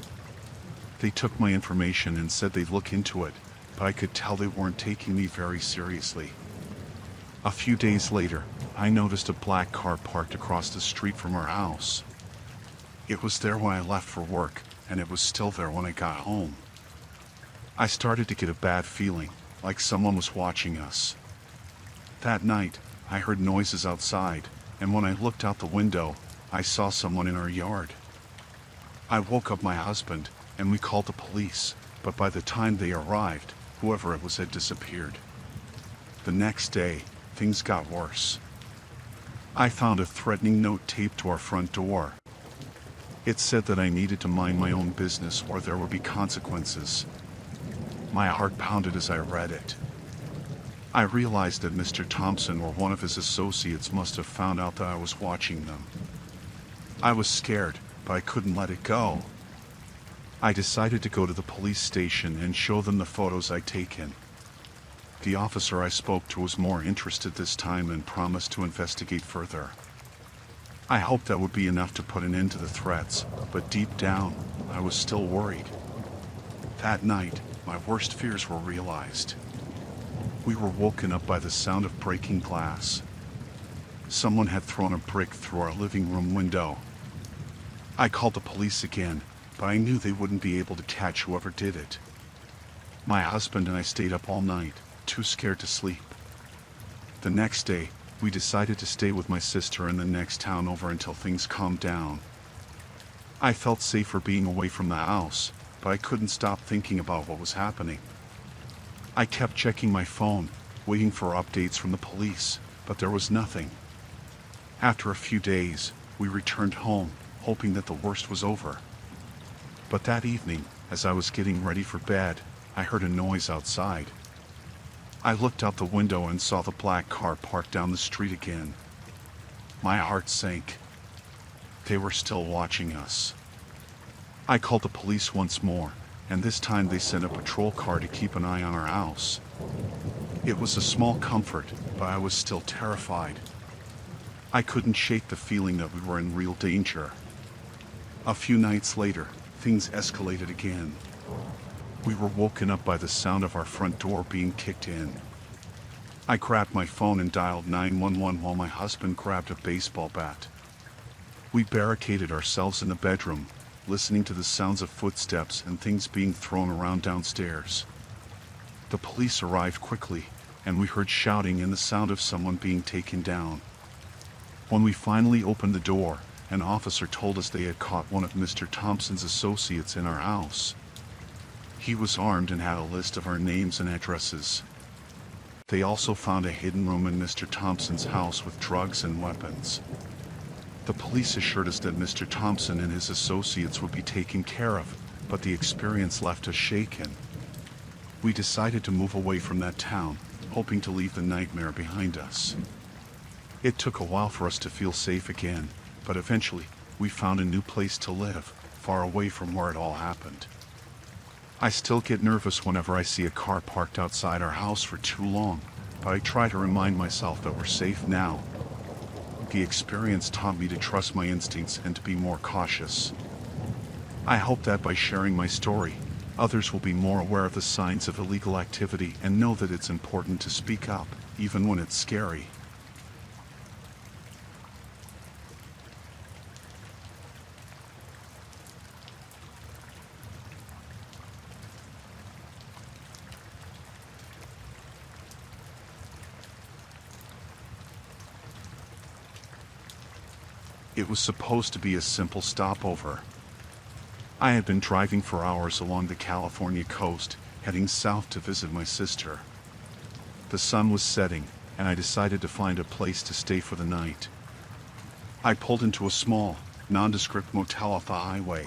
They took my information and said they'd look into it, but I could tell they weren't taking me very seriously. A few days later, I noticed a black car parked across the street from our house. It was there when I left for work, and it was still there when I got home. I started to get a bad feeling, like someone was watching us. That night, I heard noises outside, and when I looked out the window, I saw someone in our yard. I woke up my husband, and we called the police, but by the time they arrived, whoever it was had disappeared. The next day, things got worse. I found a threatening note taped to our front door. It said that I needed to mind my own business or there would be consequences. My heart pounded as I read it. I realized that Mr. Thompson or one of his associates must have found out that I was watching them. I was scared, but I couldn't let it go. I decided to go to the police station and show them the photos I'd taken. The officer I spoke to was more interested this time and promised to investigate further. I hoped that would be enough to put an end to the threats, but deep down, I was still worried. That night, my worst fears were realized. We were woken up by the sound of breaking glass. Someone had thrown a brick through our living room window. I called the police again, but I knew they wouldn't be able to catch whoever did it. My husband and I stayed up all night, too scared to sleep. The next day, we decided to stay with my sister in the next town over until things calmed down. I felt safer being away from the house, but I couldn't stop thinking about what was happening. I kept checking my phone, waiting for updates from the police, but there was nothing. After a few days, we returned home, hoping that the worst was over. But that evening, as I was getting ready for bed, I heard a noise outside. I looked out the window and saw the black car parked down the street again. My heart sank. They were still watching us. I called the police once more, and this time they sent a patrol car to keep an eye on our house. It was a small comfort, but I was still terrified. I couldn't shake the feeling that we were in real danger. A few nights later, things escalated again. We were woken up by the sound of our front door being kicked in. I grabbed my phone and dialed 911 while my husband grabbed a baseball bat. We barricaded ourselves in the bedroom, listening to the sounds of footsteps and things being thrown around downstairs. The police arrived quickly, and we heard shouting and the sound of someone being taken down. When we finally opened the door, an officer told us they had caught one of Mr. Thompson's associates in our house. He was armed and had a list of our names and addresses. They also found a hidden room in Mr. Thompson's house with drugs and weapons. The police assured us that Mr. Thompson and his associates would be taken care of, but the experience left us shaken. We decided to move away from that town, hoping to leave the nightmare behind us. It took a while for us to feel safe again, but eventually, we found a new place to live, far away from where it all happened. I still get nervous whenever I see a car parked outside our house for too long, but I try to remind myself that we're safe now. The experience taught me to trust my instincts and to be more cautious. I hope that by sharing my story, others will be more aware of the signs of illegal activity and know that it's important to speak up, even when it's scary. It was supposed to be a simple stopover. I had been driving for hours along the California coast, heading south to visit my sister. The sun was setting, and I decided to find a place to stay for the night. I pulled into a small, nondescript motel off the highway.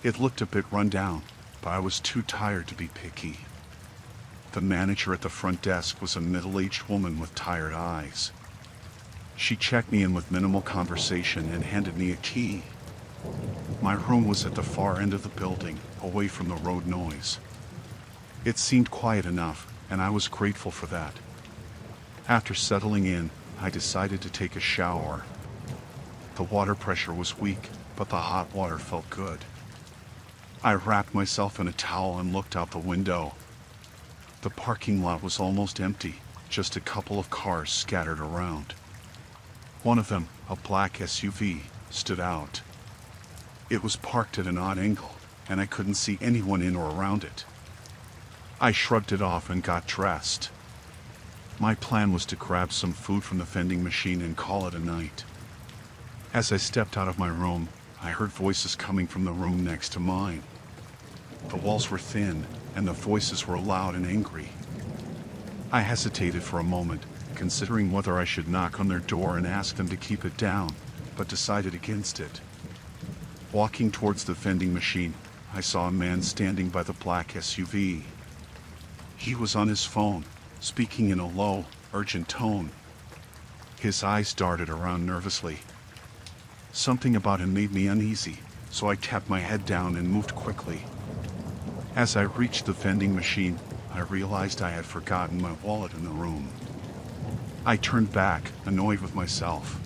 It looked a bit run down, but I was too tired to be picky. The manager at the front desk was a middle-aged woman with tired eyes. She checked me in with minimal conversation and handed me a key. My room was at the far end of the building, away from the road noise. It seemed quiet enough, and I was grateful for that. After settling in, I decided to take a shower. The water pressure was weak, but the hot water felt good. I wrapped myself in a towel and looked out the window. The parking lot was almost empty, just a couple of cars scattered around. One of them, a black SUV, stood out. It was parked at an odd angle, and I couldn't see anyone in or around it. I shrugged it off and got dressed. My plan was to grab some food from the vending machine and call it a night. As I stepped out of my room, I heard voices coming from the room next to mine. The walls were thin, and the voices were loud and angry. I hesitated for a moment, considering whether I should knock on their door and ask them to keep it down, but decided against it. Walking towards the vending machine, I saw a man standing by the black SUV. He was on his phone, speaking in a low, urgent tone. His eyes darted around nervously. Something about him made me uneasy, so I kept my head down and moved quickly. As I reached the vending machine, I realized I had forgotten my wallet in the room. I turned back, annoyed with myself.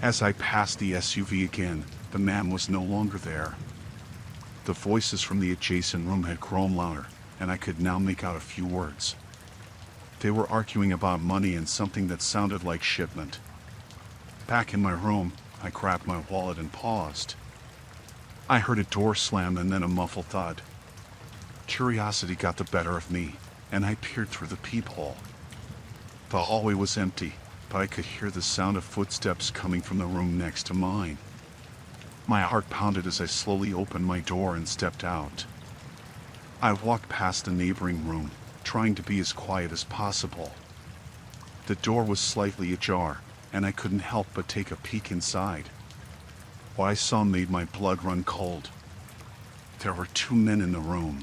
As I passed the SUV again, the man was no longer there. The voices from the adjacent room had grown louder, and I could now make out a few words. They were arguing about money and something that sounded like shipment. Back in my room, I grabbed my wallet and paused. I heard a door slam and then a muffled thud. Curiosity got the better of me, and I peered through the peephole. The hallway was empty, but I could hear the sound of footsteps coming from the room next to mine. My heart pounded as I slowly opened my door and stepped out. I walked past the neighboring room, trying to be as quiet as possible. The door was slightly ajar, and I couldn't help but take a peek inside. What I saw made my blood run cold. There were two men in the room.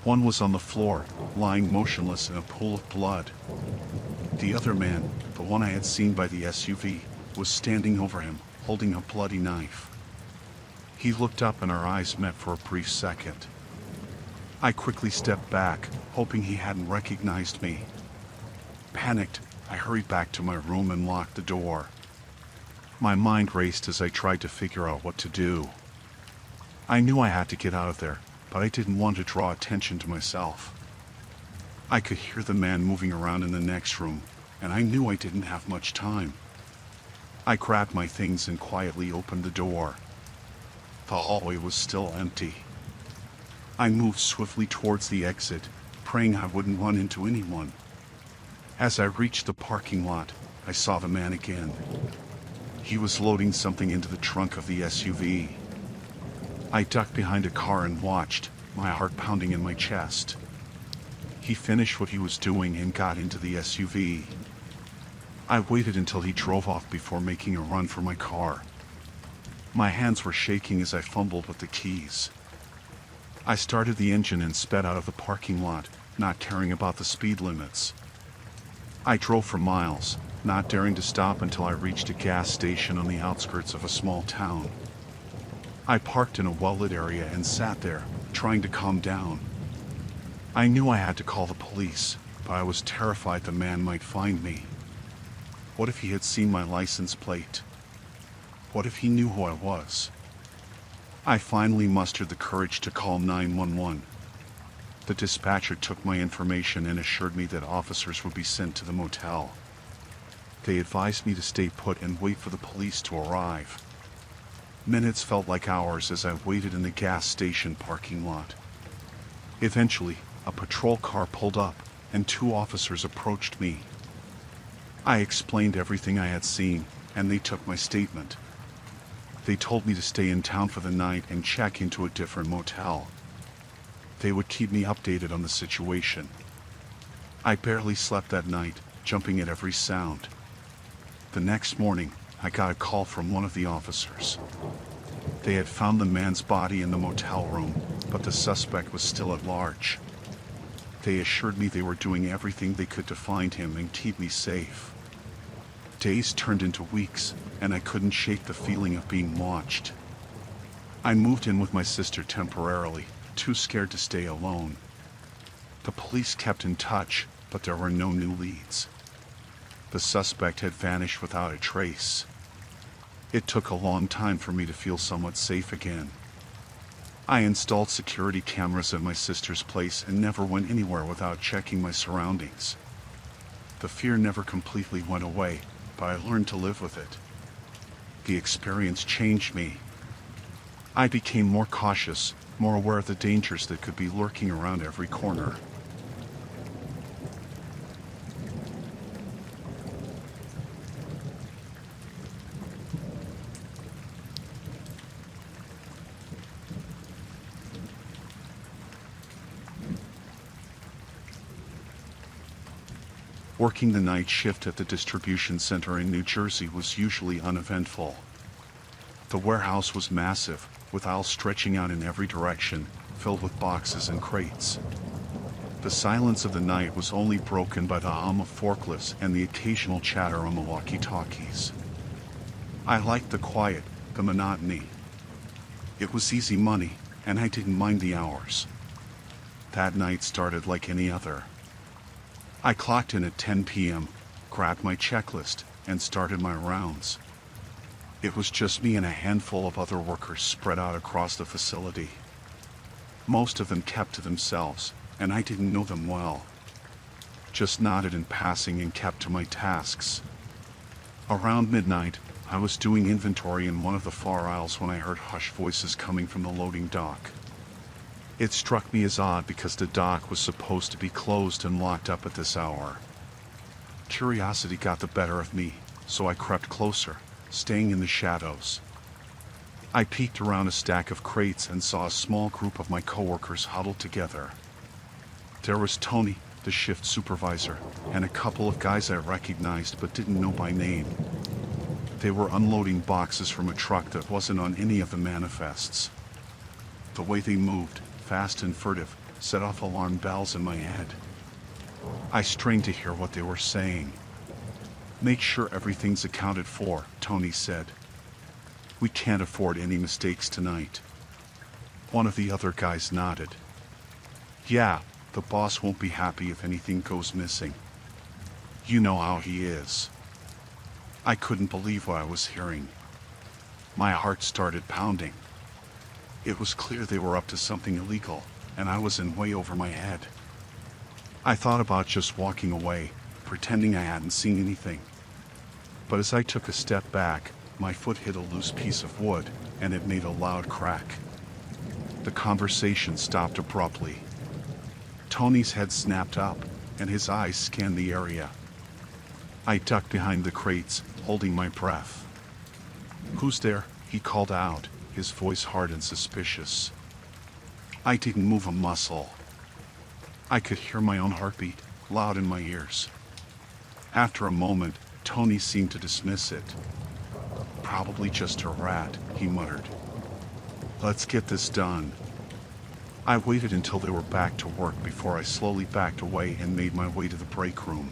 One was on the floor, lying motionless in a pool of blood. The other man, the one I had seen by the SUV, was standing over him, holding a bloody knife. He looked up and our eyes met for a brief second. I quickly stepped back, hoping he hadn't recognized me. Panicked, I hurried back to my room and locked the door. My mind raced as I tried to figure out what to do. I knew I had to get out of there, but I didn't want to draw attention to myself. I could hear the man moving around in the next room, and I knew I didn't have much time. I grabbed my things and quietly opened the door. The hallway was still empty. I moved swiftly towards the exit, praying I wouldn't run into anyone. As I reached the parking lot, I saw the man again. He was loading something into the trunk of the SUV. I ducked behind a car and watched, my heart pounding in my chest. He finished what he was doing and got into the SUV. I waited until he drove off before making a run for my car. My hands were shaking as I fumbled with the keys. I started the engine and sped out of the parking lot, not caring about the speed limits. I drove for miles, not daring to stop until I reached a gas station on the outskirts of a small town. I parked in a well-lit area and sat there, trying to calm down. I knew I had to call the police, but I was terrified the man might find me. What if he had seen my license plate? What if he knew who I was? I finally mustered the courage to call 911. The dispatcher took my information and assured me that officers would be sent to the motel. They advised me to stay put and wait for the police to arrive. Minutes felt like hours as I waited in the gas station parking lot. Eventually, a patrol car pulled up, and 2 officers approached me. I explained everything I had seen, and they took my statement. They told me to stay in town for the night and check into a different motel. They would keep me updated on the situation. I barely slept that night, jumping at every sound. The next morning, I got a call from one of the officers. They had found the man's body in the motel room, but the suspect was still at large. They assured me they were doing everything they could to find him and keep me safe. Days turned into weeks, and I couldn't shake the feeling of being watched. I moved in with my sister temporarily, too scared to stay alone. The police kept in touch, but there were no new leads. The suspect had vanished without a trace. It took a long time for me to feel somewhat safe again. I installed security cameras at my sister's place and never went anywhere without checking my surroundings. The fear never completely went away, but I learned to live with it. The experience changed me. I became more cautious, more aware of the dangers that could be lurking around every corner. Working the night shift at the distribution center in New Jersey was usually uneventful. The warehouse was massive, with aisles stretching out in every direction, filled with boxes and crates. The silence of the night was only broken by the hum of forklifts and the occasional chatter on the walkie-talkies. I liked the quiet, the monotony. It was easy money, and I didn't mind the hours. That night started like any other. I clocked in at 10 p.m., grabbed my checklist, and started my rounds. It was just me and a handful of other workers spread out across the facility. Most of them kept to themselves, and I didn't know them well. Just nodded in passing and kept to my tasks. Around midnight, I was doing inventory in one of the far aisles when I heard hushed voices coming from the loading dock. It struck me as odd because the dock was supposed to be closed and locked up at this hour. Curiosity got the better of me, so I crept closer, staying in the shadows. I peeked around a stack of crates and saw a small group of my coworkers huddled together. There was Tony, the shift supervisor, and a couple of guys I recognized but didn't know by name. They were unloading boxes from a truck that wasn't on any of the manifests. The way they moved, fast and furtive, set off alarm bells in my head. I strained to hear what they were saying. "Make sure everything's accounted for," Tony said. "We can't afford any mistakes tonight." One of the other guys nodded. "Yeah, the boss won't be happy if anything goes missing. You know how he is." I couldn't believe what I was hearing. My heart started pounding. It was clear they were up to something illegal, and I was in way over my head. I thought about just walking away, pretending I hadn't seen anything. But as I took a step back, my foot hit a loose piece of wood, and it made a loud crack. The conversation stopped abruptly. Tony's head snapped up, and his eyes scanned the area. I ducked behind the crates, holding my breath. "Who's there?" he called out, his voice hard and suspicious. I didn't move a muscle. I could hear my own heartbeat, loud in my ears. After a moment, Tony seemed to dismiss it. Probably just a rat, he muttered. Let's get this done. I waited until they were back to work before I slowly backed away and made my way to the break room.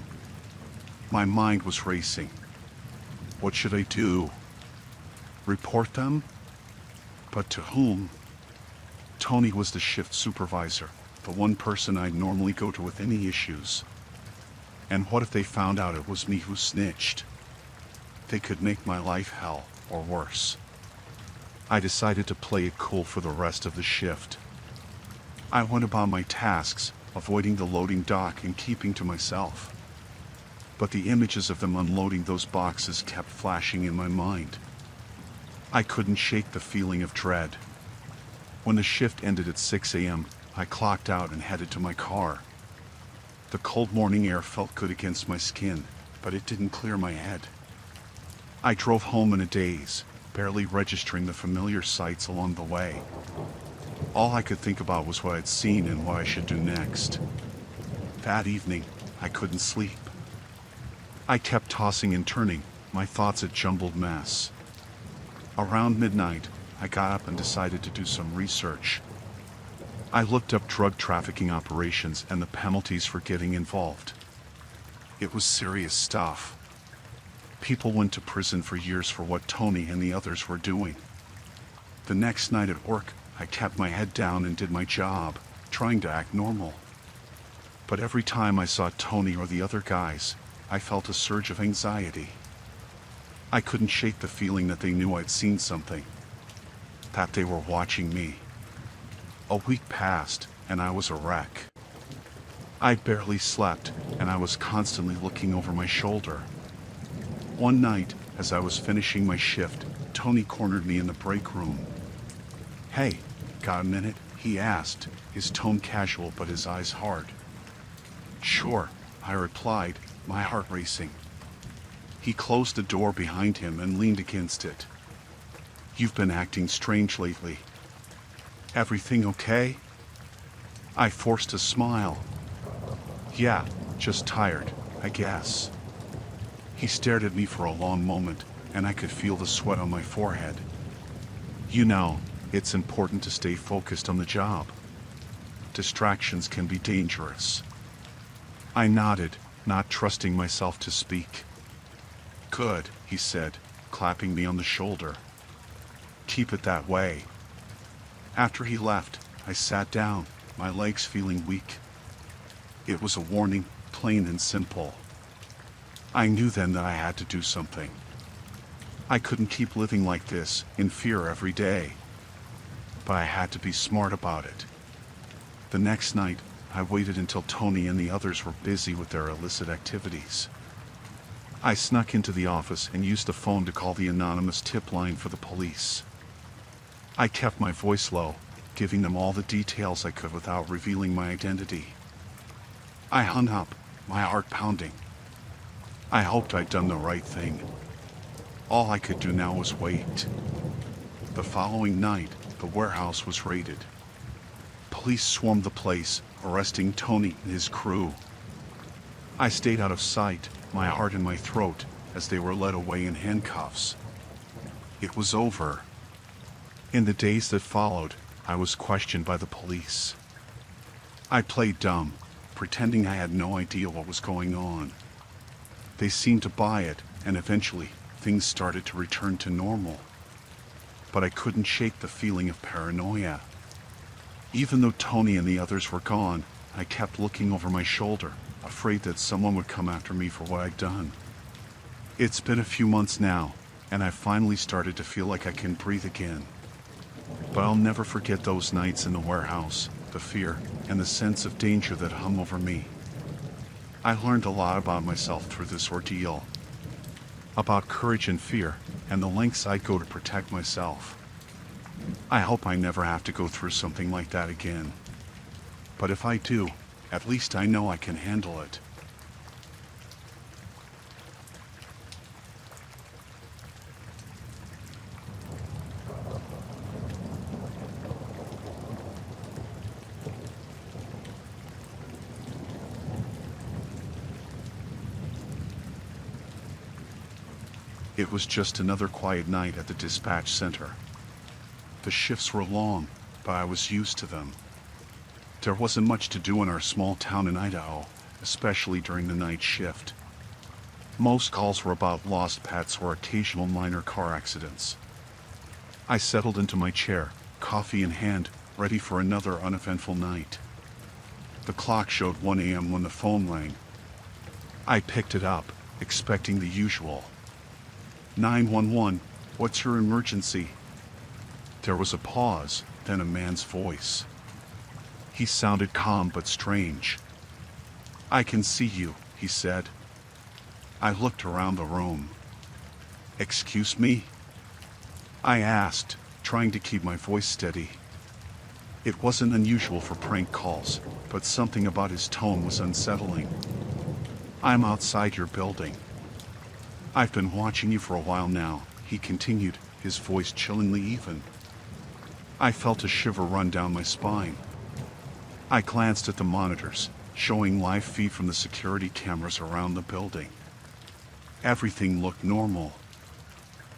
My mind was racing. What should I do? Report them? But to whom? Tony was the shift supervisor, the one person I'd normally go to with any issues. And what if they found out it was me who snitched? They could make my life hell, or worse. I decided to play it cool for the rest of the shift. I went about my tasks, avoiding the loading dock and keeping to myself. But the images of them unloading those boxes kept flashing in my mind. I couldn't shake the feeling of dread. When the shift ended at 6 a.m., I clocked out and headed to my car. The cold morning air felt good against my skin, but it didn't clear my head. I drove home in a daze, barely registering the familiar sights along the way. All I could think about was what I'd seen and what I should do next. That evening, I couldn't sleep. I kept tossing and turning, my thoughts a jumbled mess. Around midnight, I got up and decided to do some research. I looked up drug trafficking operations and the penalties for getting involved. It was serious stuff. People went to prison for years for what Tony and the others were doing. The next night at work, I kept my head down and did my job, trying to act normal. But every time I saw Tony or the other guys, I felt a surge of anxiety. I couldn't shake the feeling that they knew I'd seen something, that they were watching me. A week passed, and I was a wreck. I barely slept, and I was constantly looking over my shoulder. One night, as I was finishing my shift, Tony cornered me in the break room. "Hey, got a minute?" he asked, his tone casual but his eyes hard. "Sure," I replied, my heart racing. He closed the door behind him and leaned against it. "You've been acting strange lately. Everything okay?" I forced a smile. "Yeah, just tired, I guess." He stared at me for a long moment, and I could feel the sweat on my forehead. "You know, it's important to stay focused on the job. Distractions can be dangerous." I nodded, not trusting myself to speak. "Good," he said, clapping me on the shoulder. "Keep it that way." After he left, I sat down, my legs feeling weak. It was a warning, plain and simple. I knew then that I had to do something. I couldn't keep living like this, in fear every day. But I had to be smart about it. The next night, I waited until Tony and the others were busy with their illicit activities. I snuck into the office and used the phone to call the anonymous tip line for the police. I kept my voice low, giving them all the details I could without revealing my identity. I hung up, my heart pounding. I hoped I'd done the right thing. All I could do now was wait. The following night, the warehouse was raided. Police swarmed the place, arresting Tony and his crew. I stayed out of sight, my heart in my throat, as they were led away in handcuffs. It was over. In the days that followed, I was questioned by the police. I played dumb, pretending I had no idea what was going on. They seemed to buy it, and eventually, things started to return to normal. But I couldn't shake the feeling of paranoia. Even though Tony and the others were gone, I kept looking over my shoulder, afraid that someone would come after me for what I'd done. It's been a few months now, and I finally started to feel like I can breathe again. But I'll never forget those nights in the warehouse, the fear, and the sense of danger that hung over me. I learned a lot about myself through this ordeal. About courage and fear, and the lengths I'd go to protect myself. I hope I never have to go through something like that again. But if I do, at least I know I can handle it. It was just another quiet night at the dispatch center. The shifts were long, but I was used to them. There wasn't much to do in our small town in Idaho, especially during the night shift. Most calls were about lost pets or occasional minor car accidents. I settled into my chair, coffee in hand, ready for another uneventful night. The clock showed 1 a.m. when the phone rang. I picked it up, expecting the usual. 911, what's your emergency? There was a pause, then a man's voice. He sounded calm but strange. I can see you, he said. I looked around the room. Excuse me? I asked, trying to keep my voice steady. It wasn't unusual for prank calls, but something about his tone was unsettling. I'm outside your building. I've been watching you for a while now, he continued, his voice chillingly even. I felt a shiver run down my spine. I glanced at the monitors, showing live feed from the security cameras around the building. Everything looked normal.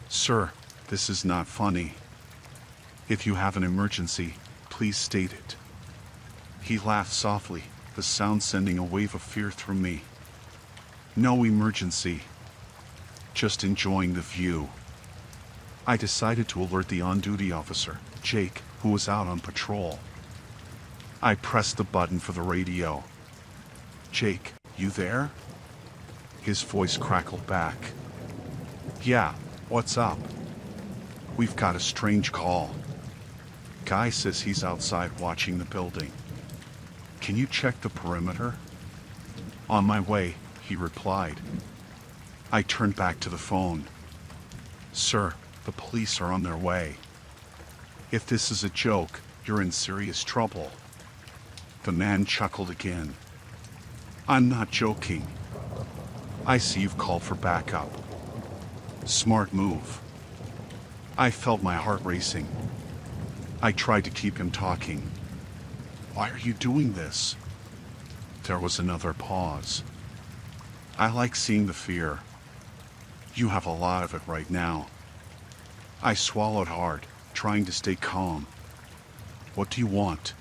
Sir, this is not funny. If you have an emergency, please state it. He laughed softly, the sound sending a wave of fear through me. No emergency. Just enjoying the view. I decided to alert the on-duty officer, Jake, who was out on patrol. I pressed the button for the radio. Jake, you there? His voice crackled back. Yeah, what's up? We've got a strange call. Guy says he's outside watching the building. Can you check the perimeter? On my way, he replied. I turned back to the phone. Sir, the police are on their way. If this is a joke, you're in serious trouble. The man chuckled again. I'm not joking. I see you've called for backup. Smart move. I felt my heart racing. I tried to keep him talking. Why are you doing this? There was another pause. I like seeing the fear. You have a lot of it right now. I swallowed hard, trying to stay calm. What do you want?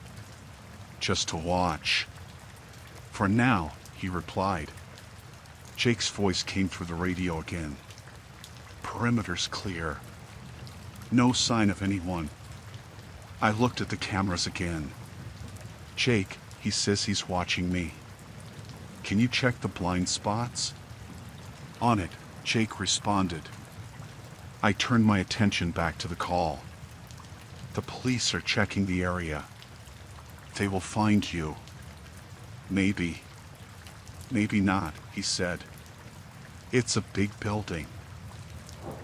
Just to watch. For now, he replied. Jake's voice came through the radio again. Perimeter's clear. No sign of anyone. I looked at the cameras again. Jake, he says he's watching me. Can you check the blind spots? On it, Jake responded. I turned my attention back to the call. The police are checking the area. They will find you. Maybe. Maybe not, he said. It's a big building.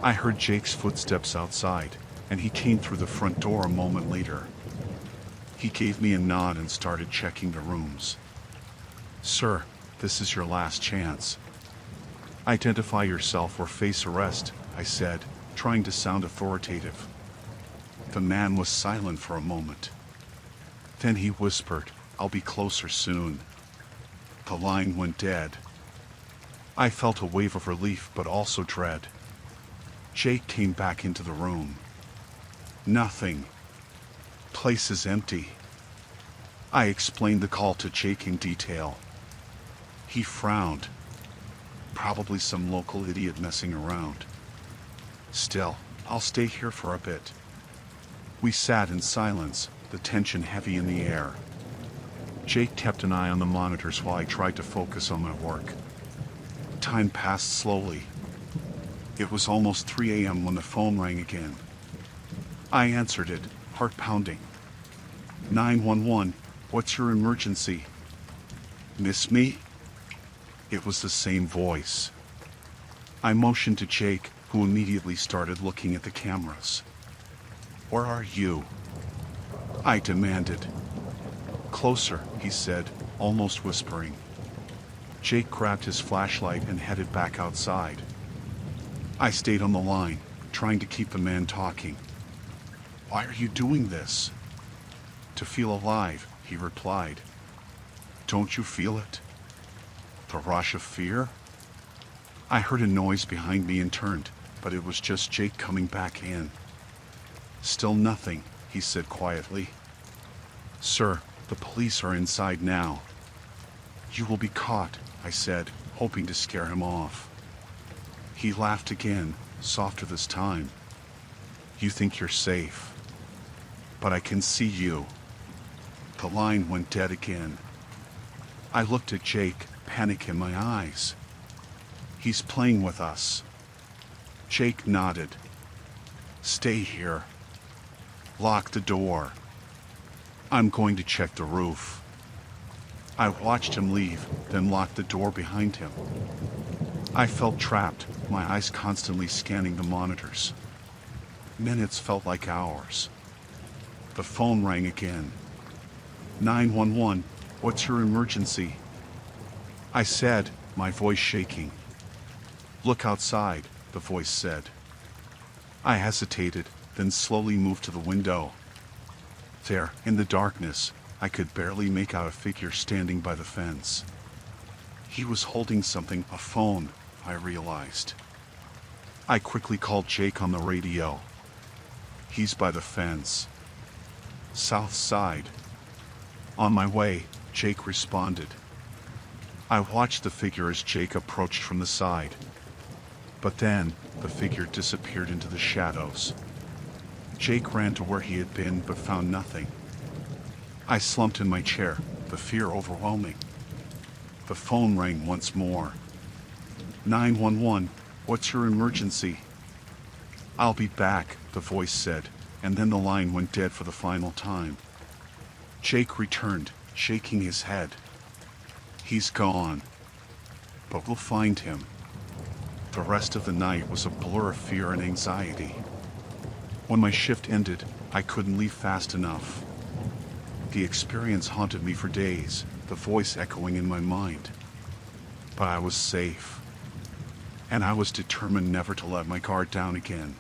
I heard Jake's footsteps outside, and he came through the front door a moment later. He gave me a nod and started checking the rooms. Sir, this is your last chance. Identify yourself or face arrest, I said, trying to sound authoritative. The man was silent for a moment. Then he whispered, I'll be closer soon. The line went dead. I felt a wave of relief but also dread. Jake came back into the room. Nothing. Place is empty. I explained the call to Jake in detail. He frowned. Probably some local idiot messing around. Still, I'll stay here for a bit. We sat in silence, the tension heavy in the air. Jake kept an eye on the monitors while I tried to focus on my work. Time passed slowly. It was almost 3 a.m. when the phone rang again. I answered it, heart pounding. 911, what's your emergency? Miss me? It was the same voice. I motioned to Jake, who immediately started looking at the cameras. Where are you? I demanded. Closer, he said, almost whispering. Jake grabbed his flashlight and headed back outside. I stayed on the line, trying to keep the man talking. Why are you doing this? To feel alive, he replied. Don't you feel it? The rush of fear? I heard a noise behind me and turned, but it was just Jake coming back in. "Still nothing," he said quietly. "Sir, the police are inside now." "You will be caught," I said, hoping to scare him off. He laughed again, softer this time. "You think you're safe, but I can see you." The line went dead again. I looked at Jake, panic in my eyes. "He's playing with us." Jake nodded. "Stay here. Lock the door. I'm going to check the roof." I watched him leave, then locked the door behind him. I felt trapped, my eyes constantly scanning the monitors. Minutes felt like hours. The phone rang again. 911, what's your emergency?" I said, my voice shaking. "Look outside," the voice said. I hesitated, then slowly moved to the window. There, in the darkness, I could barely make out a figure standing by the fence. He was holding something, a phone, I realized. I quickly called Jake on the radio. "He's by the fence. South side." "On my way," Jake responded. I watched the figure as Jake approached from the side. But then, the figure disappeared into the shadows. Jake ran to where he had been but found nothing. I slumped in my chair, the fear overwhelming. The phone rang once more. 911, what's your emergency?" "I'll be back," the voice said, and then the line went dead for the final time. Jake returned, shaking his head. "He's gone. But we'll find him." The rest of the night was a blur of fear and anxiety. When my shift ended, I couldn't leave fast enough. The experience haunted me for days, the voice echoing in my mind. But I was safe. And I was determined never to let my guard down again.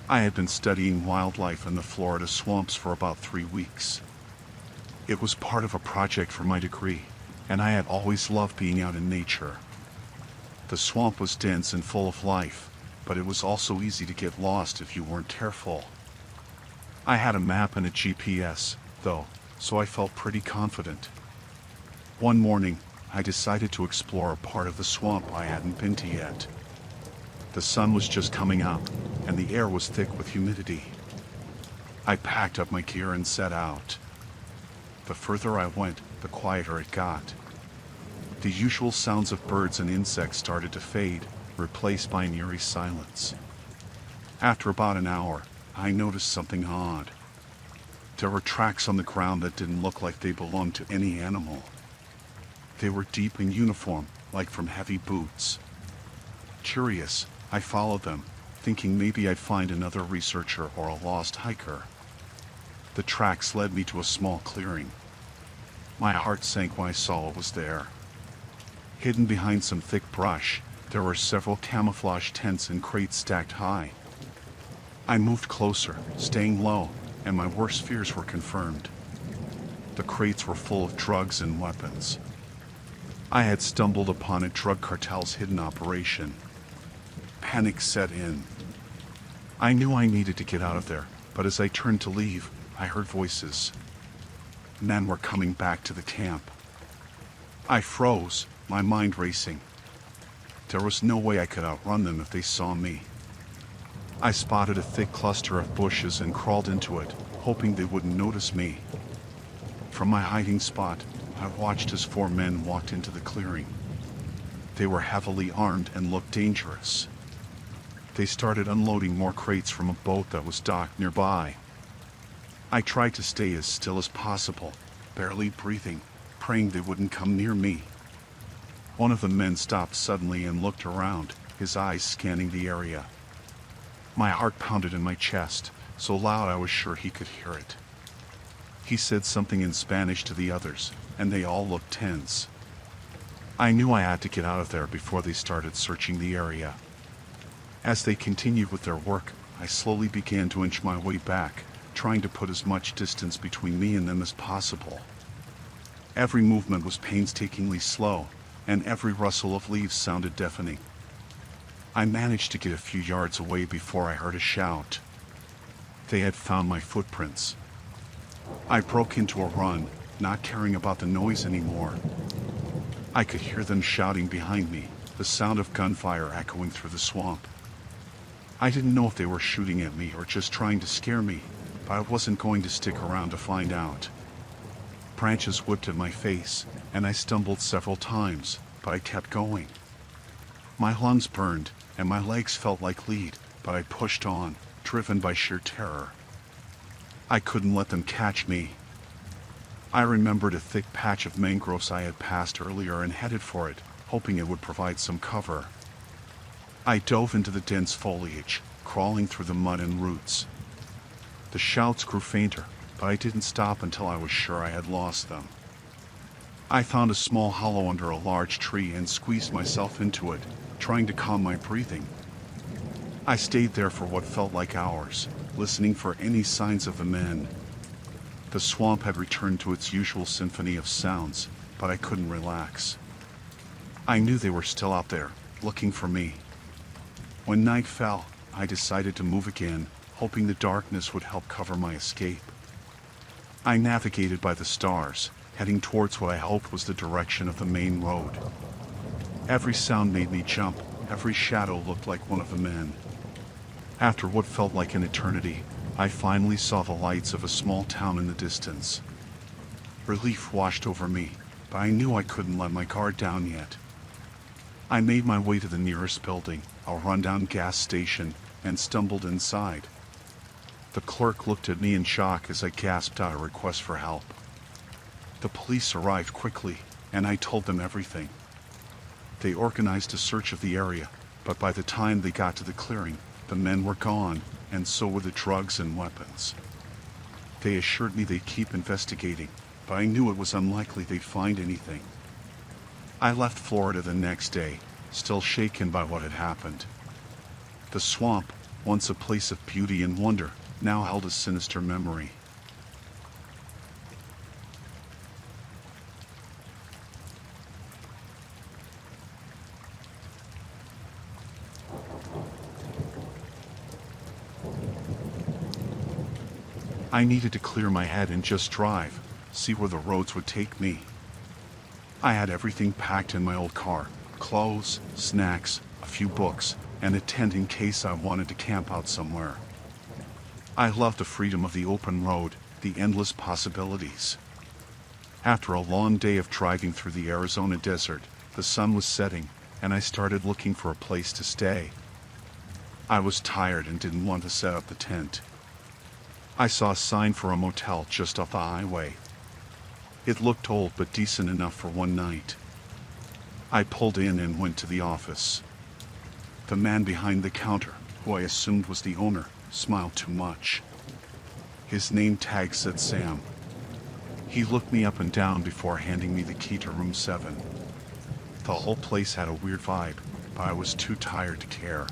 I had been studying wildlife in the Florida swamps for about 3 weeks. It was part of a project for my degree, and I had always loved being out in nature. The swamp was dense and full of life, but it was also easy to get lost if you weren't careful. I had a map and a GPS, though, so I felt pretty confident. One morning, I decided to explore a part of the swamp I hadn't been to yet. The sun was just coming up, and the air was thick with humidity. I packed up my gear and set out. The further I went, the quieter it got. The usual sounds of birds and insects started to fade, replaced by an eerie silence. After about an hour, I noticed something odd. There were tracks on the ground that didn't look like they belonged to any animal. They were deep and uniform, like from heavy boots. Curious, I followed them, thinking maybe I'd find another researcher or a lost hiker. The tracks led me to a small clearing. My heart sank when I saw what was there. Hidden behind some thick brush, there were several camouflage tents and crates stacked high. I moved closer, staying low, and my worst fears were confirmed. The crates were full of drugs and weapons. I had stumbled upon a drug cartel's hidden operation. Panic set in. I knew I needed to get out of there, but as I turned to leave, I heard voices. Men were coming back to the camp. I froze, my mind racing. There was no way I could outrun them if they saw me. I spotted a thick cluster of bushes and crawled into it, hoping they wouldn't notice me. From my hiding spot, I watched as 4 men walked into the clearing. They were heavily armed and looked dangerous. They started unloading more crates from a boat that was docked nearby. I tried to stay as still as possible, barely breathing, praying they wouldn't come near me. One of the men stopped suddenly and looked around, his eyes scanning the area. My heart pounded in my chest, so loud I was sure he could hear it. He said something in Spanish to the others, and they all looked tense. I knew I had to get out of there before they started searching the area. As they continued with their work, I slowly began to inch my way back, trying to put as much distance between me and them as possible. Every movement was painstakingly slow, and every rustle of leaves sounded deafening. I managed to get a few yards away before I heard a shout. They had found my footprints. I broke into a run, not caring about the noise anymore. I could hear them shouting behind me, the sound of gunfire echoing through the swamp. I didn't know if they were shooting at me or just trying to scare me, but I wasn't going to stick around to find out. Branches whipped at my face, and I stumbled several times, but I kept going. My lungs burned, and my legs felt like lead, but I pushed on, driven by sheer terror. I couldn't let them catch me. I remembered a thick patch of mangroves I had passed earlier and headed for it, hoping it would provide some cover. I dove into the dense foliage, crawling through the mud and roots. The shouts grew fainter, but I didn't stop until I was sure I had lost them. I found a small hollow under a large tree and squeezed myself into it, trying to calm my breathing. I stayed there for what felt like hours, listening for any signs of the men. The swamp had returned to its usual symphony of sounds, but I couldn't relax. I knew they were still out there, looking for me. When night fell, I decided to move again, hoping the darkness would help cover my escape. I navigated by the stars, heading towards what I hoped was the direction of the main road. Every sound made me jump, every shadow looked like one of the men. After what felt like an eternity, I finally saw the lights of a small town in the distance. Relief washed over me, but I knew I couldn't let my guard down yet. I made my way to the nearest building, a rundown gas station, and stumbled inside. The clerk looked at me in shock as I gasped out a request for help. The police arrived quickly, and I told them everything. They organized a search of the area, but by the time they got to the clearing, the men were gone, and so were the drugs and weapons. They assured me they'd keep investigating, but I knew it was unlikely they'd find anything. I left Florida the next day, still shaken by what had happened. The swamp, once a place of beauty and wonder, now held a sinister memory. I needed to clear my head and just drive, see where the roads would take me. I had everything packed in my old car: clothes, snacks, a few books, and a tent in case I wanted to camp out somewhere. I loved the freedom of the open road, the endless possibilities. After a long day of driving through the Arizona desert, the sun was setting, and I started looking for a place to stay. I was tired and didn't want to set up the tent. I saw a sign for a motel just off the highway. It looked old but decent enough for one night. I pulled in and went to the office. The man behind the counter, who I assumed was the owner, smiled too much. His name tag said Sam. He looked me up and down before handing me the key to room 7. The whole place had a weird vibe, but I was too tired to care.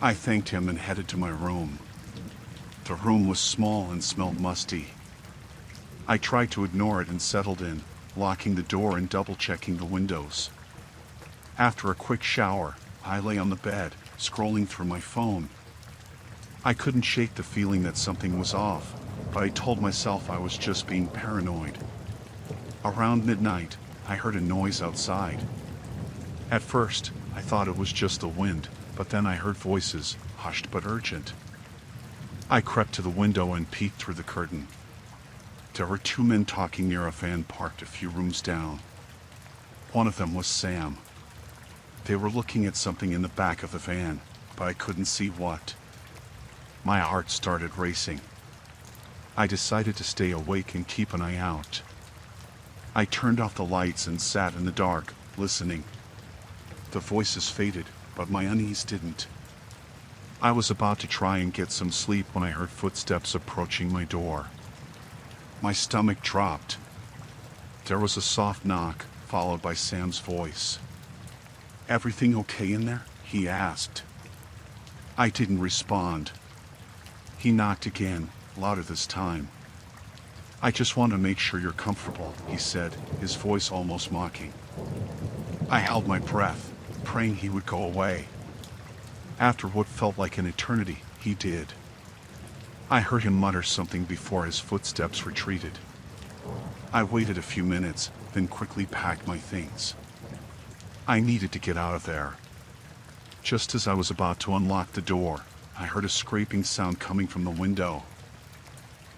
I thanked him and headed to my room. The room was small and smelled musty. I tried to ignore it and settled in, locking the door and double-checking the windows. After a quick shower, I lay on the bed, scrolling through my phone. I couldn't shake the feeling that something was off, but I told myself I was just being paranoid. Around midnight, I heard a noise outside. At first, I thought it was just the wind, but then I heard voices, hushed but urgent. I crept to the window and peeked through the curtain. There were 2 men talking near a van parked a few rooms down. One of them was Sam. They were looking at something in the back of the van, but I couldn't see what. My heart started racing. I decided to stay awake and keep an eye out. I turned off the lights and sat in the dark, listening. The voices faded, but my unease didn't. I was about to try and get some sleep when I heard footsteps approaching my door. My stomach dropped. There was a soft knock, followed by Sam's voice. "Everything okay in there?" he asked. I didn't respond. He knocked again, louder this time. "I just want to make sure you're comfortable," he said, his voice almost mocking. I held my breath, praying he would go away. After what felt like an eternity, he did. I heard him mutter something before his footsteps retreated. I waited a few minutes, then quickly packed my things. I needed to get out of there. Just as I was about to unlock the door, I heard a scraping sound coming from the window.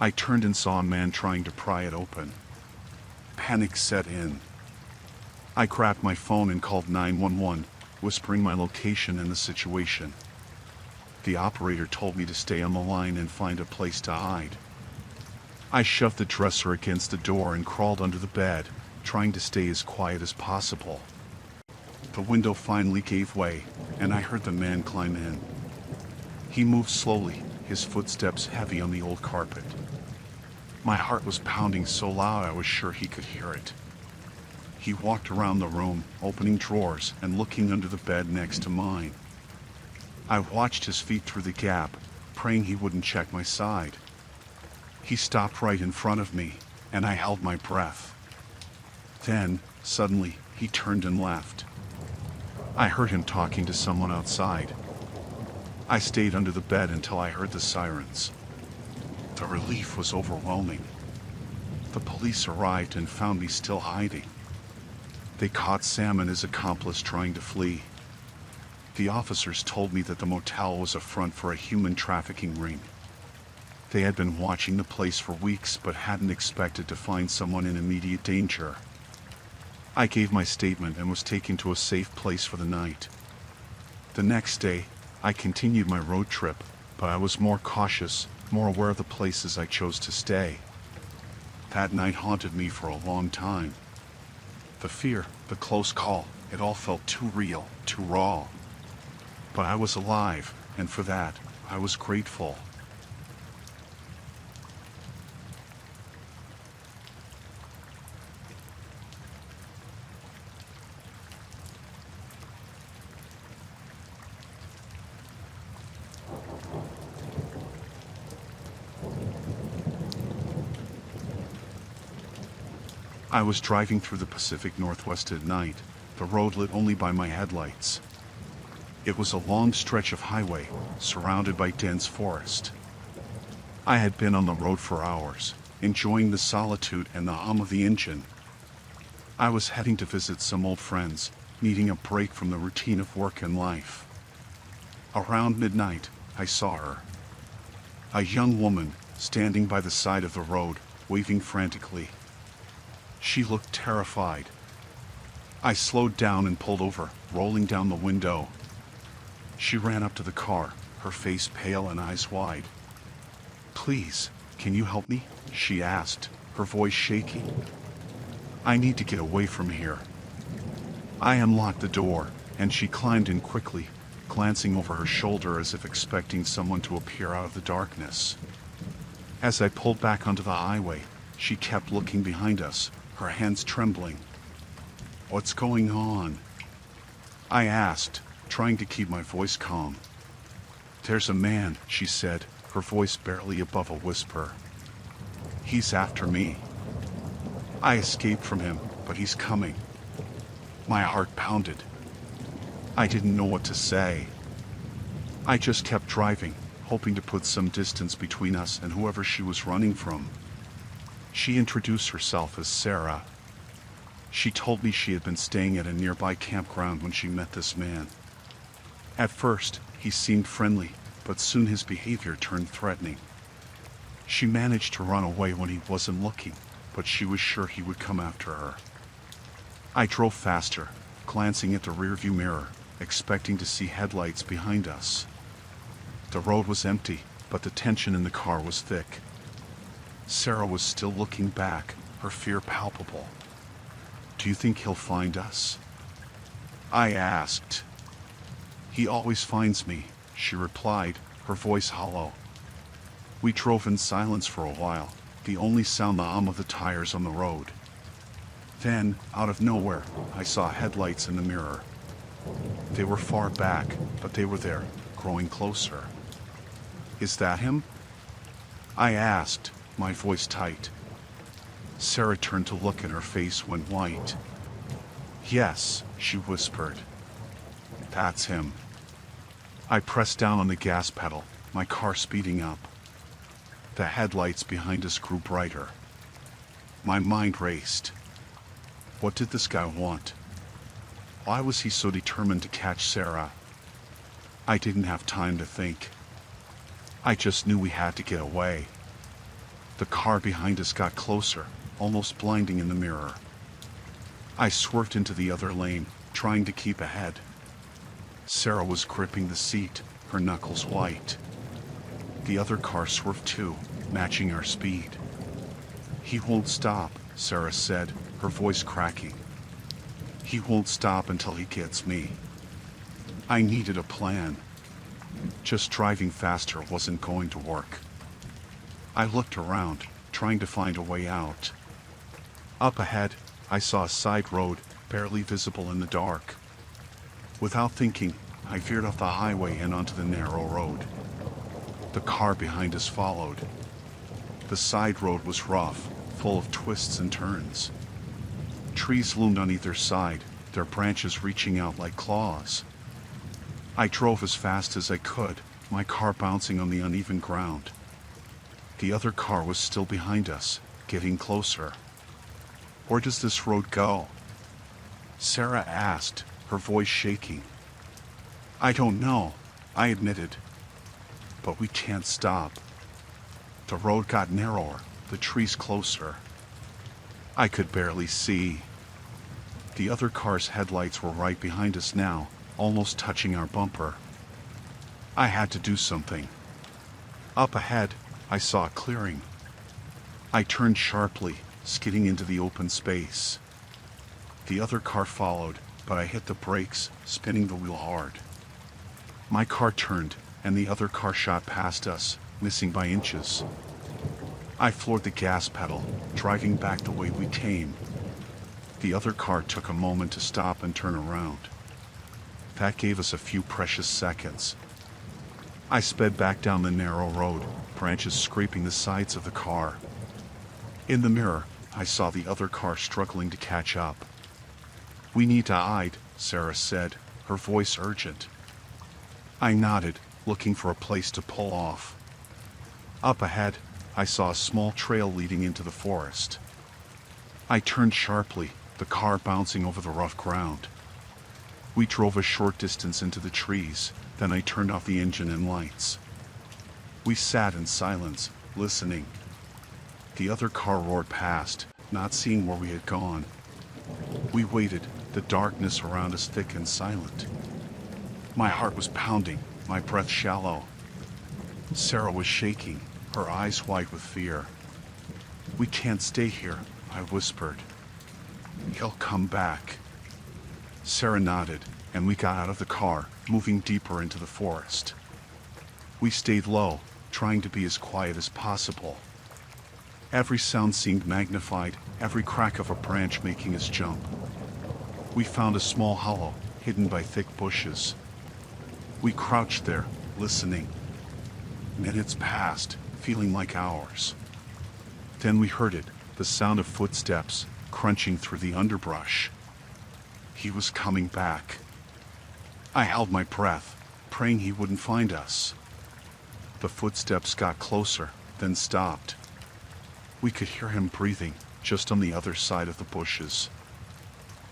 I turned and saw a man trying to pry it open. Panic set in. I grabbed my phone and called 911, whispering my location and the situation. The operator told me to stay on the line and find a place to hide. I shoved the dresser against the door and crawled under the bed, trying to stay as quiet as possible. The window finally gave way, and I heard the man climb in. He moved slowly, his footsteps heavy on the old carpet. My heart was pounding so loud I was sure he could hear it. He walked around the room, opening drawers and looking under the bed next to mine. I watched his feet through the gap, praying he wouldn't check my side. He stopped right in front of me, and I held my breath. Then, suddenly, he turned and left. I heard him talking to someone outside. I stayed under the bed until I heard the sirens. The relief was overwhelming. The police arrived and found me still hiding. They caught Sam and his accomplice trying to flee. The officers told me that the motel was a front for a human trafficking ring. They had been watching the place for weeks but hadn't expected to find someone in immediate danger. I gave my statement and was taken to a safe place for the night. The next day, I continued my road trip, but I was more cautious, more aware of the places I chose to stay. That night haunted me for a long time. The fear, the close call, it all felt too real, too raw. But I was alive, and for that, I was grateful. I was driving through the Pacific Northwest at night, the road lit only by my headlights. It was a long stretch of highway, surrounded by dense forest. I had been on the road for hours, enjoying the solitude and the hum of the engine. I was heading to visit some old friends, needing a break from the routine of work and life. Around midnight, I saw her. A young woman, standing by the side of the road, waving frantically. She looked terrified. I slowed down and pulled over, rolling down the window. She ran up to the car, her face pale and eyes wide. "Please, can you help me?" she asked, her voice shaking. "I need to get away from here." I unlocked the door, and she climbed in quickly, glancing over her shoulder as if expecting someone to appear out of the darkness. As I pulled back onto the highway, she kept looking behind us, her hands trembling. "What's going on?" I asked, trying to keep my voice calm. "There's a man," she said, her voice barely above a whisper. "He's after me. I escaped from him, but he's coming." My heart pounded. I didn't know what to say. I just kept driving, hoping to put some distance between us and whoever she was running from. She introduced herself as Sarah. She told me she had been staying at a nearby campground when she met this man. At first, he seemed friendly, but soon his behavior turned threatening. She managed to run away when he wasn't looking, but she was sure he would come after her. I drove faster, glancing at the rearview mirror, expecting to see headlights behind us. The road was empty, but the tension in the car was thick. Sarah was still looking back, her fear palpable. "Do you think he'll find us?" I asked. "He always finds me," she replied, her voice hollow. We drove in silence for a while, the only sound the hum of the tires on the road. Then, out of nowhere, I saw headlights in the mirror. They were far back, but they were there, growing closer. "Is that him?" I asked, my voice tight. Sarah turned to look and her face went white. "Yes," she whispered. "That's him." I pressed down on the gas pedal, my car speeding up. The headlights behind us grew brighter. My mind raced. What did this guy want? Why was he so determined to catch Sarah? I didn't have time to think. I just knew we had to get away. The car behind us got closer, almost blinding in the mirror. I swerved into the other lane, trying to keep ahead. Sarah was gripping the seat, her knuckles white. The other car swerved too, matching our speed. "He won't stop," Sarah said, her voice cracking. "He won't stop until he gets me." I needed a plan. Just driving faster wasn't going to work. I looked around, trying to find a way out. Up ahead, I saw a side road, barely visible in the dark. Without thinking, I veered off the highway and onto the narrow road. The car behind us followed. The side road was rough, full of twists and turns. Trees loomed on either side, their branches reaching out like claws. I drove as fast as I could, my car bouncing on the uneven ground. The other car was still behind us, getting closer. "Where does this road go?" Sarah asked, her voice shaking. "I don't know," I admitted. "But we can't stop." The road got narrower, the trees closer. I could barely see. The other car's headlights were right behind us now, almost touching our bumper. I had to do something. Up ahead, I saw a clearing. I turned sharply, skidding into the open space. The other car followed, but I hit the brakes, spinning the wheel hard. My car turned, and the other car shot past us, missing by inches. I floored the gas pedal, driving back the way we came. The other car took a moment to stop and turn around. That gave us a few precious seconds. I sped back down the narrow road, branches scraping the sides of the car. In the mirror, I saw the other car struggling to catch up. "We need to hide," Sarah said, her voice urgent. I nodded, looking for a place to pull off. Up ahead, I saw a small trail leading into the forest. I turned sharply, the car bouncing over the rough ground. We drove a short distance into the trees, then I turned off the engine and lights. We sat in silence, listening. The other car roared past, not seeing where we had gone. We waited, the darkness around us thick and silent. My heart was pounding, my breath shallow. Sarah was shaking, her eyes wide with fear. "We can't stay here," I whispered. "He'll come back." Sarah nodded, and we got out of the car, moving deeper into the forest. We stayed low, trying to be as quiet as possible. Every sound seemed magnified, every crack of a branch making us jump. We found a small hollow, hidden by thick bushes. We crouched there, listening. Minutes passed, feeling like hours. Then we heard it, the sound of footsteps, crunching through the underbrush. He was coming back. I held my breath, praying he wouldn't find us. The footsteps got closer, then stopped. We could hear him breathing, just on the other side of the bushes.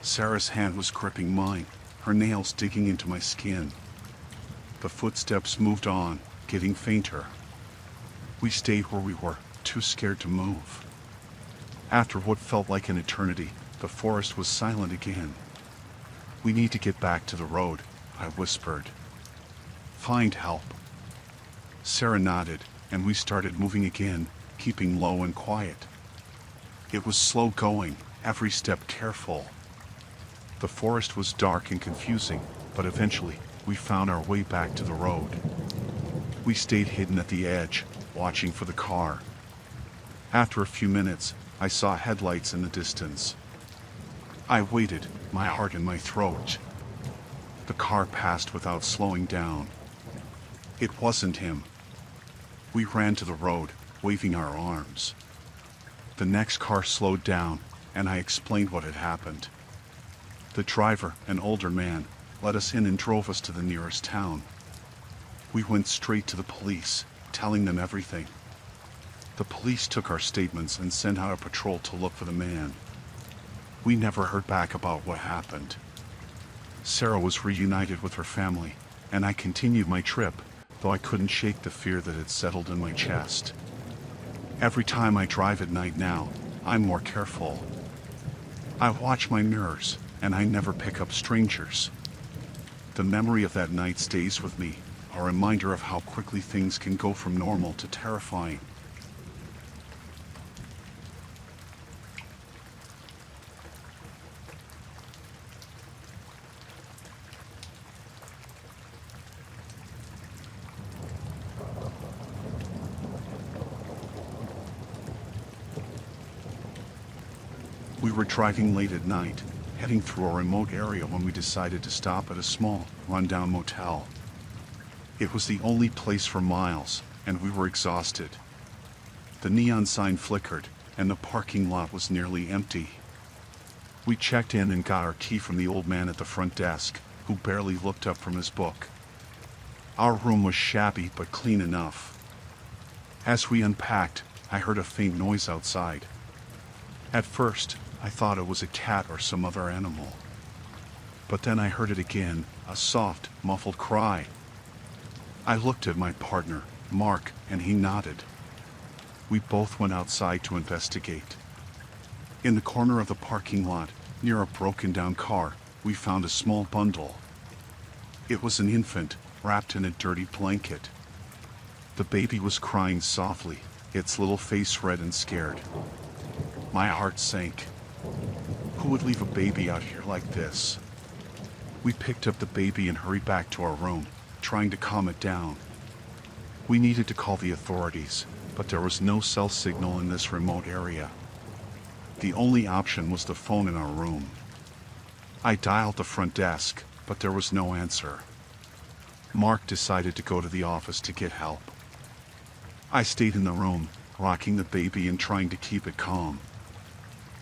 Sarah's hand was gripping mine, her nails digging into my skin. The footsteps moved on, getting fainter. We stayed where we were, too scared to move. After what felt like an eternity, the forest was silent again. "We need to get back to the road," I whispered. "Find help." Sarah nodded, and we started moving again, keeping low and quiet. It was slow going, every step careful. The forest was dark and confusing, but eventually, we found our way back to the road. We stayed hidden at the edge, watching for the car. After a few minutes, I saw headlights in the distance. I waited, my heart in my throat. The car passed without slowing down. It wasn't him. We ran to the road, waving our arms. The next car slowed down, and I explained what had happened. The driver, an older man, let us in and drove us to the nearest town. We went straight to the police, telling them everything. The police took our statements and sent out a patrol to look for the man. We never heard back about what happened. Sarah was reunited with her family, and I continued my trip, though I couldn't shake the fear that had settled in my chest. Every time I drive at night now, I'm more careful. I watch my mirrors, and I never pick up strangers. The memory of that night stays with me, a reminder of how quickly things can go from normal to terrifying. We were driving late at night, heading through a remote area when we decided to stop at a small, rundown motel. It was the only place for miles, and we were exhausted. The neon sign flickered, and the parking lot was nearly empty. We checked in and got our key from the old man at the front desk, who barely looked up from his book. Our room was shabby but clean enough. As we unpacked, I heard a faint noise outside. At first, I thought it was a cat or some other animal. But then I heard it again, a soft, muffled cry. I looked at my partner, Mark, and he nodded. We both went outside to investigate. In the corner of the parking lot, near a broken-down car, we found a small bundle. It was an infant, wrapped in a dirty blanket. The baby was crying softly, its little face red and scared. My heart sank. Who would leave a baby out here like this? We picked up the baby and hurried back to our room, trying to calm it down. We needed to call the authorities, but there was no cell signal in this remote area. The only option was the phone in our room. I dialed the front desk, but there was no answer. Mark decided to go to the office to get help. I stayed in the room, rocking the baby and trying to keep it calm.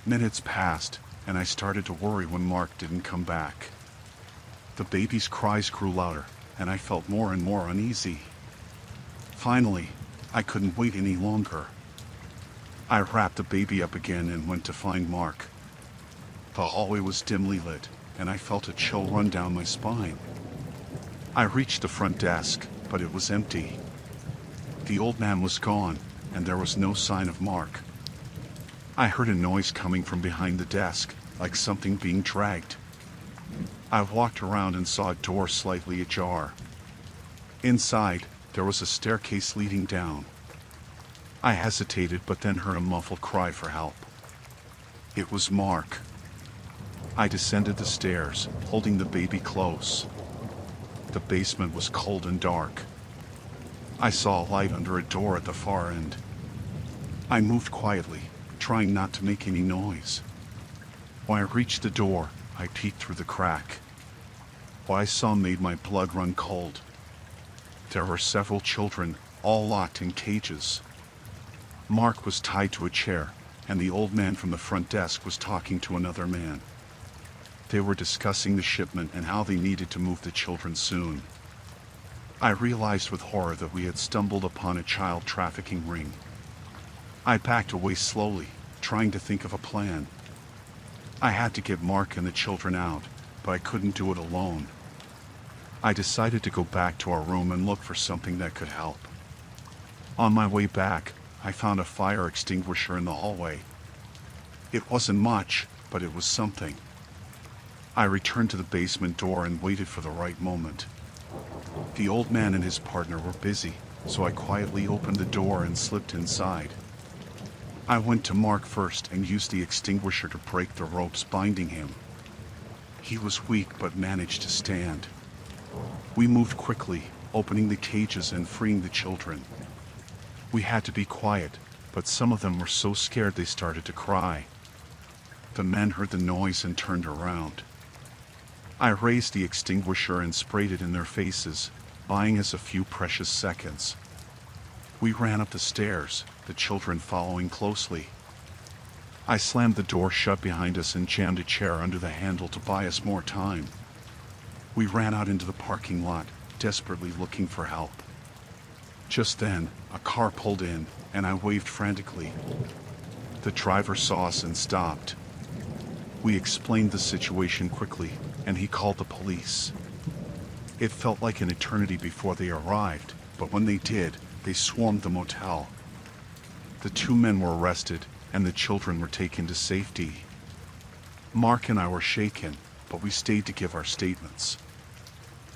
Minutes passed, and I started to worry when Mark didn't come back. The baby's cries grew louder, and I felt more and more uneasy. Finally, I couldn't wait any longer. I wrapped the baby up again and went to find Mark. The hallway was dimly lit, and I felt a chill run down my spine. I reached the front desk, but it was empty. The old man was gone, and there was no sign of Mark. I heard a noise coming from behind the desk, like something being dragged. I walked around and saw a door slightly ajar. Inside, there was a staircase leading down. I hesitated, but then heard a muffled cry for help. It was Mark. I descended the stairs, holding the baby close. The basement was cold and dark. I saw a light under a door at the far end. I moved quietly, trying not to make any noise. When I reached the door, I peeked through the crack. What I saw made my blood run cold. There were several children, all locked in cages. Mark was tied to a chair, and the old man from the front desk was talking to another man. They were discussing the shipment and how they needed to move the children soon. I realized with horror that we had stumbled upon a child trafficking ring. I backed away slowly, trying to think of a plan. I had to get Mark and the children out, but I couldn't do it alone. I decided to go back to our room and look for something that could help. On my way back, I found a fire extinguisher in the hallway. It wasn't much, but it was something. I returned to the basement door and waited for the right moment. The old man and his partner were busy, so I quietly opened the door and slipped inside. I went to Mark first and used the extinguisher to break the ropes binding him. He was weak but managed to stand. We moved quickly, opening the cages and freeing the children. We had to be quiet, but some of them were so scared they started to cry. The men heard the noise and turned around. I raised the extinguisher and sprayed it in their faces, buying us a few precious seconds. We ran up the stairs, the children following closely. I slammed the door shut behind us and jammed a chair under the handle to buy us more time. We ran out into the parking lot, desperately looking for help. Just then, a car pulled in, and I waved frantically. The driver saw us and stopped. We explained the situation quickly, and he called the police. It felt like an eternity before they arrived, but when they did, they swarmed the motel. The 2 men were arrested, and the children were taken to safety. Mark and I were shaken, but we stayed to give our statements.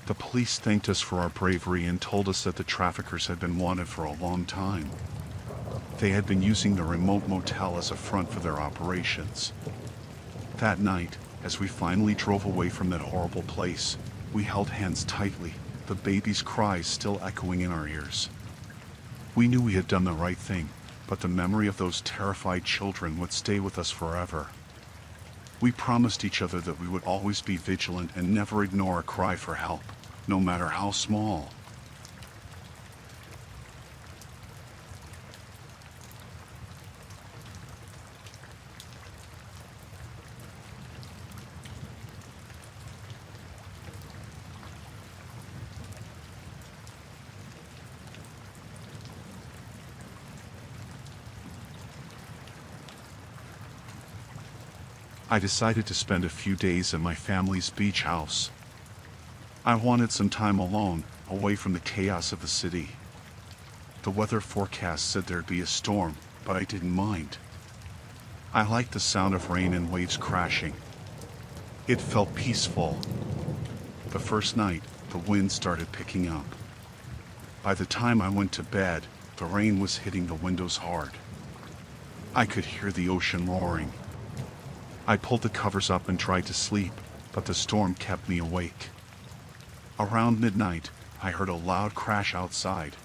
The police thanked us for our bravery and told us that the traffickers had been wanted for a long time. They had been using the remote motel as a front for their operations. That night, as we finally drove away from that horrible place, we held hands tightly, the baby's cries still echoing in our ears. We knew we had done the right thing, but the memory of those terrified children would stay with us forever. We promised each other that we would always be vigilant and never ignore a cry for help, no matter how small. I decided to spend a few days at my family's beach house. I wanted some time alone, away from the chaos of the city. The weather forecast said there'd be a storm, but I didn't mind. I liked the sound of rain and waves crashing. It felt peaceful. The first night, the wind started picking up. By the time I went to bed, the rain was hitting the windows hard. I could hear the ocean roaring. I pulled the covers up and tried to sleep, but the storm kept me awake. Around midnight, I heard a loud crash outside.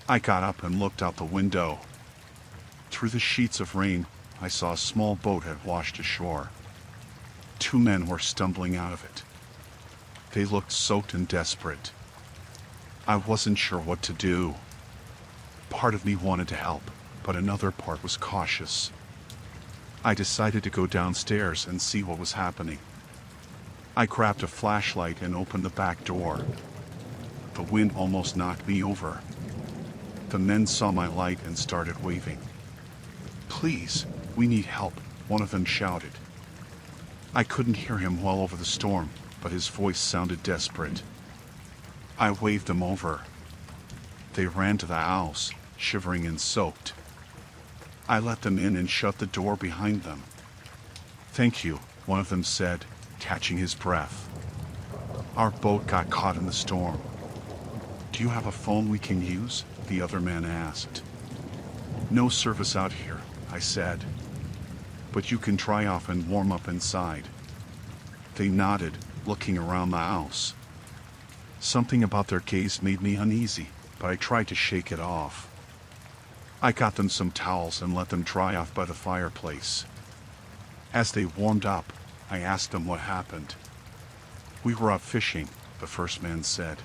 I got up and looked out the window. Through the sheets of rain, I saw a small boat had washed ashore. 2 men were stumbling out of it. They looked soaked and desperate. I wasn't sure what to do. Part of me wanted to help, but another part was cautious. I decided to go downstairs and see what was happening. I grabbed a flashlight and opened the back door. The wind almost knocked me over. The men saw my light and started waving. "Please, we need help," one of them shouted. I couldn't hear him well over the storm, but his voice sounded desperate. I waved them over. They ran to the house, shivering and soaked. I let them in and shut the door behind them. "Thank you," one of them said, catching his breath. "Our boat got caught in the storm." "Do you have a phone we can use?" the other man asked. "No service out here," I said. "But you can dry off and warm up inside." They nodded, looking around the house. Something about their gaze made me uneasy, but I tried to shake it off. I got them some towels and let them dry off by the fireplace. As they warmed up, I asked them what happened. "We were out fishing," the first man said.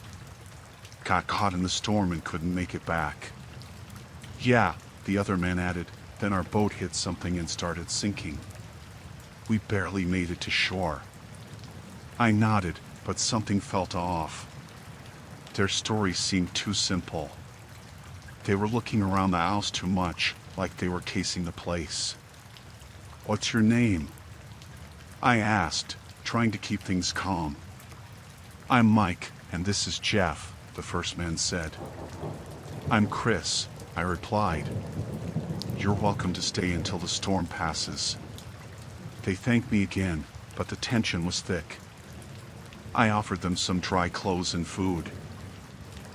"Got caught in the storm and couldn't make it back." "Yeah," the other man added, "then our boat hit something and started sinking. We barely made it to shore." I nodded, but something felt off. Their story seemed too simple. They were looking around the house too much, like they were casing the place. "What's your name?" I asked, trying to keep things calm. "I'm Mike, and this is Jeff," the first man said. "I'm Chris," I replied. "You're welcome to stay until the storm passes." They thanked me again, but the tension was thick. I offered them some dry clothes and food.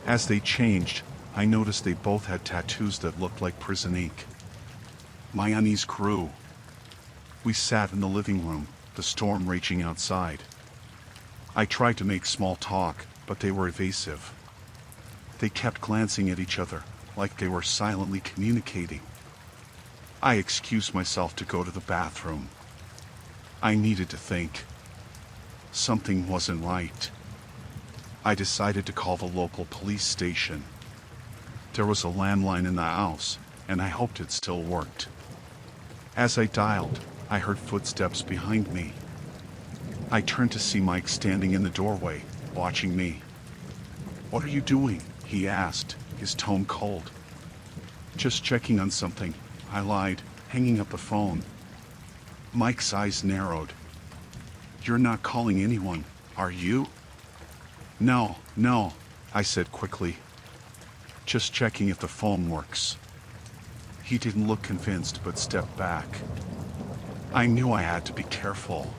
As they changed, I noticed they both had tattoos that looked like prison ink. My unease grew. We sat in the living room, the storm raging outside. I tried to make small talk, but they were evasive. They kept glancing at each other, like they were silently communicating. I excused myself to go to the bathroom. I needed to think. Something wasn't right. I decided to call the local police station. There was a landline in the house, and I hoped it still worked. As I dialed, I heard footsteps behind me. I turned to see Mike standing in the doorway, watching me. "What are you doing?" he asked, his tone cold. "Just checking on something," I lied, hanging up the phone. Mike's eyes narrowed. "You're not calling anyone, are you?" No, I said quickly. "Just checking if the phone works." He didn't look convinced but stepped back. I knew I had to be careful.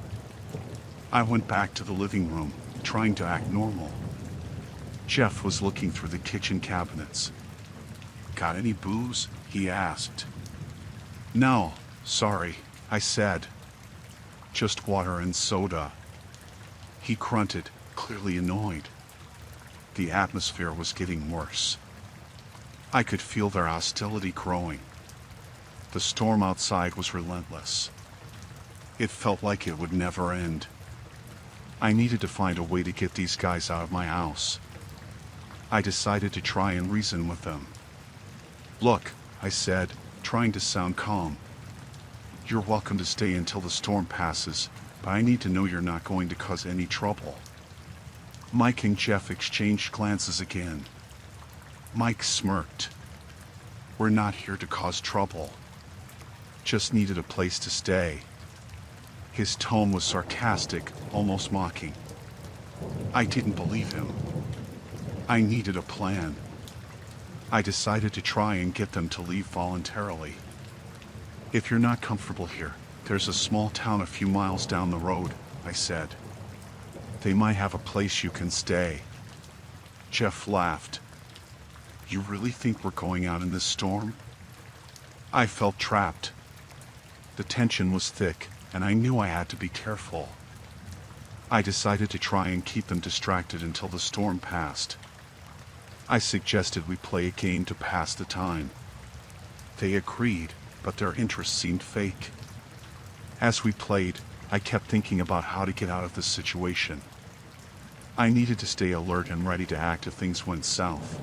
I went back to the living room, trying to act normal. Jeff was looking through the kitchen cabinets. "Got any booze?" he asked. "No, sorry," I said. "Just water and soda." He grunted, clearly annoyed. The atmosphere was getting worse. I could feel their hostility growing. The storm outside was relentless. It felt like it would never end. I needed to find a way to get these guys out of my house. I decided to try and reason with them. "Look," I said, trying to sound calm. "You're welcome to stay until the storm passes, but I need to know you're not going to cause any trouble." Mike and Jeff exchanged glances again. Mike smirked. "We're not here to cause trouble. Just needed a place to stay." His tone was sarcastic, almost mocking. I didn't believe him. I needed a plan. I decided to try and get them to leave voluntarily. "If you're not comfortable here, there's a small town a few miles down the road," I said. "They might have a place you can stay." Jeff laughed. "You really think we're going out in this storm?" I felt trapped. The tension was thick, and I knew I had to be careful. I decided to try and keep them distracted until the storm passed. I suggested we play a game to pass the time. They agreed, but their interest seemed fake. As we played, I kept thinking about how to get out of this situation. I needed to stay alert and ready to act if things went south.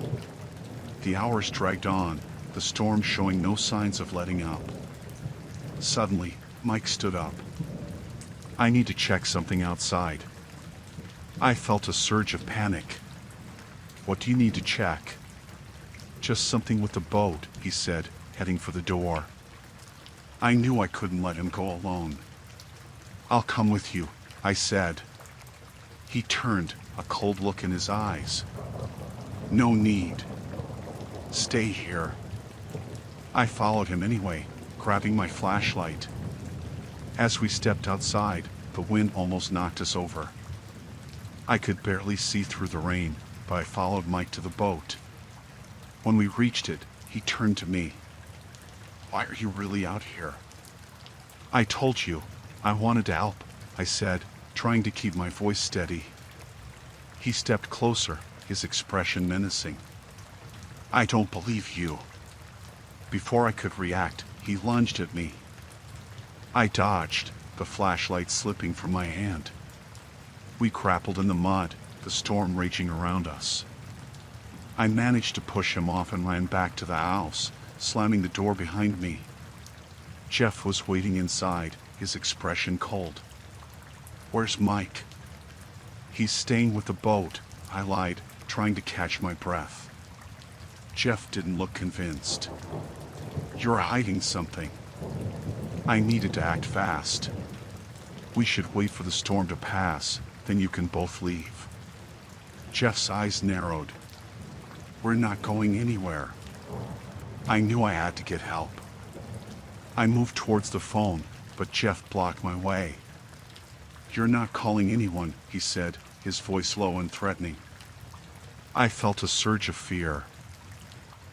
The hours dragged on, the storm showing no signs of letting up. Suddenly, Mike stood up. "I need to check something outside." I felt a surge of panic. "What do you need to check?" "Just something with the boat," he said, heading for the door. I knew I couldn't let him go alone. "I'll come with you," I said. He turned, a cold look in his eyes. "No need. Stay here." I followed him anyway, grabbing my flashlight. As we stepped outside, the wind almost knocked us over. I could barely see through the rain, but I followed Mike to the boat. When we reached it, he turned to me. "Why are you really out here?" "I told you, I wanted to help," I said, trying to keep my voice steady. He stepped closer, his expression menacing. "I don't believe you." Before I could react, he lunged at me. I dodged, the flashlight slipping from my hand. We grappled in the mud, the storm raging around us. I managed to push him off and ran back to the house, slamming the door behind me. Jeff was waiting inside, his expression cold. "Where's Mike?" "He's staying with the boat," I lied, trying to catch my breath. Jeff didn't look convinced. "You're hiding something." I needed to act fast. "We should wait for the storm to pass, then you can both leave." Jeff's eyes narrowed. "We're not going anywhere." I knew I had to get help. I moved towards the phone, but Jeff blocked my way. "You're not calling anyone," he said, his voice low and threatening. I felt a surge of fear.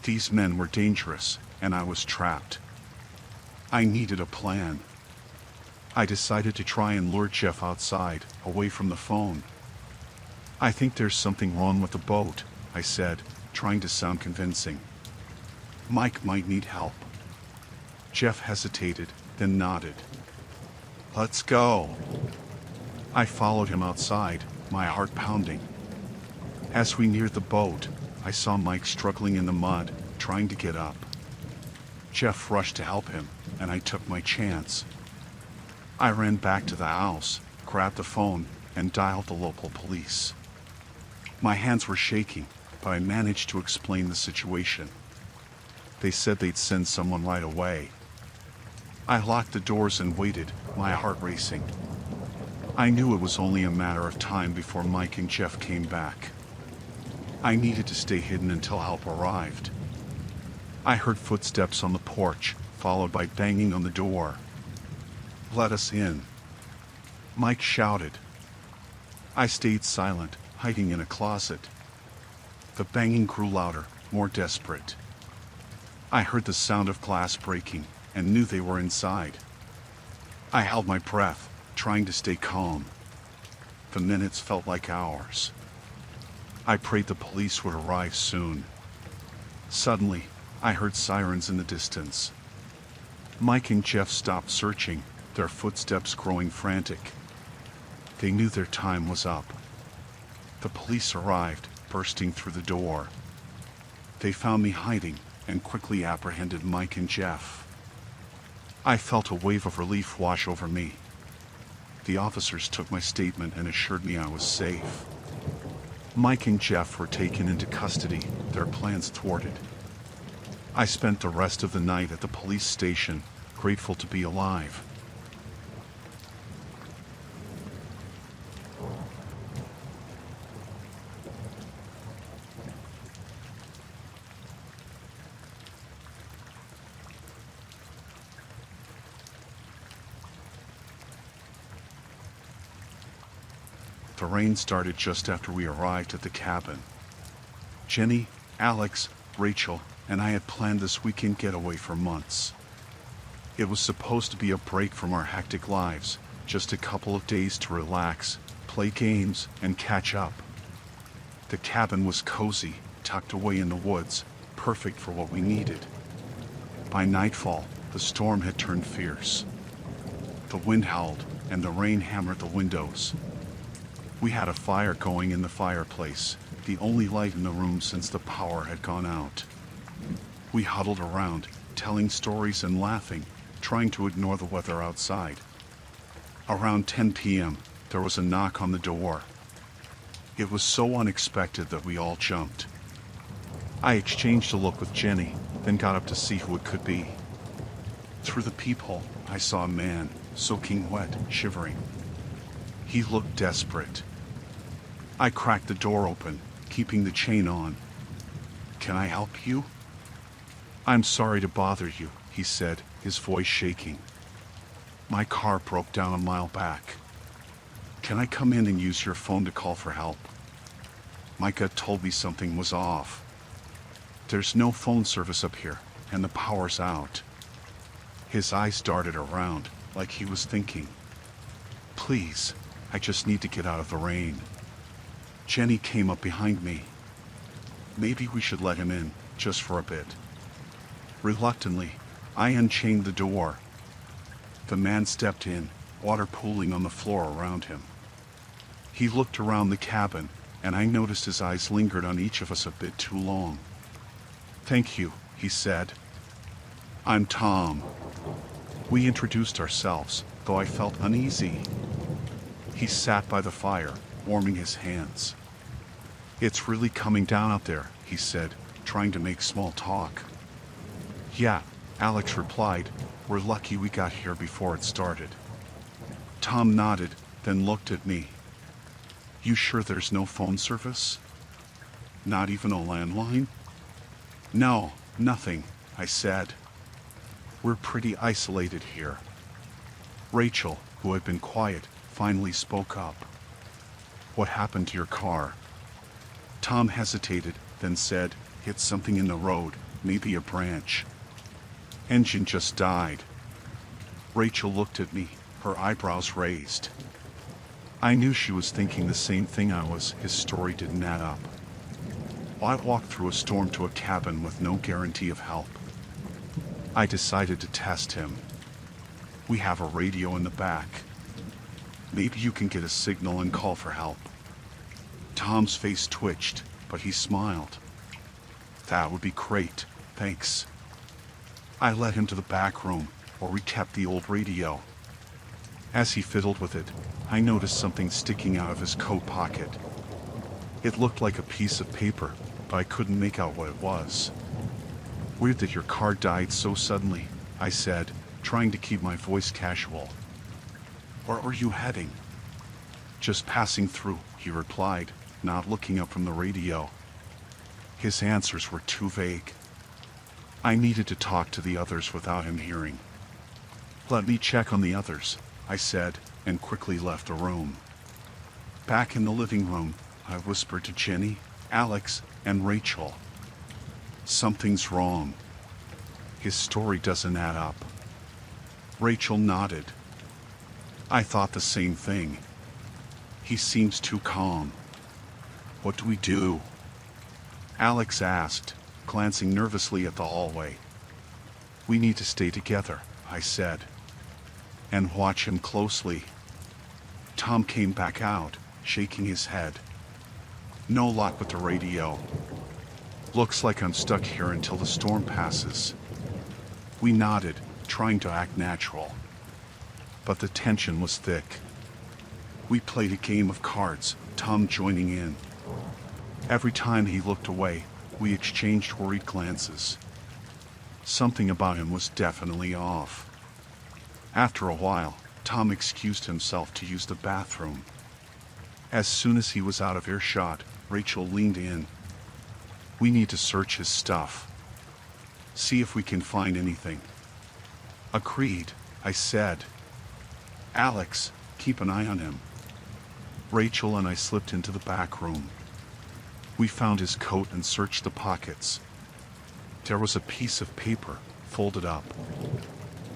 These men were dangerous, and I was trapped. I needed a plan. I decided to try and lure Jeff outside, away from the phone. "I think there's something wrong with the boat," I said, trying to sound convincing. "Mike might need help." Jeff hesitated, then nodded. Let's go. I followed him outside, my heart pounding. As we neared the boat, I saw Mike struggling in the mud, trying to get up. Jeff rushed to help him, and I took my chance. I ran back to the house, grabbed the phone, and dialed the local police. My hands were shaking, but I managed to explain the situation. They said they'd send someone right away. I locked the doors and waited, my heart racing. I knew it was only a matter of time before Mike and Jeff came back. I needed to stay hidden until help arrived. I heard footsteps on the porch, followed by banging on the door. "Let us in," Mike shouted. I stayed silent, hiding in a closet. The banging grew louder, more desperate. I heard the sound of glass breaking and knew they were inside. I held my breath, trying to stay calm. The minutes felt like hours. I prayed the police would arrive soon. Suddenly, I heard sirens in the distance. Mike and Jeff stopped searching, their footsteps growing frantic. They knew their time was up. The police arrived, bursting through the door. They found me hiding and quickly apprehended Mike and Jeff. I felt a wave of relief wash over me. The officers took my statement and assured me I was safe. Mike and Jeff were taken into custody, their plans thwarted. I spent the rest of the night at the police station, grateful to be alive. The rain started just after we arrived at the cabin. Jenny, Alex, Rachel, and I had planned this weekend getaway for months. It was supposed to be a break from our hectic lives, just a couple of days to relax, play games, and catch up. The cabin was cozy, tucked away in the woods, perfect for what we needed. By nightfall, the storm had turned fierce. The wind howled, and the rain hammered the windows. We had a fire going in the fireplace, the only light in the room since the power had gone out. We huddled around, telling stories and laughing, trying to ignore the weather outside. Around 10 p.m., there was a knock on the door. It was so unexpected that we all jumped. I exchanged a look with Jenny, then got up to see who it could be. Through the peephole, I saw a man, soaking wet, shivering. He looked desperate. I cracked the door open, keeping the chain on. "Can I help you?" "I'm sorry to bother you," he said, his voice shaking. "My car broke down a mile back. Can I come in and use your phone to call for help?" My gut told me something was off. "There's no phone service up here, and the power's out." His eyes darted around, like he was thinking. "Please, I just need to get out of the rain." Jenny came up behind me. "Maybe we should let him in, just for a bit." Reluctantly, I unchained the door. The man stepped in, water pooling on the floor around him. He looked around the cabin, and I noticed his eyes lingered on each of us a bit too long. "Thank you," he said. "I'm Tom." We introduced ourselves, though I felt uneasy. He sat by the fire, warming his hands. "It's really coming down out there," he said, trying to make small talk. "Yeah," Alex replied. "We're lucky we got here before it started." Tom nodded, then looked at me. "You sure there's no phone service? Not even a landline?" "No, nothing," I said. "We're pretty isolated here." Rachel, who had been quiet, finally spoke up. "What happened to your car?" Tom hesitated, then said, "Hit something in the road, maybe a branch. Engine just died." Rachel looked at me, her eyebrows raised. I knew she was thinking the same thing I was. His story didn't add up. I walked through a storm to a cabin with no guarantee of help. I decided to test him. We have a radio in the back. Maybe you can get a signal and call for help." Tom's face twitched, but he smiled. "That would be great, thanks." I led him to the back room, where we kept the old radio. As he fiddled with it, I noticed something sticking out of his coat pocket. It looked like a piece of paper, but I couldn't make out what it was. "Weird that your car died so suddenly," I said, trying to keep my voice casual. "Where were you heading?" "Just passing through," he replied, not looking up from the radio. His answers were too vague. I needed to talk to the others without him hearing. "Let me check on the others," I said, and quickly left the room. Back in the living room, I whispered to Jenny, Alex, and Rachel. "Something's wrong. His story doesn't add up." Rachel nodded. I thought the same thing. He seems too calm. "What do we do?" Alex asked, glancing nervously at the hallway. "We need to stay together," I said, "and watch him closely." Tom came back out, shaking his head. "No luck with the radio. Looks like I'm stuck here until the storm passes." We nodded, trying to act natural. But the tension was thick. We played a game of cards, Tom joining in. Every time he looked away, we exchanged worried glances. Something about him was definitely off. After a while, Tom excused himself to use the bathroom. As soon as he was out of earshot, Rachel leaned in. "We need to search his stuff. See if we can find anything." "Agreed," I said. "Alex, keep an eye on him." Rachel and I slipped into the back room. We found his coat and searched the pockets. There was a piece of paper, folded up.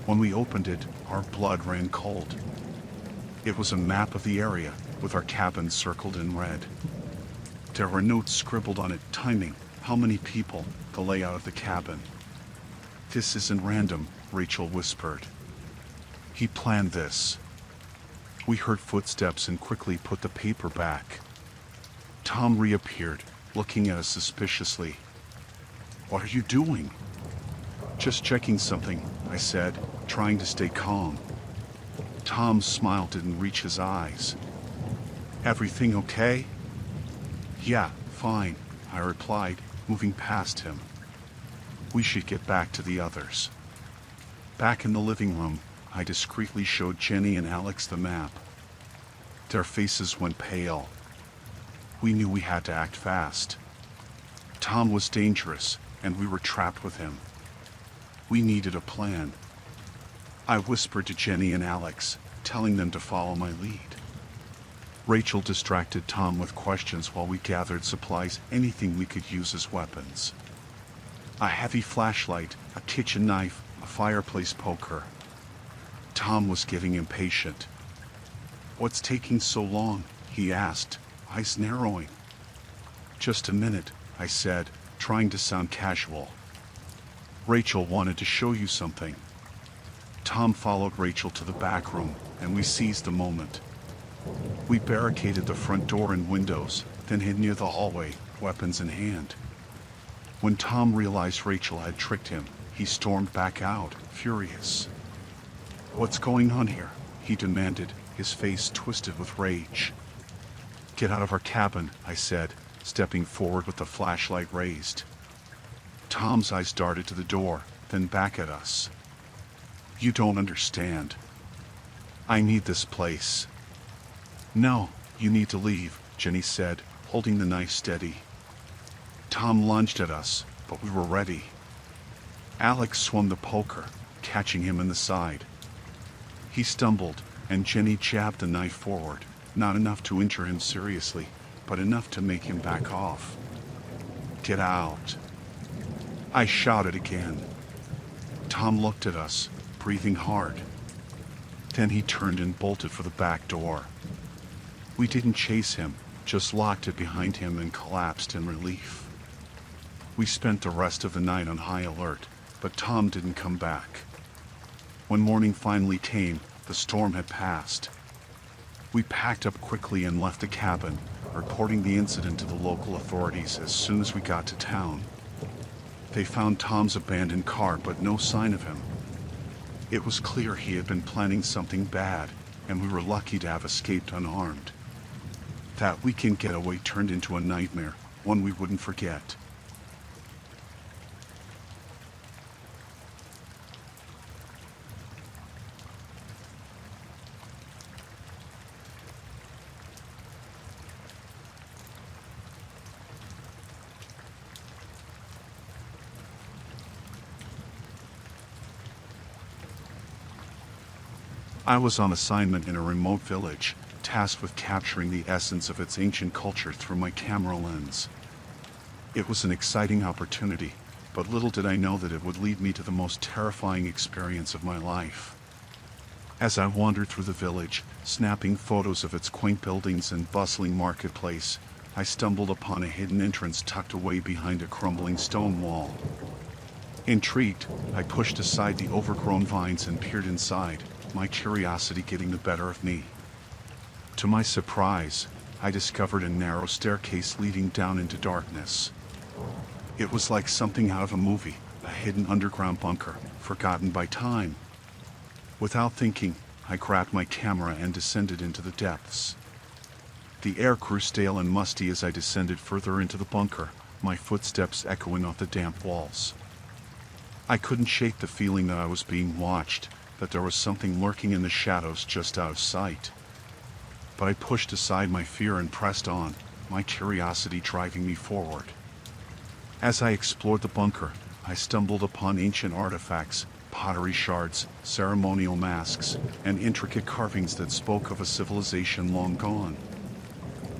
When we opened it, our blood ran cold. It was a map of the area, with our cabin circled in red. There were notes scribbled on it, timing, how many people, the layout of the cabin. "This isn't random," Rachel whispered. "He planned this." We heard footsteps and quickly put the paper back. Tom reappeared, looking at us suspiciously. "What are you doing?" "Just checking something," I said, trying to stay calm. Tom's smile didn't reach his eyes. "Everything okay?" "Yeah, fine," I replied, moving past him. We should get back to the others. Back in the living room, I discreetly showed Jenny and Alex the map. Their faces went pale. We knew we had to act fast. Tom was dangerous, and we were trapped with him. We needed a plan. I whispered to Jenny and Alex, telling them to follow my lead. Rachel distracted Tom with questions while we gathered supplies, anything we could use as weapons. A heavy flashlight, a kitchen knife, a fireplace poker. Tom was getting impatient. "What's taking so long?" he asked, eyes narrowing. "Just a minute," I said, trying to sound casual. "Rachel wanted to show you something." Tom followed Rachel to the back room, and we seized the moment. We barricaded the front door and windows, then hid near the hallway, weapons in hand. When Tom realized Rachel had tricked him, he stormed back out, furious. "What's going on here?" he demanded, his face twisted with rage. "Get out of our cabin," I said, stepping forward with the flashlight raised. Tom's eyes darted to the door, then back at us. "You don't understand. I need this place." "No, you need to leave," Jenny said, holding the knife steady. Tom lunged at us, but we were ready. Alex swung the poker, catching him in the side. He stumbled, and Jenny jabbed the knife forward, not enough to injure him seriously, but enough to make him back off. "Get out!" I shouted again. Tom looked at us, breathing hard. Then he turned and bolted for the back door. We didn't chase him, just locked it behind him and collapsed in relief. We spent the rest of the night on high alert, but Tom didn't come back. When morning finally came, the storm had passed. We packed up quickly and left the cabin, reporting the incident to the local authorities as soon as we got to town. They found Tom's abandoned car, but no sign of him. It was clear he had been planning something bad, and we were lucky to have escaped unharmed. That weekend getaway turned into a nightmare, one we wouldn't forget. I was on assignment in a remote village, tasked with capturing the essence of its ancient culture through my camera lens. It was an exciting opportunity, but little did I know that it would lead me to the most terrifying experience of my life. As I wandered through the village, snapping photos of its quaint buildings and bustling marketplace, I stumbled upon a hidden entrance tucked away behind a crumbling stone wall. Intrigued, I pushed aside the overgrown vines and peered inside, my curiosity getting the better of me. To my surprise, I discovered a narrow staircase leading down into darkness. It was like something out of a movie, a hidden underground bunker, forgotten by time. Without thinking, I grabbed my camera and descended into the depths. The air grew stale and musty as I descended further into the bunker, my footsteps echoing off the damp walls. I couldn't shake the feeling that I was being watched, that there was something lurking in the shadows just out of sight. But I pushed aside my fear and pressed on, my curiosity driving me forward. As I explored the bunker, I stumbled upon ancient artifacts, pottery shards, ceremonial masks, and intricate carvings that spoke of a civilization long gone.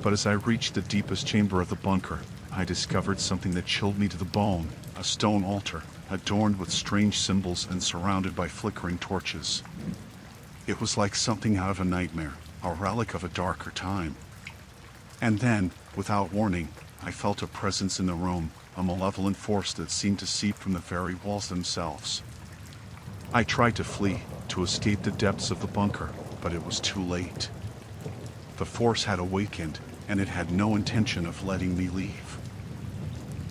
But as I reached the deepest chamber of the bunker, I discovered something that chilled me to the bone, a stone altar, adorned with strange symbols and surrounded by flickering torches. It was like something out of a nightmare, a relic of a darker time. And then, without warning, I felt a presence in the room, a malevolent force that seemed to seep from the very walls themselves. I tried to flee, to escape the depths of the bunker, but it was too late. The force had awakened, and it had no intention of letting me leave.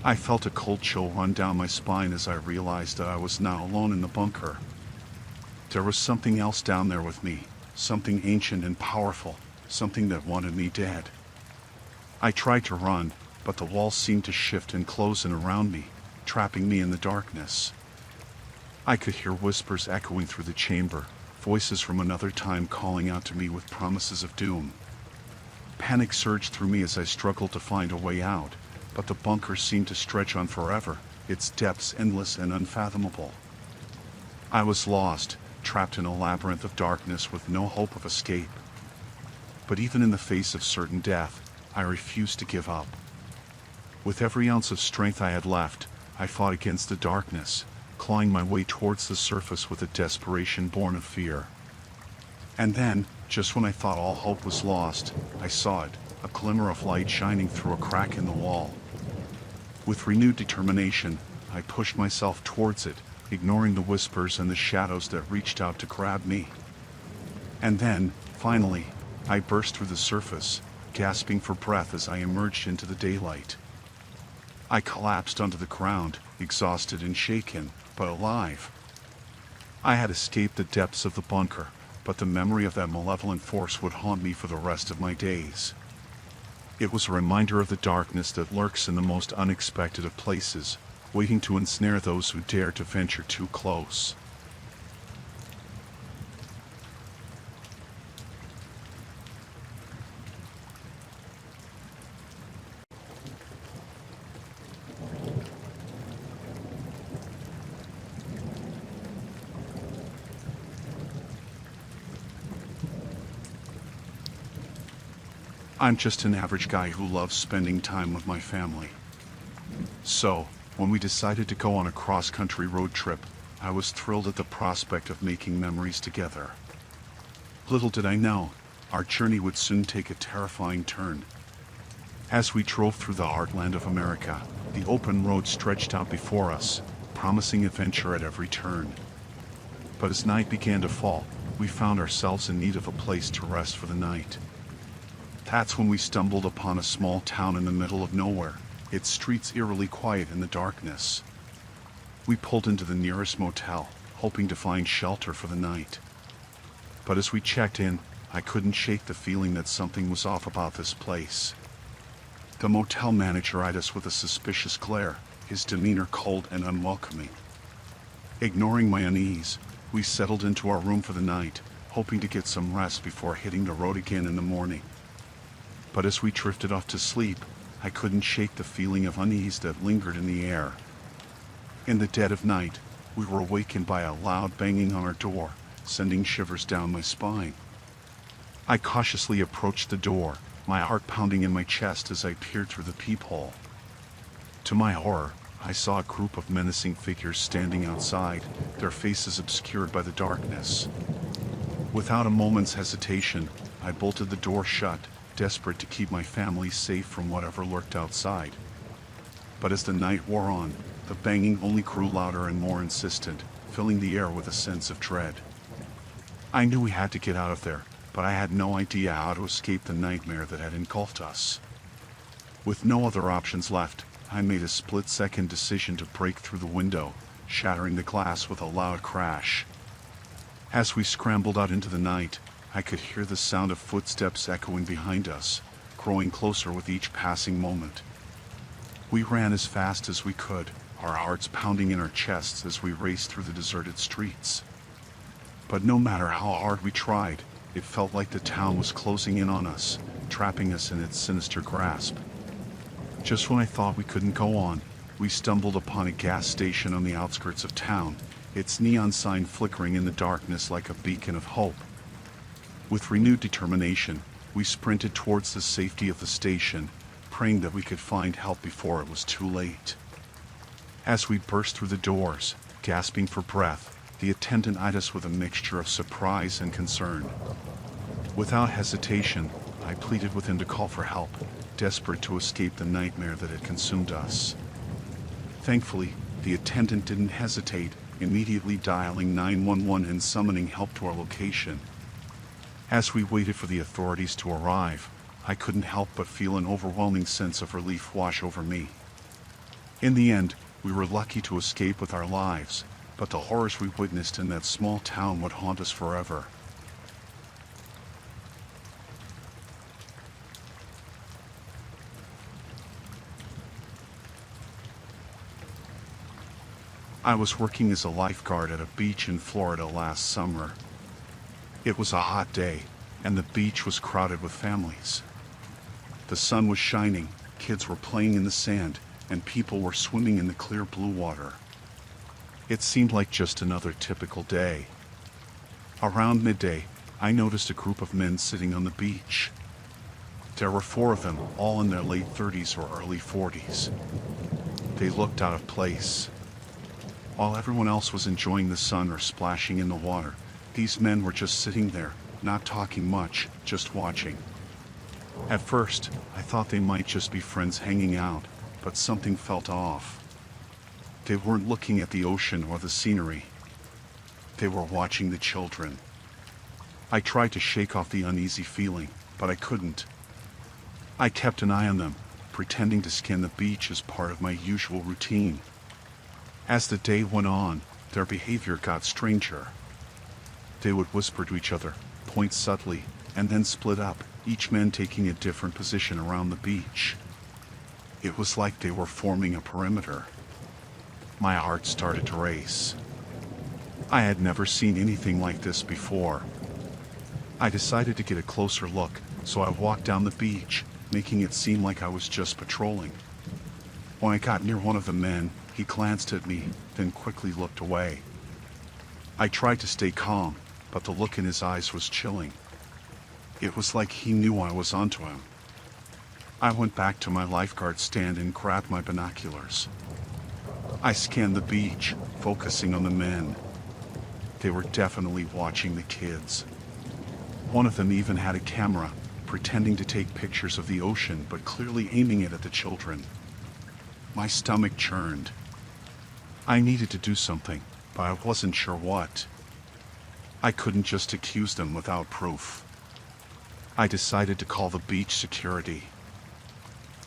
I felt a cold chill run down my spine as I realized that I was not alone in the bunker. There was something else down there with me, something ancient and powerful, something that wanted me dead. I tried to run, but the walls seemed to shift and close in around me, trapping me in the darkness. I could hear whispers echoing through the chamber, voices from another time calling out to me with promises of doom. Panic surged through me as I struggled to find a way out, but the bunker seemed to stretch on forever, its depths endless and unfathomable. I was lost, trapped in a labyrinth of darkness with no hope of escape. But even in the face of certain death, I refused to give up. With every ounce of strength I had left, I fought against the darkness, clawing my way towards the surface with a desperation born of fear. And then, just when I thought all hope was lost, I saw it, a glimmer of light shining through a crack in the wall. With renewed determination, I pushed myself towards it, ignoring the whispers and the shadows that reached out to grab me. And then, finally, I burst through the surface, gasping for breath as I emerged into the daylight. I collapsed onto the ground, exhausted and shaken, but alive. I had escaped the depths of the bunker, but the memory of that malevolent force would haunt me for the rest of my days. It was a reminder of the darkness that lurks in the most unexpected of places, waiting to ensnare those who dare to venture too close. I'm just an average guy who loves spending time with my family. So, when we decided to go on a cross-country road trip, I was thrilled at the prospect of making memories together. Little did I know, our journey would soon take a terrifying turn. As we drove through the heartland of America, the open road stretched out before us, promising adventure at every turn. But as night began to fall, we found ourselves in need of a place to rest for the night. That's when we stumbled upon a small town in the middle of nowhere, its streets eerily quiet in the darkness. We pulled into the nearest motel, hoping to find shelter for the night. But as we checked in, I couldn't shake the feeling that something was off about this place. The motel manager eyed us with a suspicious glare, his demeanor cold and unwelcoming. Ignoring my unease, we settled into our room for the night, hoping to get some rest before hitting the road again in the morning. But as we drifted off to sleep, I couldn't shake the feeling of unease that lingered in the air. In the dead of night, we were awakened by a loud banging on our door, sending shivers down my spine. I cautiously approached the door, my heart pounding in my chest as I peered through the peephole. To my horror, I saw a group of menacing figures standing outside, their faces obscured by the darkness. Without a moment's hesitation, I bolted the door shut, desperate to keep my family safe from whatever lurked outside. But as the night wore on, the banging only grew louder and more insistent, filling the air with a sense of dread. I knew we had to get out of there, but I had no idea how to escape the nightmare that had engulfed us. With no other options left, I made a split-second decision to break through the window, shattering the glass with a loud crash. As we scrambled out into the night, I could hear the sound of footsteps echoing behind us, growing closer with each passing moment. We ran as fast as we could, our hearts pounding in our chests as we raced through the deserted streets. But no matter how hard we tried, it felt like the town was closing in on us, trapping us in its sinister grasp. Just when I thought we couldn't go on, we stumbled upon a gas station on the outskirts of town, its neon sign flickering in the darkness like a beacon of hope. With renewed determination, we sprinted towards the safety of the station, praying that we could find help before it was too late. As we burst through the doors, gasping for breath, the attendant eyed us with a mixture of surprise and concern. Without hesitation, I pleaded with him to call for help, desperate to escape the nightmare that had consumed us. Thankfully, the attendant didn't hesitate, immediately dialing 911 and summoning help to our location. As we waited for the authorities to arrive, I couldn't help but feel an overwhelming sense of relief wash over me. In the end, we were lucky to escape with our lives, but the horrors we witnessed in that small town would haunt us forever. I was working as a lifeguard at a beach in Florida last summer. It was a hot day, and the beach was crowded with families. The sun was shining, kids were playing in the sand, and people were swimming in the clear blue water. It seemed like just another typical day. Around midday, I noticed a group of men sitting on the beach. There were 4 of them, all in their late 30s or early 40s. They looked out of place. While everyone else was enjoying the sun or splashing in the water, these men were just sitting there, not talking much, just watching. At first, I thought they might just be friends hanging out, but something felt off. They weren't looking at the ocean or the scenery. They were watching the children. I tried to shake off the uneasy feeling, but I couldn't. I kept an eye on them, pretending to scan the beach as part of my usual routine. As the day went on, their behavior got stranger. They would whisper to each other, point subtly, and then split up, each man taking a different position around the beach. It was like they were forming a perimeter. My heart started to race. I had never seen anything like this before. I decided to get a closer look, so I walked down the beach, making it seem like I was just patrolling. When I got near one of the men, he glanced at me, then quickly looked away. I tried to stay calm, but the look in his eyes was chilling. It was like he knew I was onto him. I went back to my lifeguard stand and grabbed my binoculars. I scanned the beach, focusing on the men. They were definitely watching the kids. One of them even had a camera, pretending to take pictures of the ocean but clearly aiming it at the children. My stomach churned. I needed to do something, but I wasn't sure what. I couldn't just accuse them without proof. I decided to call the beach security.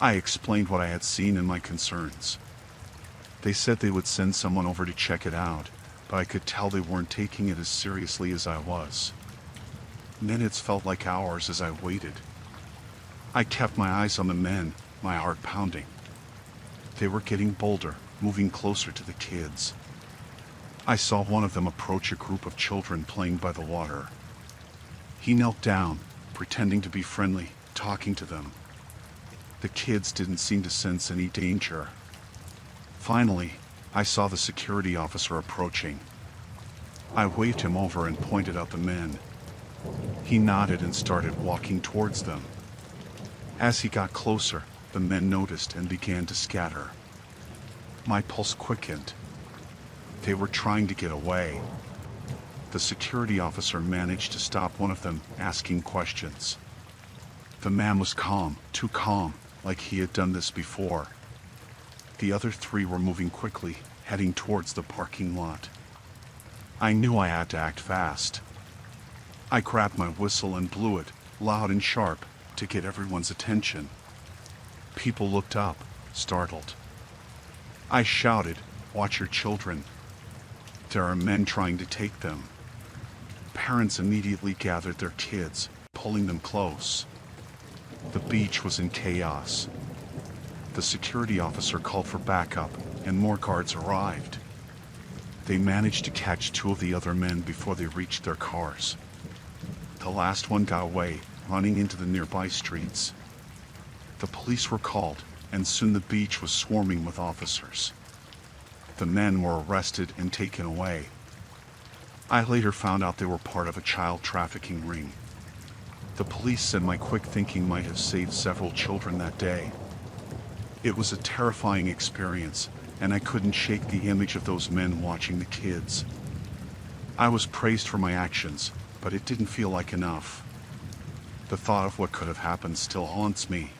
I explained what I had seen and my concerns. They said they would send someone over to check it out, but I could tell they weren't taking it as seriously as I was. Minutes felt like hours as I waited. I kept my eyes on the men, my heart pounding. They were getting bolder, moving closer to the kids. I saw one of them approach a group of children playing by the water. He knelt down, pretending to be friendly, talking to them. The kids didn't seem to sense any danger. Finally, I saw the security officer approaching. I waved him over and pointed out the men. He nodded and started walking towards them. As he got closer, the men noticed and began to scatter. My pulse quickened. They were trying to get away. The security officer managed to stop one of them, asking questions. The man was calm, too calm, like he had done this before. The other three were moving quickly, heading towards the parking lot. I knew I had to act fast. I grabbed my whistle and blew it, loud and sharp, to get everyone's attention. People looked up, startled. I shouted, "Watch your children. There are men trying to take them." Parents immediately gathered their kids, pulling them close. The beach was in chaos. The security officer called for backup, and more guards arrived. They managed to catch two of the other men before they reached their cars. The last one got away, running into the nearby streets. The police were called, and soon the beach was swarming with officers. The men were arrested and taken away. I later found out they were part of a child trafficking ring. The police said my quick thinking might have saved several children that day. It was a terrifying experience, and I couldn't shake the image of those men watching the kids. I was praised for my actions, but it didn't feel like enough. The thought of what could have happened still haunts me.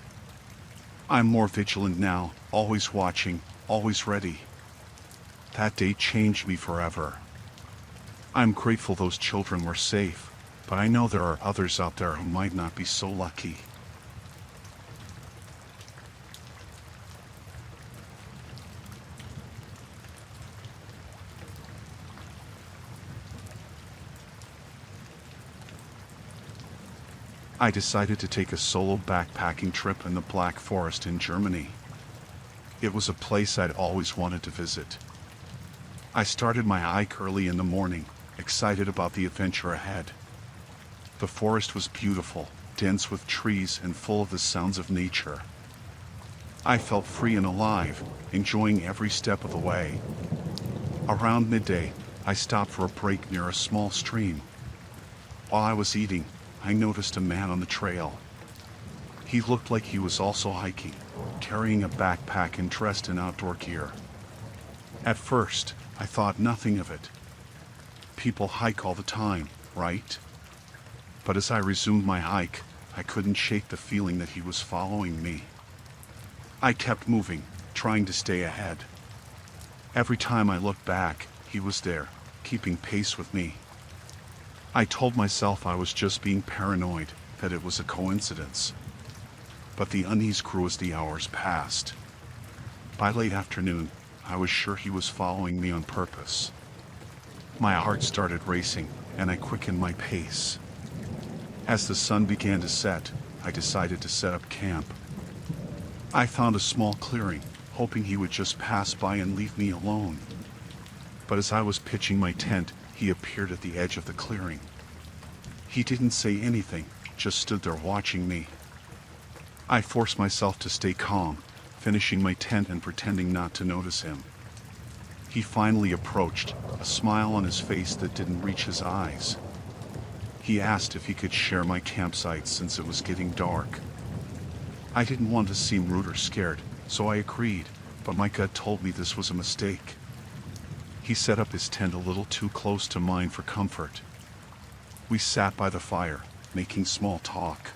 I'm more vigilant now, always watching, always ready. That day changed me forever. I'm grateful those children were safe, but I know there are others out there who might not be so lucky. I decided to take a solo backpacking trip in the Black Forest in Germany. It was a place I'd always wanted to visit. I started my hike early in the morning, excited about the adventure ahead. The forest was beautiful, dense with trees and full of the sounds of nature. I felt free and alive, enjoying every step of the way. Around midday, I stopped for a break near a small stream. While I was eating, I noticed a man on the trail. He looked like he was also hiking, carrying a backpack and dressed in outdoor gear. At first, I thought nothing of it. People hike all the time, right? But as I resumed my hike, I couldn't shake the feeling that he was following me. I kept moving, trying to stay ahead. Every time I looked back, he was there, keeping pace with me. I told myself I was just being paranoid, that it was a coincidence. But the unease grew as the hours passed. By late afternoon, I was sure he was following me on purpose. My heart started racing, and I quickened my pace. As the sun began to set, I decided to set up camp. I found a small clearing, hoping he would just pass by and leave me alone. But as I was pitching my tent, he appeared at the edge of the clearing. He didn't say anything, just stood there watching me. I forced myself to stay calm, finishing my tent and pretending not to notice him. He finally approached, a smile on his face that didn't reach his eyes. He asked if he could share my campsite since it was getting dark. I didn't want to seem rude or scared, so I agreed, but my gut told me this was a mistake. He set up his tent a little too close to mine for comfort. We sat by the fire, making small talk.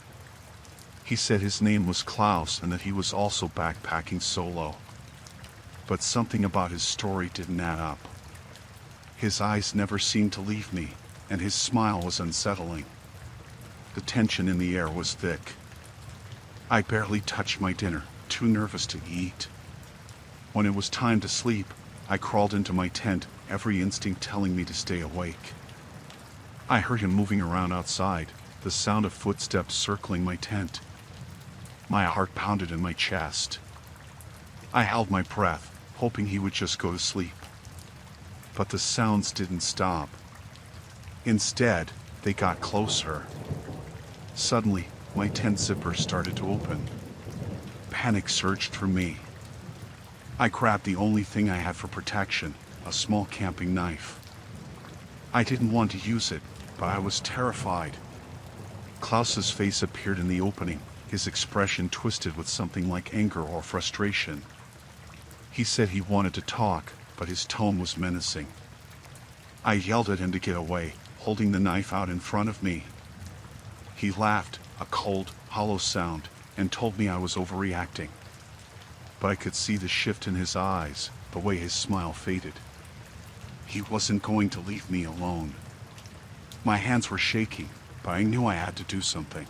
He said his name was Klaus and that he was also backpacking solo. But something about his story didn't add up. His eyes never seemed to leave me, and his smile was unsettling. The tension in the air was thick. I barely touched my dinner, too nervous to eat. When it was time to sleep, I crawled into my tent, every instinct telling me to stay awake. I heard him moving around outside, the sound of footsteps circling my tent. My heart pounded in my chest. I held my breath, hoping he would just go to sleep. But the sounds didn't stop. Instead, they got closer. Suddenly, my tent zipper started to open. Panic surged through me. I grabbed the only thing I had for protection, a small camping knife. I didn't want to use it, but I was terrified. Klaus's face appeared in the opening, his expression twisted with something like anger or frustration. He said he wanted to talk, but his tone was menacing. I yelled at him to get away, holding the knife out in front of me. He laughed, a cold, hollow sound, and told me I was overreacting. But I could see the shift in his eyes, the way his smile faded. He wasn't going to leave me alone. My hands were shaking, but I knew I had to do something.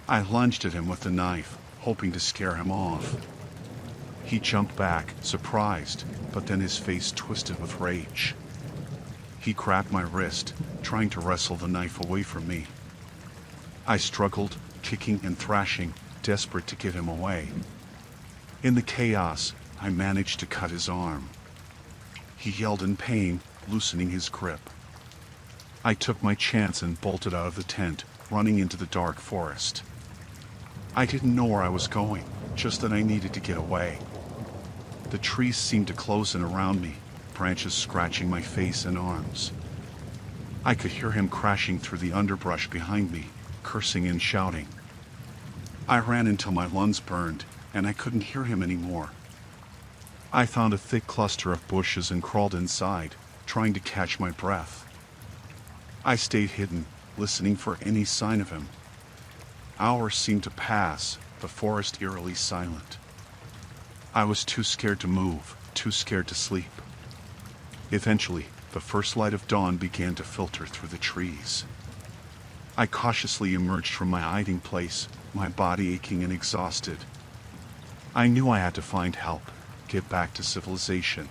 I lunged at him with the knife, hoping to scare him off. He jumped back, surprised, but then his face twisted with rage. He grabbed my wrist, trying to wrestle the knife away from me. I struggled, kicking and thrashing, desperate to get him away. In the chaos, I managed to cut his arm. He yelled in pain, loosening his grip. I took my chance and bolted out of the tent, running into the dark forest. I didn't know where I was going, just that I needed to get away. The trees seemed to close in around me, branches scratching my face and arms. I could hear him crashing through the underbrush behind me, cursing and shouting. I ran until my lungs burned, and I couldn't hear him anymore. I found a thick cluster of bushes and crawled inside, trying to catch my breath. I stayed hidden, listening for any sign of him. Hours seemed to pass, the forest eerily silent. I was too scared to move, too scared to sleep. Eventually, the first light of dawn began to filter through the trees. I cautiously emerged from my hiding place, my body aching and exhausted. I knew I had to find help, get back to civilization.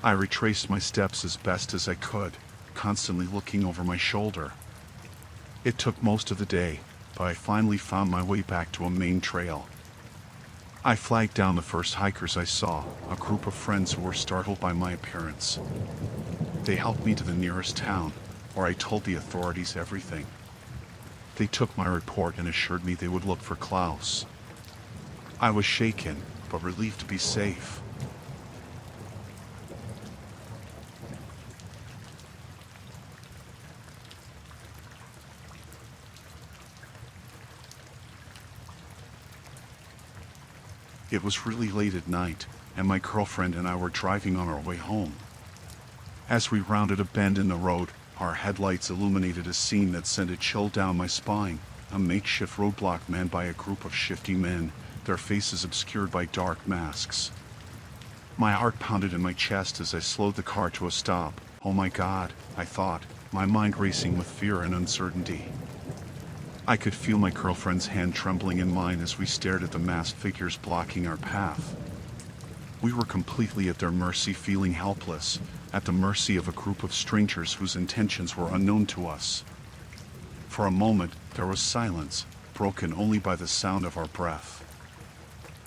I retraced my steps as best as I could, constantly looking over my shoulder. It took most of the day, but I finally found my way back to a main trail. I flagged down the first hikers I saw, a group of friends who were startled by my appearance. They helped me to the nearest town, where I told the authorities everything. They took my report and assured me they would look for Klaus. I was shaken, but relieved to be safe. It was really late at night, and my girlfriend and I were driving on our way home. As we rounded a bend in the road, our headlights illuminated a scene that sent a chill down my spine, a makeshift roadblock manned by a group of shifty men, their faces obscured by dark masks. My heart pounded in my chest as I slowed the car to a stop. Oh my God, I thought, my mind racing with fear and uncertainty. I could feel my girlfriend's hand trembling in mine as we stared at the masked figures blocking our path. We were completely at their mercy, feeling helpless, at the mercy of a group of strangers whose intentions were unknown to us. For a moment, there was silence, broken only by the sound of our breath.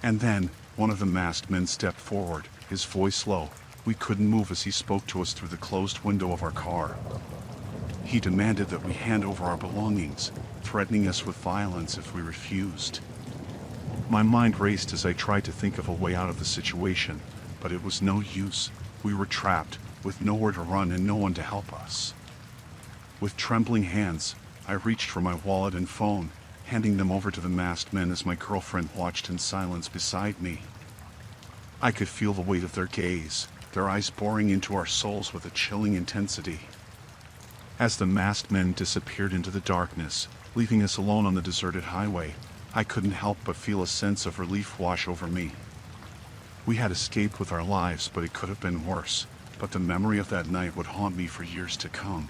And then, one of the masked men stepped forward, his voice low. We couldn't move as he spoke to us through the closed window of our car. He demanded that we hand over our belongings, threatening us with violence if we refused. My mind raced as I tried to think of a way out of the situation, but it was no use. We were trapped, with nowhere to run and no one to help us. With trembling hands, I reached for my wallet and phone, handing them over to the masked men as my girlfriend watched in silence beside me. I could feel the weight of their gaze, their eyes boring into our souls with a chilling intensity. As the masked men disappeared into the darkness, leaving us alone on the deserted highway, I couldn't help but feel a sense of relief wash over me. We had escaped with our lives, but it could have been worse, but the memory of that night would haunt me for years to come.